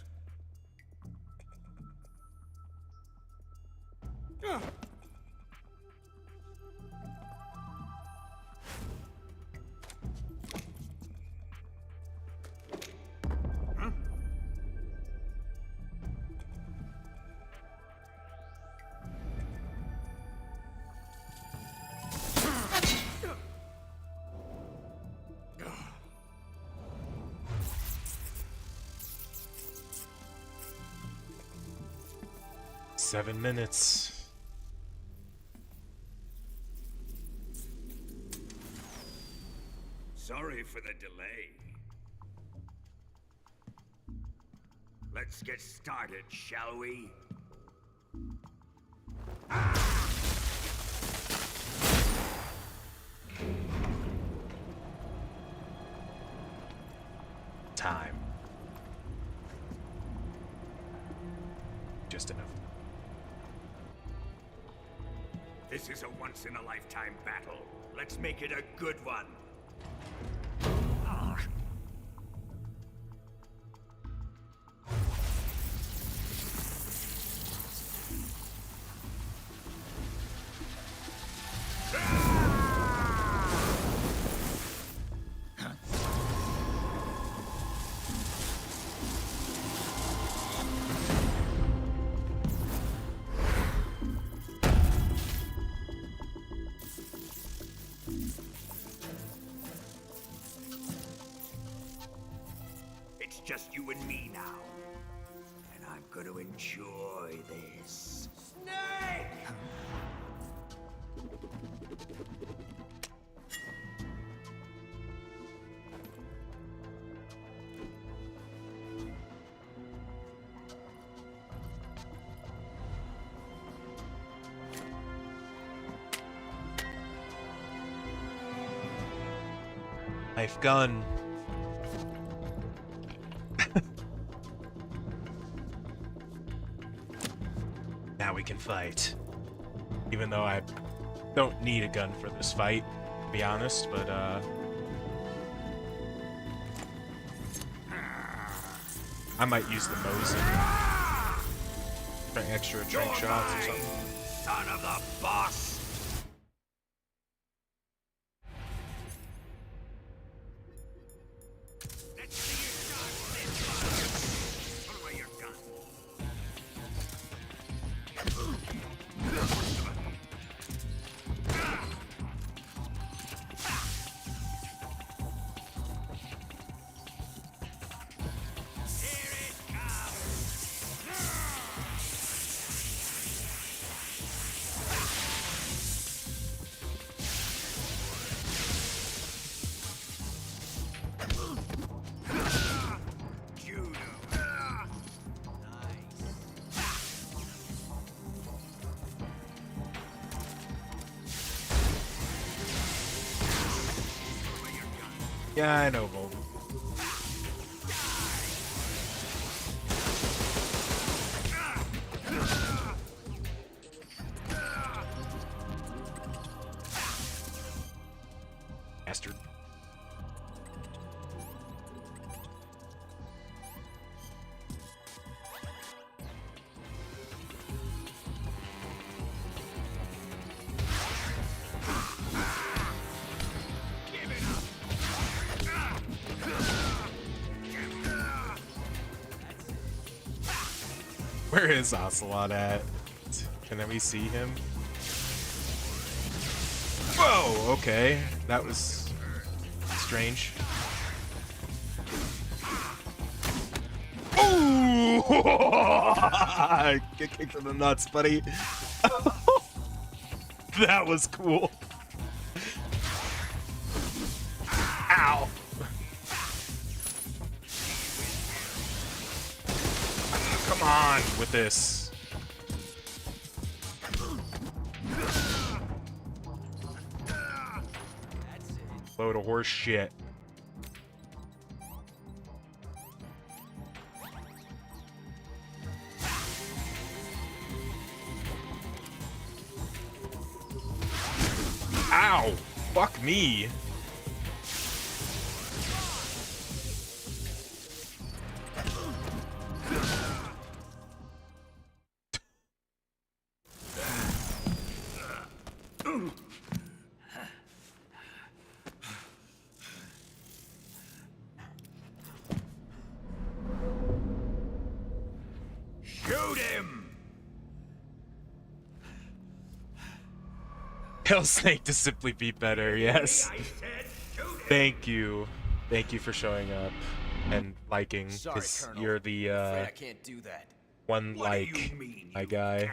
Seven minutes. Sorry for the delay. Let's get started, shall we? Time. Just enough. This is a once-in-a-lifetime battle. Let's make it a good one. It's just you and me now. And I'm gonna enjoy this. Snake! Knife gun. Now we can fight. Even though I don't need a gun for this fight, to be honest, but I might use the Mosin for extra drink shots or something. Son of the boss! Yeah, I know, Volvo. Bastard. Where is Ocelot at? Can we see him? Whoa, okay. That was strange. Ooh! Get kicked in the nuts, buddy. That was cool. Ow. Come on with this. Load of horse shit. fuck me. Shoot him! Tell Snake to simply be better, yes. Thank you. Thank you for showing up and liking, Sorry, because Colonel. you're the Afraid I can't do that. one What do you like mean my you guy.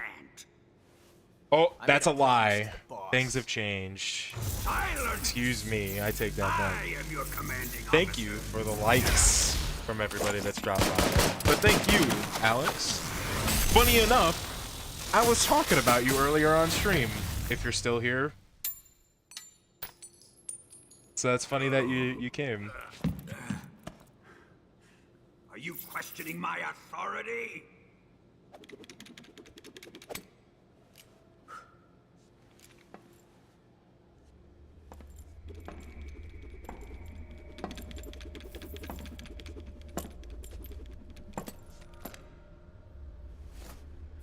Oh, I that's a made a promise to lie. the boss. Things have changed. Excuse me, I take that I back. am your commanding Thank you for the likes from everybody that's dropped by. But thank you, Alex. Funny enough, I was talking about you earlier on stream, if you're still here. So that's funny that you came. Are you questioning my authority?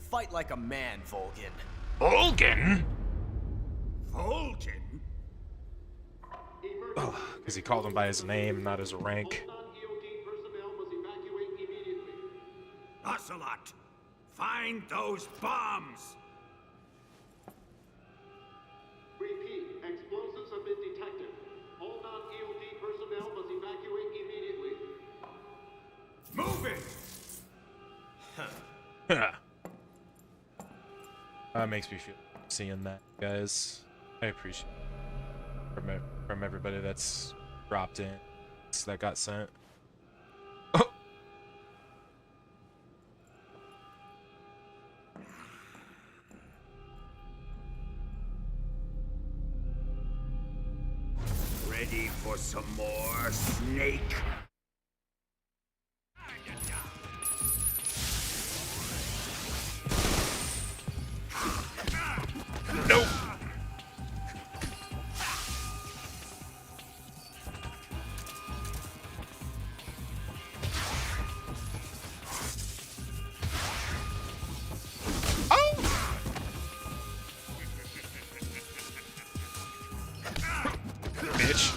Fight like a man, Volgin. Volgin? Volgin? Because he called him by his name, not his rank. Ocelot, find those bombs! Repeat, explosives have been detected. All non-EOD personnel must evacuate immediately. Move it! That makes me feel seeing that, guys. I appreciate it from everybody that's dropped in, that got sent. Ready for some more, Snake? Nope. Bitch.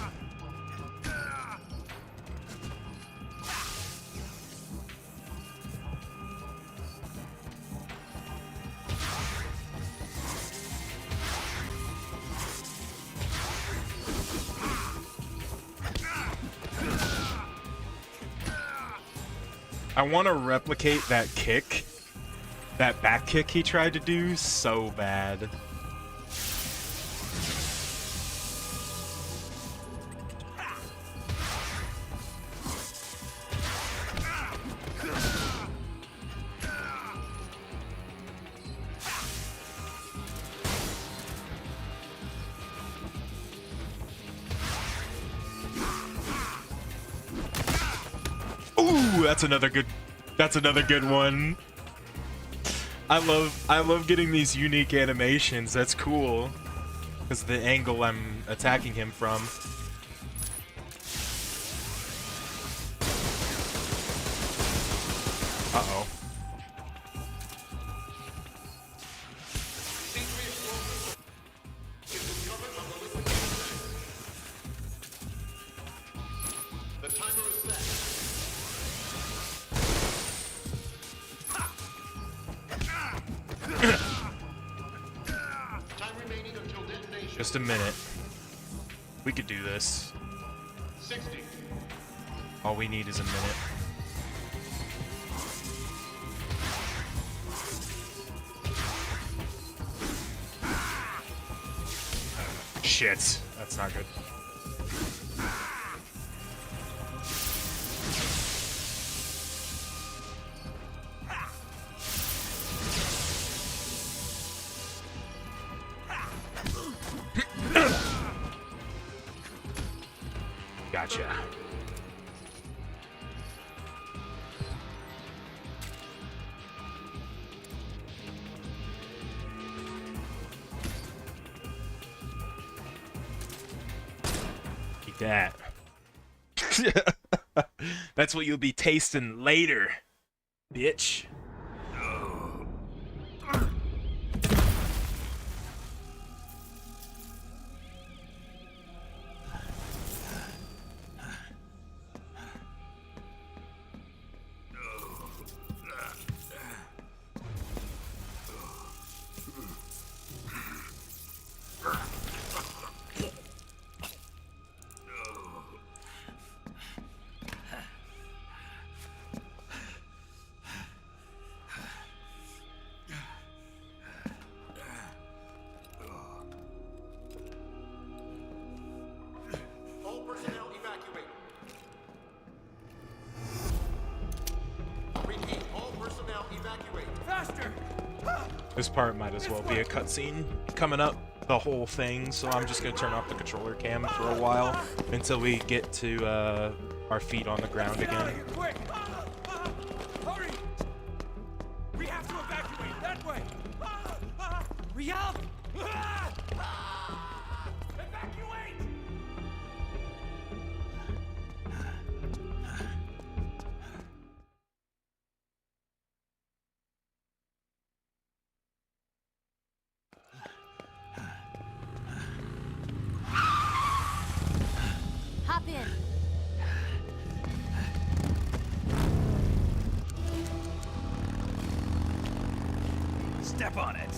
I want to replicate that kick, that back kick he tried to do so bad. Ooh, that's another good one. I love getting these unique animations. That's cool. Because the angle I'm attacking him from. Uh-oh. The timer is set. Time remaining until detonation. Just a minute. We could do this. 60. All we need is a minute. Shit. That's not good. Gotcha. That's what you'll be tasting later, bitch. All personnel evacuate. Repeat, all personnel evacuate. Faster! This part might as well be a cutscene coming up, the whole thing, so I'm just gonna turn off the controller cam for a while until we get to our feet on the ground again. Quick! Hurry! We have to evacuate that way! Riyadh! Evacuate! Hop in. Step on it.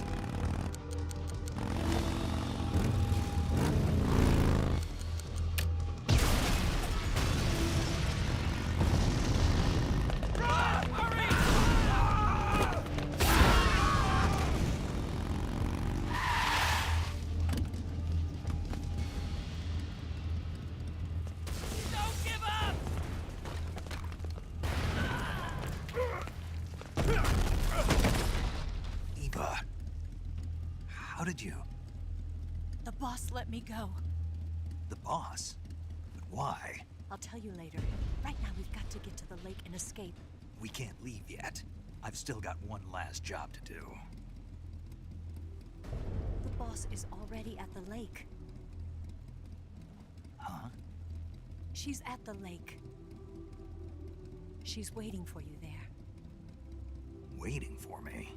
Don't give up! Eva, how did you? The boss let me go. The boss? But why? I'll tell you later. Right now, we've got to get to the lake and escape. We can't leave yet. I've still got one last job to do. The boss is already at the lake. Huh? She's at the lake. She's waiting for you there. Waiting for me?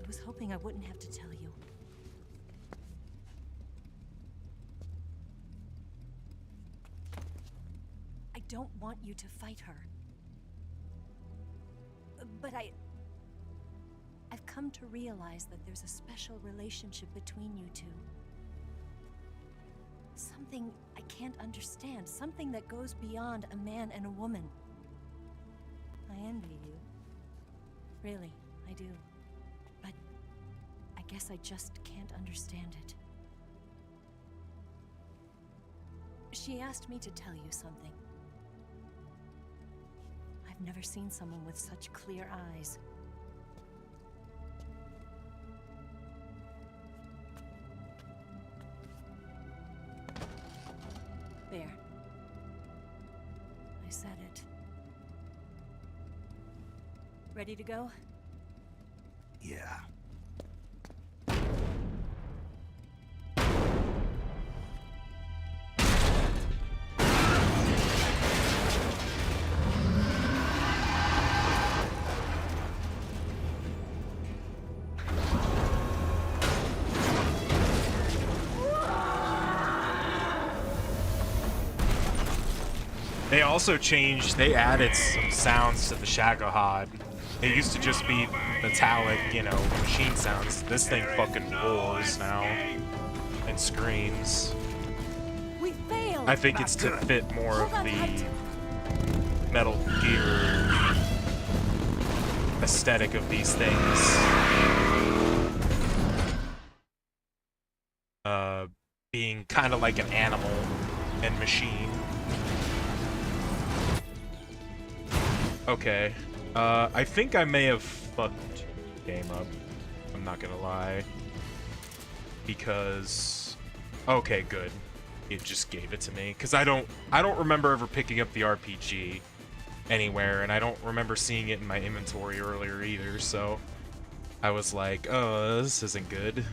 I was hoping I wouldn't have to tell you. I don't want you to fight her. But I've come to realize that there's a special relationship between you two. Something I can't understand. Something that goes beyond a man and a woman. I envy you. Really, I do. But I guess I just can't understand it. She asked me to tell you something. I've never seen someone with such clear eyes. There. I said it. Ready to go? Yeah. They also changed, they added some sounds to the Shagohod. It used to just be metallic, you know, machine sounds. This thing fucking roars now and screams. We failed. I think it's to fit more of the Metal Gear aesthetic of these things. Being kind of like an animal and machine. Okay. I think I may have fucked the game up. I'm not gonna lie. Because... Okay, good. It just gave it to me. Because I don't remember ever picking up the RPG anywhere, and I don't remember seeing it in my inventory earlier either, so... I was like, oh, this isn't good.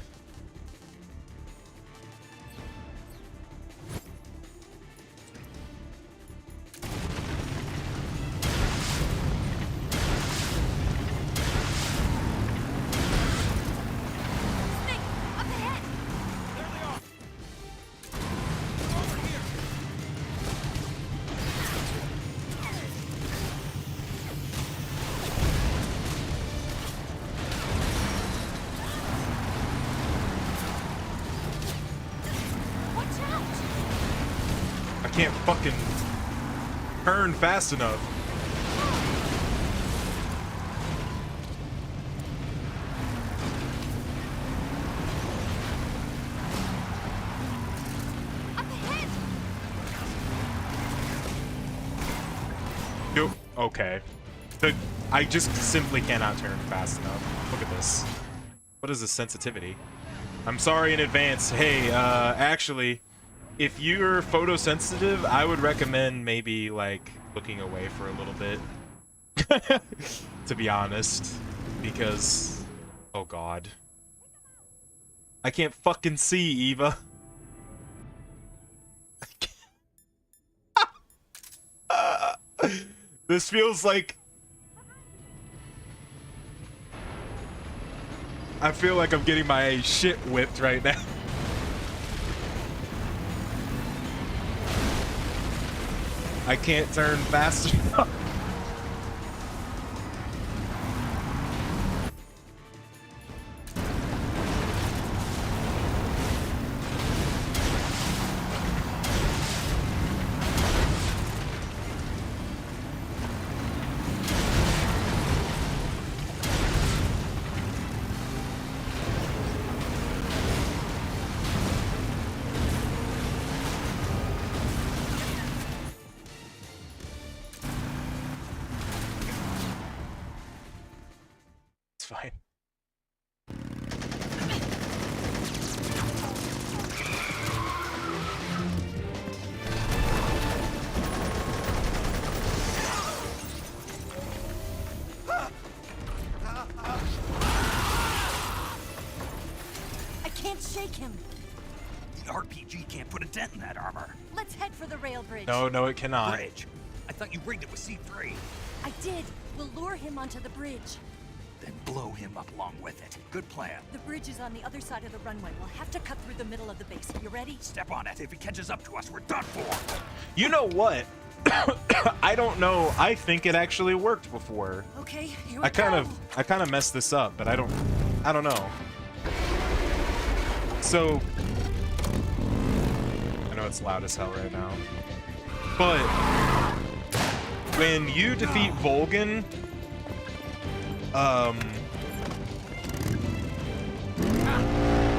can't fucking turn fast enough. Yo, okay. I just simply cannot turn fast enough. Look at this. What is this sensitivity? I'm sorry in advance. Hey, actually, if you're photosensitive, I would recommend maybe, like, looking away for a little bit. To be honest. Because, oh god. I can't fucking see, Eva. This feels like... I feel like I'm getting my shit whipped right now. I can't turn fast enough. It's fine. I can't shake him. The RPG can't put a dent in that armor. Let's head for the rail bridge. No, no, it cannot. Bridge? I thought you rigged it with C3. I did. We'll lure him onto the bridge. Then blow him up along with it. Good plan. The bridge is on the other side of the runway. We'll have to cut through the middle of the base. You ready? Step on it. If he catches up to us, we're done for. You know what? I don't know. I think it actually worked before. Okay, here we I kind of messed this up, but I don't know. So I know it's loud as hell right now. But when you defeat Volgan,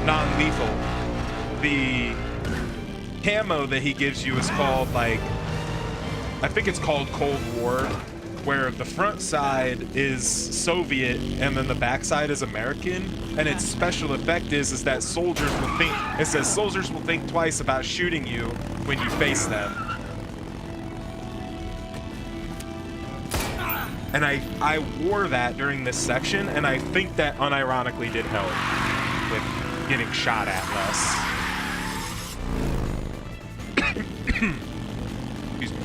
non-lethal, the camo that he gives you is called, like, I think it's called Cold War, where the front side is Soviet and then the back side is American, and its special effect is that soldiers will think, it says soldiers will think twice about shooting you when you face them. And I wore that during this section, and I think that unironically did help with getting shot at less. Excuse me.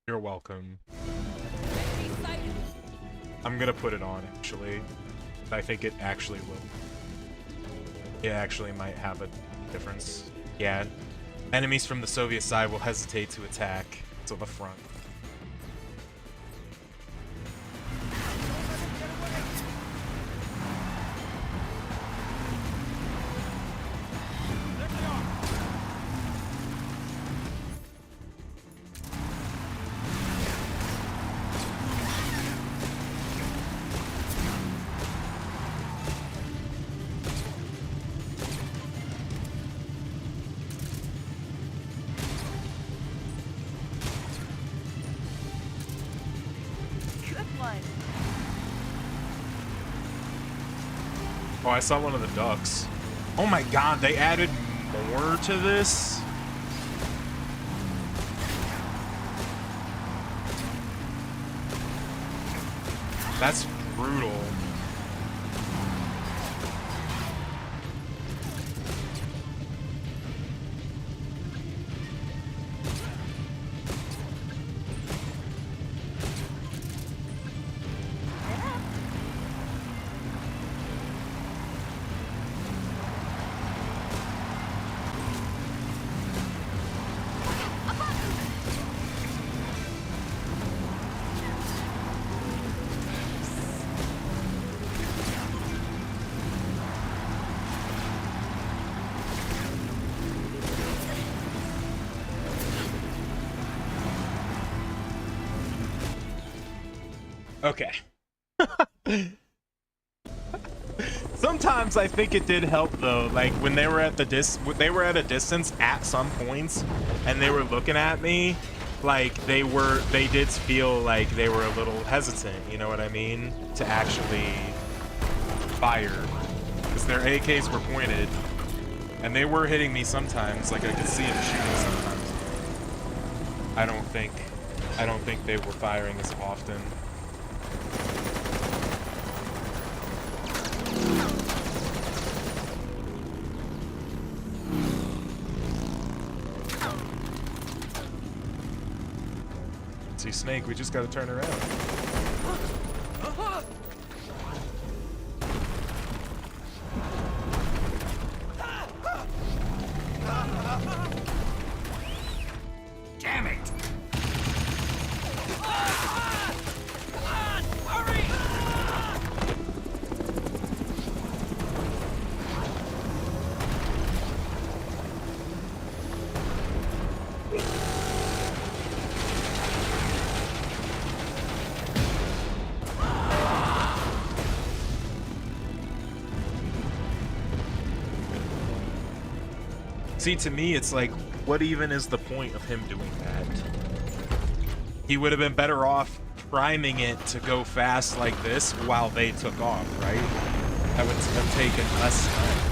You're welcome. I'm gonna put it on, actually. I think it actually will. It actually might have a difference. Yeah. Enemies from the Soviet side will hesitate to attack to the front. Oh, I saw one of the ducks. Oh my god, they added more to this? That's brutal. Okay. Sometimes I think it did help though, like when they were at the a distance at some points and they were looking at me, like they did feel like they were a little hesitant, you know what I mean, to actually fire, because their AKs were pointed and they were hitting me sometimes, like I could see them shooting sometimes. I don't think they were firing as often. See, Snake, we just gotta turn around. Damn it! See, to me, it's like, what even is the point of him doing that? He would have been better off priming it to go fast like this while they took off, right? That would have taken less time.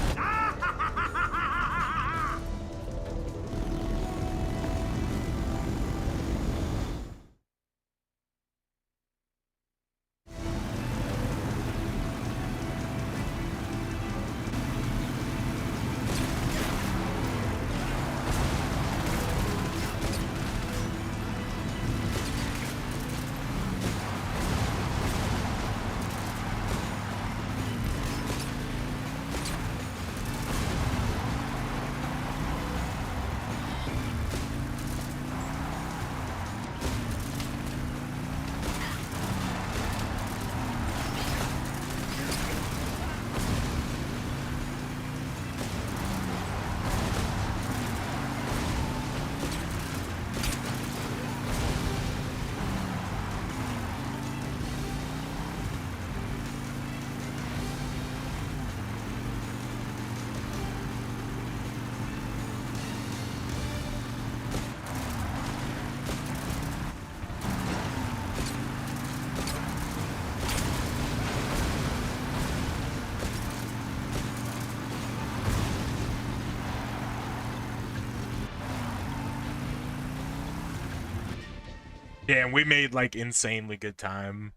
Yeah, and we made like insanely good time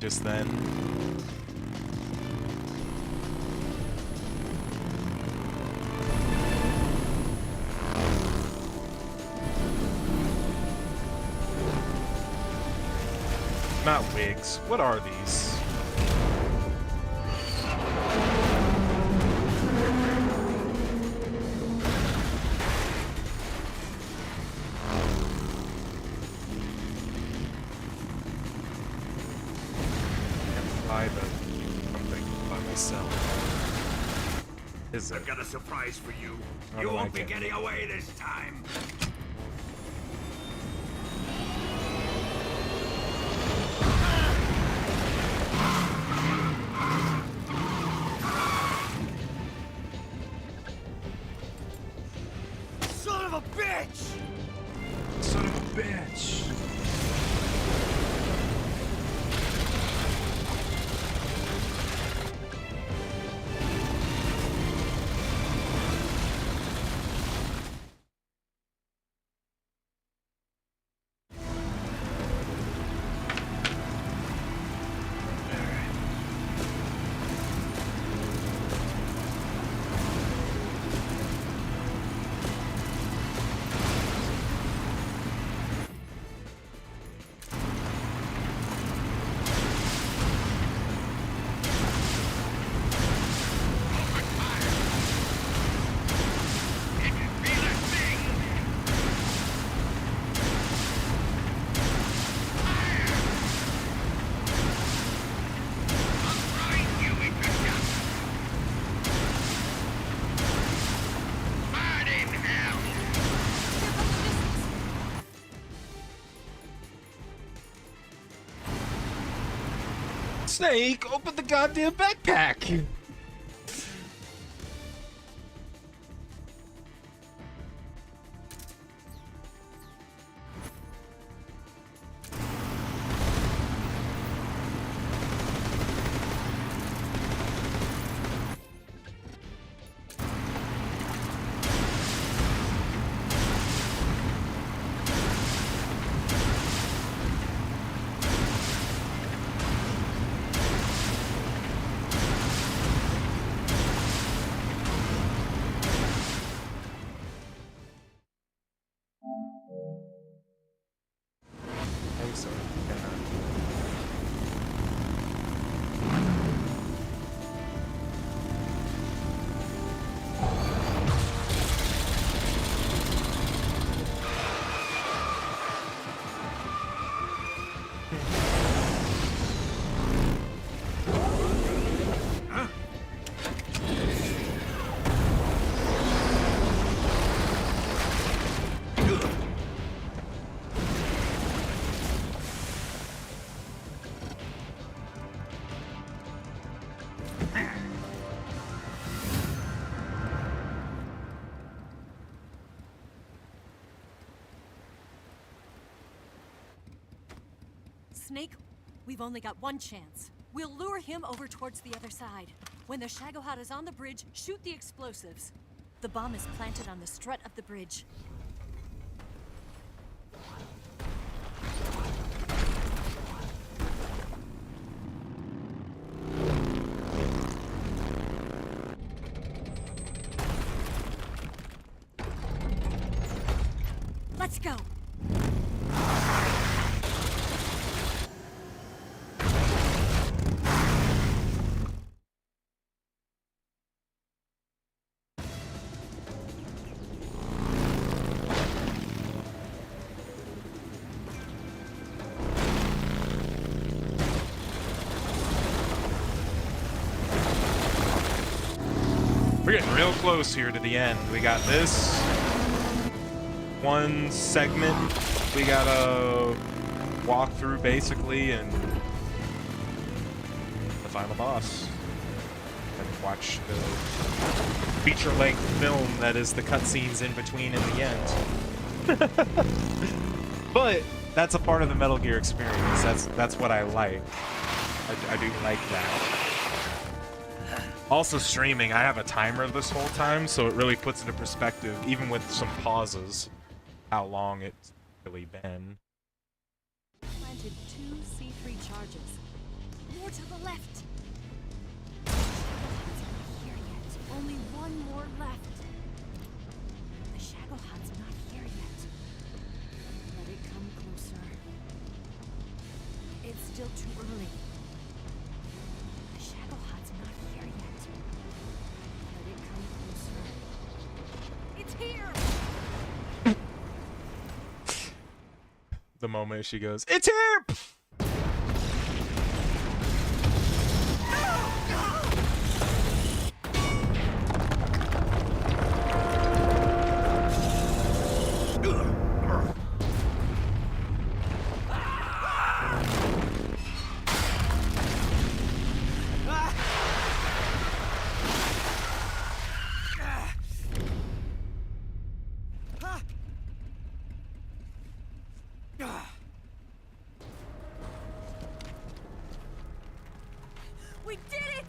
just then. Not wigs. What are these? I've got a surprise for you. How You do I won't be get getting away this time. Son of a bitch! Son of a bitch! Snake, open the goddamn backpack! Snake, we've only got one chance. We'll lure him over towards the other side. When the Shagohod is on the bridge, shoot the explosives. The bomb is planted on the strut of the bridge. Let's go! We're getting real close here to the end. We got this one segment we gotta walk through basically, and the final boss. And watch the feature-length film that is the cutscenes in between and the end. But that's a part of the Metal Gear experience. That's what I like. I do like that. Also streaming, I have a timer this whole time, so it really puts into perspective, even with some pauses, how long it's really been. Planted 2 C3 charges. More to the left. It's not here yet. Only one more left. The Shagohod's not here yet. Let it come closer. It's still too early. The Shagohod's not here yet. Let it come closer. It's here! The moment she goes, "It's here!" We did it!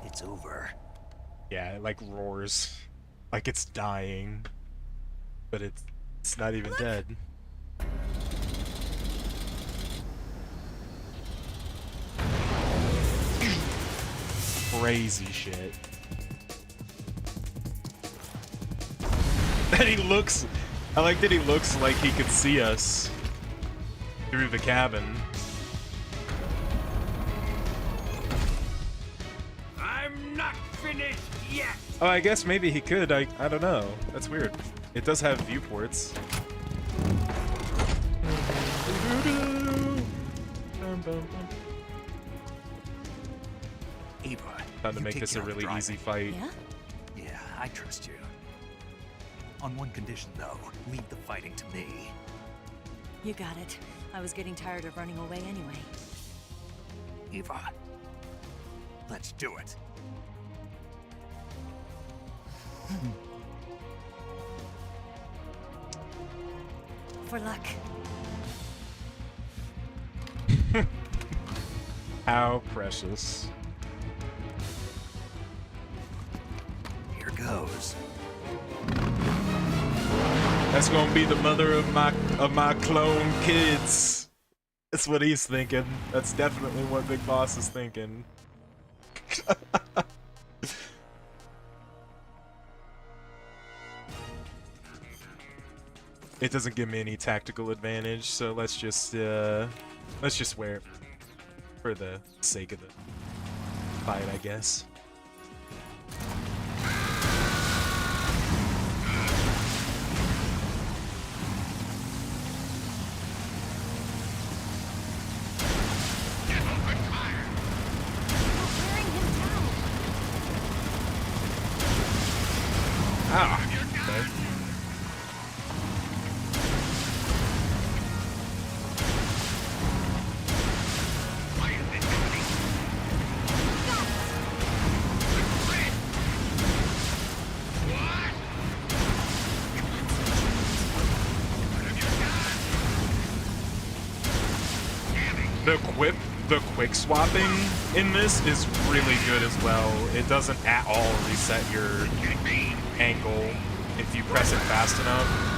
It's over. Yeah, it like roars, like it's dying, but it's not even dead. Crazy shit. And he looks, I like that he looks like he could see us through the cabin. I'm not finished yet! Oh, I guess maybe he could. I don't know. That's weird. It does have viewports. Eva, Time to you make take this a care of the really driving. easy fight. Yeah? Yeah, I trust you. On one condition, though. Leave the fighting to me. You got it. I was getting tired of running away anyway. Eva, let's do it. For luck. How precious. Here goes. That's gonna be the mother of my clone kids. That's what he's thinking. That's definitely what Big Boss is thinking. It doesn't give me any tactical advantage, so let's just wear it for the sake of the fight, I guess. Ah, okay. The quick swapping in this is really good as well. It doesn't at all reset your angle if you press it fast enough.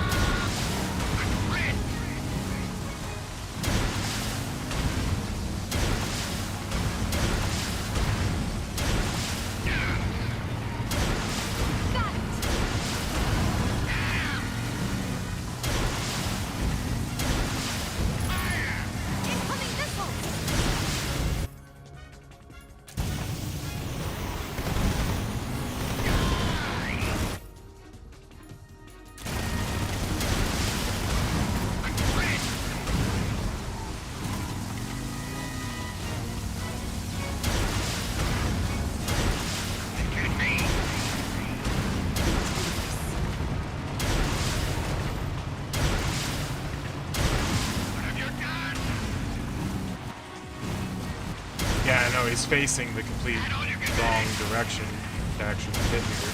Yeah, I know, he's facing the complete wrong direction to actually hit here.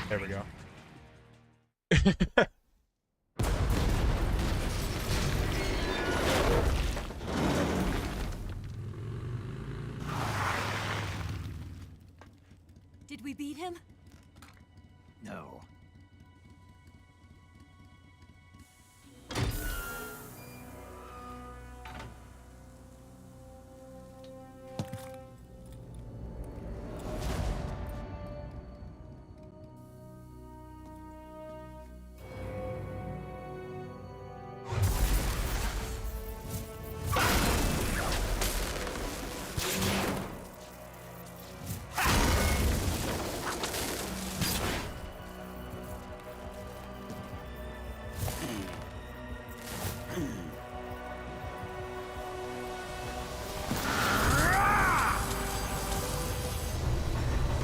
There we go. Did we beat him? No.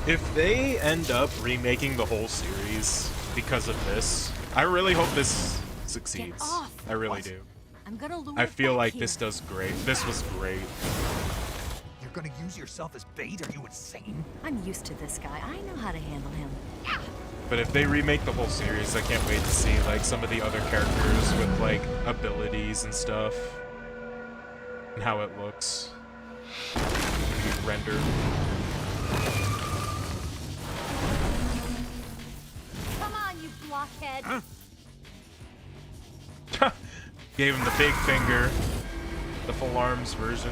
If they end up remaking the whole series because of this, I really hope this succeeds. I really do. I'm gonna lure I it feel back like here. this does great. This was great. You're gonna use yourself as bait? Are you insane? I'm used to this guy. I know how to handle him. But if they remake the whole series, I can't wait to see like some of the other characters with like abilities and stuff and how it looks rendered. Come on, you blockhead. Gave him the big finger, the full arms version.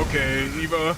Okay, Eva.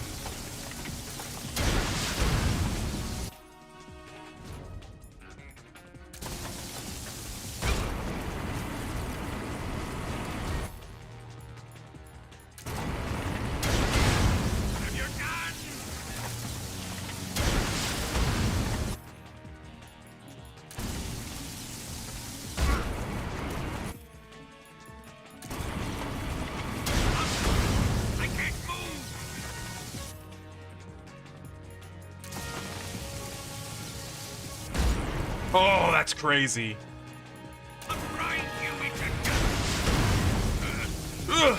Oh, that's crazy. Ugh.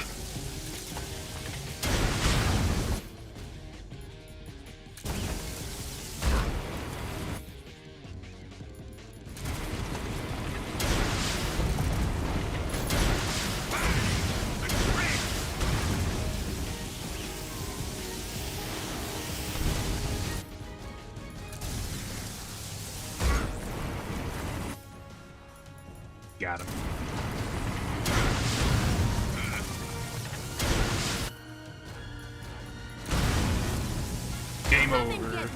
Got him. Game over.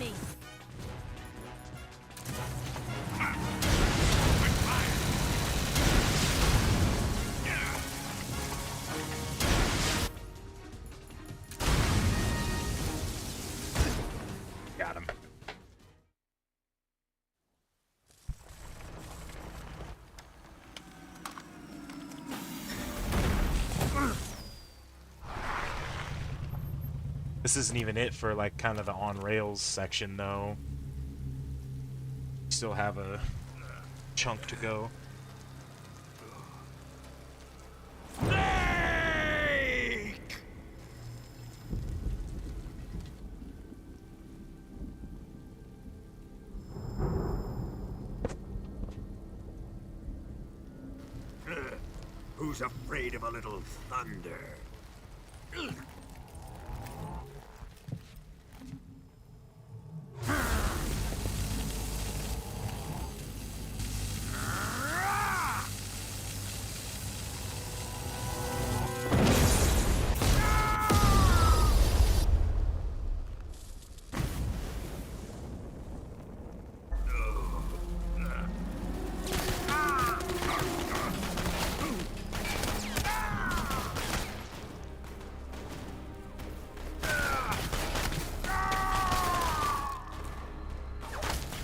Got him. This isn't even it for like kind of the on rails section though. Still have a chunk to go. Who's afraid of a little thunder?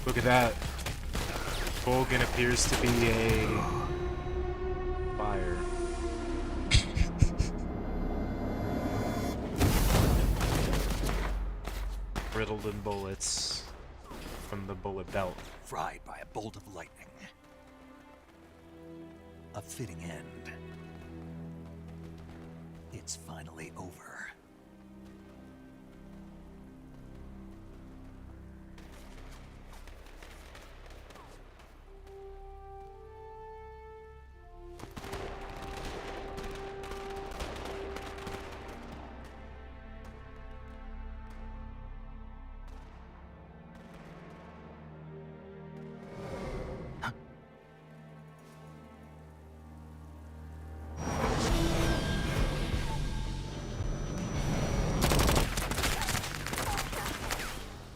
Look at that. Bolgan appears to be a fire. Riddled in bullets from the bullet belt. Fried by a bolt of lightning. A fitting end. It's finally over.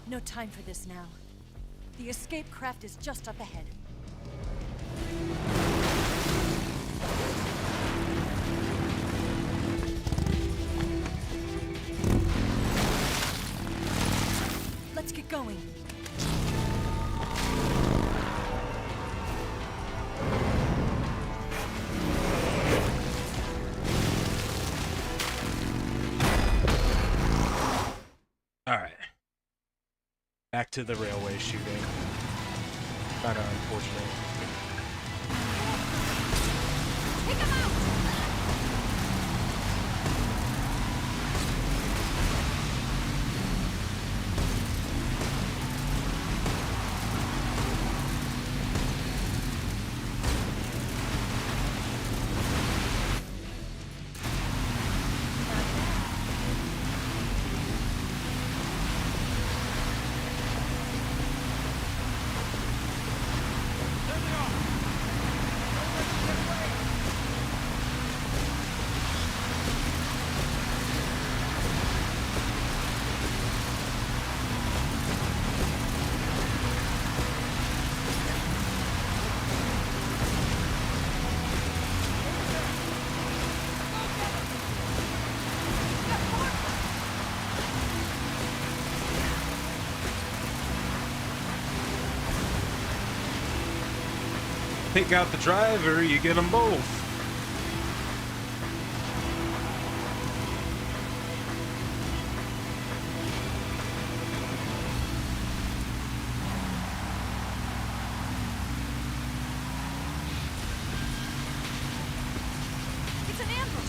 No time for this now. The escape craft is just up ahead. Let's get going. Alright. Back to the railway shooting. Kinda unfortunate. Take him out! pick out the driver, you get them both. It's an ambush.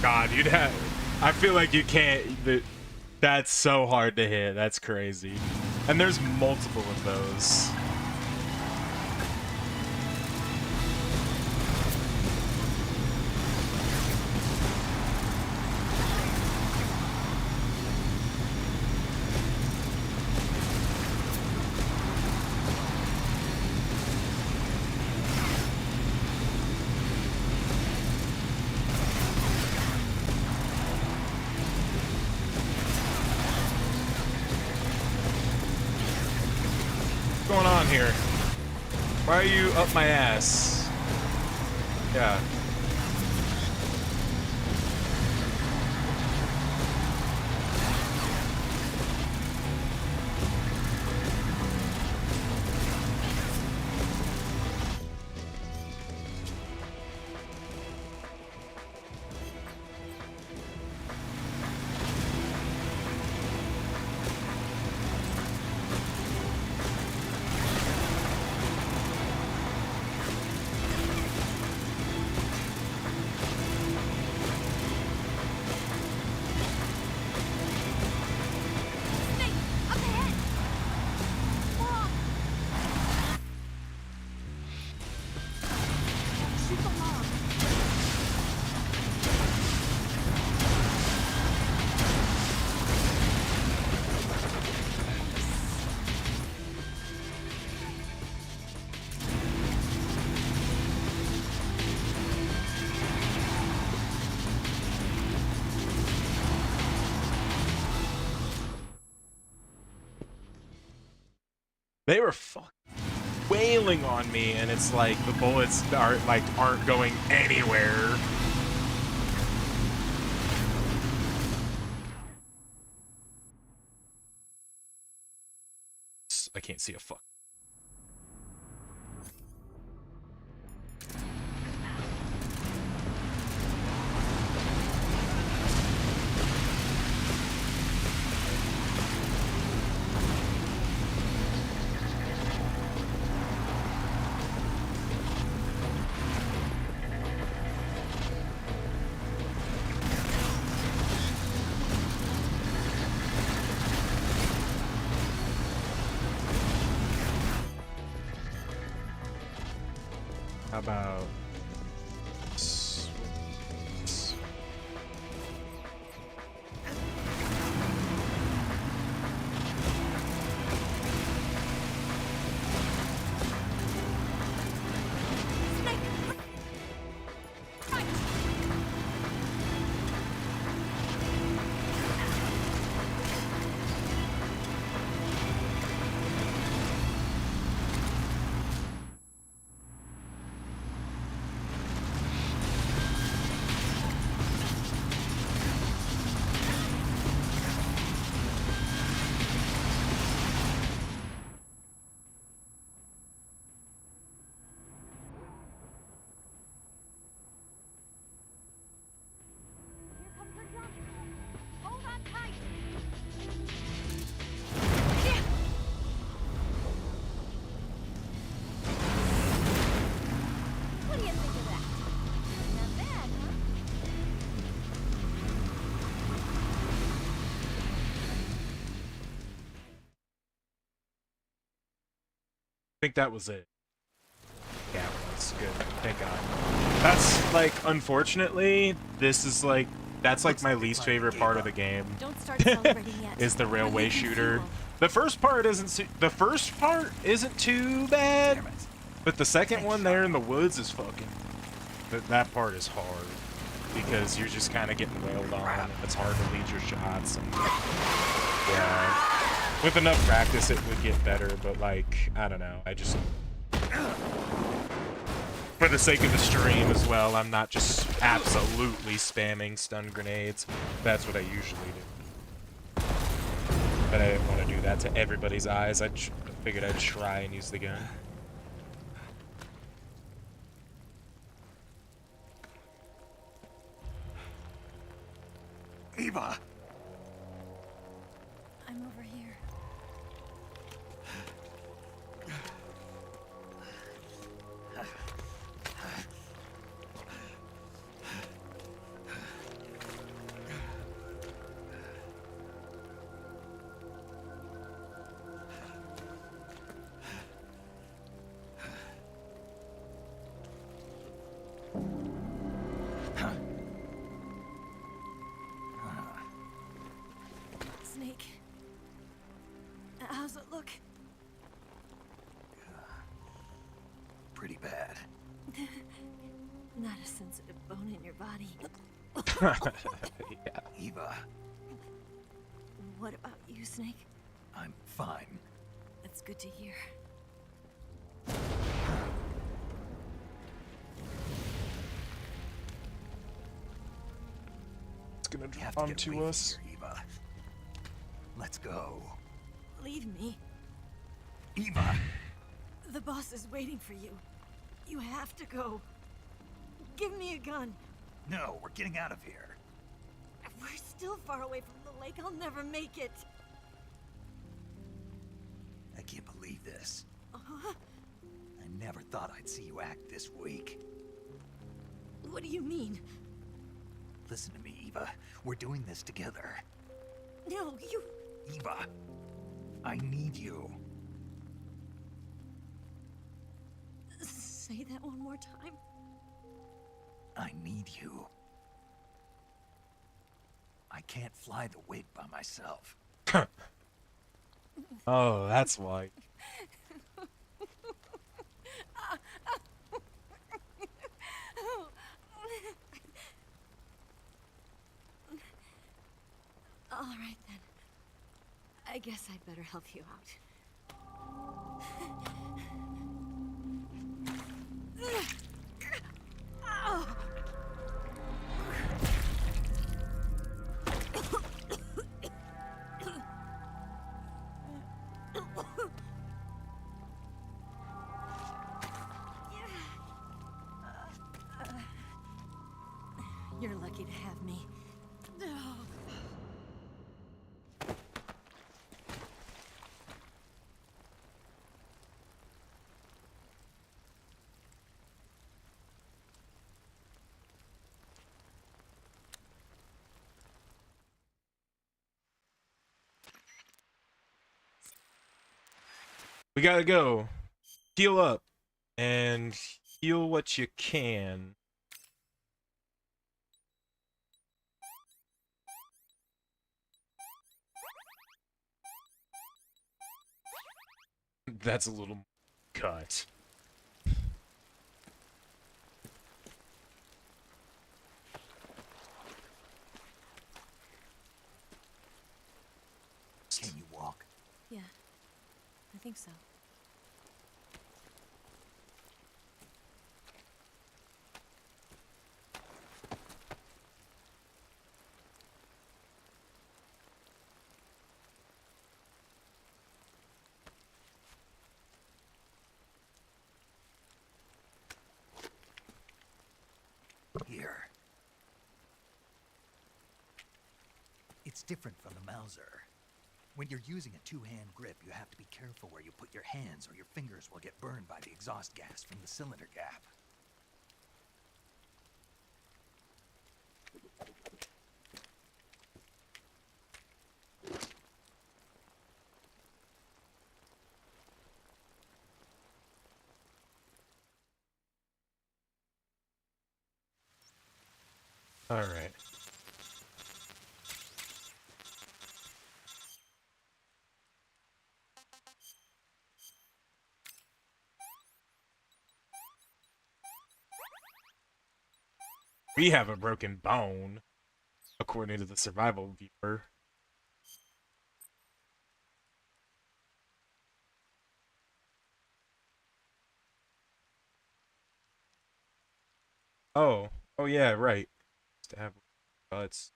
God, you'd have. I feel like you can't. That's so hard to hit. That's crazy. And there's multiple of those. What's going on here? Why are you up my ass? Yeah. They were wailing on me, and it's like the bullets aren't going anywhere. I can't see a fuck. How about What do you think of that? Not bad, huh? I think that was it. Yeah, that's good. Thank God. That's like, unfortunately, this is like, that's like my least favorite part of the game. Don't start celebrating yet. Is the railway What do you shooter. feel? The first part isn't too bad, but the second one there in the woods is fucking. That part is hard because you're just kind of getting wailed on. And it's hard to lead your shots. And, yeah, with enough practice, it would get better. But like, I don't know. I just, for the sake of the stream as well, I'm not just absolutely spamming stun grenades. That's what I usually do. But I didn't want to do that to everybody's eyes. I figured I'd try and use the gun. Eva! I'm over here. Snake. How's it look? Pretty bad. Not a sensitive bone in your body. Yeah. Eva, What about you, Snake? I'm fine. That's good to hear. It's gonna You have drop to get onto away us. from here, Eva. Let's go. Leave me. Eva! The boss is waiting for you. You have to go. Give me a gun. No, we're getting out of here. We're still far away from the lake. I'll never make it. I can't believe this. Uh-huh. I never thought I'd see you act this weak. What do you mean? Listen to me, Eva. We're doing this together. No, you... Eva, I need you. Say that one more time. I need you. I can't fly the wig by myself. Oh, that's why. All right then. I guess I'd better help you out. Oh. You're lucky to have me. We gotta go. Heal up. And heal what you can. That's a little cut. Can you walk? Yeah, I think so. Here. It's different from the Mauser. When you're using a two-hand grip, you have to be careful where you put your hands or your fingers will get burned by the exhaust gas from the cylinder gap. All right. We have a broken bone, according to the survival viewer. Oh, oh yeah, right. To have it's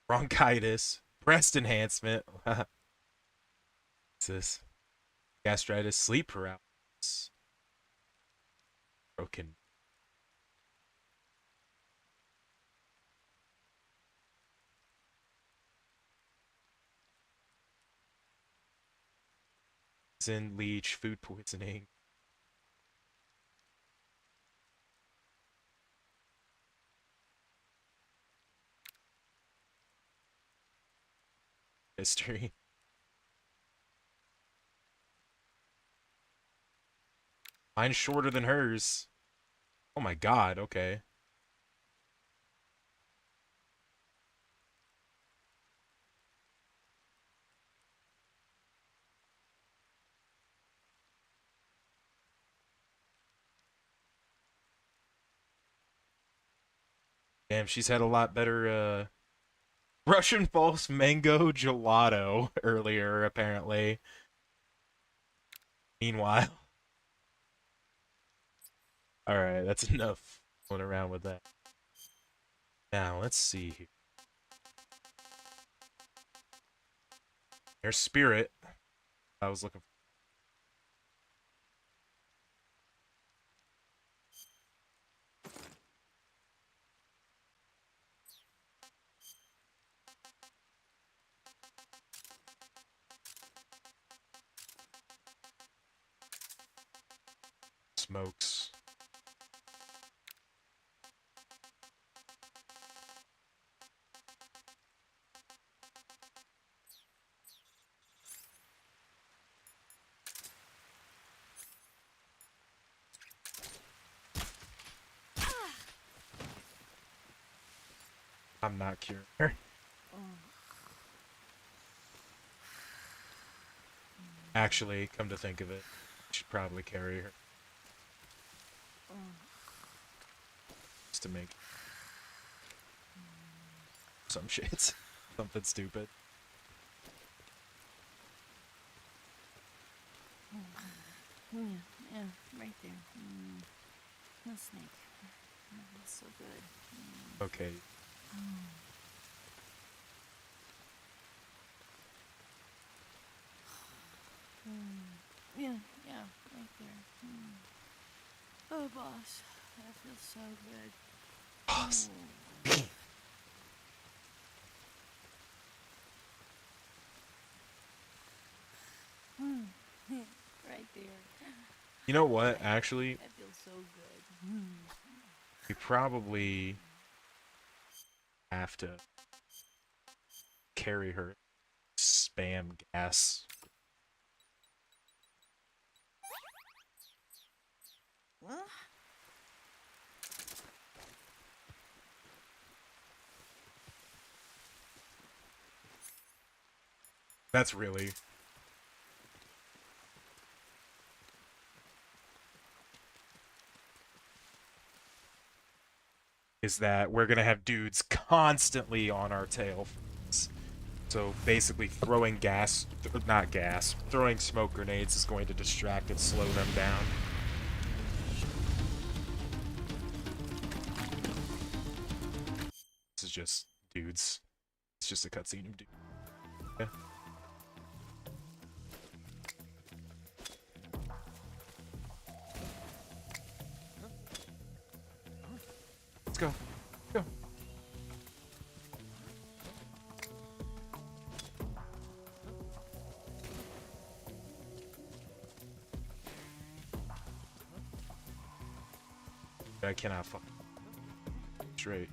bronchitis, breast enhancement, what's this? Gastritis, sleep paralysis, broken. Poison, leech, food poisoning. History. Mine's shorter than hers. Oh my god, okay. Damn, she's had a lot better, Russian false mango gelato earlier, apparently. Meanwhile. Alright, that's enough going around with that. Now, let's see here. There's Spirit. I was looking for. Smokes. I'm not curing her. Actually, come to think of it, I should probably carry her. Just to make some shit. Something stupid. Yeah, right there. No snake. That's so good. Okay. Yeah, right there. Oh, boss, that feels so good. Boss. Right there. You know what, actually? That feels so good. We probably have to carry her. Spam gas. That's really... is that we're gonna have dudes constantly on our tail. So basically throwing gas, not gas, throwing smoke grenades is going to distract and slow them down. This is just dudes. It's just a cutscene of dudes. Yeah. Let's go. Go. I cannot fuck straight.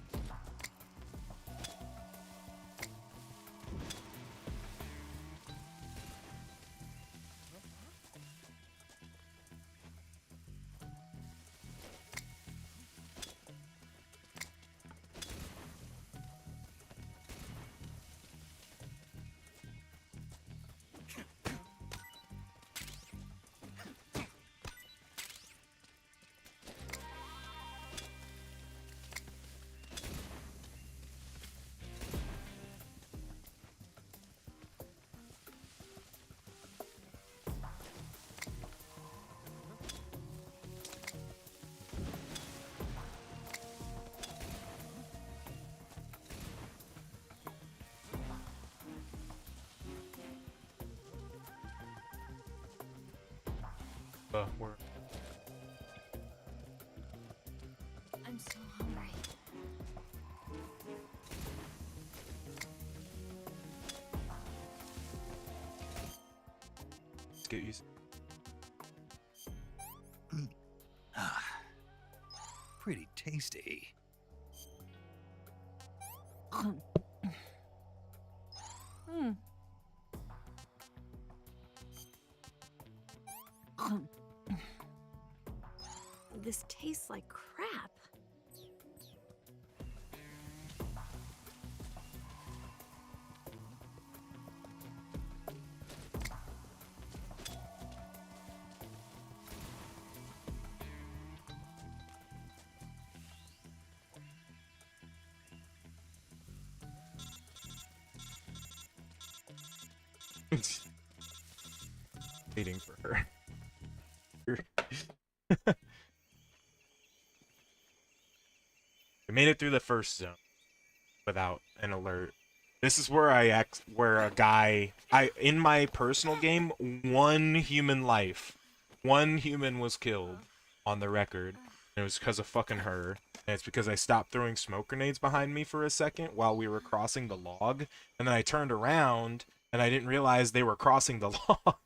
We're... I'm so hungry. Get used. Pretty tasty. This tastes like crap. Waiting for her. We made it through the first zone without an alert. This is where where a guy, in my personal game, one human was killed on the record. And it was because of fucking her. And it's because I stopped throwing smoke grenades behind me for a second while we were crossing the log. And then I turned around and I didn't realize they were crossing the log.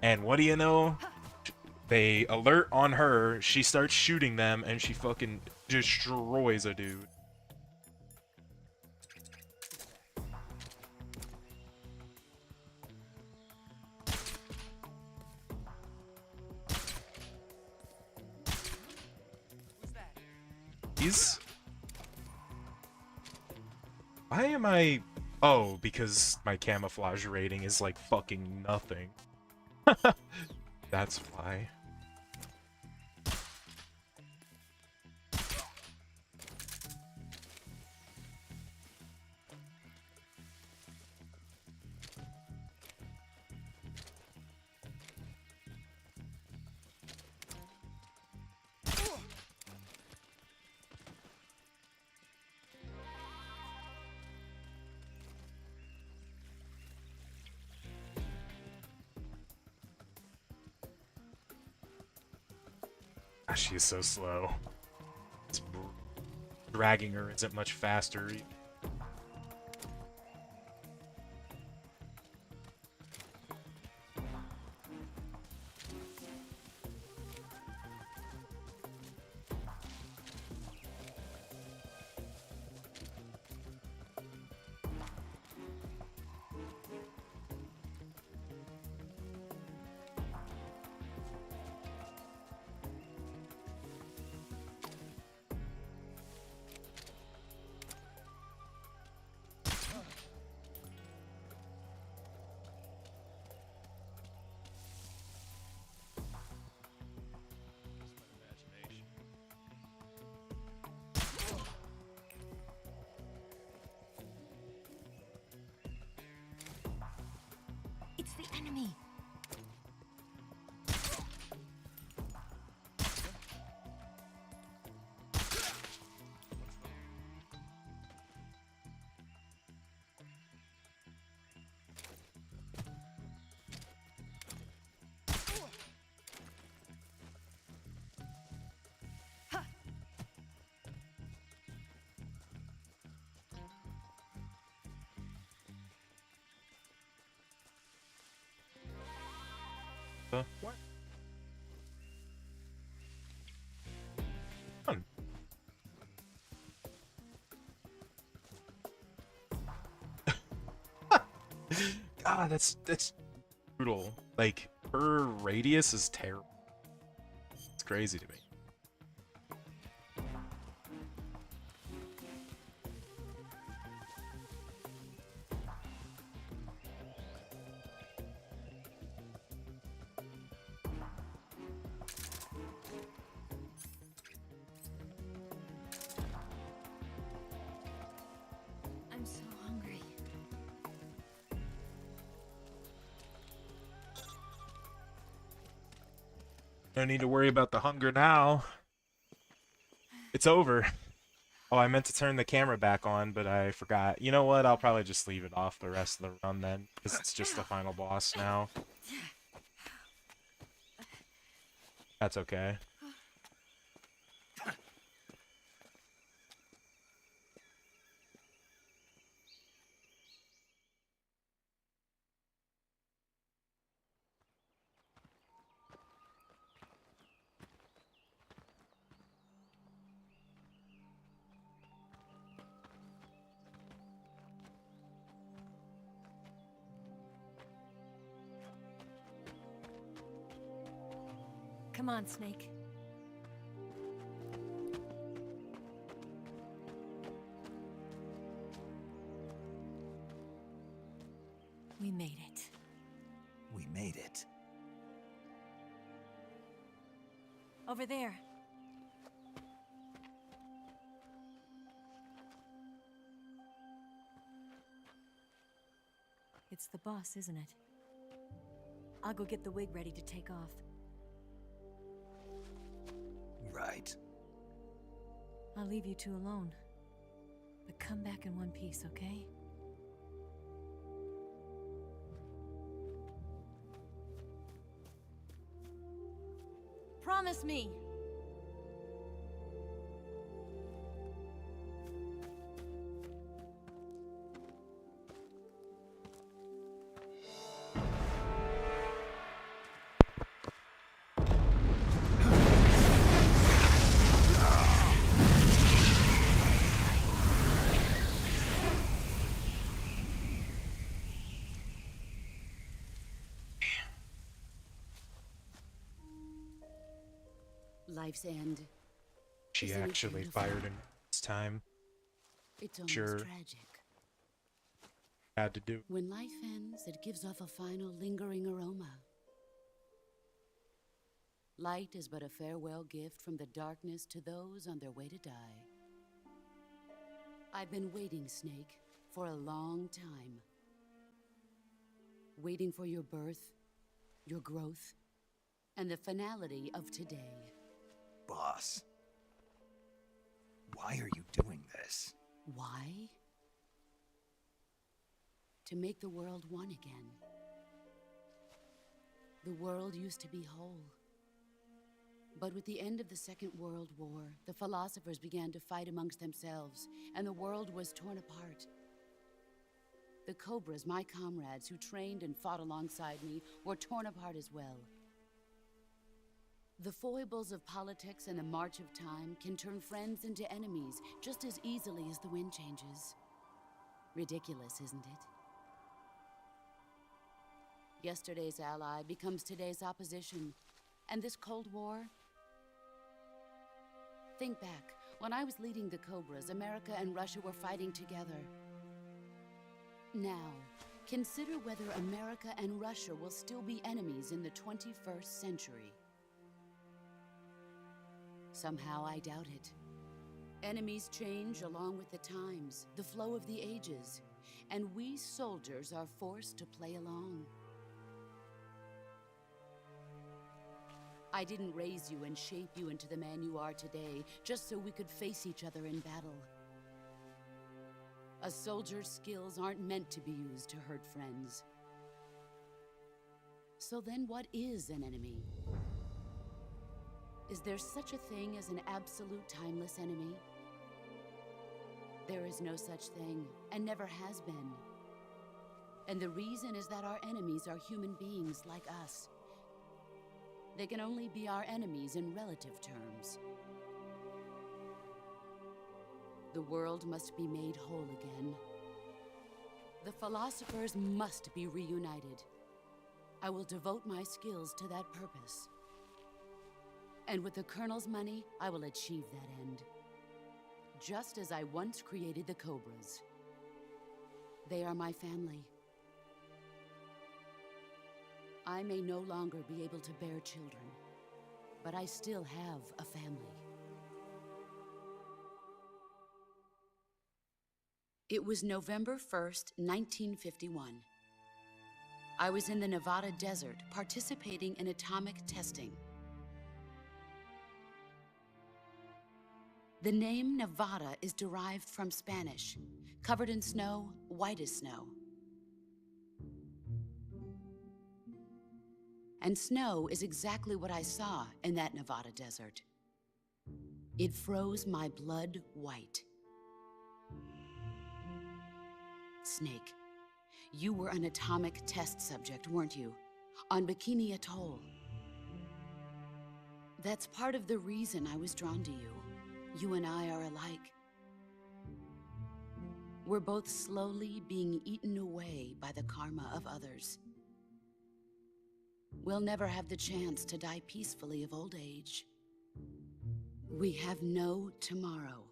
And what do you know? They alert on her, she starts shooting them, and she fucking destroys a dude. Why am I... Oh, because my camouflage rating is like fucking nothing. That's why. She is so slow. Dragging her isn't much faster. It's the enemy. What? God, that's brutal. Like, her radius is terrible. It's crazy to me. I'm so hungry. No need to worry about the hunger now. It's over. Oh, I meant to turn the camera back on, but I forgot. You know what? I'll probably just leave it off the rest of the run then, because it's just the final boss now. That's okay. Come on, Snake. We made it. We made it. Over there. It's the boss, isn't it? I'll go get the wig ready to take off. Right. I'll leave you two alone. But come back in one piece, okay? Promise me! Life's end. She Isn't it actually beautiful? fired in this time. It's almost Sure. tragic. Had to do. When life ends, it gives off a final lingering aroma. Light is but a farewell gift from the darkness to those on their way to die. I've been waiting, Snake, for a long time. Waiting for your birth, your growth, and the finality of today. Boss. Why are you doing this? Why? To make the world one again. The world used to be whole. But with the end of the Second World War, the philosophers began to fight amongst themselves, and the world was torn apart. The Cobras, my comrades who trained and fought alongside me, were torn apart as well. The foibles of politics and the march of time can turn friends into enemies just as easily as the wind changes. Ridiculous, isn't it? Yesterday's ally becomes today's opposition. And this Cold War? Think back. When I was leading the Cobras, America and Russia were fighting together. Now, consider whether America and Russia will still be enemies in the 21st century. Somehow I doubt it. Enemies change along with the times, the flow of the ages, and we soldiers are forced to play along. I didn't raise you and shape you into the man you are today just so we could face each other in battle. A soldier's skills aren't meant to be used to hurt friends. So then what is an enemy? Is there such a thing as an absolute timeless enemy? There is no such thing, and never has been. And the reason is that our enemies are human beings like us. They can only be our enemies in relative terms. The world must be made whole again. The philosophers must be reunited. I will devote my skills to that purpose. And with the Colonel's money, I will achieve that end. Just as I once created the Cobras. They are my family. I may no longer be able to bear children, but I still have a family. It was November 1st, 1951. I was in the Nevada desert participating in atomic testing. The name Nevada is derived from Spanish, covered in snow, white as snow. And snow is exactly what I saw in that Nevada desert. It froze my blood white. Snake, you were an atomic test subject, weren't you? On Bikini Atoll. That's part of the reason I was drawn to you. You and I are alike. We're both slowly being eaten away by the karma of others. We'll never have the chance to die peacefully of old age. We have no tomorrow.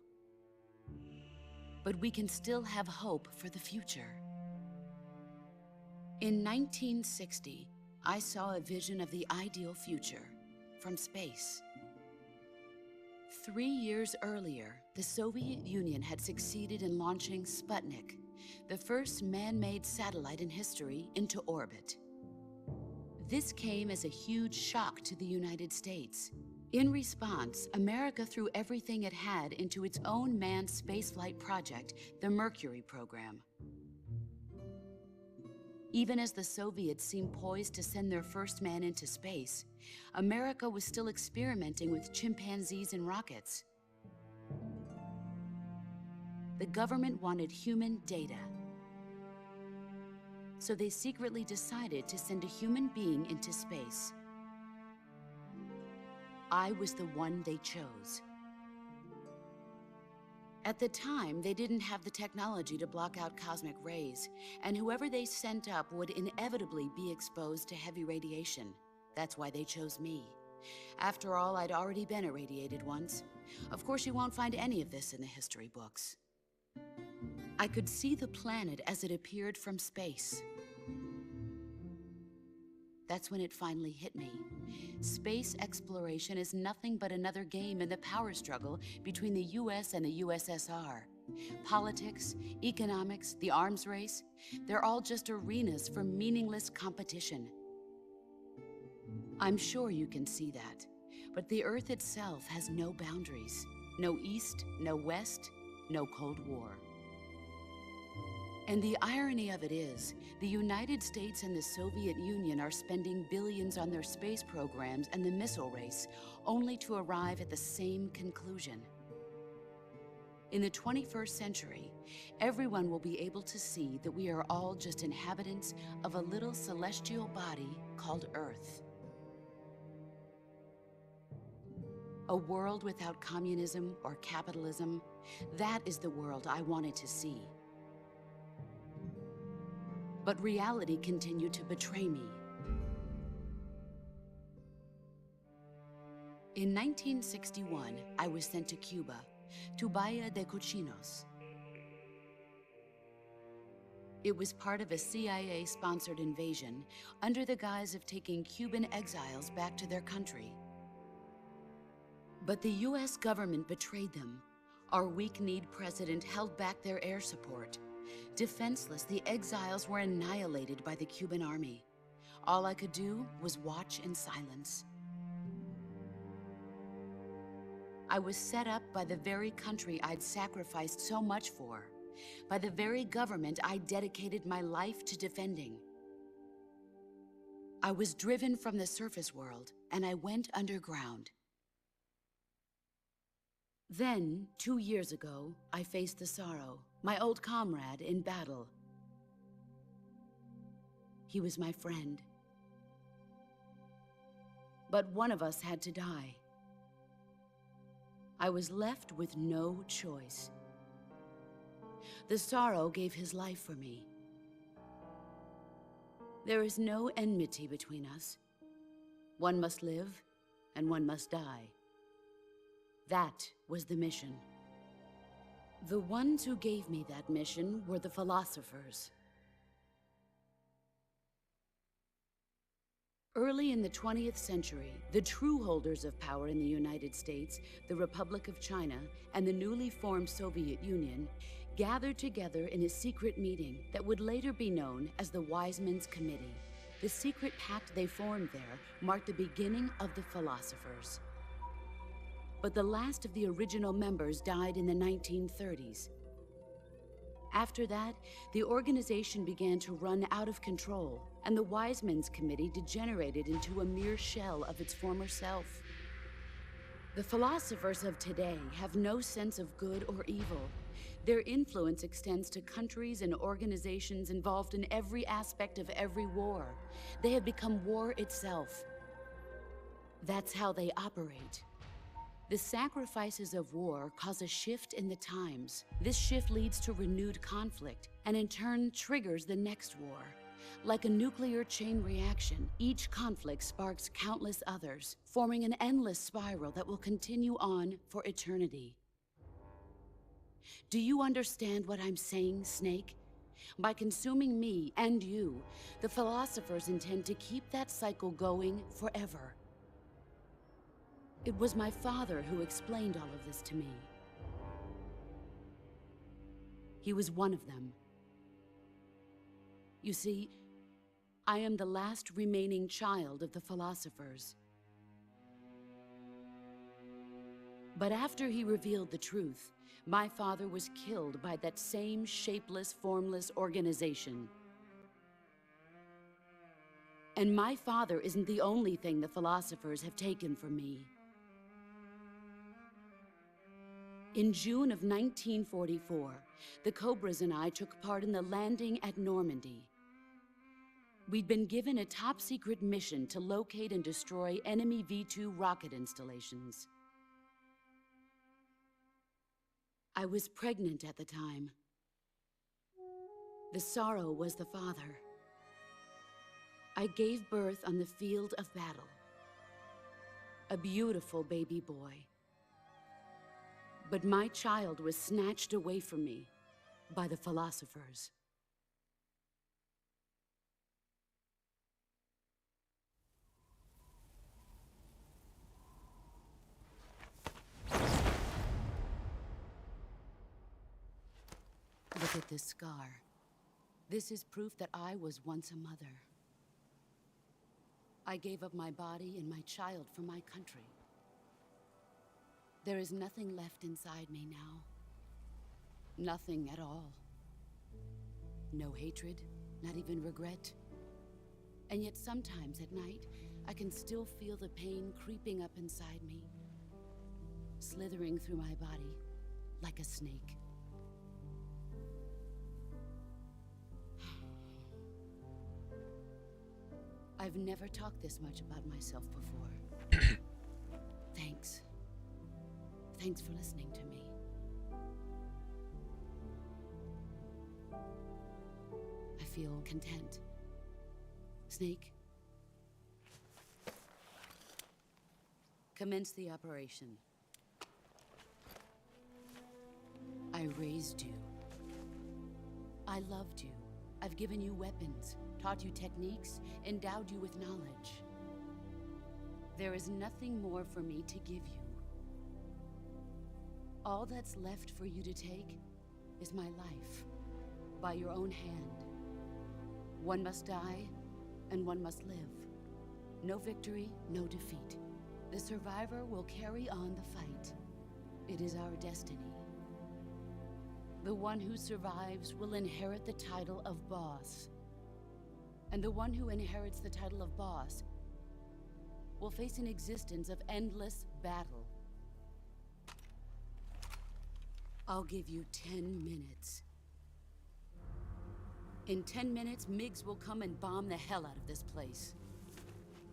But we can still have hope for the future. In 1960, I saw a vision of the ideal future from space. 3 years earlier, the Soviet Union had succeeded in launching Sputnik, the first man-made satellite in history, into orbit. This came as a huge shock to the United States. In response, America threw everything it had into its own manned spaceflight project, the Mercury program. Even as the Soviets seemed poised to send their first man into space, America was still experimenting with chimpanzees and rockets. The government wanted human data. So they secretly decided to send a human being into space. I was the one they chose. At the time, they didn't have the technology to block out cosmic rays, and whoever they sent up would inevitably be exposed to heavy radiation. That's why they chose me. After all, I'd already been irradiated once. Of course, you won't find any of this in the history books. I could see the planet as it appeared from space. That's when it finally hit me. Space exploration is nothing but another game in the power struggle between the US and the USSR. Politics, economics, the arms race, they're all just arenas for meaningless competition. I'm sure you can see that, but the Earth itself has no boundaries. No East, no West, no Cold War. And the irony of it is, the United States and the Soviet Union are spending billions on their space programs and the missile race, only to arrive at the same conclusion. In the 21st century, everyone will be able to see that we are all just inhabitants of a little celestial body called Earth. A world without communism or capitalism, that is the world I wanted to see. But reality continued to betray me. In 1961, I was sent to Cuba, to Bahia de Cochinos. It was part of a CIA-sponsored invasion under the guise of taking Cuban exiles back to their country. But the US government betrayed them. Our weak-kneed president held back their air support. Defenseless, the exiles were annihilated by the Cuban army. All I could do was watch in silence. I was set up by the very country I'd sacrificed so much for, by the very government I dedicated my life to defending. I was driven from the surface world, and I went underground. Then, 2 years ago, I faced the sorrow, my old comrade in battle. He was my friend. But one of us had to die. I was left with no choice. The sorrow gave his life for me. There is no enmity between us. One must live, and one must die. That was the mission. The ones who gave me that mission were the philosophers. Early in the 20th century, the true holders of power in the United States, the Republic of China, and the newly formed Soviet Union gathered together in a secret meeting that would later be known as the Wise Men's Committee. The secret pact they formed there marked the beginning of the philosophers. But the last of the original members died in the 1930s. After that, the organization began to run out of control, and the Wise Men's Committee degenerated into a mere shell of its former self. The philosophers of today have no sense of good or evil. Their influence extends to countries and organizations involved in every aspect of every war. They have become war itself. That's how they operate. The sacrifices of war cause a shift in the times. This shift leads to renewed conflict, and in turn triggers the next war. Like a nuclear chain reaction, each conflict sparks countless others, forming an endless spiral that will continue on for eternity. Do you understand what I'm saying, Snake? By consuming me and you, the philosophers intend to keep that cycle going forever. It was my father who explained all of this to me. He was one of them. You see, I am the last remaining child of the philosophers. But after he revealed the truth, my father was killed by that same shapeless, formless organization. And my father isn't the only thing the philosophers have taken from me. In June of 1944, the Cobras and I took part in the landing at Normandy. We'd been given a top-secret mission to locate and destroy enemy V-2 rocket installations. I was pregnant at the time. The sorrow was the father. I gave birth on the field of battle. A beautiful baby boy. But my child was snatched away from me by the philosophers. Look at this scar. This is proof that I was once a mother. I gave up my body and my child for my country. There is nothing left inside me now. Nothing at all. No hatred, not even regret. And yet sometimes at night, I can still feel the pain creeping up inside me, slithering through my body like a snake. I've never talked this much about myself before. Thanks. Thanks for listening to me. I feel content. Snake? Commence the operation. I raised you. I loved you. I've given you weapons, taught you techniques, endowed you with knowledge. There is nothing more for me to give you. All that's left for you to take is my life, by your own hand. One must die, and one must live. No victory, no defeat. The survivor will carry on the fight. It is our destiny. The one who survives will inherit the title of boss. And the one who inherits the title of boss will face an existence of endless battle. I'll give you 10 minutes. In 10 minutes, MiGs will come and bomb the hell out of this place.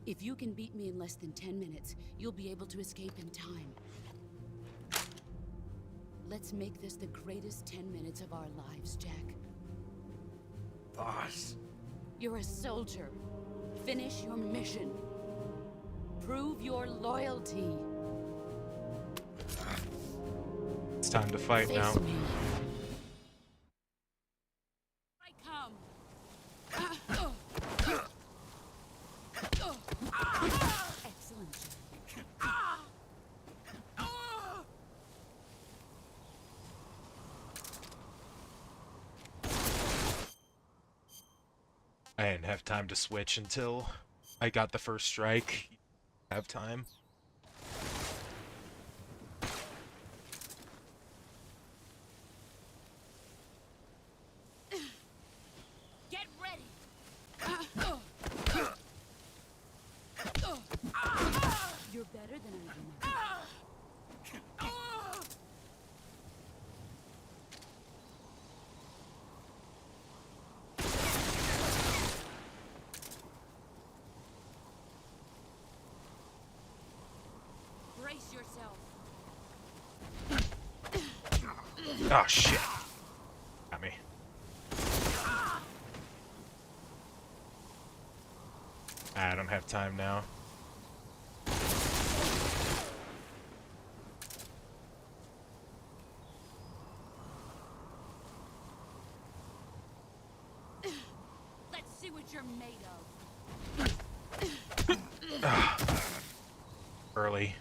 If you can beat me in less than 10 minutes, you'll be able to escape in time. Let's make this the greatest 10 minutes of our lives, Jack. Boss. You're a soldier. Finish your mission. Prove your loyalty. It's time to fight now. Face me. I come. Excellent, Jack. I didn't have time to switch until I got the first strike. Have time. Brace yourself. Oh shit. Got me. I don't have time now. Let's see what you're made of. Early.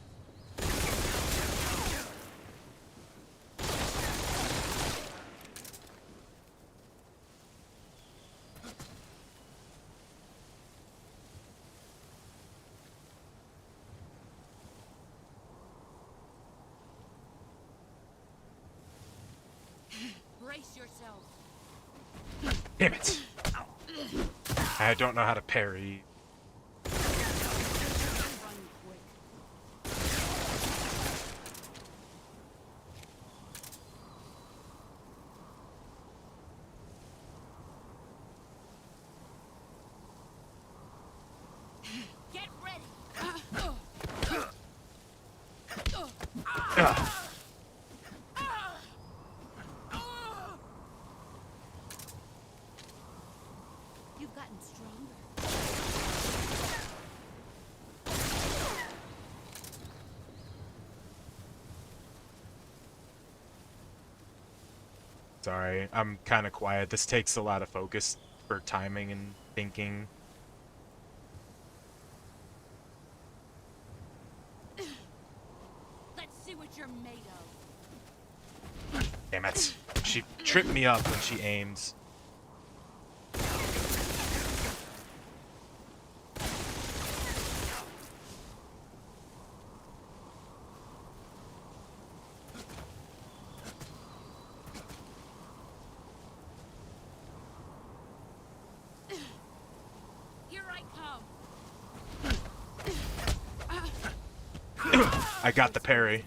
Brace yourself. Damn it. I don't know how to parry. Get ready. You've gotten stronger. Sorry, I'm kind of quiet. This takes a lot of focus for timing and thinking. Let's see what you're made of. Damn it. She tripped me up when she aims. Here I come. I got the parry.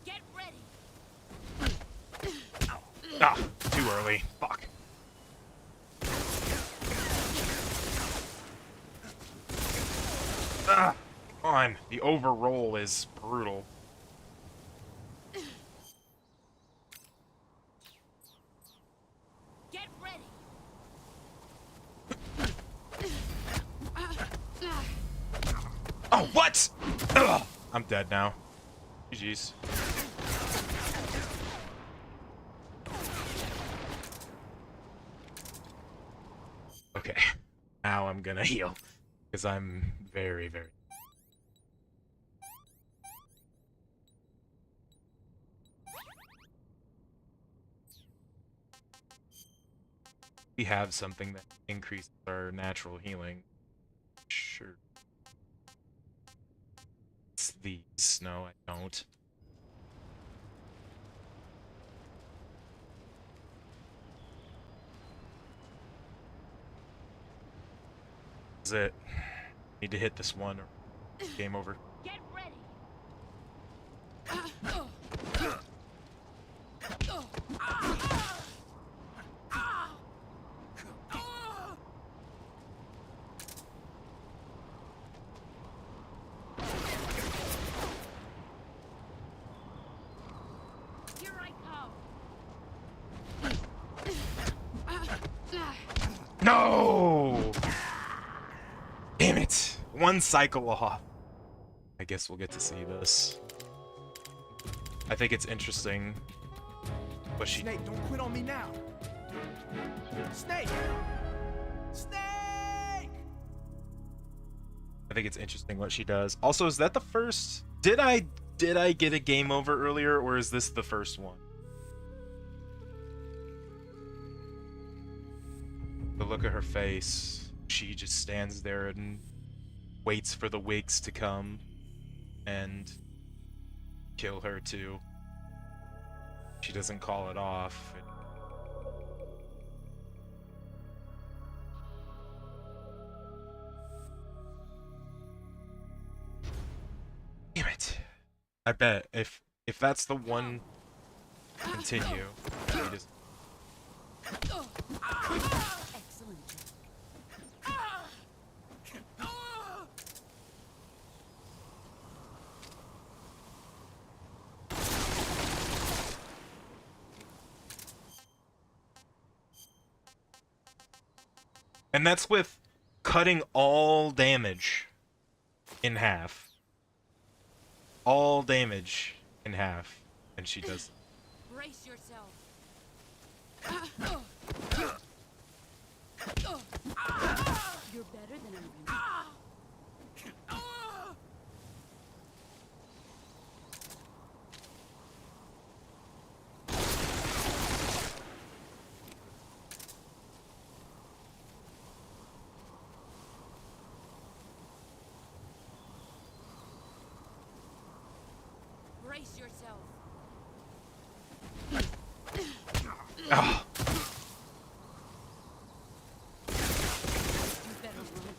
Get ready. Ah, too early. Fuck. Ah, come on. The overroll is brutal. Get ready. Oh, what? Ugh, I'm dead now. GG's. Okay. Now I'm gonna heal. Because I'm very, very... We have something that increases our natural healing. Sure. It's these. No, I don't. Is it? Need to hit this one or game over. Get ready. Here I come. No! Damn it! One cycle off. I guess we'll get to see this. I think it's interesting. But she... Snake, don't quit on me now. Snake! Snake! I think it's interesting what she does. Also, is that the first... Did I get a game over earlier, or is this the first one? The look at her face. She just stands there and waits for the wigs to come and kill her too. She doesn't call it off. I bet if that's the one, continue. We just... Excellent. And that's with cutting all damage in half. All damage in half. And she does. Brace yourself. You're better than I Brace yourself. Oh. You better run.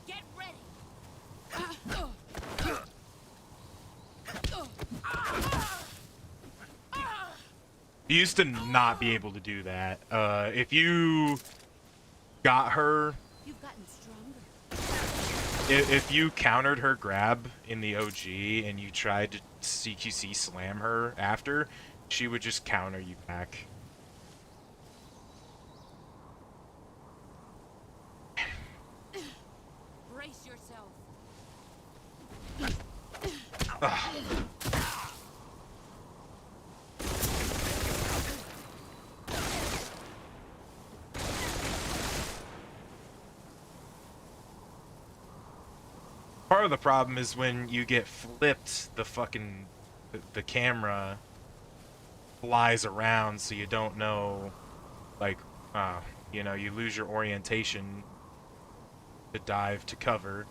Get ready. You used to not be able to do that. If you got her, You've gotten stronger. if you countered her grab in the OG and you tried to CQC slam her after, she would just counter you back. Brace yourself. Ugh. Part of the problem is when you get flipped, the camera flies around, so you don't know, like, you know, you lose your orientation to dive to cover.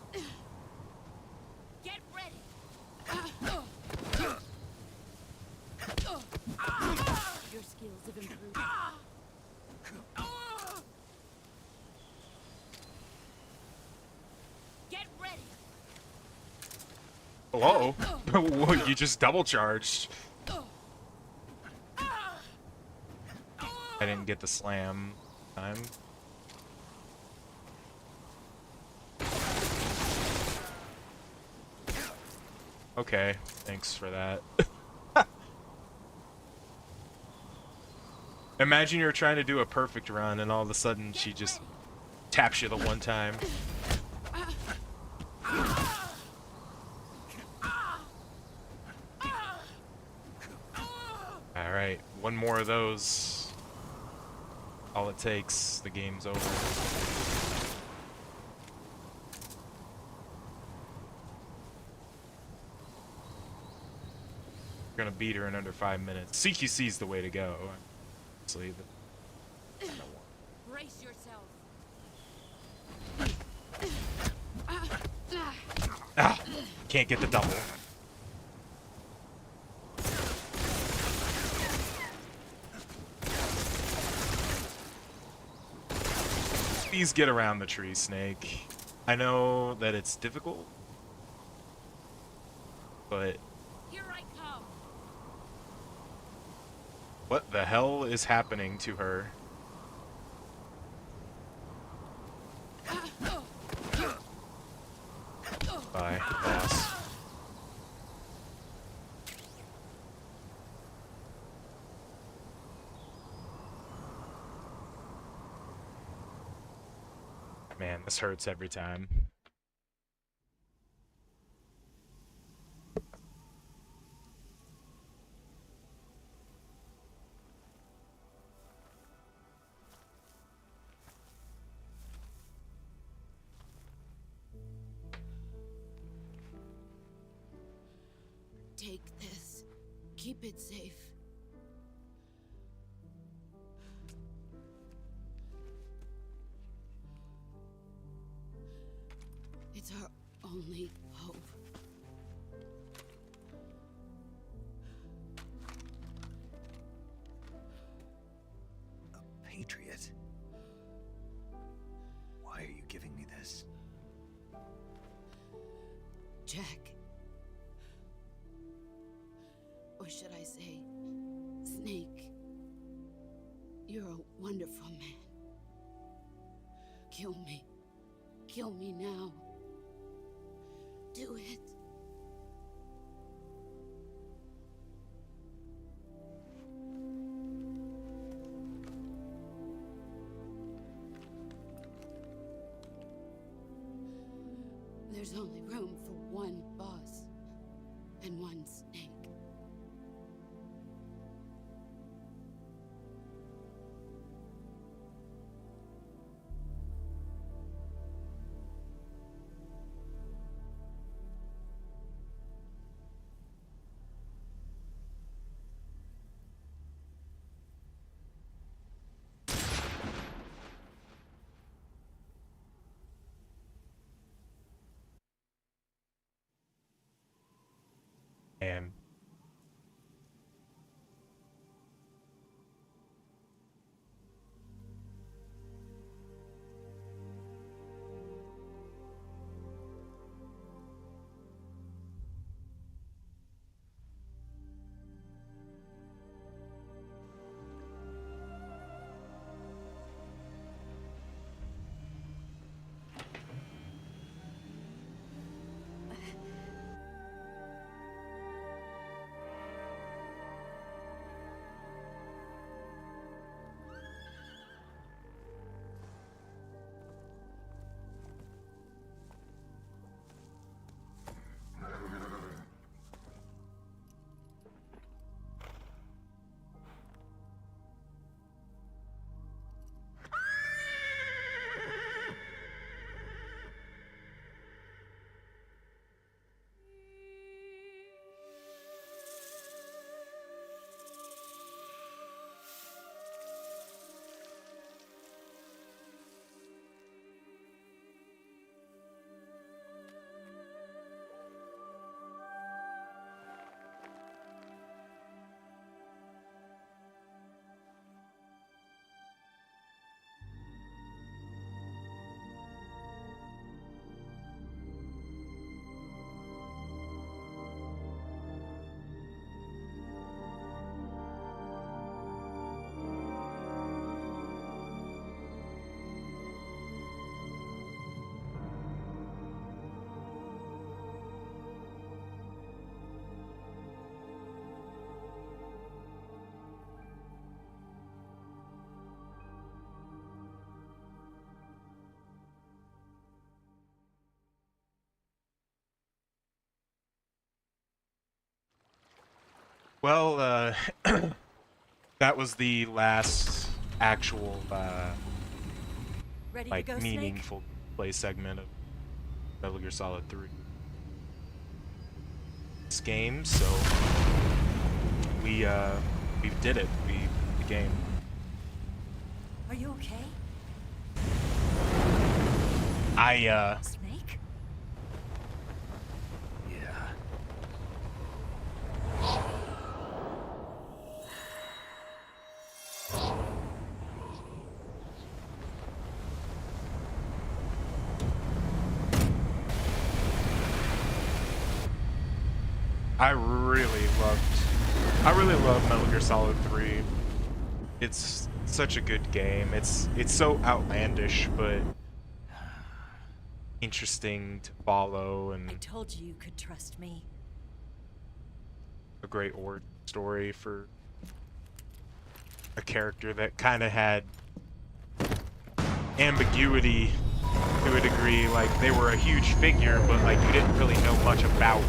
Get ready. Your skills have improved. Get ready. Whoa. Whoa, you just double charged. I didn't get the slam time. Okay, thanks for that. Imagine you're trying to do a perfect run and all of a sudden she just taps you the one time. Alright, one more of those. All it takes, the game's over. We're gonna beat her in under 5 minutes. CQC's the way to go. Honestly, Brace yourself. ah, can't get the double. Please get around the tree, Snake. I know that it's difficult, but Here I come. what the hell is happening to her? Bye, boss. Man, this hurts every time. Take this. Keep it safe. It's our only hope. A patriot? Jack. Or should I say, Snake. You're a wonderful man. Kill me. Kill me now. Do it. There's only room for one boss and one snake. And well, that was the last actual, Ready like, to go, meaningful play segment of Metal Gear Solid 3. This game, so we did it. We beat the game. Are you okay? Snake? Yeah. I really love Metal Gear Solid 3. It's such a good game. It's so outlandish, but interesting to follow, and I told you you could trust me. a great origin story for a character that kind of had ambiguity to a degree. Like, they were a huge figure, but like you didn't really know much about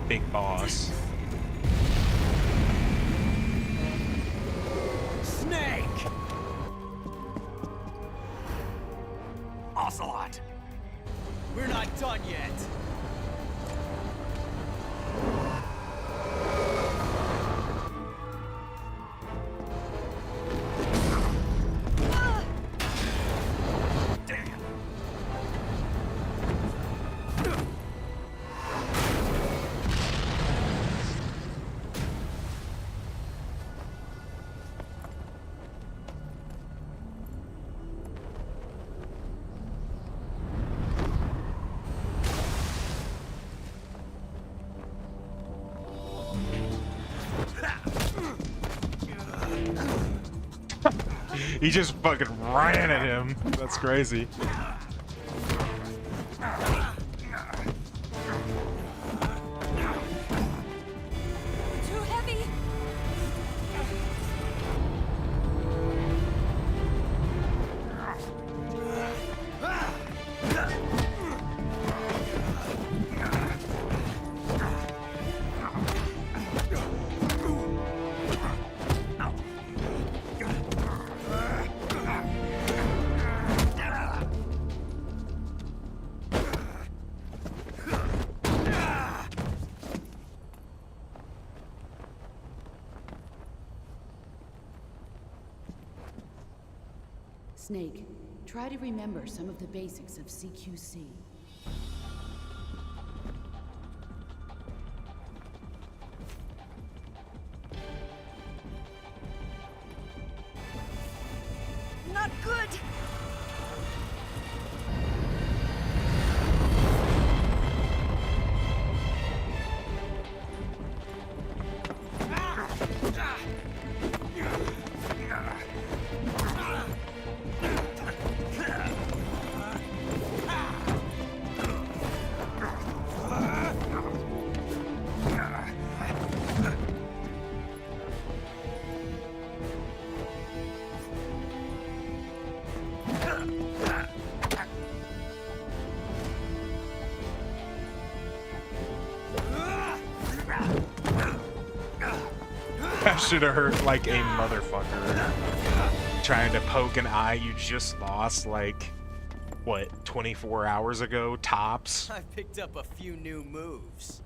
Big Boss. Snake! Ocelot! We're not done yet! He just fucking ran at him. That's crazy. Too heavy. Snake, try to remember some of the basics of CQC. Not good. That should have hurt like a motherfucker. Trying to poke an eye you just lost like, what, 24 hours ago, tops? I picked up a few new moves.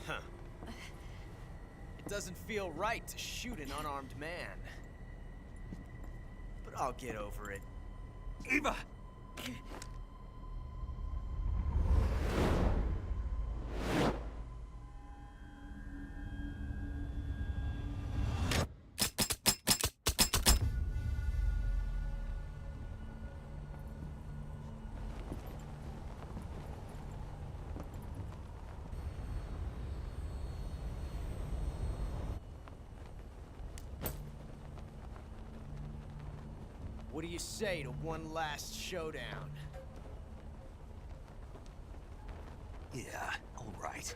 Huh. It doesn't feel right to shoot an unarmed man. But I'll get over it. Eva! What do you say to one last showdown? Yeah, all right.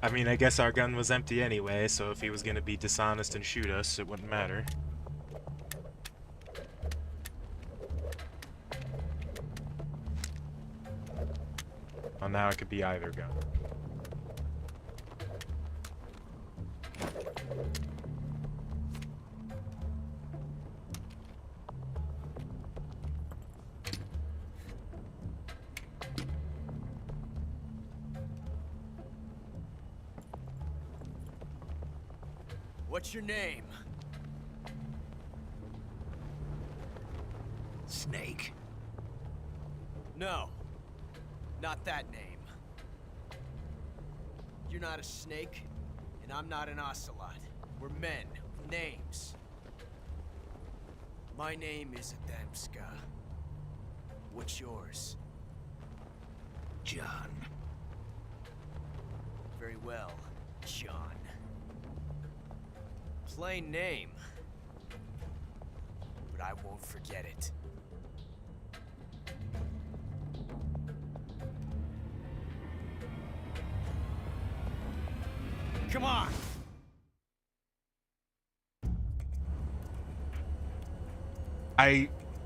I mean, I guess our gun was empty anyway, so if he was gonna be dishonest and shoot us, it wouldn't matter. Well, now it could be either gun. What's your name? Snake. No. Not that name. You're not a snake, and I'm not an ocelot. We're men with names. My name is Adamska. What's yours? John. Very well, John. Plain name. But I won't forget it. Come on!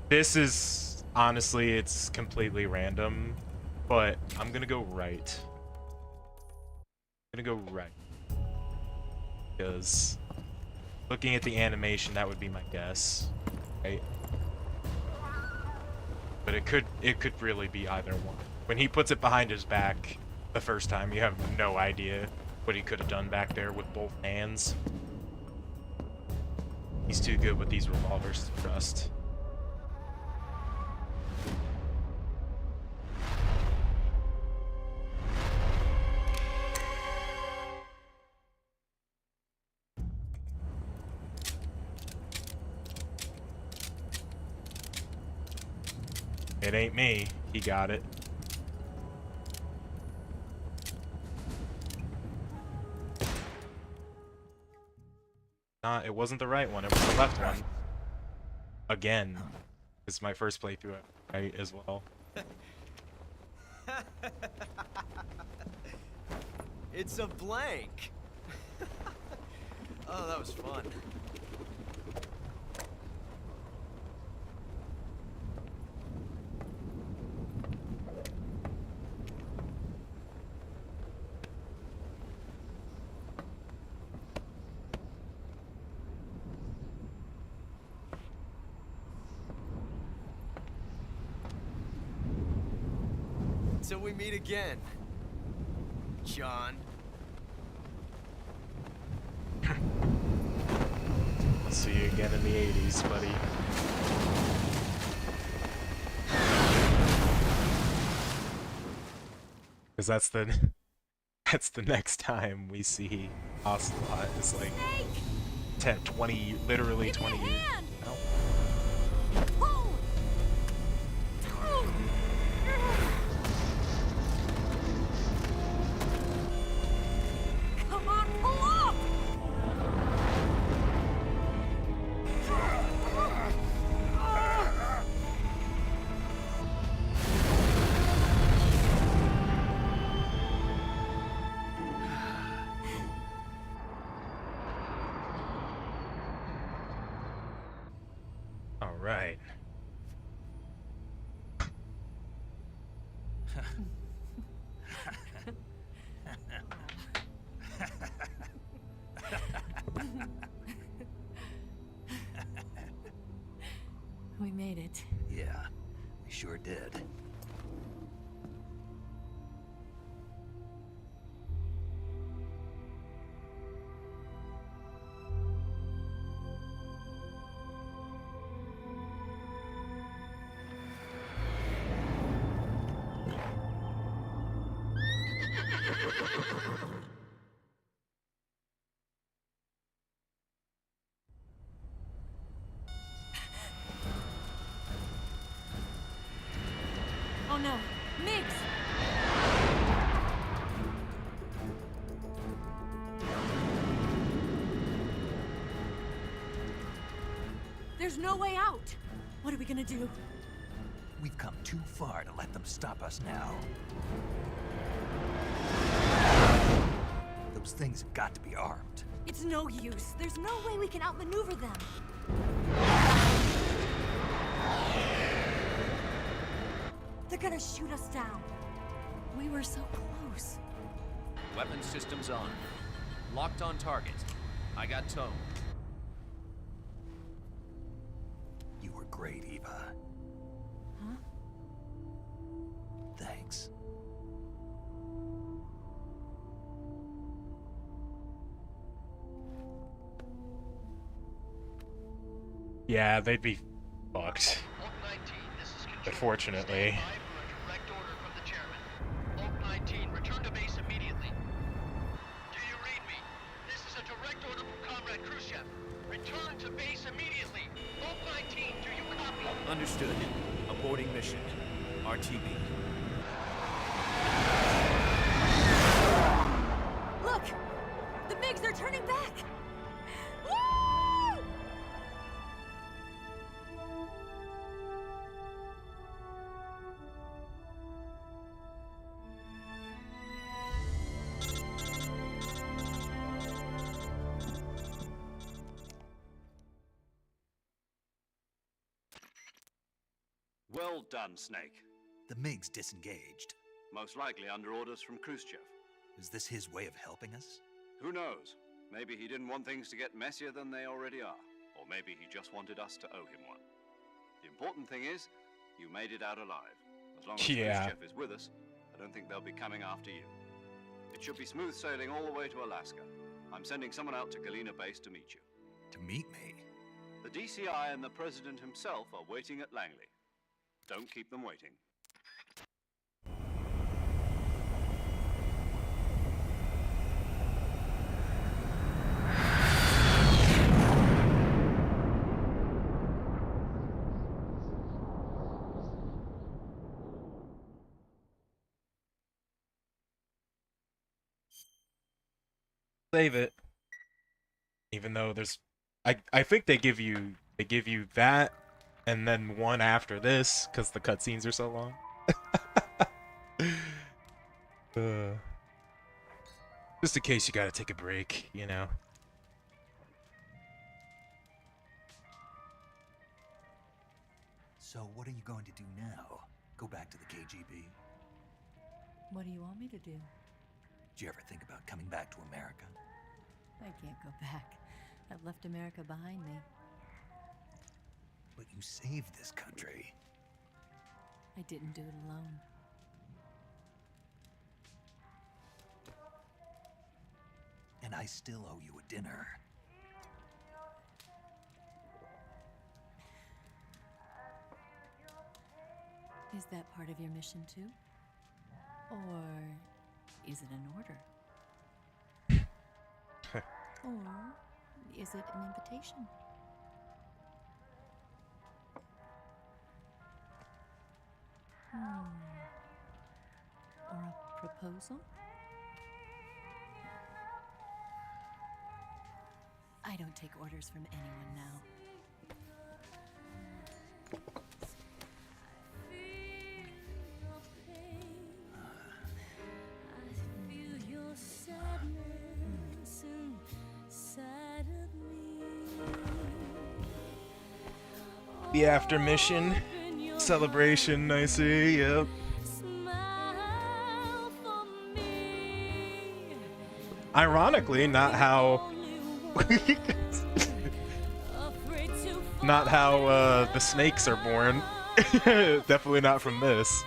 This is, honestly, it's completely random, but I'm gonna go right. I'm gonna go right. Because looking at the animation, that would be my guess, right? But it could really be either one. When he puts it behind his back the first time, you have no idea what he could have done back there with both hands. He's too good with these revolvers to trust. It ain't me. He got it. It wasn't the right one. It was the left one. Again. This is my first playthrough right as well. It's a blank. Oh, that was fun. Till we meet again, John. I'll see you again in the 80s, buddy. Because that's the next time we see Ocelot. Is like 10, 20, literally 20 years. No. Come on, pull up! All right. We made it. Yeah, we sure did. Oh no, Miggs! There's no way out! What are we gonna do? We've come too far to let them stop us now. Those things have got to be armed. It's no use. There's no way we can outmaneuver them. They're gonna shoot us down. We were so close. Weapon systems on. Locked on target. I got tone. You were great, Eva. Huh? Thanks. Yeah, they'd be fucked. Unfortunately. Oak 19, return to base immediately. Do you read me? This is a direct order from Comrade Khrushchev. Return to base immediately. Oak 19, do you copy? Understood. Aborting mission. RTB. Look! The MiGs are turning back! Woo! Well done, Snake. The MiGs disengaged. Most likely under orders from Khrushchev. Is this his way of helping us? Who knows? Maybe he didn't want things to get messier than they already are. Or maybe he just wanted us to owe him one. The important thing is, you made it out alive. As long as Khrushchev is with us, I don't think they'll be coming after you. It should be smooth sailing all the way to Alaska. I'm sending someone out to Galena Base to meet you. To meet me? The DCI and the President himself are waiting at Langley. Don't keep them waiting. save it. Even though there's, I think they give you that, and then one after this because the cutscenes are so long. Just in case you gotta take a break, you know. So what are you going to do now? Go back to the KGB? What do you want me to do? Did you ever think about coming back to America? I can't go back. I've left America behind me. But you saved this country. I didn't do it alone. And I still owe you a dinner. Is that part of your mission too? Or is it an order? Or is it an invitation? Or a proposal? I don't take orders from anyone now. The after mission celebration, I see. Yep. Ironically, not how the snakes are born. Definitely not from this.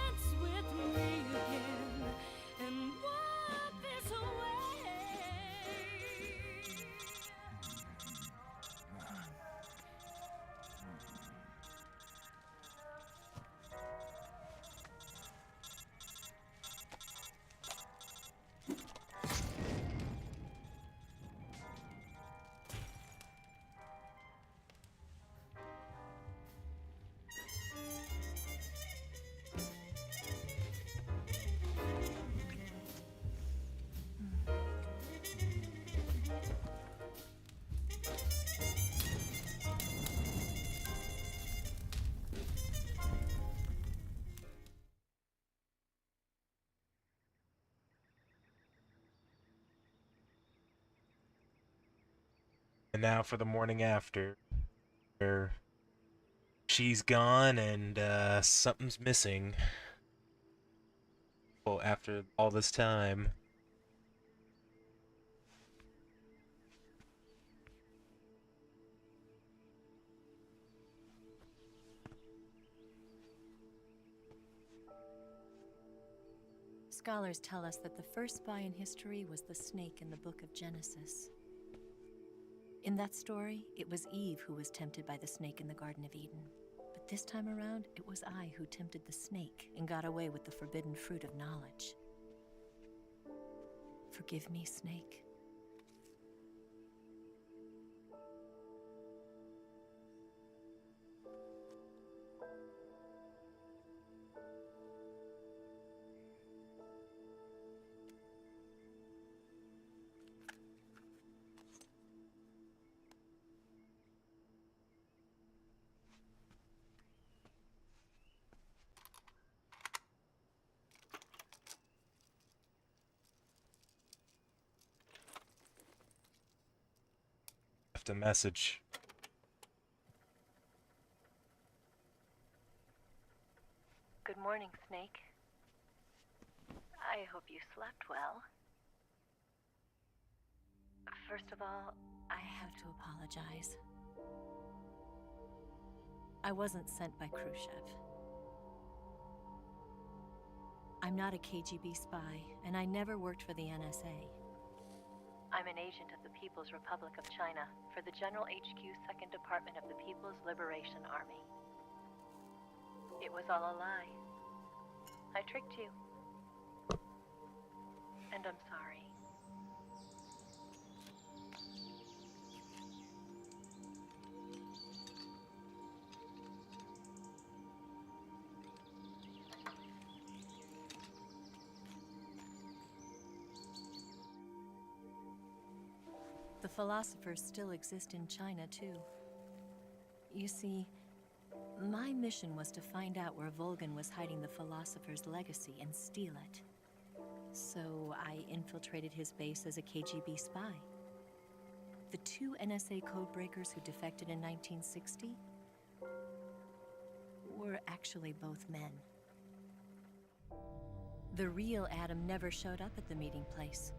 And now for the morning after, where she's gone and something's missing. Well, after all this time. Scholars tell us that the first spy in history was the snake in the book of Genesis. In that story, it was Eve who was tempted by the snake in the Garden of Eden. But this time around, it was I who tempted the snake and got away with the forbidden fruit of knowledge. Forgive me, Snake. Left a message. Good morning, Snake. I hope you slept well. First of all, I have to apologize. I wasn't sent by Khrushchev. I'm not a KGB spy, and I never worked for the NSA. I'm an agent of the People's Republic of China for the General HQ 2nd Department of the People's Liberation Army. It was all a lie. I tricked you. And I'm sorry. philosophers still exist in China, too. You see, my mission was to find out where Volgan was hiding the philosopher's legacy and steal it. So I infiltrated his base as a KGB spy. The 2 NSA codebreakers who defected in 1960 were actually both men. The real Adam never showed up at the meeting place,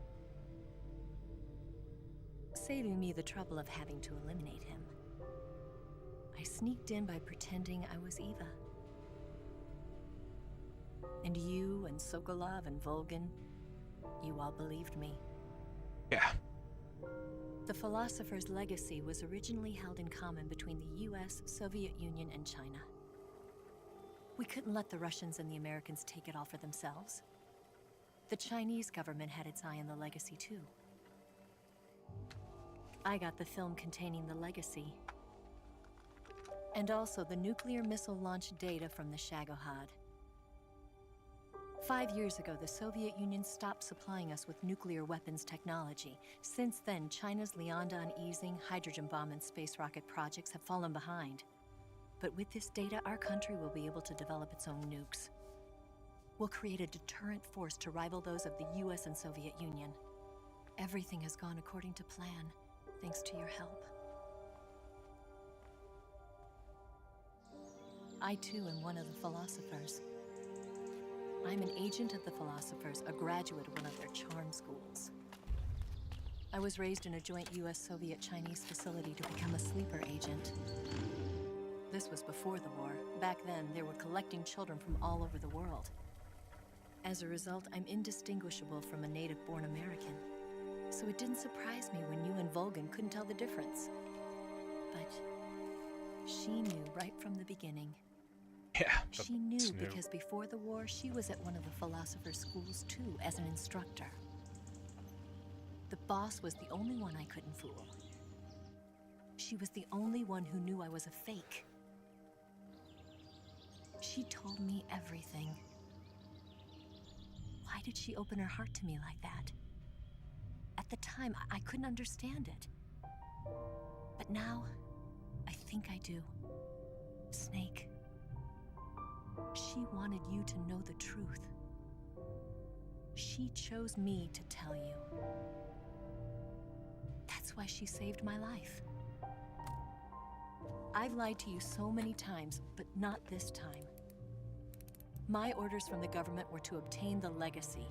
saving me the trouble of having to eliminate him. I sneaked in by pretending I was Eva. And you and Sokolov and Volgan, you all believed me. Yeah. The philosopher's legacy was originally held in common between the US, Soviet Union, and China. We couldn't let the Russians and the Americans take it all for themselves. The Chinese government had its eye on the legacy, too. I got the film containing the legacy, and also the nuclear missile launch data from the Shagohod. 5 years ago, the Soviet Union stopped supplying us with nuclear weapons technology. Since then, China's Liaodong easing, hydrogen bomb, and space rocket projects have fallen behind. But with this data, our country will be able to develop its own nukes. We'll create a deterrent force to rival those of the US and Soviet Union. Everything has gone according to plan, thanks to your help. I too am one of the philosophers. I'm an agent of the philosophers, a graduate of one of their charm schools. I was raised in a joint US-Soviet-Chinese facility to become a sleeper agent. This was before the war. Back then, they were collecting children from all over the world. As a result, I'm indistinguishable from a native-born American. So it didn't surprise me when you and Volgan couldn't tell the difference. But she knew right from the beginning. Yeah. She knew because before the war, she was at one of the philosopher's schools too, as an instructor. The boss was the only one I couldn't fool. She was the only one who knew I was a fake. She told me everything. Why did she open her heart to me like that? At the time, I couldn't understand it. But now, I think I do. Snake. She wanted you to know the truth. She chose me to tell you. That's why she saved my life. I've lied to you so many times, but not this time. My orders from the government were to obtain the legacy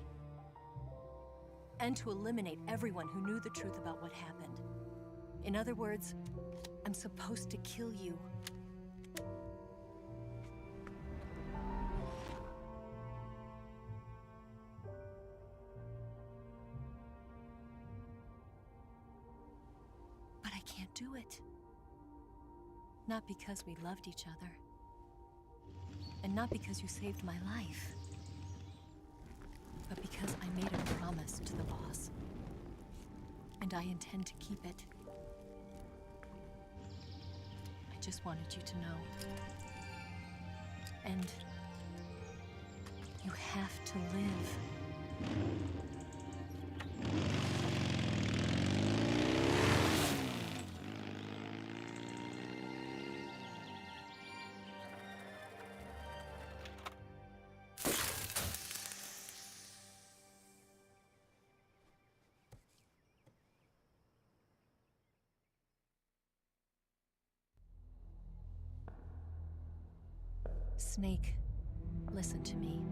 and to eliminate everyone who knew the truth about what happened. In other words, I'm supposed to kill you. But I can't do it. Not because we loved each other. And not because you saved my life. But because I made a promise to the boss. And I intend to keep it. I just wanted you to know. And you have to live. Snake, listen to me.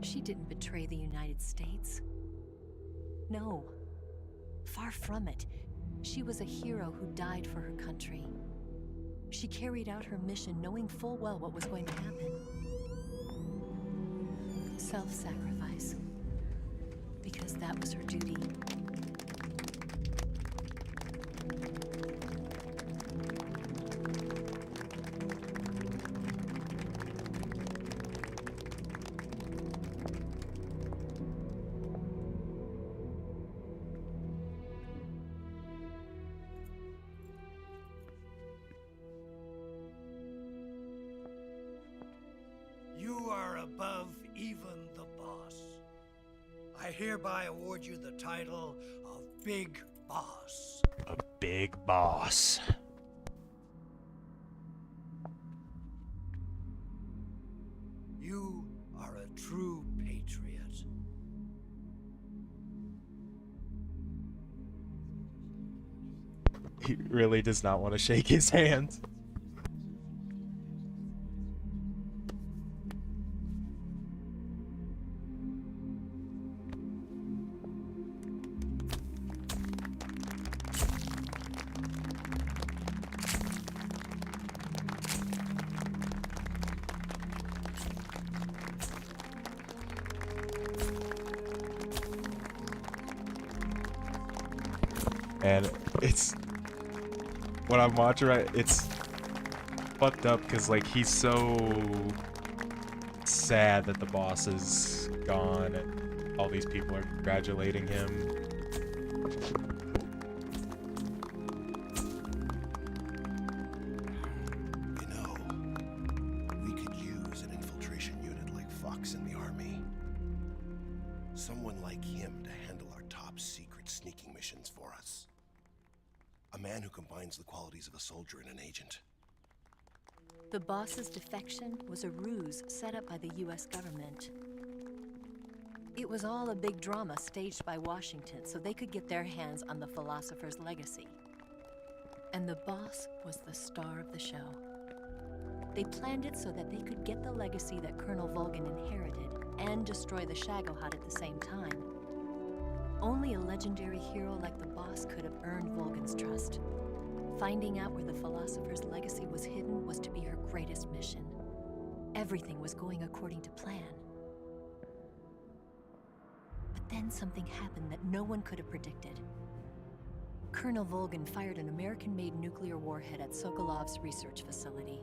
She didn't betray the United States. No. Far from it. She was a hero who died for her country. She carried out her mission knowing full well what was going to happen. Self-sacrifice. Because that was her duty. You are above even the boss. I hereby award you the title of Big Boss. A big boss. You are a true patriot. He really does not want to shake his hand. And it's when I'm watching it, it's fucked up because like he's so sad that the boss is gone and all these people are congratulating him. You know, we could use an infiltration unit like Fox in the army. Someone like him to handle our top secret sneaking missions for us. A man who combines the qualities of a soldier and an agent. The boss's defection was a ruse set up by the US government. It was all a big drama staged by Washington so they could get their hands on the philosopher's legacy. And the boss was the star of the show. They planned it so that they could get the legacy that Colonel Volgin inherited and destroy the Shagohod at the same time. Only a legendary hero like the boss could have earned Volgin's trust. Finding out where the philosopher's legacy was hidden was to be her greatest mission. Everything was going according to plan. But then something happened that no one could have predicted. Colonel Volgin fired an American-made nuclear warhead at Sokolov's research facility.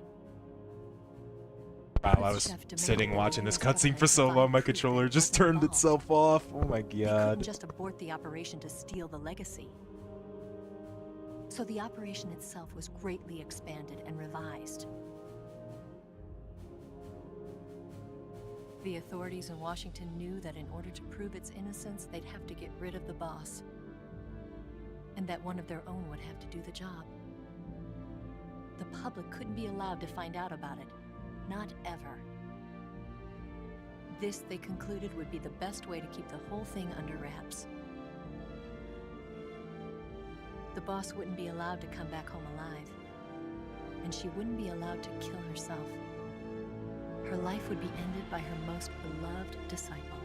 Wow, I was sitting watching this cutscene for so long, my controller just turned itself off. Oh my They couldn't god. just abort the operation to steal the legacy. So the operation itself was greatly expanded and revised. The authorities in Washington knew that in order to prove its innocence, they'd have to get rid of the boss. And that one of their own would have to do the job. The public couldn't be allowed to find out about it. Not ever. This, they concluded, would be the best way to keep the whole thing under wraps. The boss wouldn't be allowed to come back home alive. And she wouldn't be allowed to kill herself. Her life would be ended by her most beloved disciple.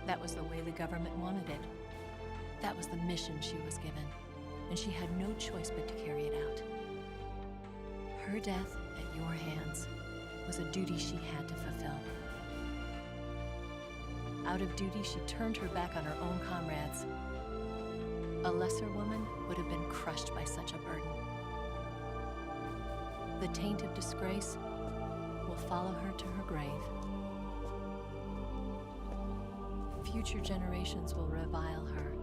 That was the way the government wanted it. That was the mission she was given, and she had no choice but to carry it out. Her death at your hands was a duty she had to fulfill. Out of duty, she turned her back on her own comrades. A lesser woman would have been crushed by such a burden. The taint of disgrace will follow her to her grave. Future generations will revile her.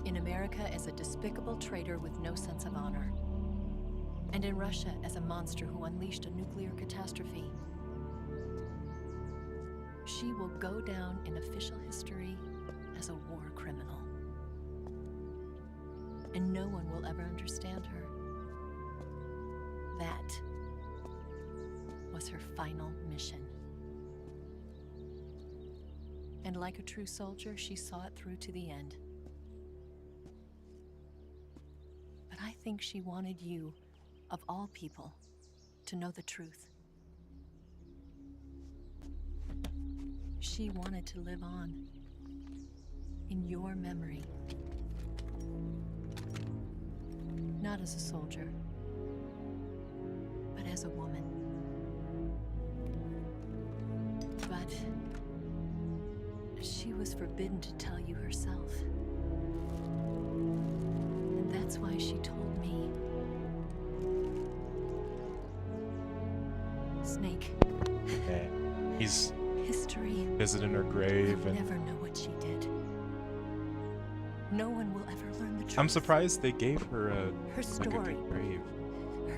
In America as a despicable traitor with no sense of honor. And in Russia as a monster who unleashed a nuclear catastrophe. She will go down in official history as a war criminal. And no one will ever understand her. That was her final mission. And like a true soldier, she saw it through to the end. But I think she wanted you, of all people, to know the truth. She wanted to live on in your memory. Not as a soldier, but as a woman. But she was forbidden to tell you herself. And that's why she told me. Snake. Yeah, he's History visiting her grave will and never know what she did. No one will ever learn the truth. I'm surprised they gave her a Her like a story, good grave.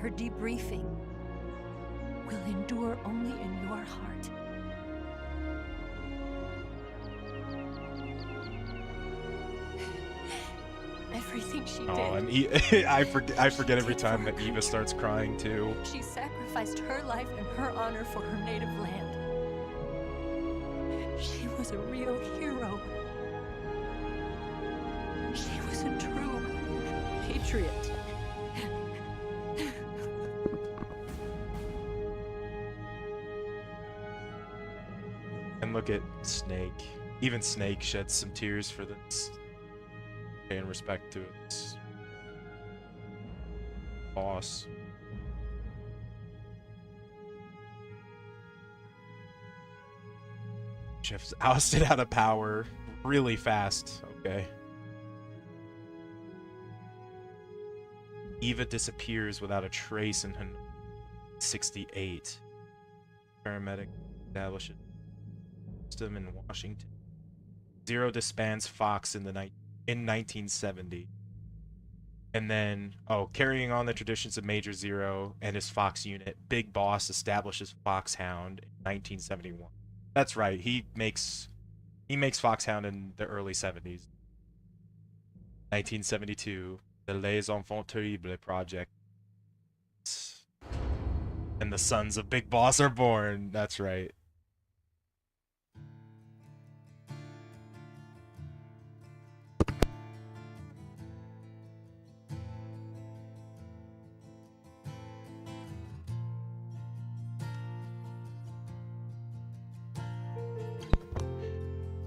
her debriefing, will endure only in your heart. everything she did. Oh, and I forget every time that Eva starts crying too. She sacrificed her life and her honor for her native land. She was a real hero. She was a true patriot. And look at Snake. Even Snake sheds some tears for this. Paying respect to its boss. Jeff's ousted out of power really fast. Okay. Eva disappears without a trace in her 68. Paramedic establishes system in Washington. Zero disbands Fox in 1970. And then, carrying on the traditions of Major Zero and his Fox unit, Big Boss establishes Foxhound in 1971. That's right. He makes Foxhound in the early 70s. 1972, the Les Enfants Terribles project. And the sons of Big Boss are born. That's right.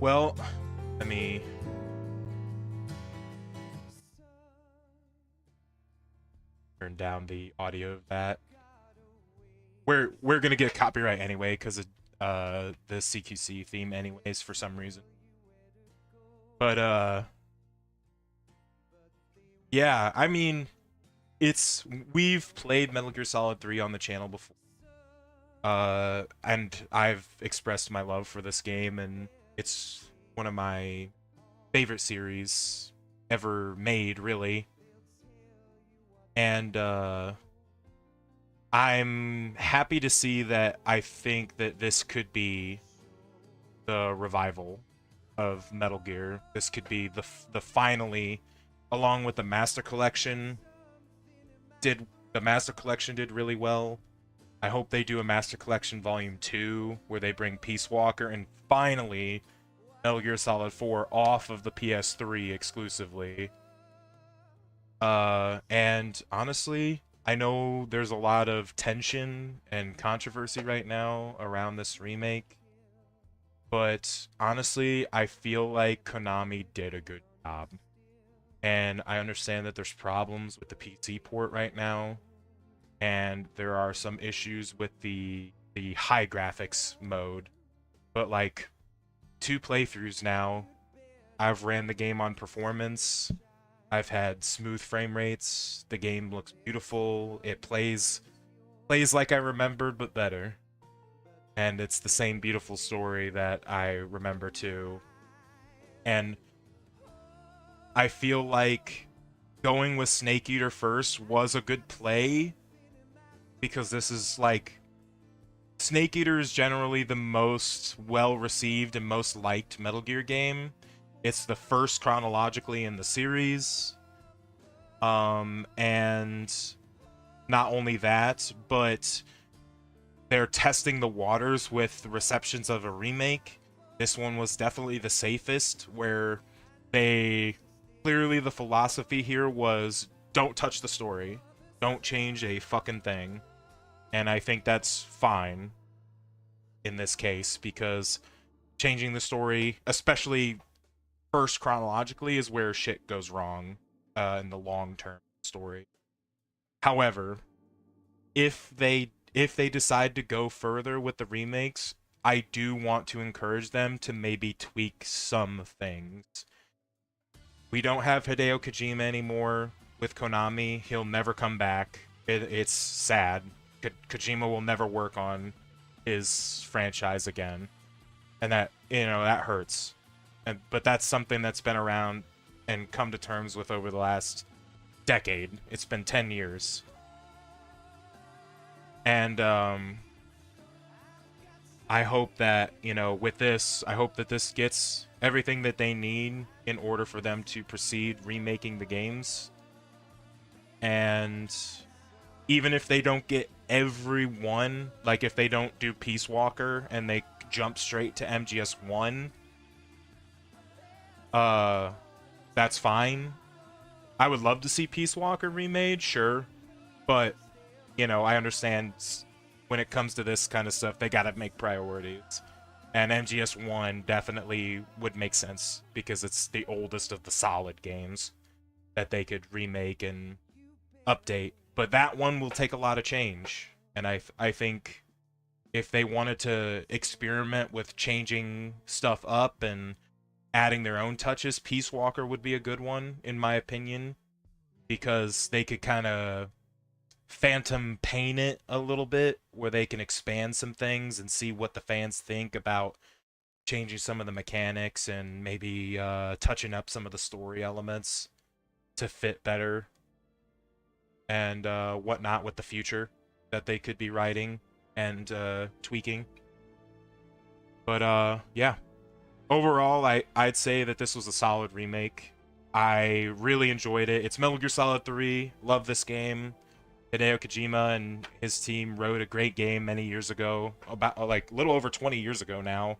Well, let me turn down the audio of that. We're gonna get copyright anyway because of the CQC theme anyways for some reason. But yeah, I mean, we've played Metal Gear Solid 3 on the channel before. And I've expressed my love for this game, and it's one of my favorite series ever made, really. And I'm happy to see that I think that this could be the revival of Metal Gear. This could be the finally, along with the Master Collection. The Master Collection did really well. I hope they do a Master Collection Volume 2 where they bring Peace Walker and finally Metal Gear Solid 4 off of the PS3 exclusively. And honestly, I know there's a lot of tension and controversy right now around this remake, but honestly, I feel like Konami did a good job. And I understand that there's problems with the PC port right now, and there are some issues with the high graphics mode, but like 2 playthroughs now, I've ran the game on performance. I've had smooth frame rates. The game looks beautiful. It plays like I remembered, but better. And it's the same beautiful story that I remember too. And I feel like going with Snake Eater first was a good play, because this is like, Snake Eater is generally the most well-received and most liked Metal Gear game. It's the first chronologically in the series. And not only that, but they're testing the waters with receptions of a remake. This one was definitely the safest, where clearly the philosophy here was don't touch the story. Don't change a fucking thing. And I think that's fine in this case, because changing the story, especially first chronologically, is where shit goes wrong in the long-term story. However, if they decide to go further with the remakes, I do want to encourage them to maybe tweak some things. We don't have Hideo Kojima anymore with Konami. He'll never come back. It's sad. Kojima will never work on his franchise again, and that hurts. But that's something that's been around and come to terms with over the last decade. It's been 10 years. And I hope that, with this, I hope that this gets everything that they need, in order for them to proceed remaking the games. And even if they don't get everyone, like if they don't do Peace Walker and they jump straight to MGS1, that's fine. I would love to see Peace Walker remade, sure, but you know, I understand when it comes to this kind of stuff, they gotta make priorities. And MGS1 definitely would make sense because it's the oldest of the solid games that they could remake and update. But that one will take a lot of change. And I think if they wanted to experiment with changing stuff up and adding their own touches, Peace Walker would be a good one, in my opinion. Because they could kind of phantom paint it a little bit, where they can expand some things and see what the fans think about changing some of the mechanics and maybe touching up some of the story elements to fit better and whatnot with the future that they could be writing and tweaking. But yeah, overall I'd say that this was a solid remake. I really enjoyed it. It's Metal Gear Solid 3. Love this game. Hideo Kojima and his team wrote a great game many years ago, about like a little over 20 years ago now.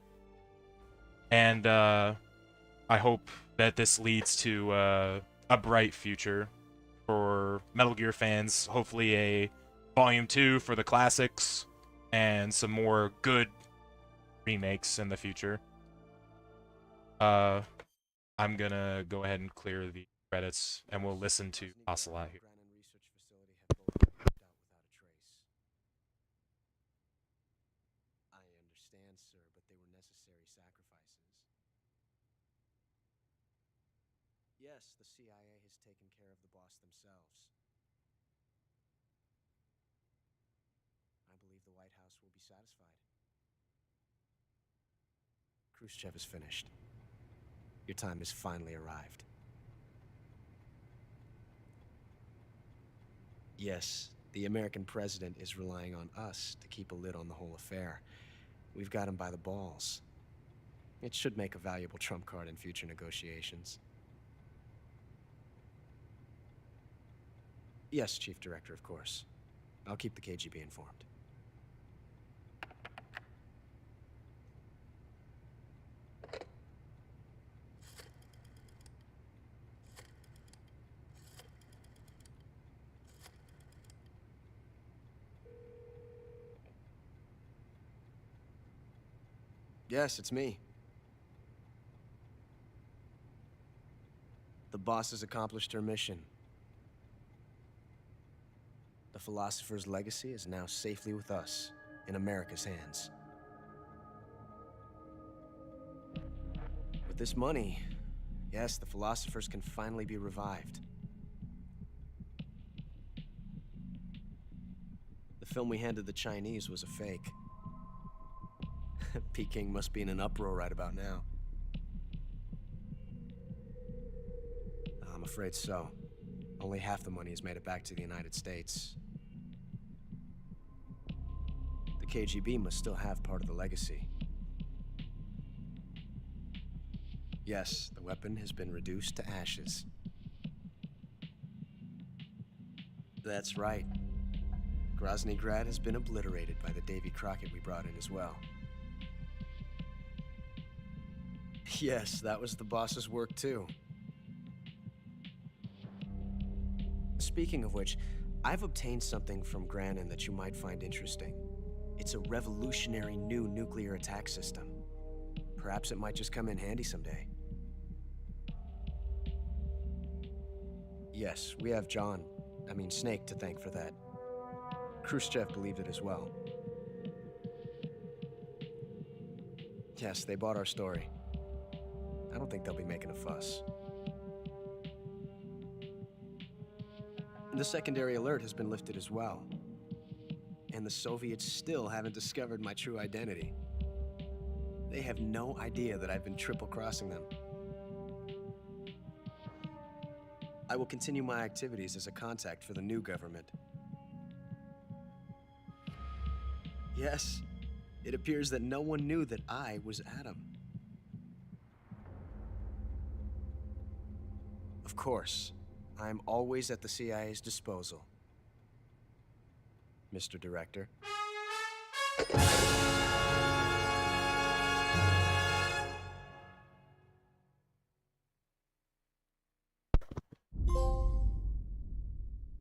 And I hope that this leads to a bright future for Metal Gear fans. Hopefully a Volume 2 for the classics and some more good remakes in the future. I'm gonna go ahead and clear the credits and we'll listen to Ocelot here. Yes, the CIA has taken care of the boss themselves. I believe the White House will be satisfied. Khrushchev is finished. Your time has finally arrived. Yes, the American president is relying on us to keep a lid on the whole affair. We've got him by the balls. It should make a valuable trump card in future negotiations. Yes, Chief Director, of course. I'll keep the KGB informed. Yes, it's me. The boss has accomplished her mission. The philosopher's legacy is now safely with us, in America's hands. With this money, yes, the philosophers can finally be revived. The film we handed the Chinese was a fake. Peking must be in an uproar right about now. I'm afraid so. Only half the money has made it back to the United States. The KGB must still have part of the legacy. Yes, the weapon has been reduced to ashes. That's right. Grozny Grad has been obliterated by the Davy Crockett we brought in as well. Yes, that was the boss's work too. Speaking of which, I've obtained something from Granin that you might find interesting. It's a revolutionary new nuclear attack system. Perhaps it might just come in handy someday. Yes, we have Snake to thank for that. Khrushchev believed it as well. Yes, they bought our story. I don't think they'll be making a fuss. The secondary alert has been lifted as well. And the Soviets still haven't discovered my true identity. They have no idea that I've been triple-crossing them. I will continue my activities as a contact for the new government. Yes, it appears that no one knew that I was Adam. course. I'm always at the CIA's disposal, Mr. Director.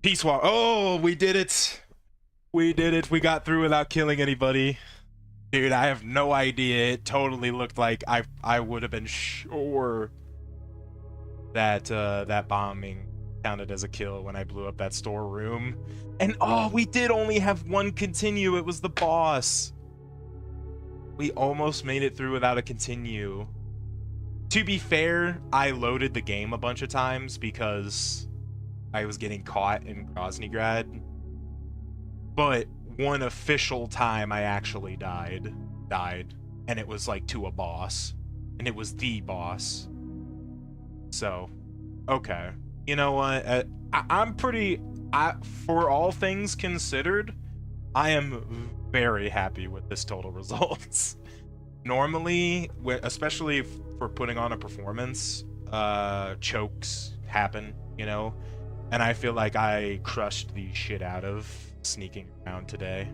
Peace Walk. Oh, we did it. We did it. We got through without killing anybody. Dude, I have no idea. It totally looked like I would have been sure that that bombing counted as a kill when I blew up that storeroom. And oh, we did only have one continue. It was the boss. We almost made it through without a continue. To be fair, I loaded the game a bunch of times because I was getting caught in Groznygrad. But one official time I actually died, and it was like to a boss, and it was the boss. So, okay, you know what? I'm pretty. For all things considered, I am very happy with this total results. Normally, especially for putting on a performance, chokes happen, you know, and I feel like I crushed the shit out of sneaking around today.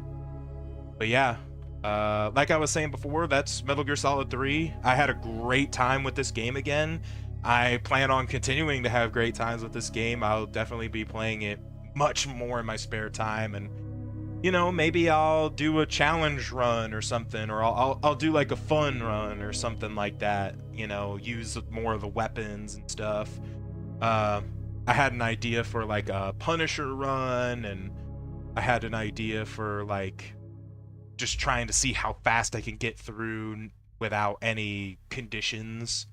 But yeah, like I was saying before, that's Metal Gear Solid 3. I had a great time with this game again. I plan on continuing to have great times with this game. I'll definitely be playing it much more in my spare time, and you know, maybe I'll do a challenge run or something, or I'll do like a fun run or something like that, you know, use more of the weapons and stuff. I had an idea for like a Punisher run, and I had an idea for like just trying to see how fast I can get through without any conditions.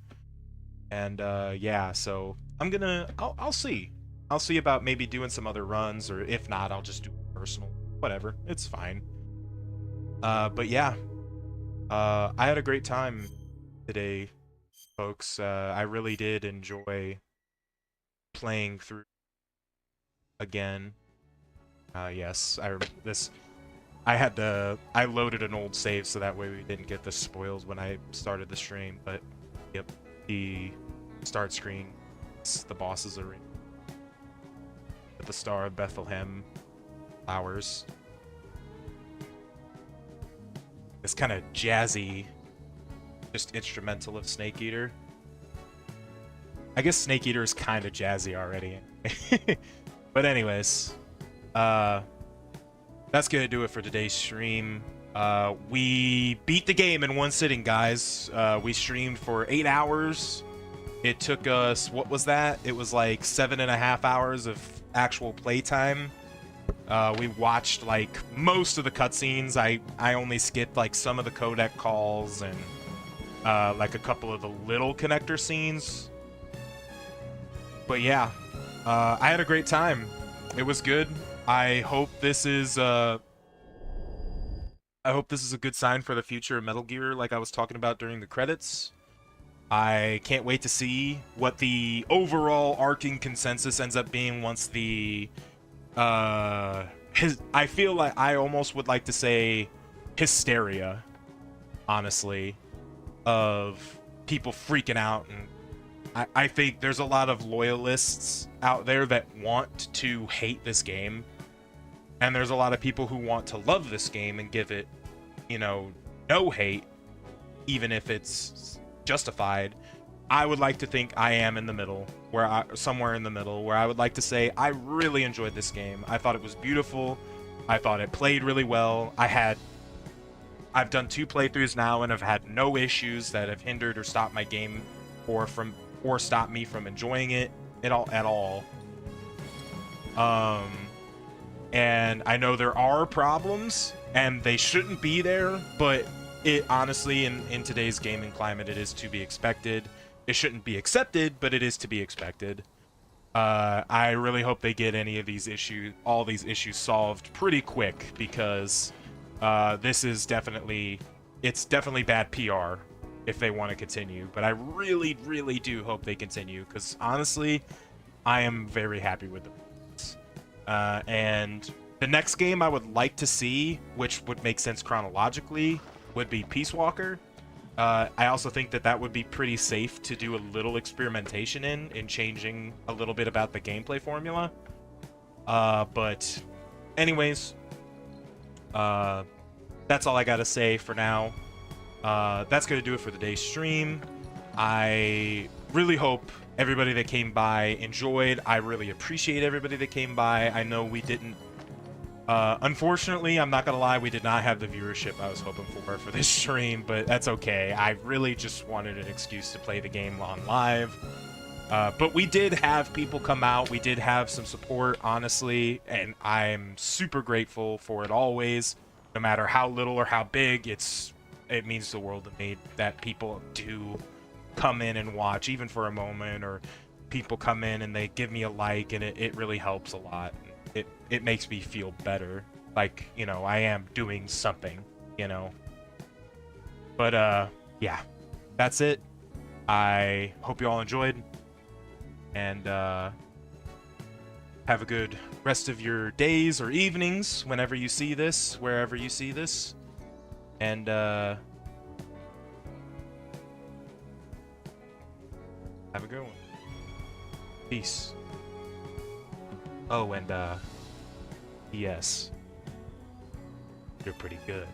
And yeah, so I'll see about maybe doing some other runs, or if not, I'll just do personal, whatever, it's fine. But yeah, I had a great time today, folks. I really did enjoy playing through again. Yes, I loaded an old save so that way we didn't get the spoils when I started the stream, but yep, the start screen, it's the boss's arena with the Star of Bethlehem flowers. This kind of jazzy, just instrumental of Snake Eater. I guess Snake Eater is kind of jazzy already. But anyways, that's gonna do it for today's stream. We beat the game in one sitting, guys. We streamed for 8 hours. It took us, what was that? It was like 7.5 hours of actual playtime. We watched like most of the cutscenes. I only skipped like some of the codec calls and like a couple of the little connector scenes. But yeah, I had a great time. It was good. I hope this is a good sign for the future of Metal Gear, like I was talking about during the credits. I can't wait to see what the overall arcing consensus ends up being once the I feel like I almost would like to say hysteria, honestly, of people freaking out. And I think there's a lot of loyalists out there that want to hate this game, and there's a lot of people who want to love this game and give it, you know, no hate, even if it's justified. I would like to think I am in the middle, somewhere in the middle, where I would like to say I really enjoyed this game. I thought it was beautiful. I thought it played really well. I've done 2 playthroughs now and have had no issues that have hindered or stopped my game or stopped me from enjoying it at all. And I know there are problems and they shouldn't be there, but it honestly, in today's gaming climate, it is to be expected. It shouldn't be accepted, but it is to be expected. I really hope they get all these issues solved pretty quick, because this is definitely bad PR if they want to continue. But I really, really do hope they continue, because honestly, I am very happy with them. And the next game I would like to see, which would make sense chronologically, would be Peace Walker. I also think that that would be pretty safe to do a little experimentation in changing a little bit about the gameplay formula. But anyways, that's all I gotta say for now. That's gonna do it for the day's stream. I really hope everybody that came by enjoyed. I really appreciate everybody that came by. I know we didn't, unfortunately, I'm not gonna lie, we did not have the viewership I was hoping for this stream, but that's okay. I really just wanted an excuse to play the game on live. But we did have people come out. We did have some support, honestly, and I'm super grateful for it always. No matter how little or how big, it means the world to me that people do come in and watch, even for a moment, or people come in and they give me a like, and it really helps a lot. It makes me feel better, like, you know, I am doing something, you know. But yeah, that's it. I hope you all enjoyed, and have a good rest of your days or evenings whenever you see this, wherever you see this, and have a good one. Peace. Oh, and yes, you're pretty good.